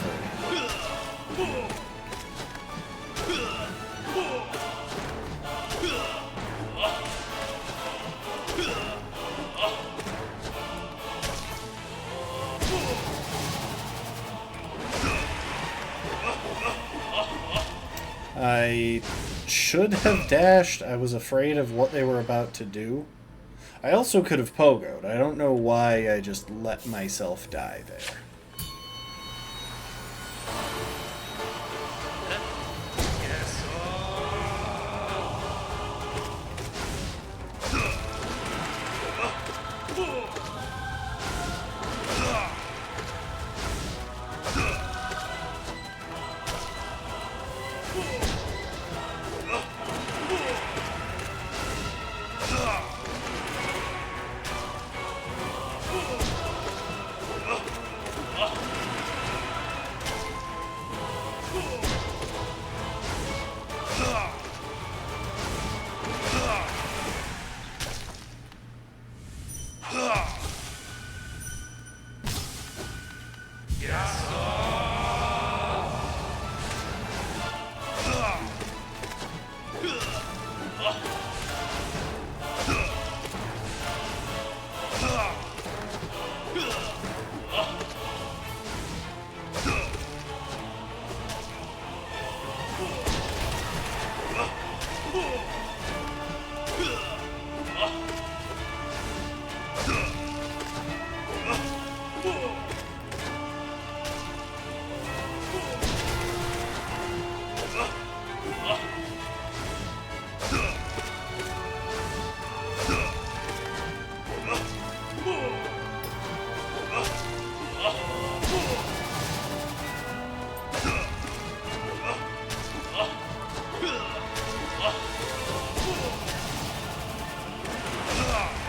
I should have dashed. I was afraid of what they were about to do. I also could have pogoed. I don't know why I just let myself die there.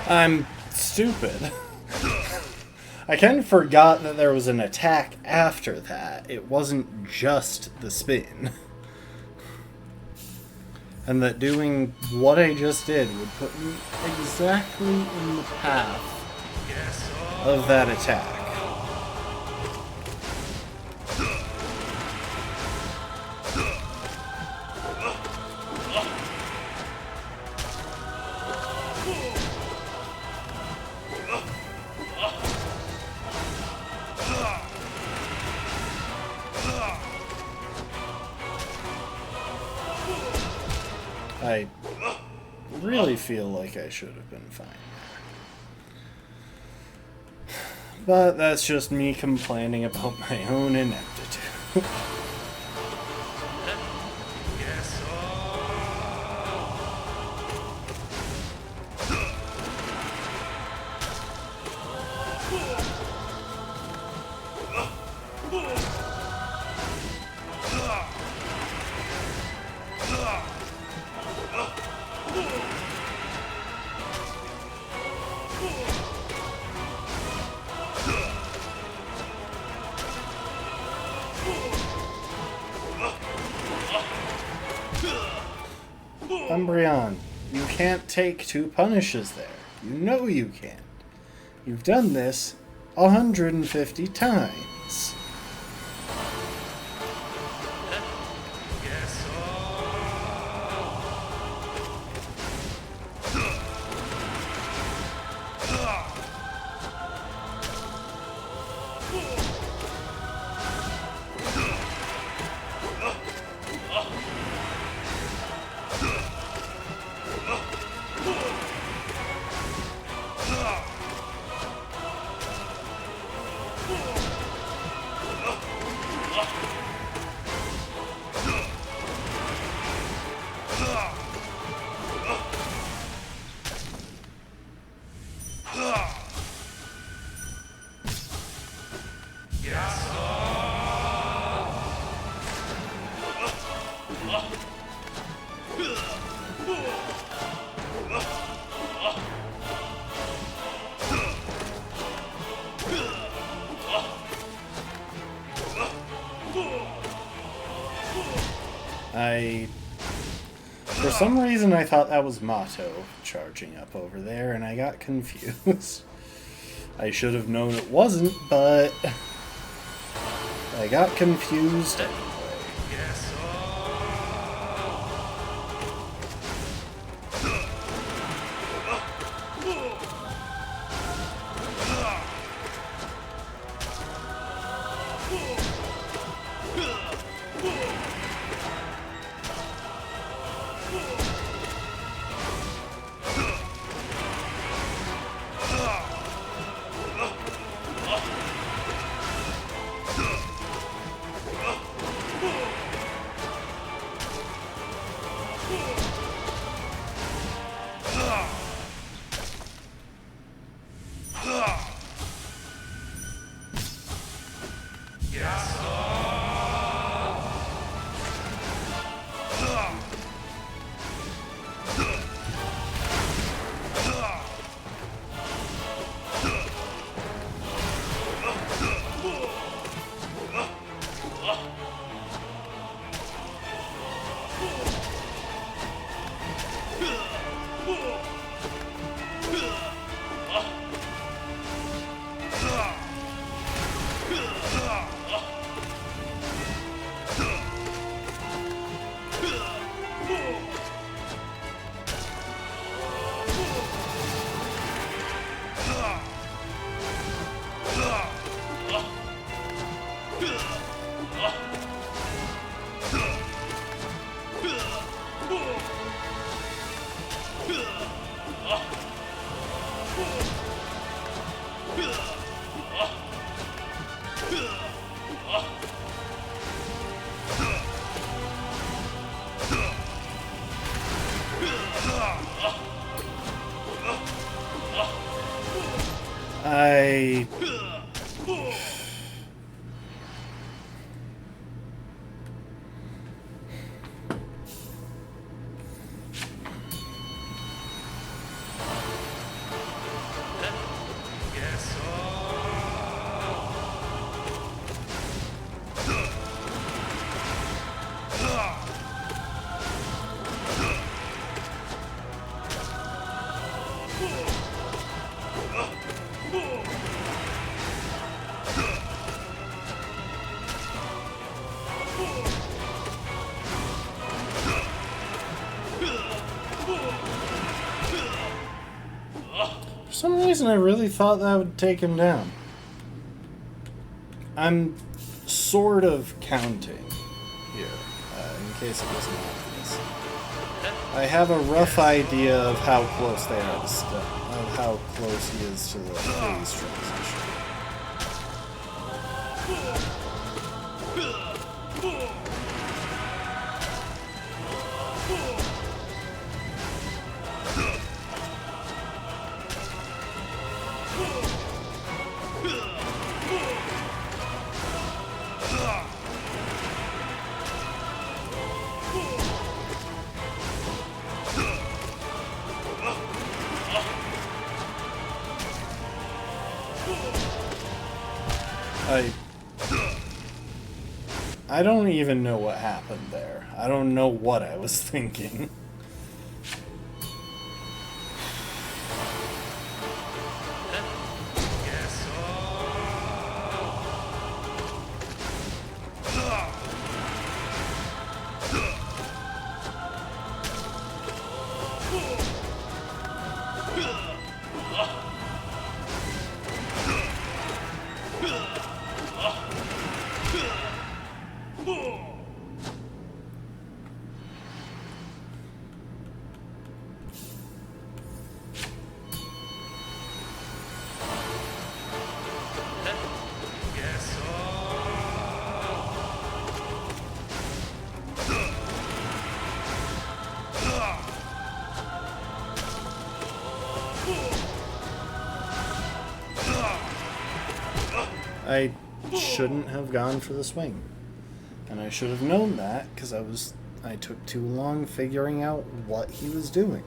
I'm stupid. I kind of forgot that there was an attack after that. It wasn't just the spin. And that doing what I just did would put me exactly in the path of that attack. I really feel like I should have been fine there. But that's just me complaining about my own ineptitude. Umbreon, you can't take 2 punishes there. You know you can't. You've done this 150 times. For some reason, I thought that was Mato charging up over there, and I got confused. I should have known it wasn't, but I got confused anyway. I... For some reason, I really thought that would take him down. I'm sort of counting here, in case it wasn't obvious. I have a rough idea of how close they are to of how close he is to the freeze transition. I don't even know what happened there. I don't know what I was thinking. I shouldn't have gone for the swing. And I should have known that because I took too long figuring out what he was doing.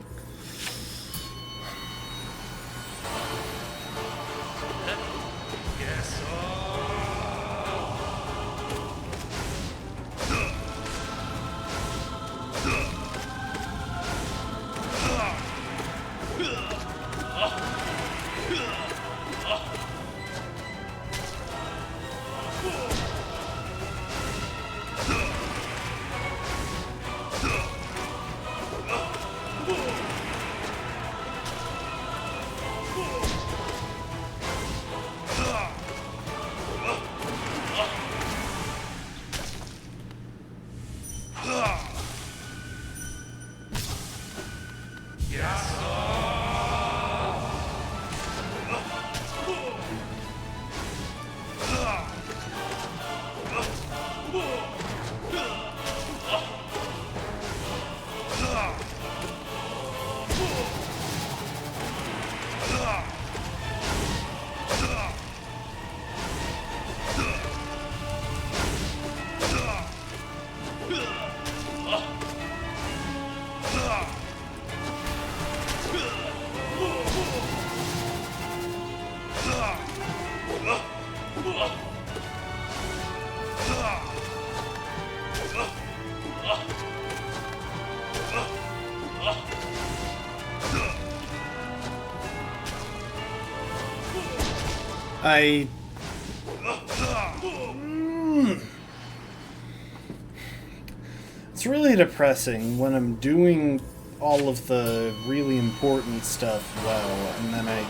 It's really depressing when I'm doing all of the really important stuff well, and then I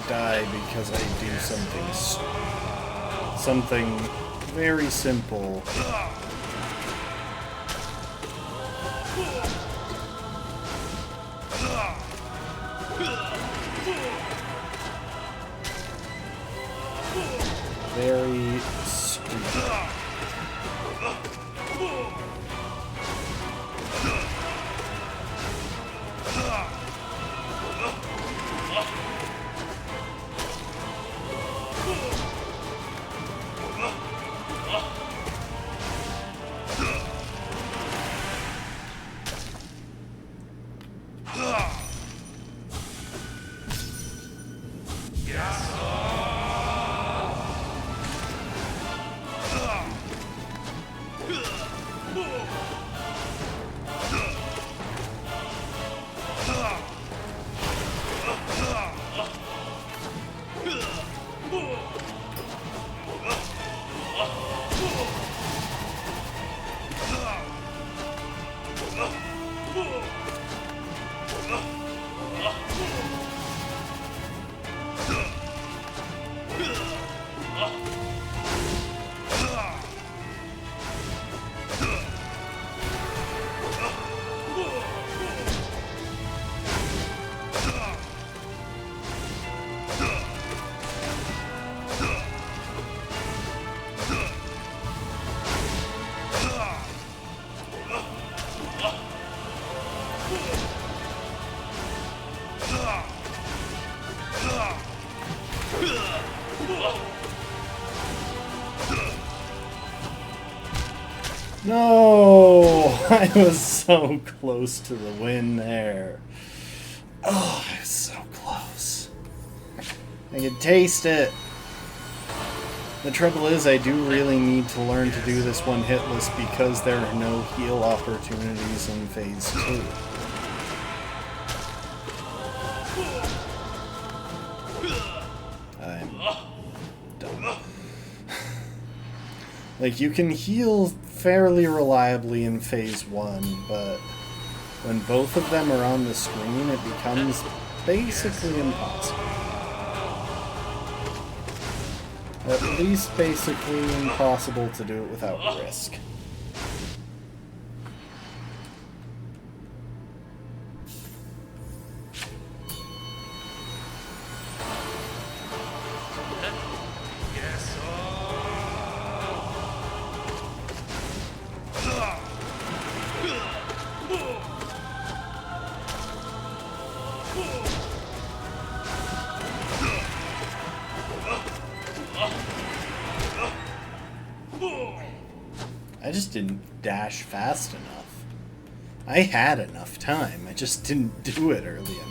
die because I do something very simple. Very stupid. No! I was so close to the win there. Oh, I was so close. I could taste it. The trouble is, I do really need to learn to do this one hitless because there are no heal opportunities in Phase 2. I'm done. Like, you can heal fairly reliably in Phase 1, but when both of them are on the screen, it becomes basically impossible. At least basically impossible to do it without risk. I just didn't dash fast enough. I had enough time, I just didn't do it early enough.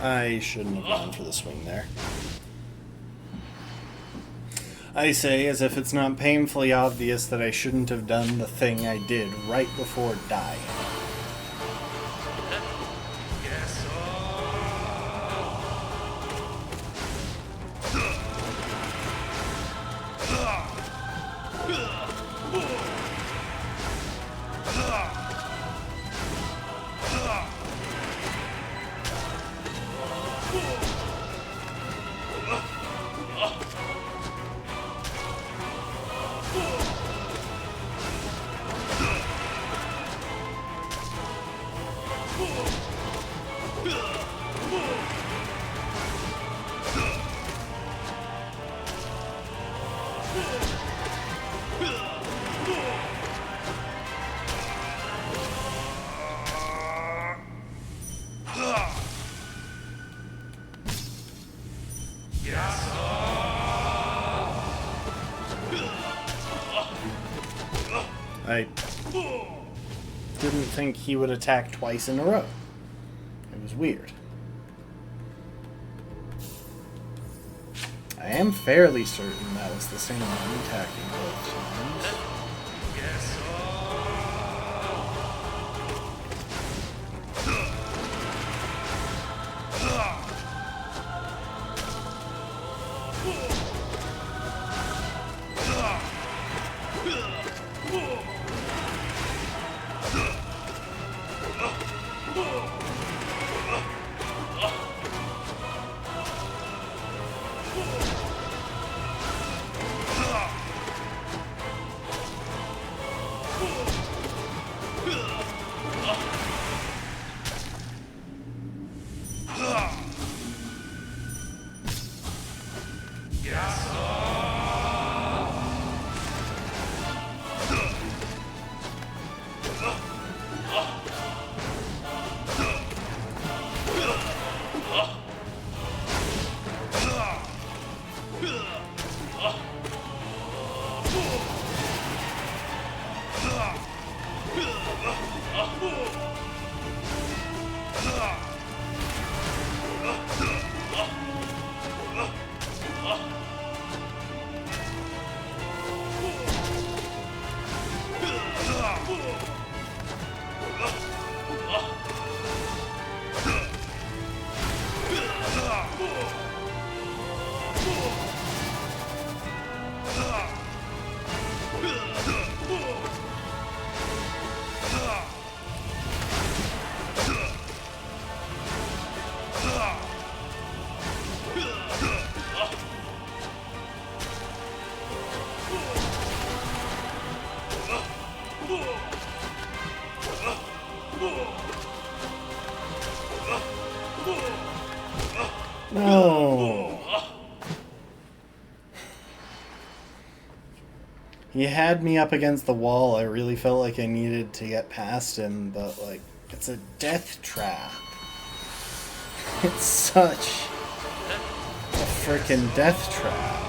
I shouldn't have gone for the swing there. I say as if it's not painfully obvious that I shouldn't have done the thing I did right before dying. I didn't think he would attack twice in a row. It was weird. I am fairly certain that was the same one attacking both times. No. He had me up against the wall. I really felt like I needed to get past him, but like, it's a death trap. It's such a freaking death trap.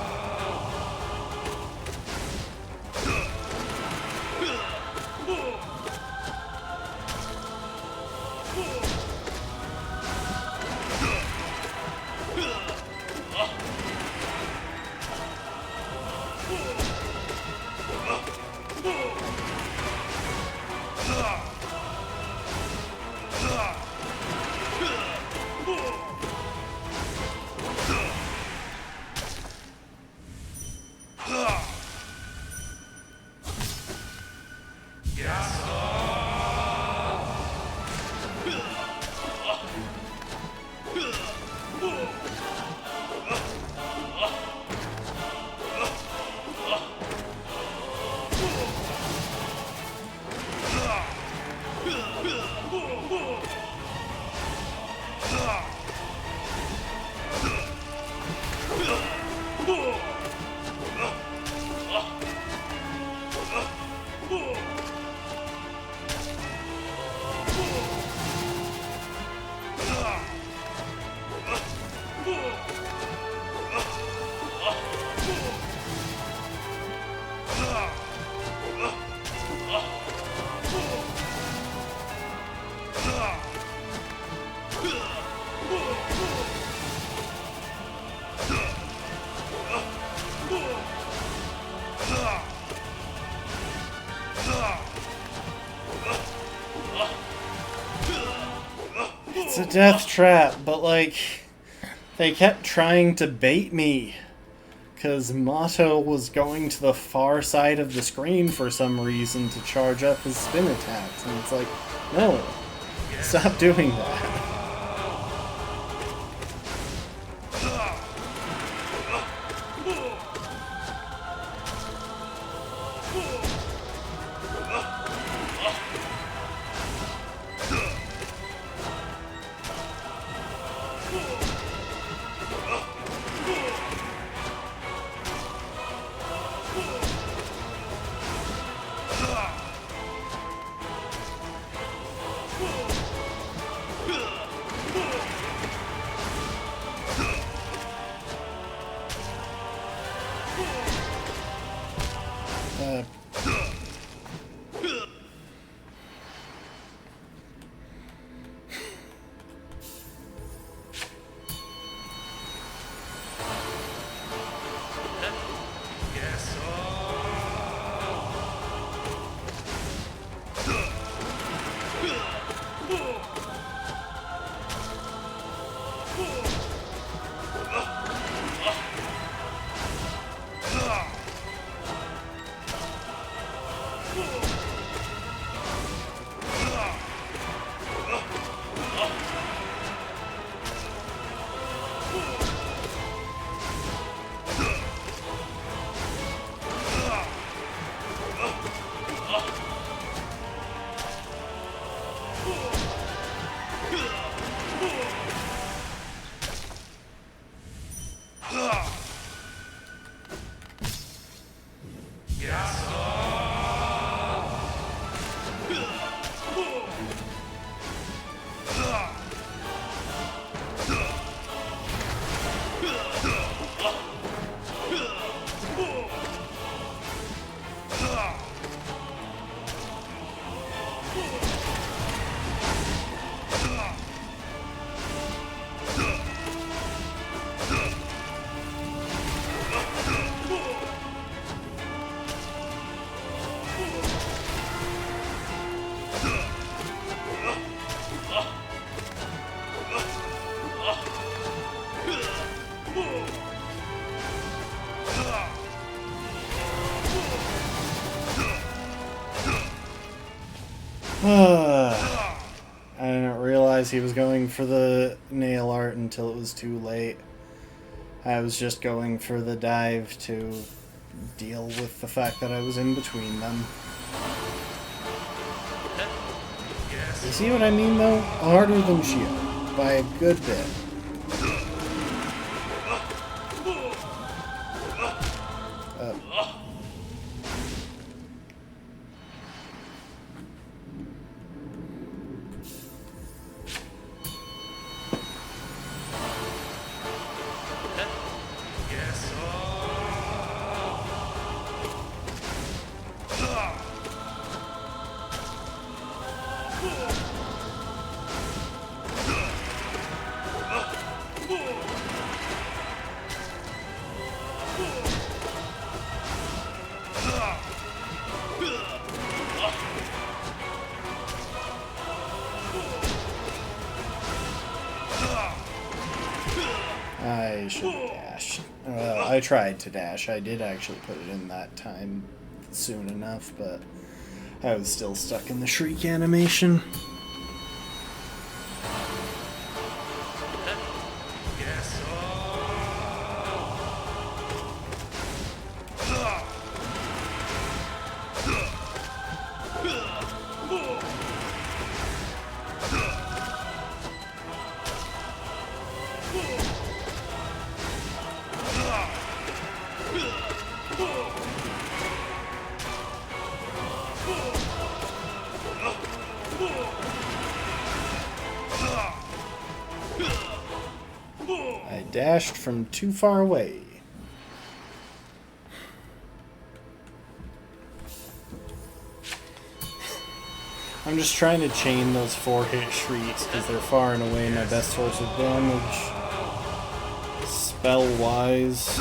It's a death trap, but like, they kept trying to bait me. Because Mato was going to the far side of the screen for some reason to charge up his spin attacks. And it's like, no, stop doing that. I didn't realize he was going for the nail art until it was too late. I was just going for the dive to deal with the fact that I was in between them. You see what I mean, though? Harder than Shield, by a good bit. I should have dashed. I tried to dash. I did actually put it in that time soon enough, but I was still stuck in the shriek animation. I dashed from too far away. I'm just trying to chain those 4-hit shrieks because they're far and away my best source of damage. Spell-wise.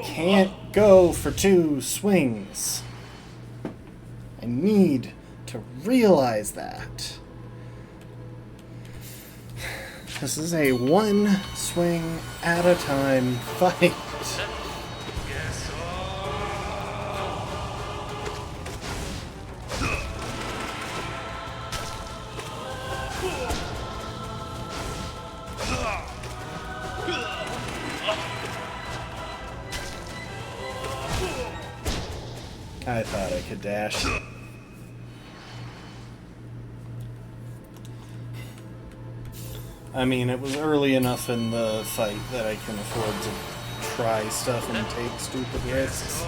Can't go for 2 swings. I need to realize that. This is a 1 swing at a time fight. I thought I could dash. I mean, it was early enough in the fight that I can afford to try stuff and take stupid risks.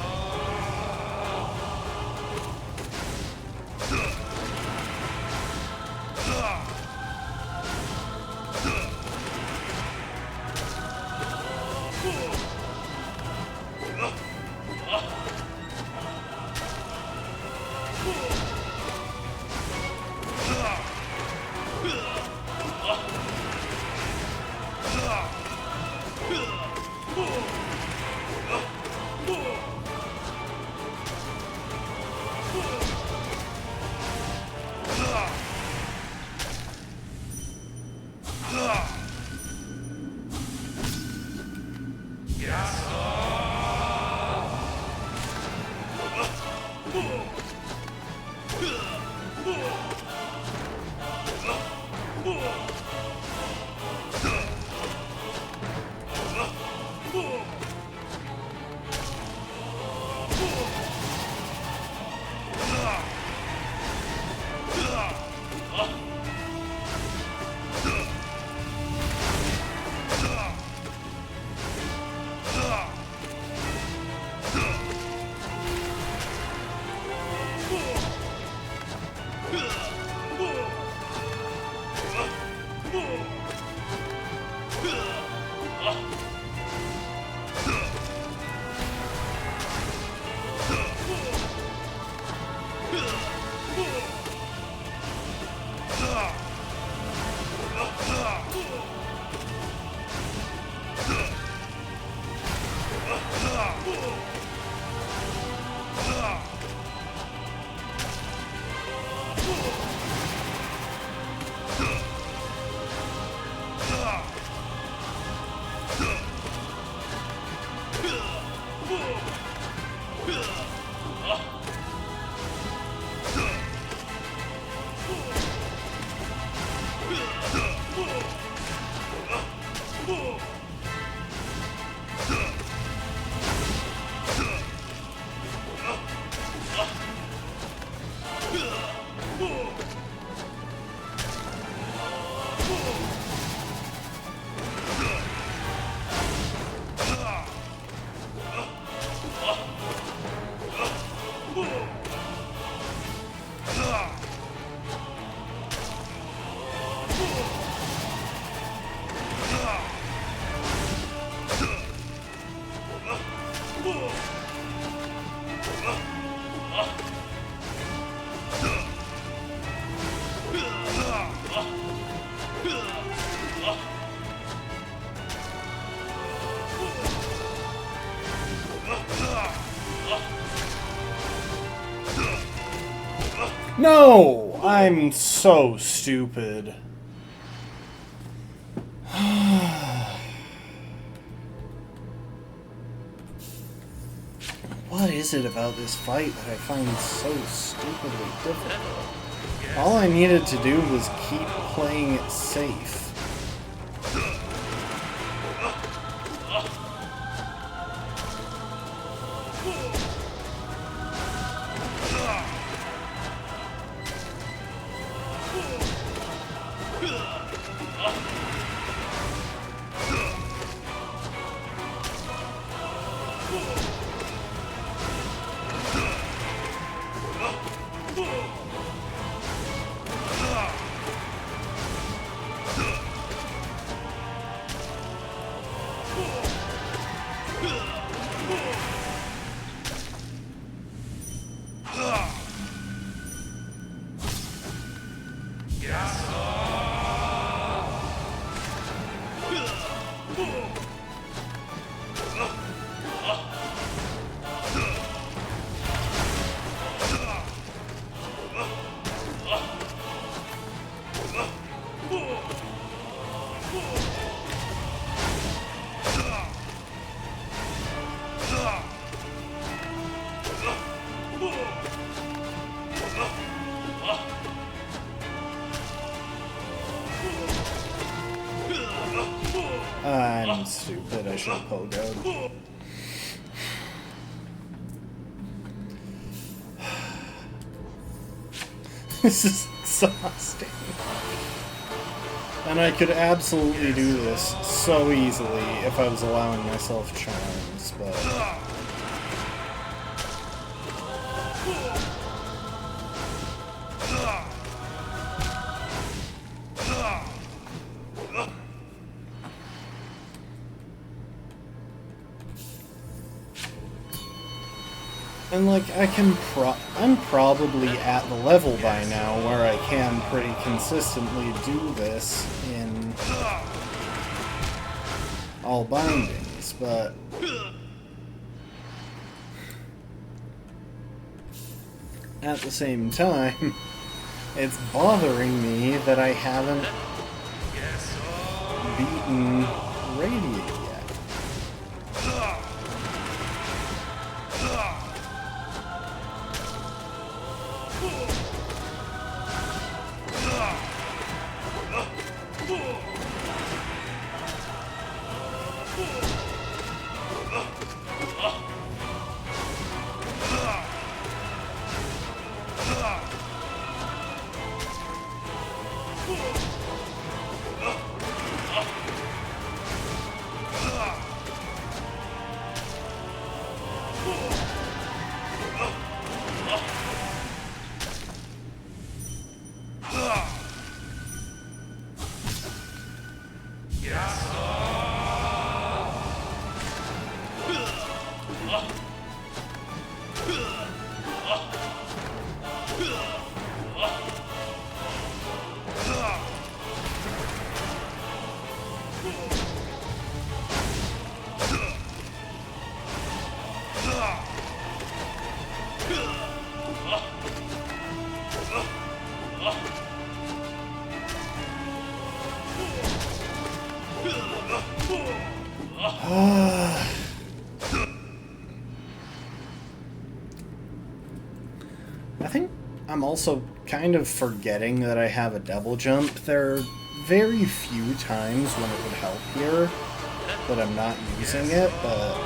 No! I'm so stupid. What is it about this fight that I find so stupidly difficult? All I needed to do was keep playing it safe. I'm stupid, I should have pogoed. This is exhausting. And I could absolutely do this so easily if I was allowing myself charms, but... And like, I'm probably at the level by now where I can pretty consistently do this in all bindings, but at the same time, it's bothering me that I haven't beaten Radiant yet. I think I'm also kind of forgetting that I have a double jump. There are very few times when it would help here that I'm not using it, but...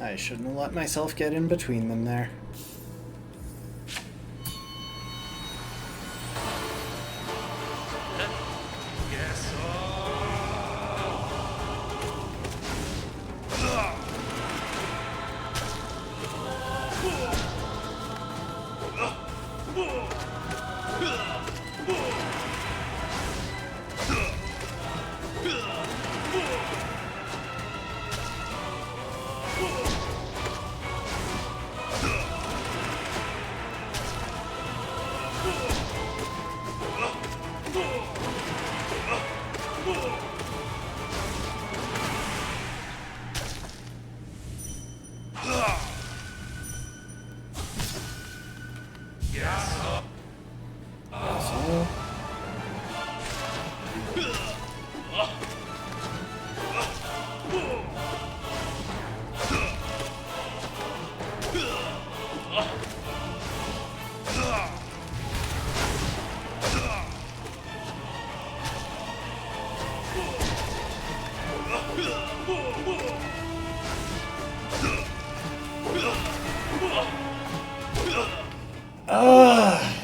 I shouldn't have let myself get in between them there.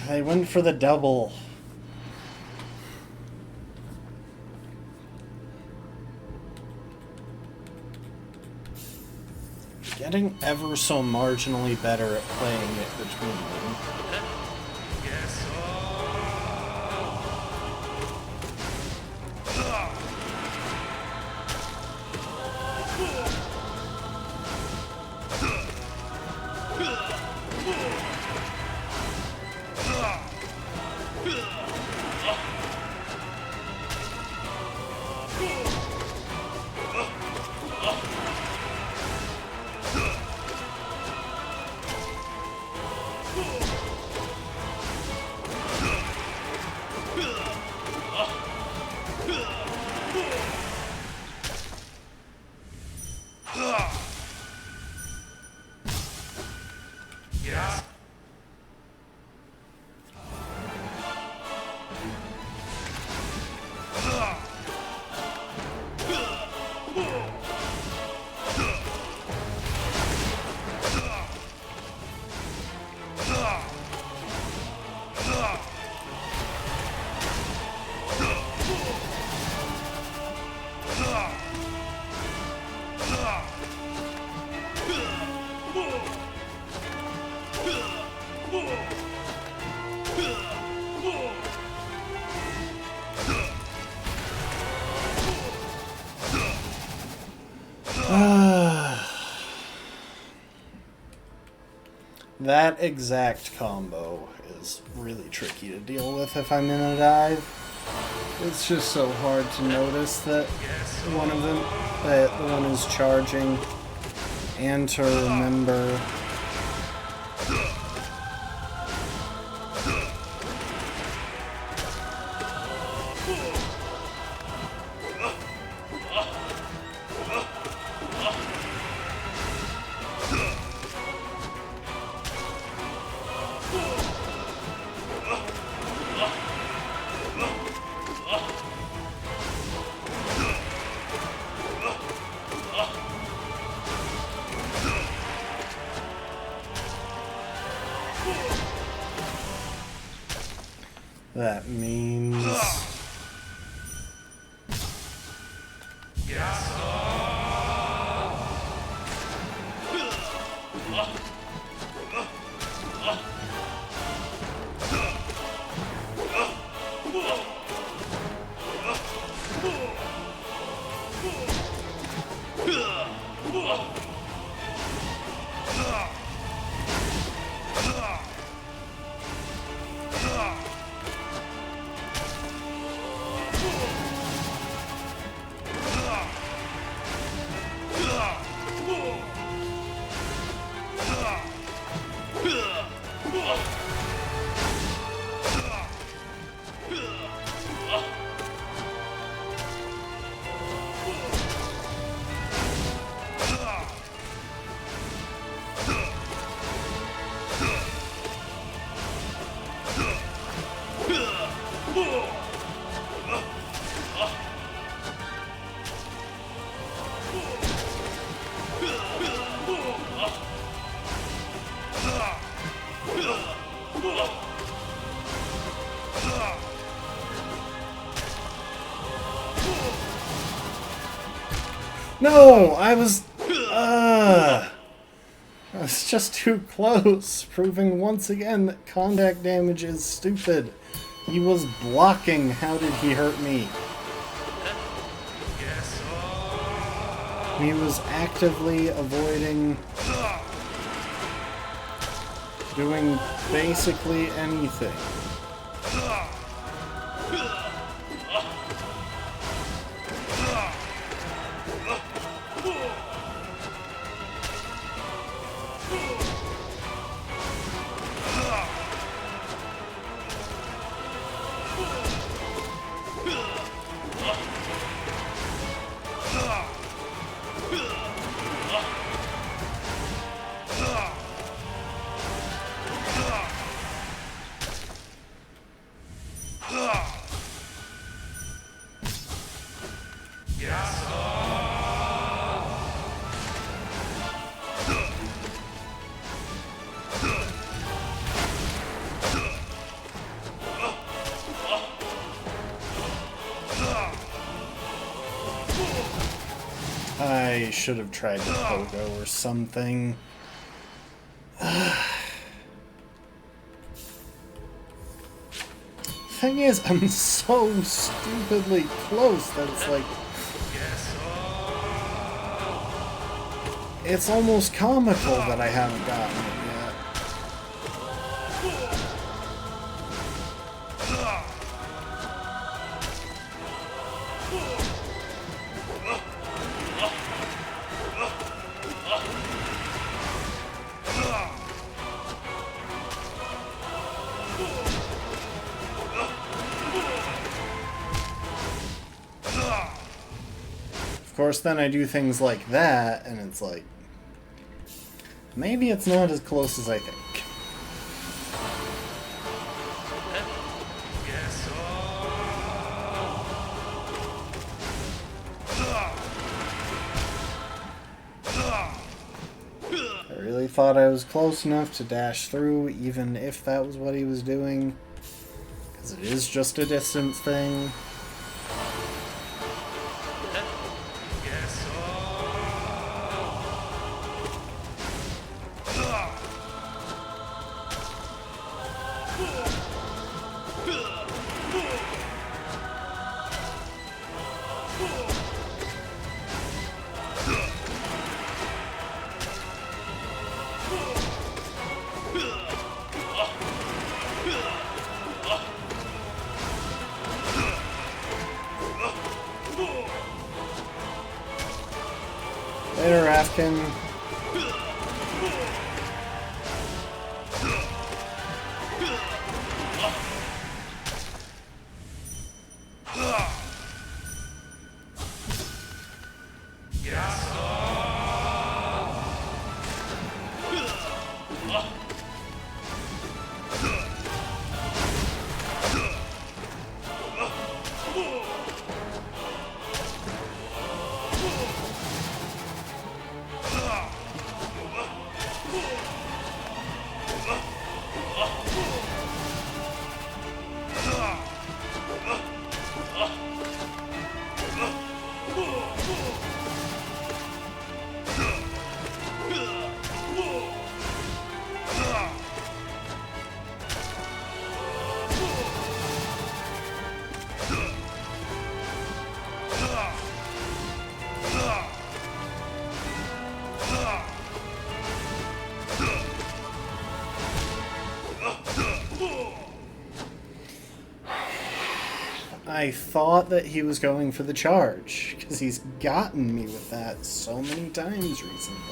I went for the double. Getting ever so marginally better at playing it between them. That exact combo is really tricky to deal with if I'm in a dive. It's just so hard to notice that one of them, that the one is charging, and to remember That means... No! I was just too close, proving once again that contact damage is stupid. He was blocking. How did he hurt me? He was actively avoiding doing basically anything. I should have tried the pogo or something. Thing is, I'm so stupidly close that it's like... It's almost comical that I haven't gotten it yet. Of course, then I do things like that, and it's like... Maybe it's not as close as I think. I really thought I was close enough to dash through, even if that was what he was doing. Because it is just a distance thing. Later, Afkin. I thought that he was going for the charge, because he's gotten me with that so many times recently.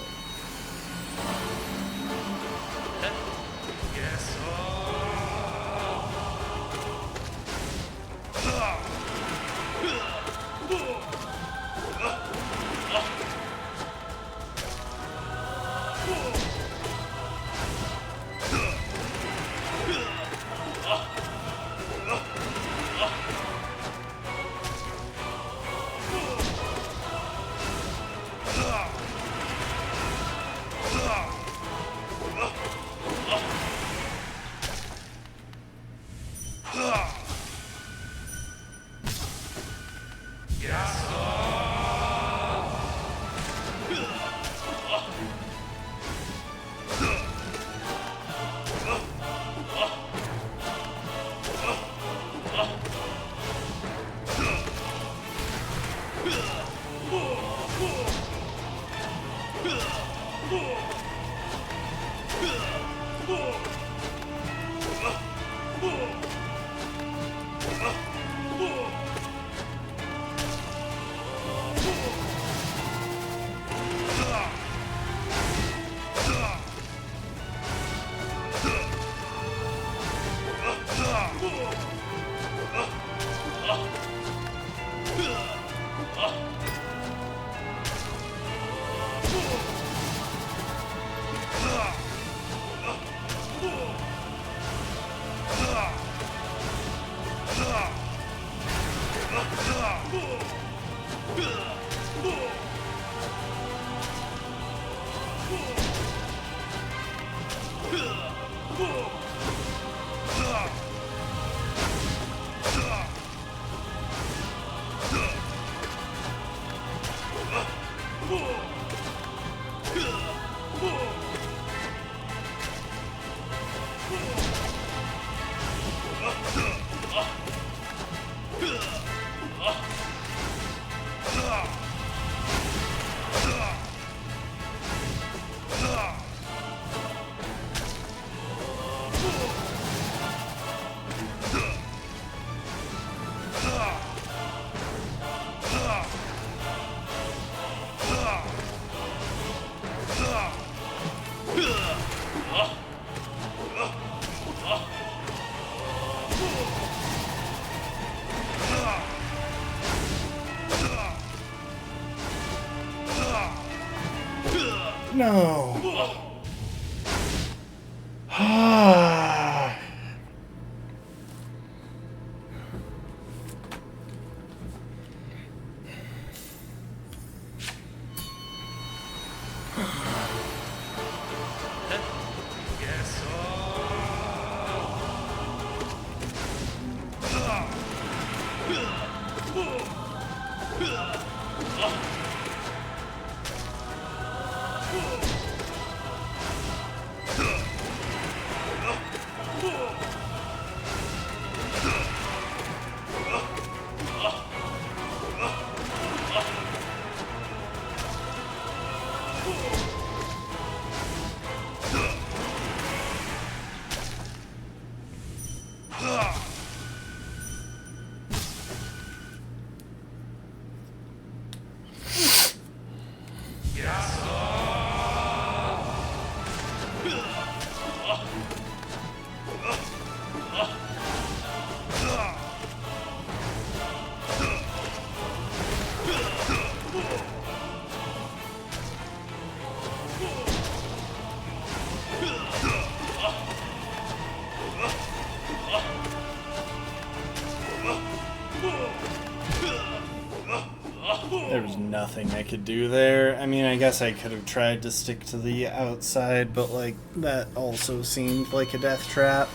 No. There was nothing I could do there. I mean, I guess I could have tried to stick to the outside, but, like, that also seemed like a death trap.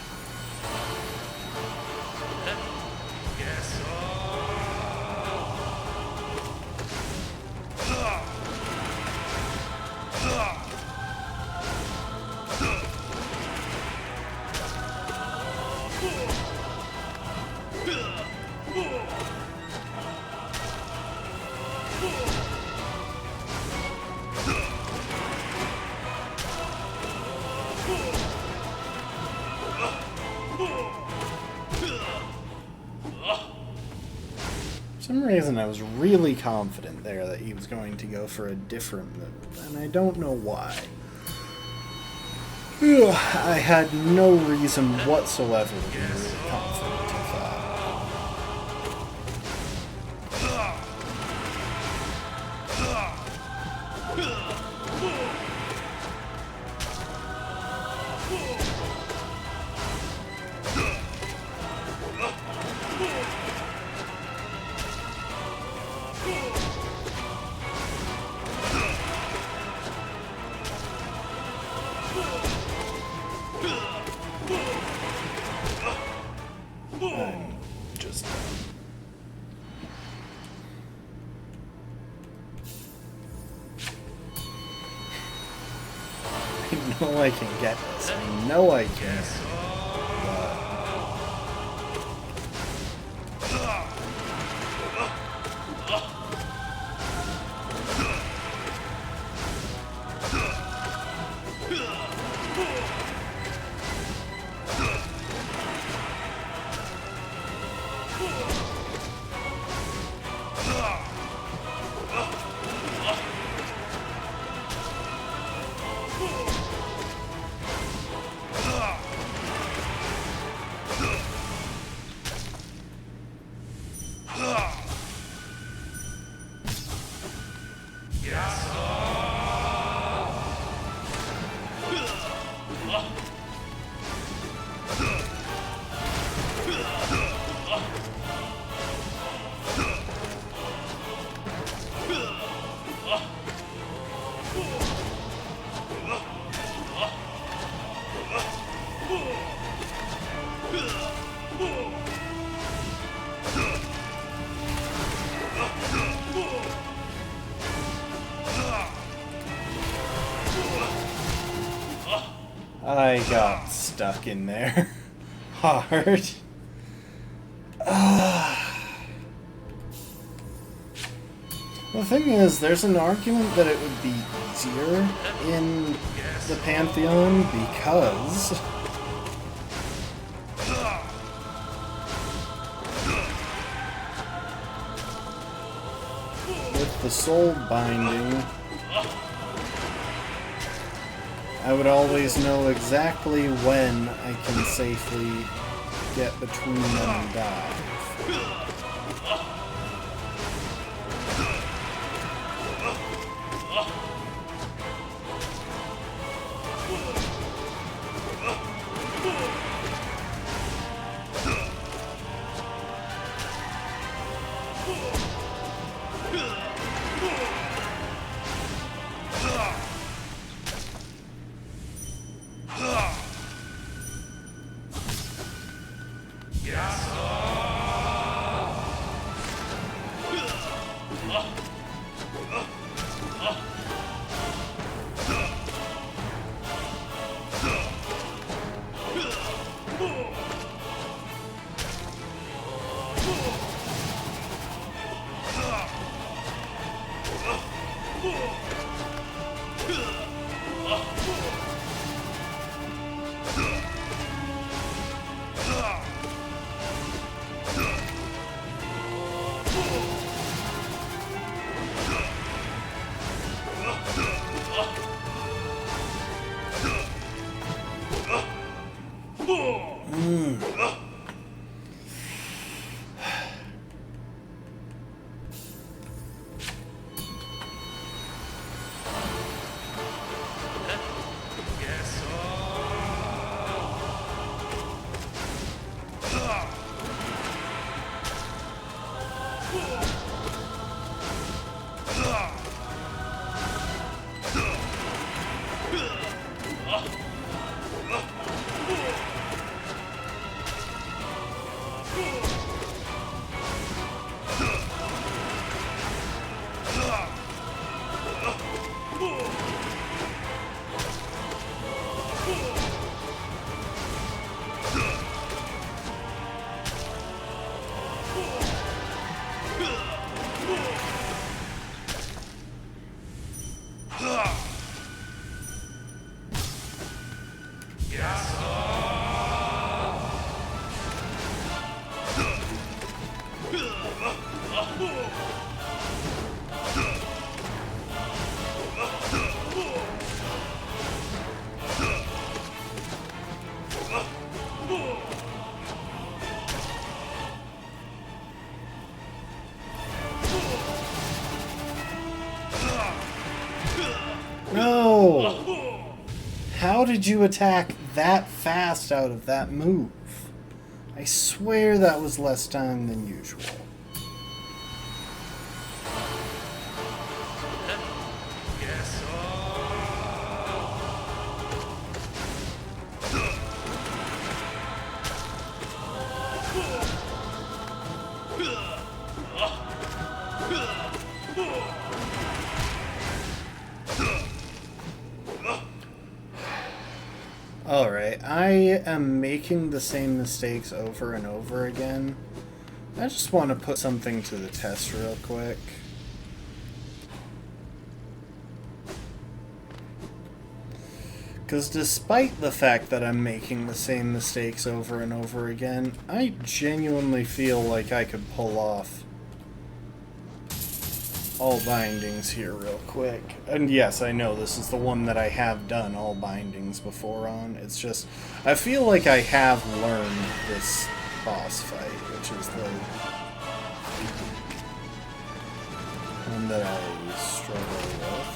some reason I was really confident there that he was going to go for a different move, and I don't know why. Ugh, I had no reason whatsoever to be really confident of that. I'm just I know I can get this. I know I can. I got stuck in there hard. The thing is, there's an argument that it would be easier in the Pantheon because with the soul binding, I would always know exactly when I can safely get between them and dive. No! How did you attack that fast out of that move? I swear that was less time than usual. Alright, I am making the same mistakes over and over again. I just want to put something to the test real quick. Because despite the fact that I'm making the same mistakes over and over again, I genuinely feel like I could pull off all bindings here real quick. And yes, I know this is the one that I have done all bindings before on. It's just, I feel like I have learned this boss fight, which is the one that I struggle with.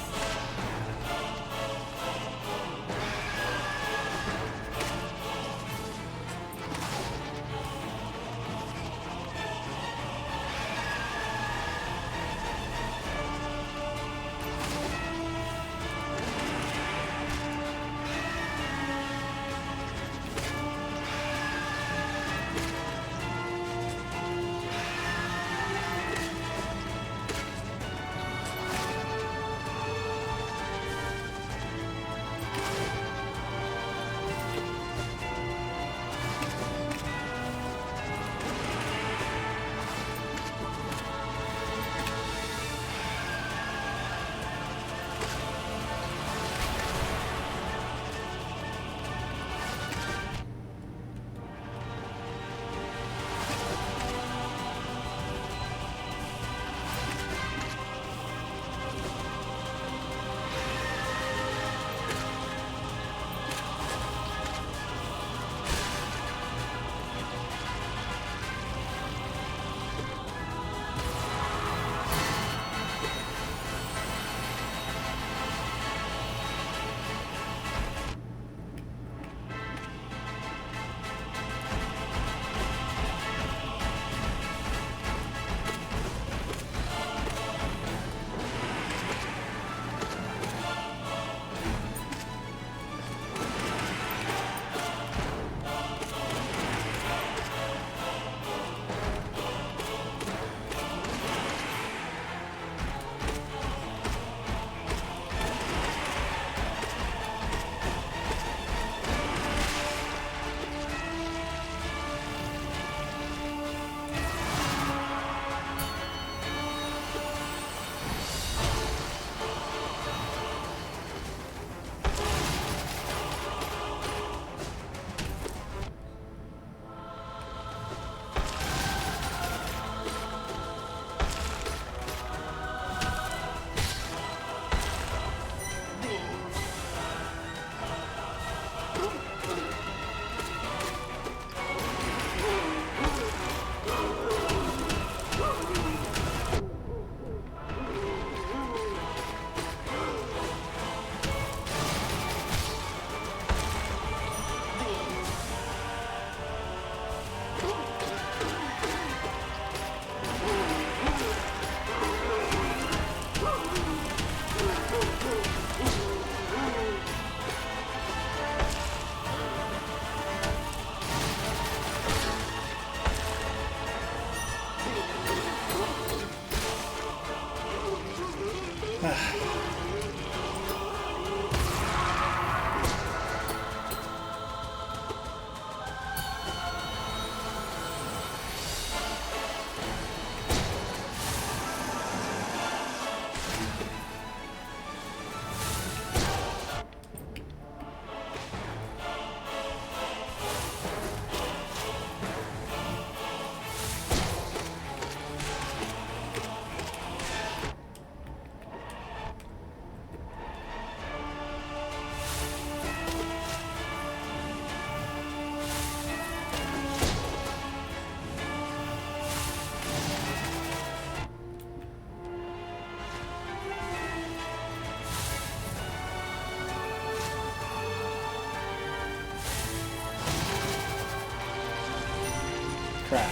crap.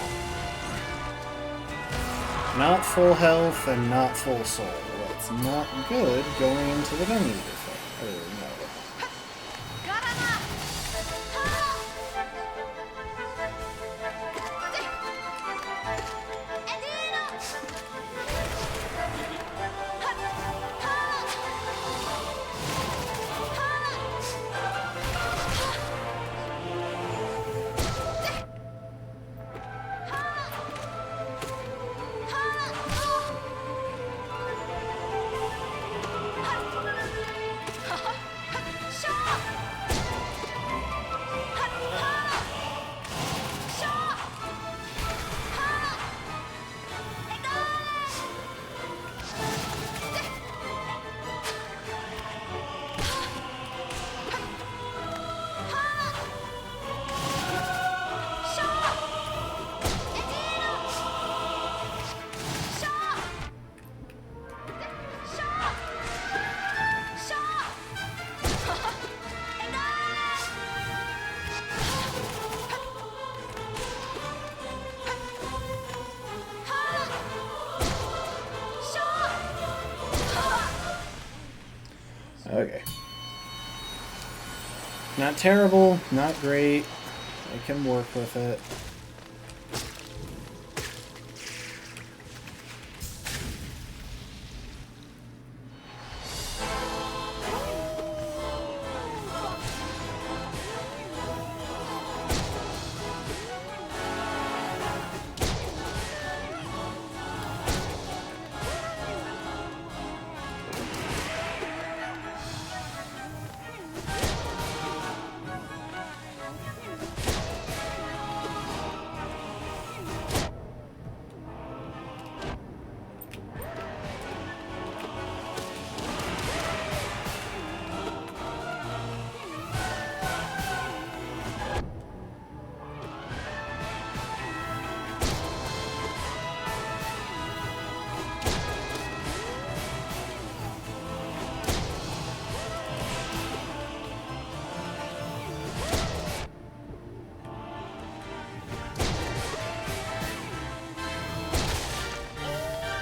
Not full health and not full soul. That's not good going into the gun leader fight. Or no. Okay. Not terrible, not great. I can work with it.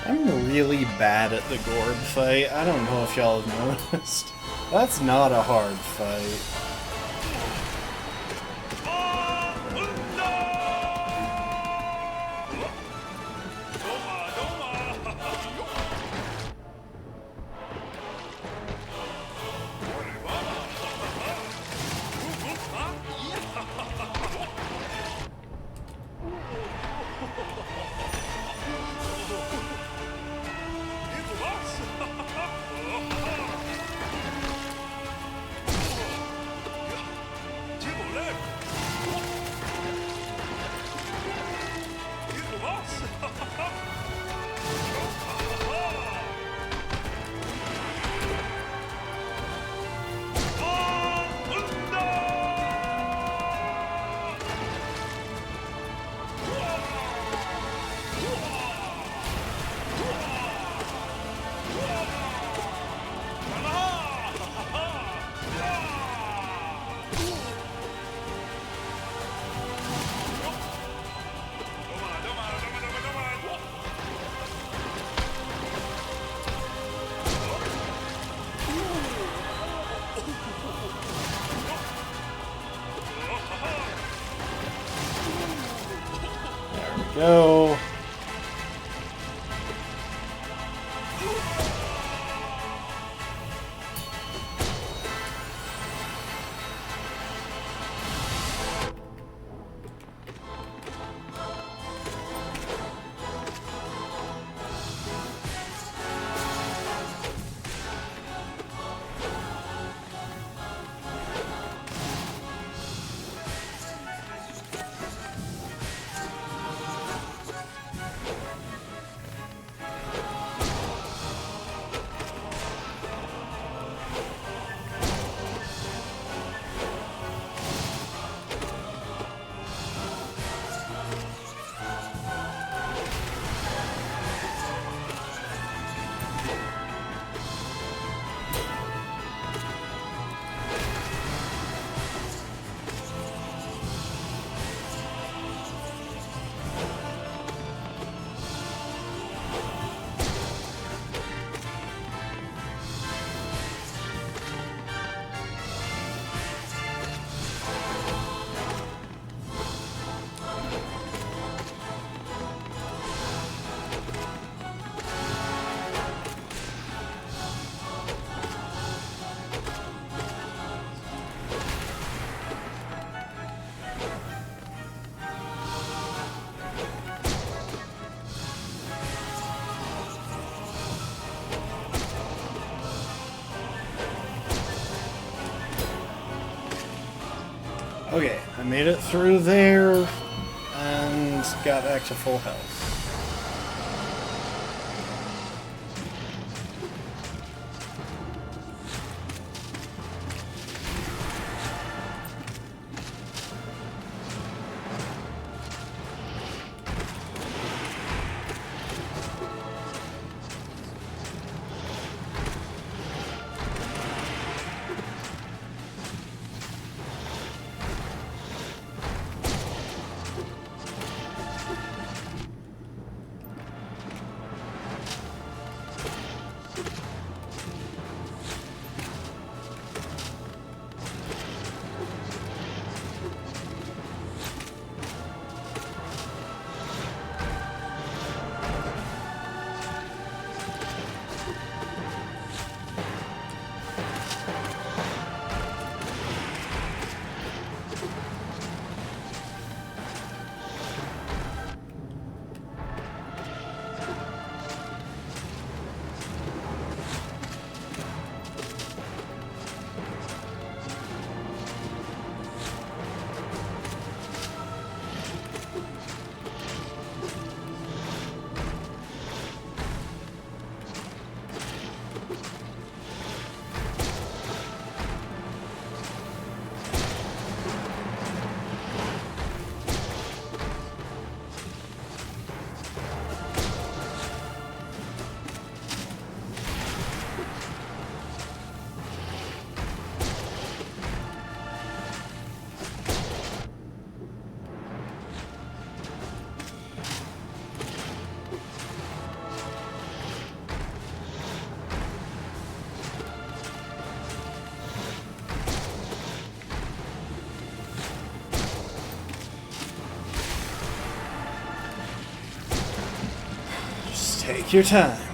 I'm really bad at the Gorb fight. I don't know if y'all have noticed. That's not a hard fight. Go. Okay, I made it through there and got back to full health. Take your time.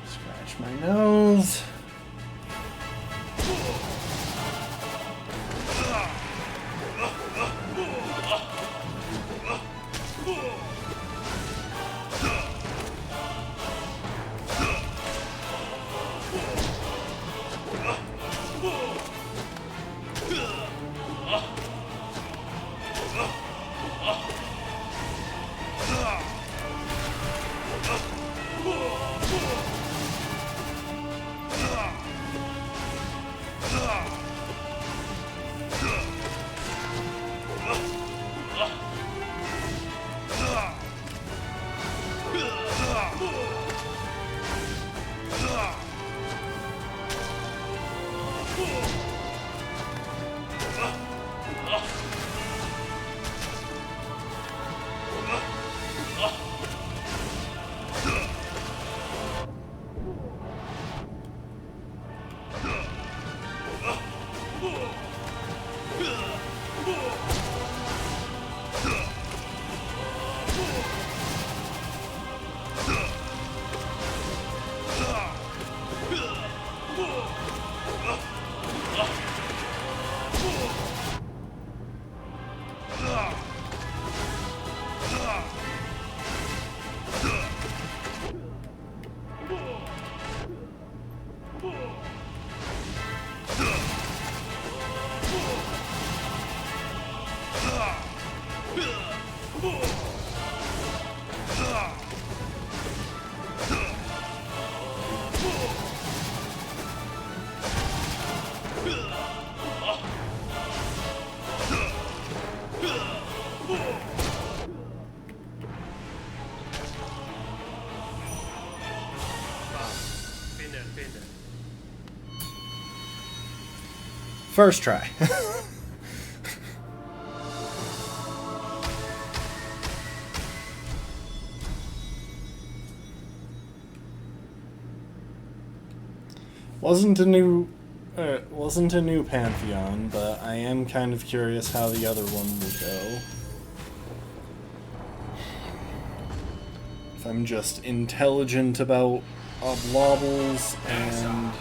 Scratch my nose. First try. Wasn't a new Pantheon, but I am kind of curious how the other one will go. If I'm just intelligent about oblobbles and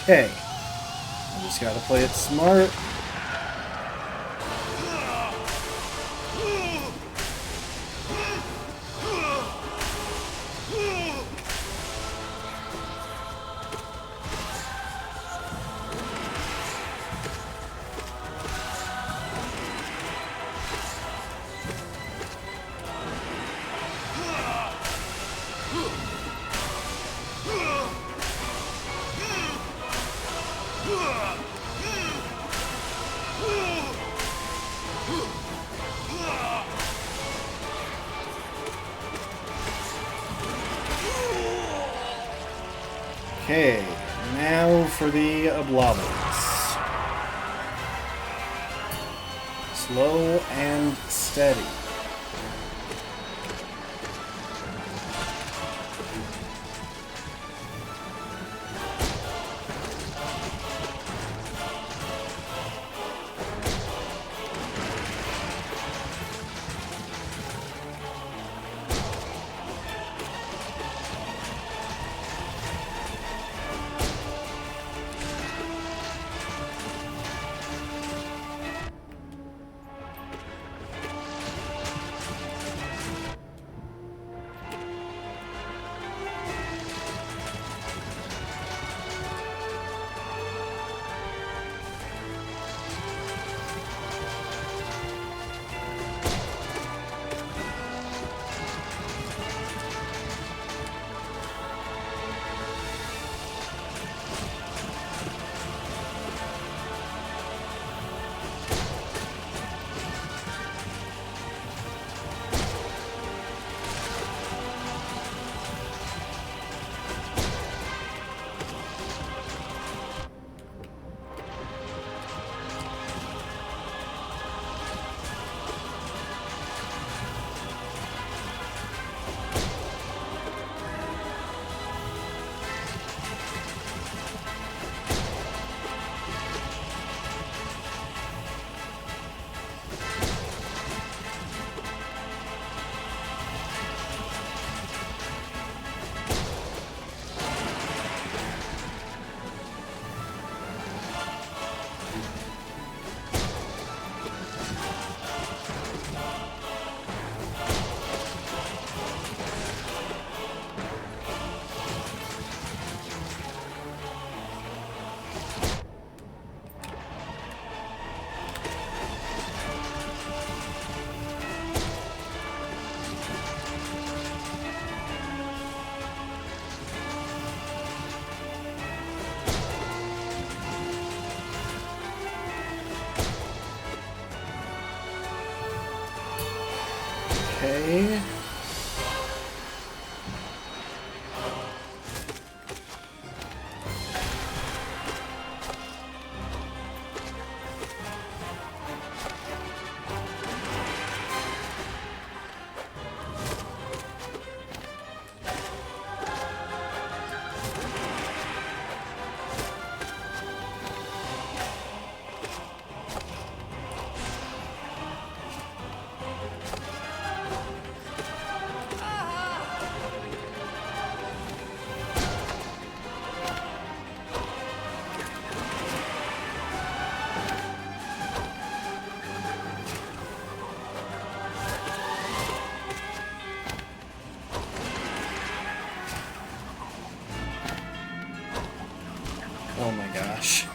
okay. I just gotta play it smart. Okay, now for the Oblobos. Slow and steady. Okay. Oh my gosh.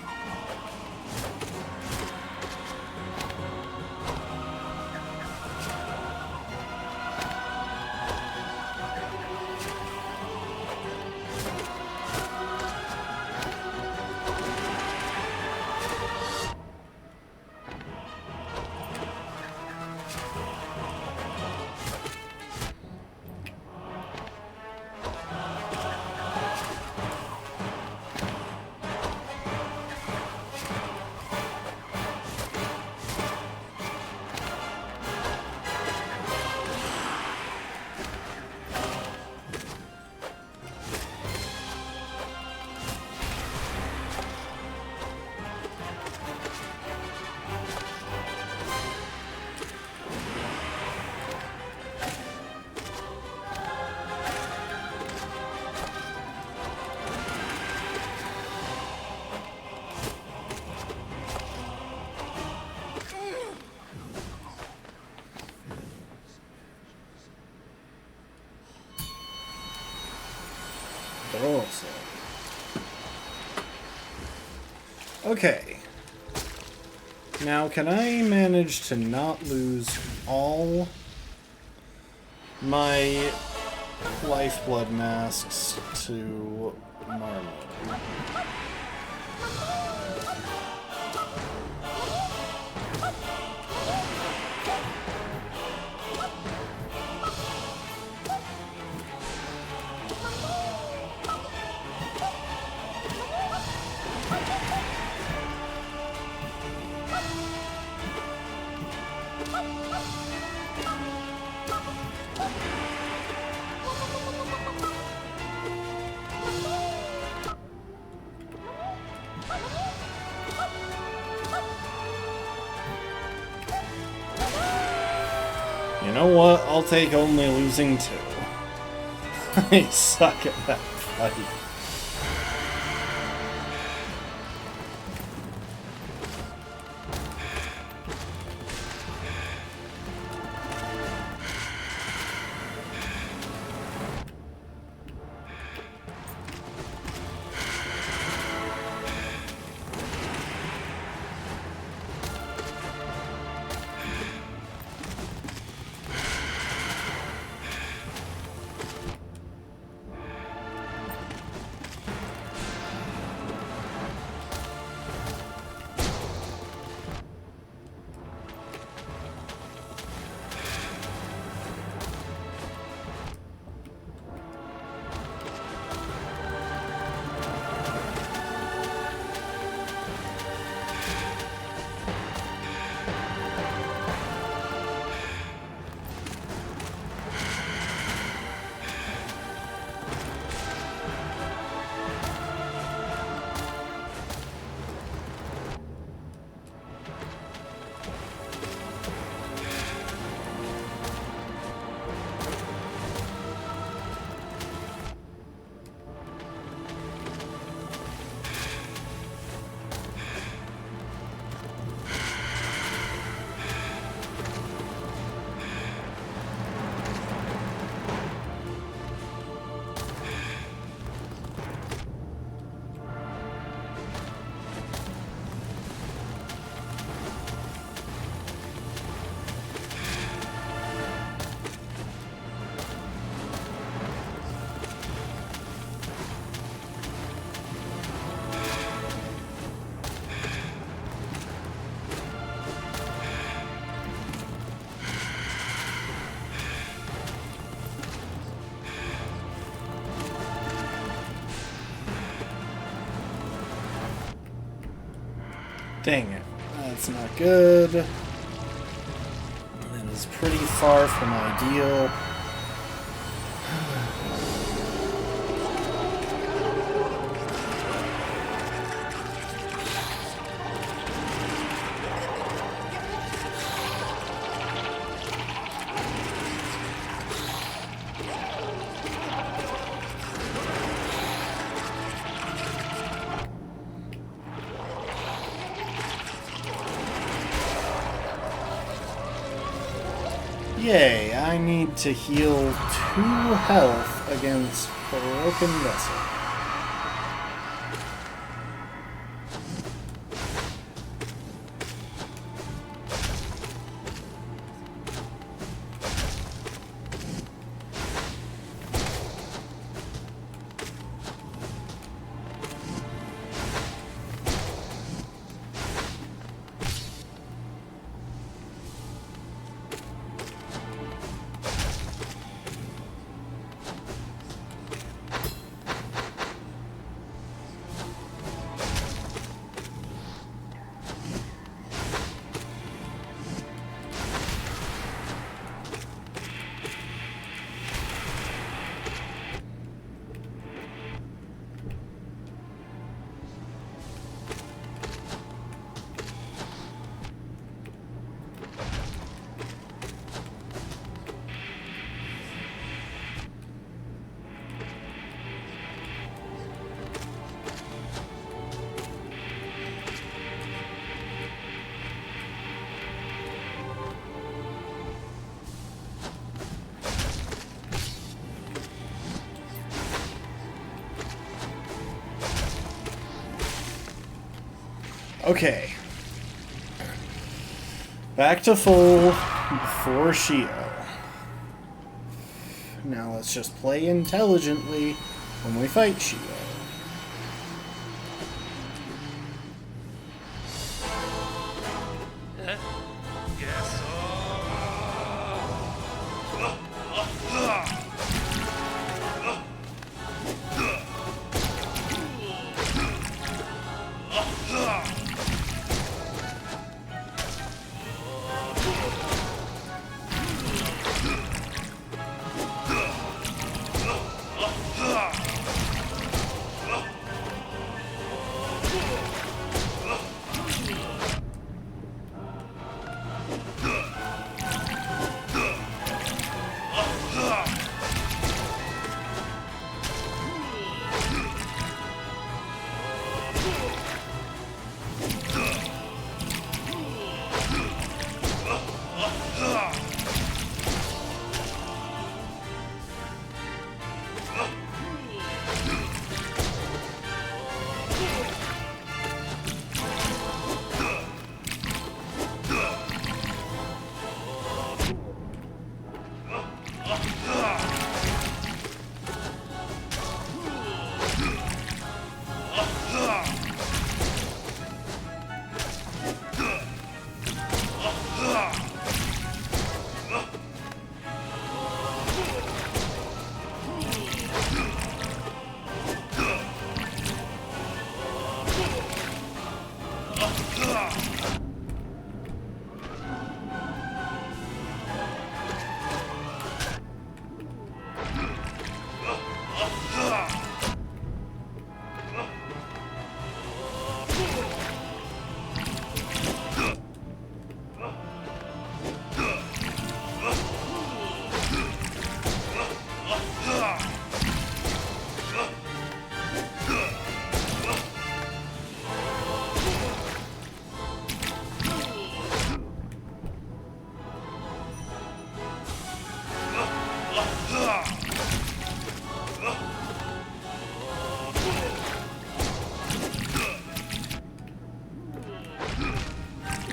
Okay. Now, can I manage to not lose all my lifeblood masks to Marlowe? know what? I'll take only losing 2. I suck at that fight. Dang it. That's not good. That is pretty far from ideal. Yay, I need to heal 2 health against Broken Vessel. Okay. Back to full before Shio. Now let's just play intelligently when we fight Shio.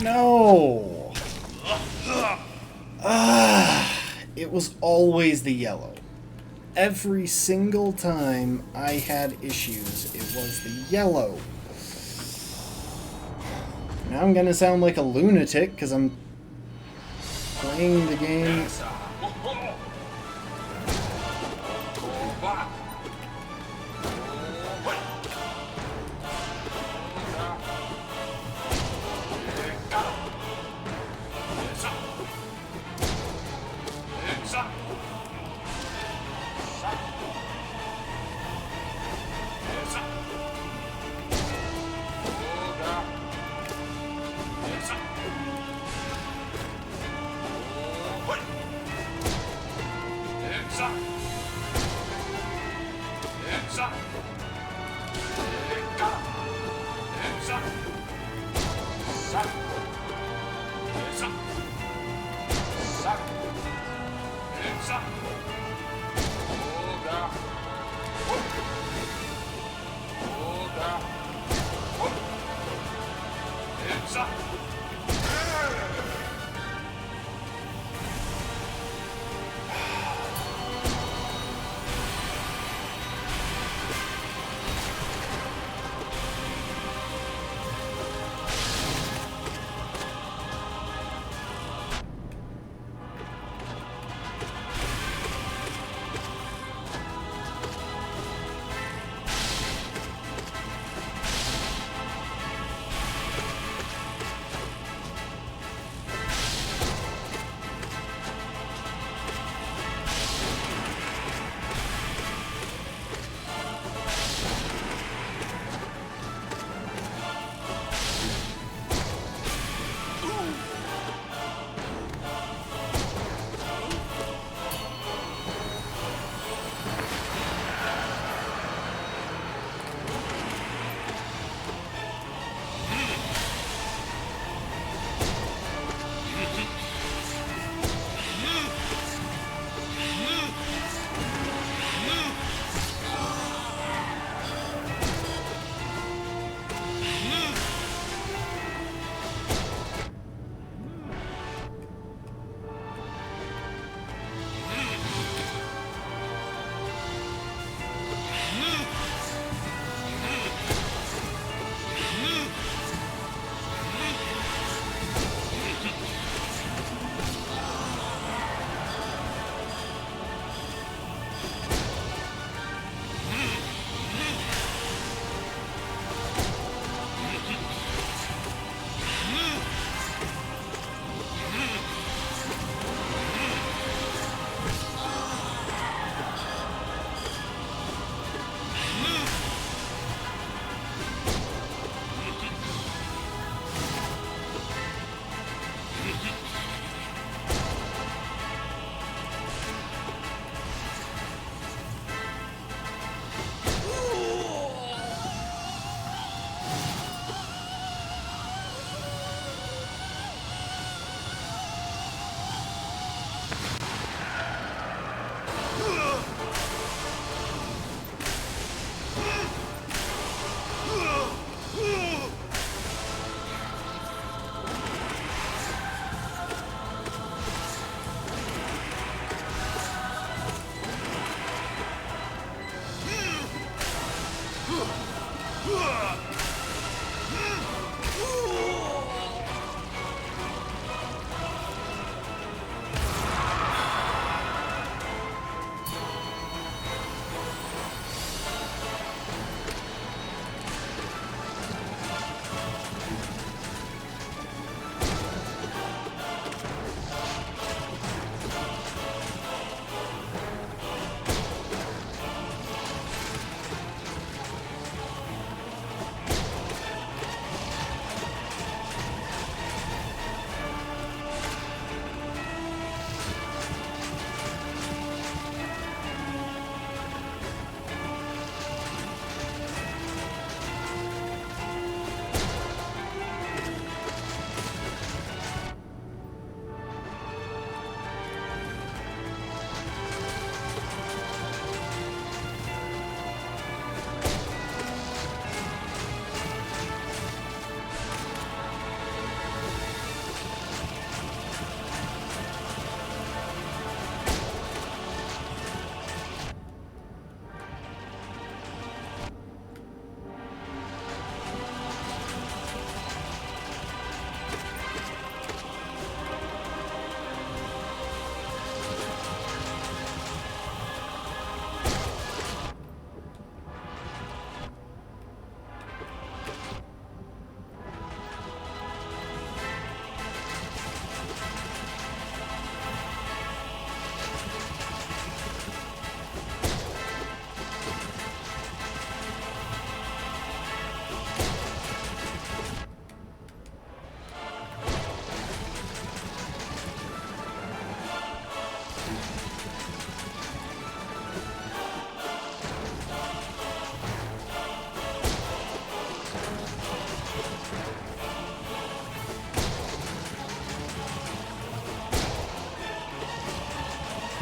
No! It was always the yellow. Every single time I had issues, it was the yellow. Now I'm gonna sound like a lunatic because I'm playing the game.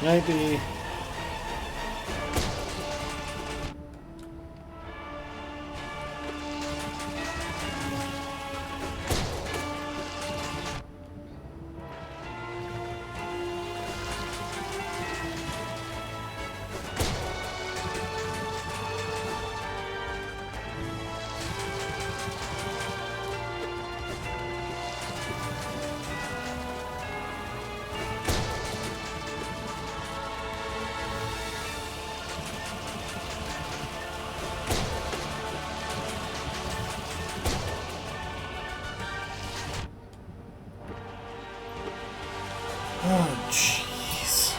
Maybe. Oh, jeez.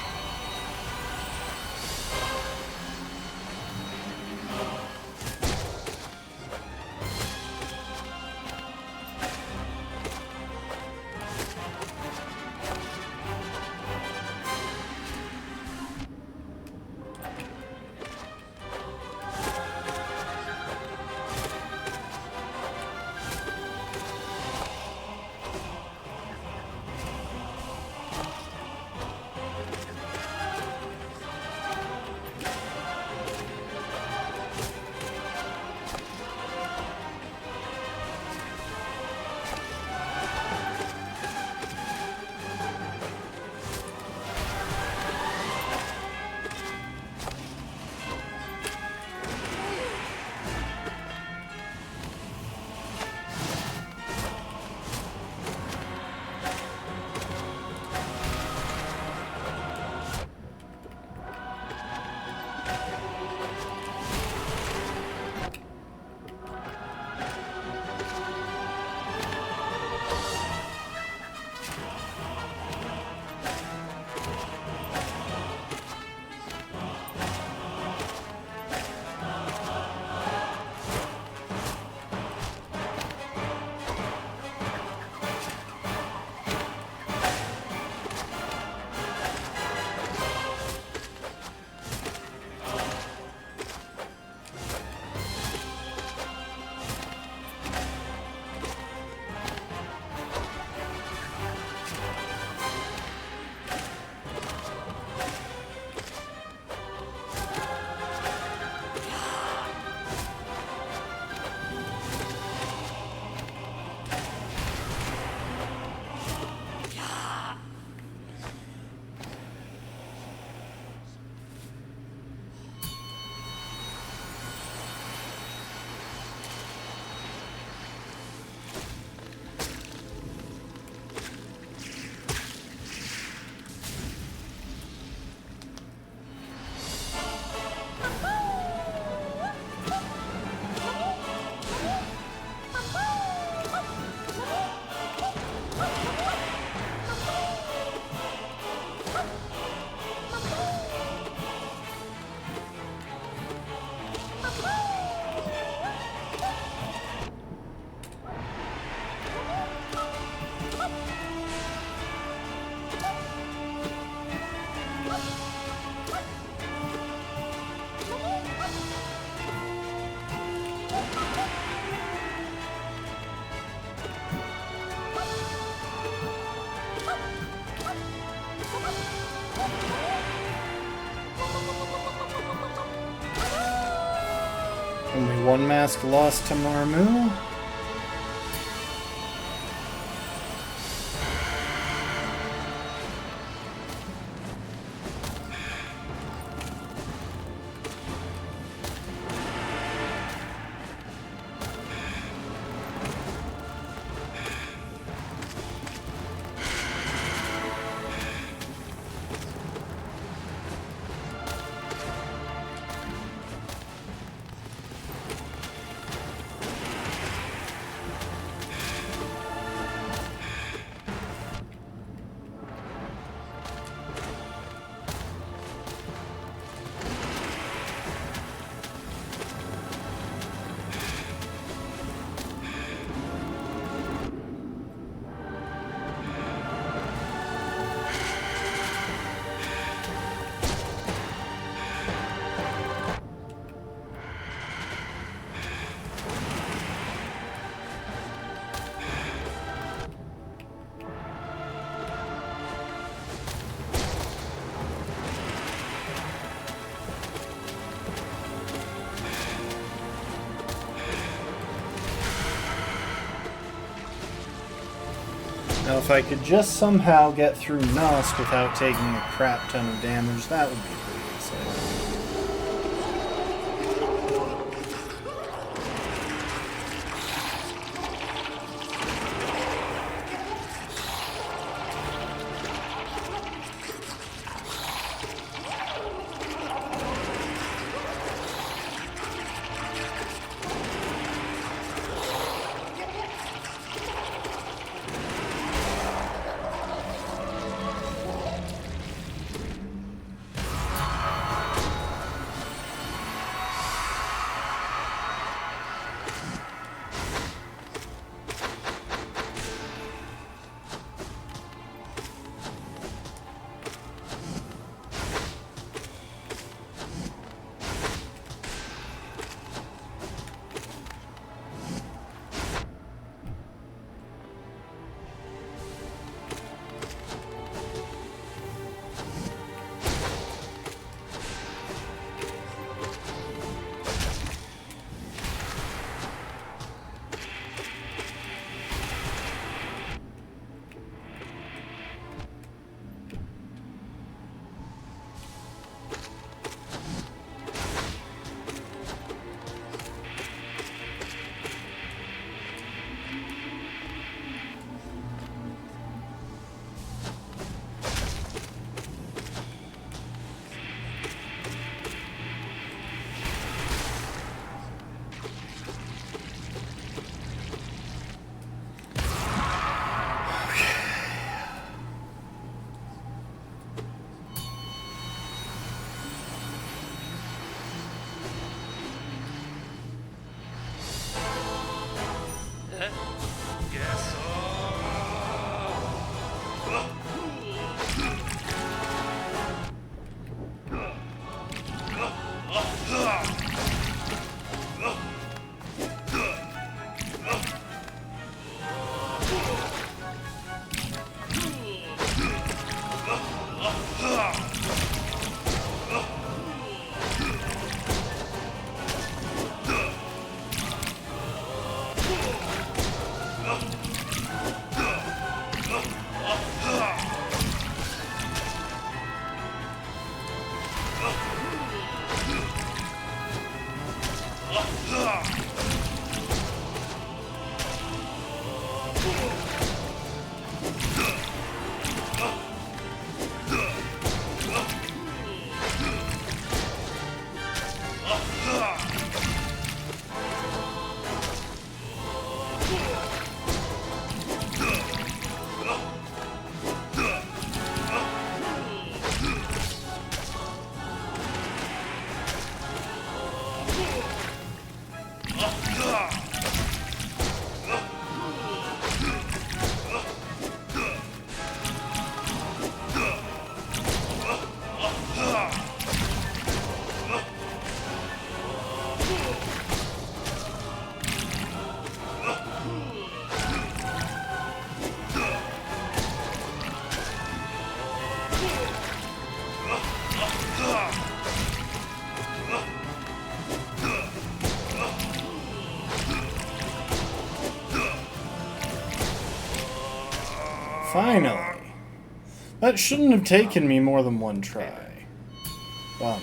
Only one mask lost to Marmu. Now, if I could just somehow get through Nosk without taking a crap ton of damage, that would be pretty exciting. Finally. That shouldn't have taken me more than one try. Bummer.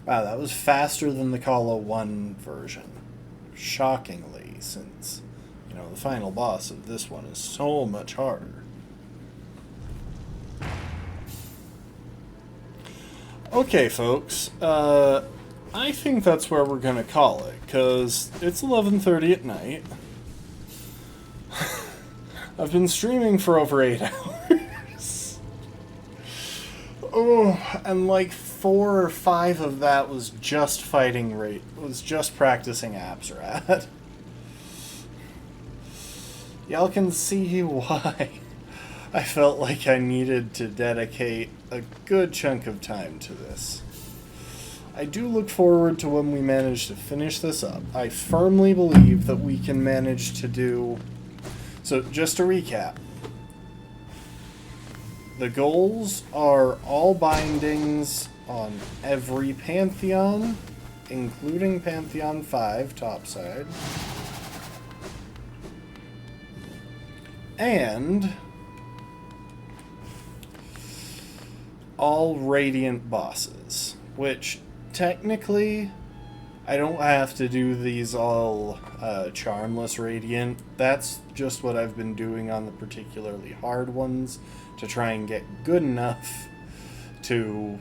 Wow, that was faster than the Kala 1 version. Shockingly, since, you know, the final boss of this one is so much harder. Okay, folks, I think that's where we're gonna call it, because it's 11:30 at night. I've been streaming for over 8 hours. Oh, and like 4 or 5 of that was just fighting was just practicing Abzerad. Y'all can see why I felt like I needed to dedicate a good chunk of time to this. I do look forward to when we manage to finish this up. I firmly believe that we can manage to do... So, just to recap. the goals are all bindings on every Pantheon, including Pantheon 5 topside. And all Radiant bosses, which technically I don't have to do these all Charmless Radiant. That's just what I've been doing on the particularly hard ones to try and get good enough to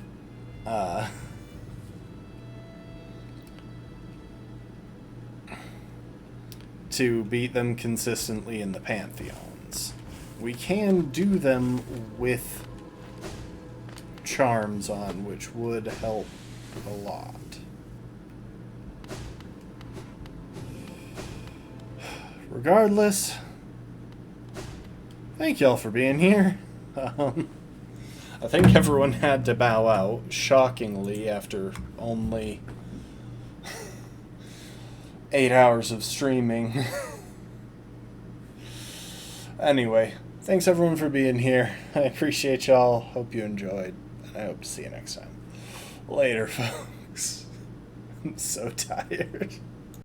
beat them consistently in the Pantheons. We can do them with charms on, which would help a lot. Regardless, thank y'all for being here. I think everyone had to bow out, shockingly, after only 8 hours of streaming. Anyway, thanks everyone for being here. I appreciate y'all. Hope you enjoyed. And I hope to see you next time. Later, folks. I'm so tired.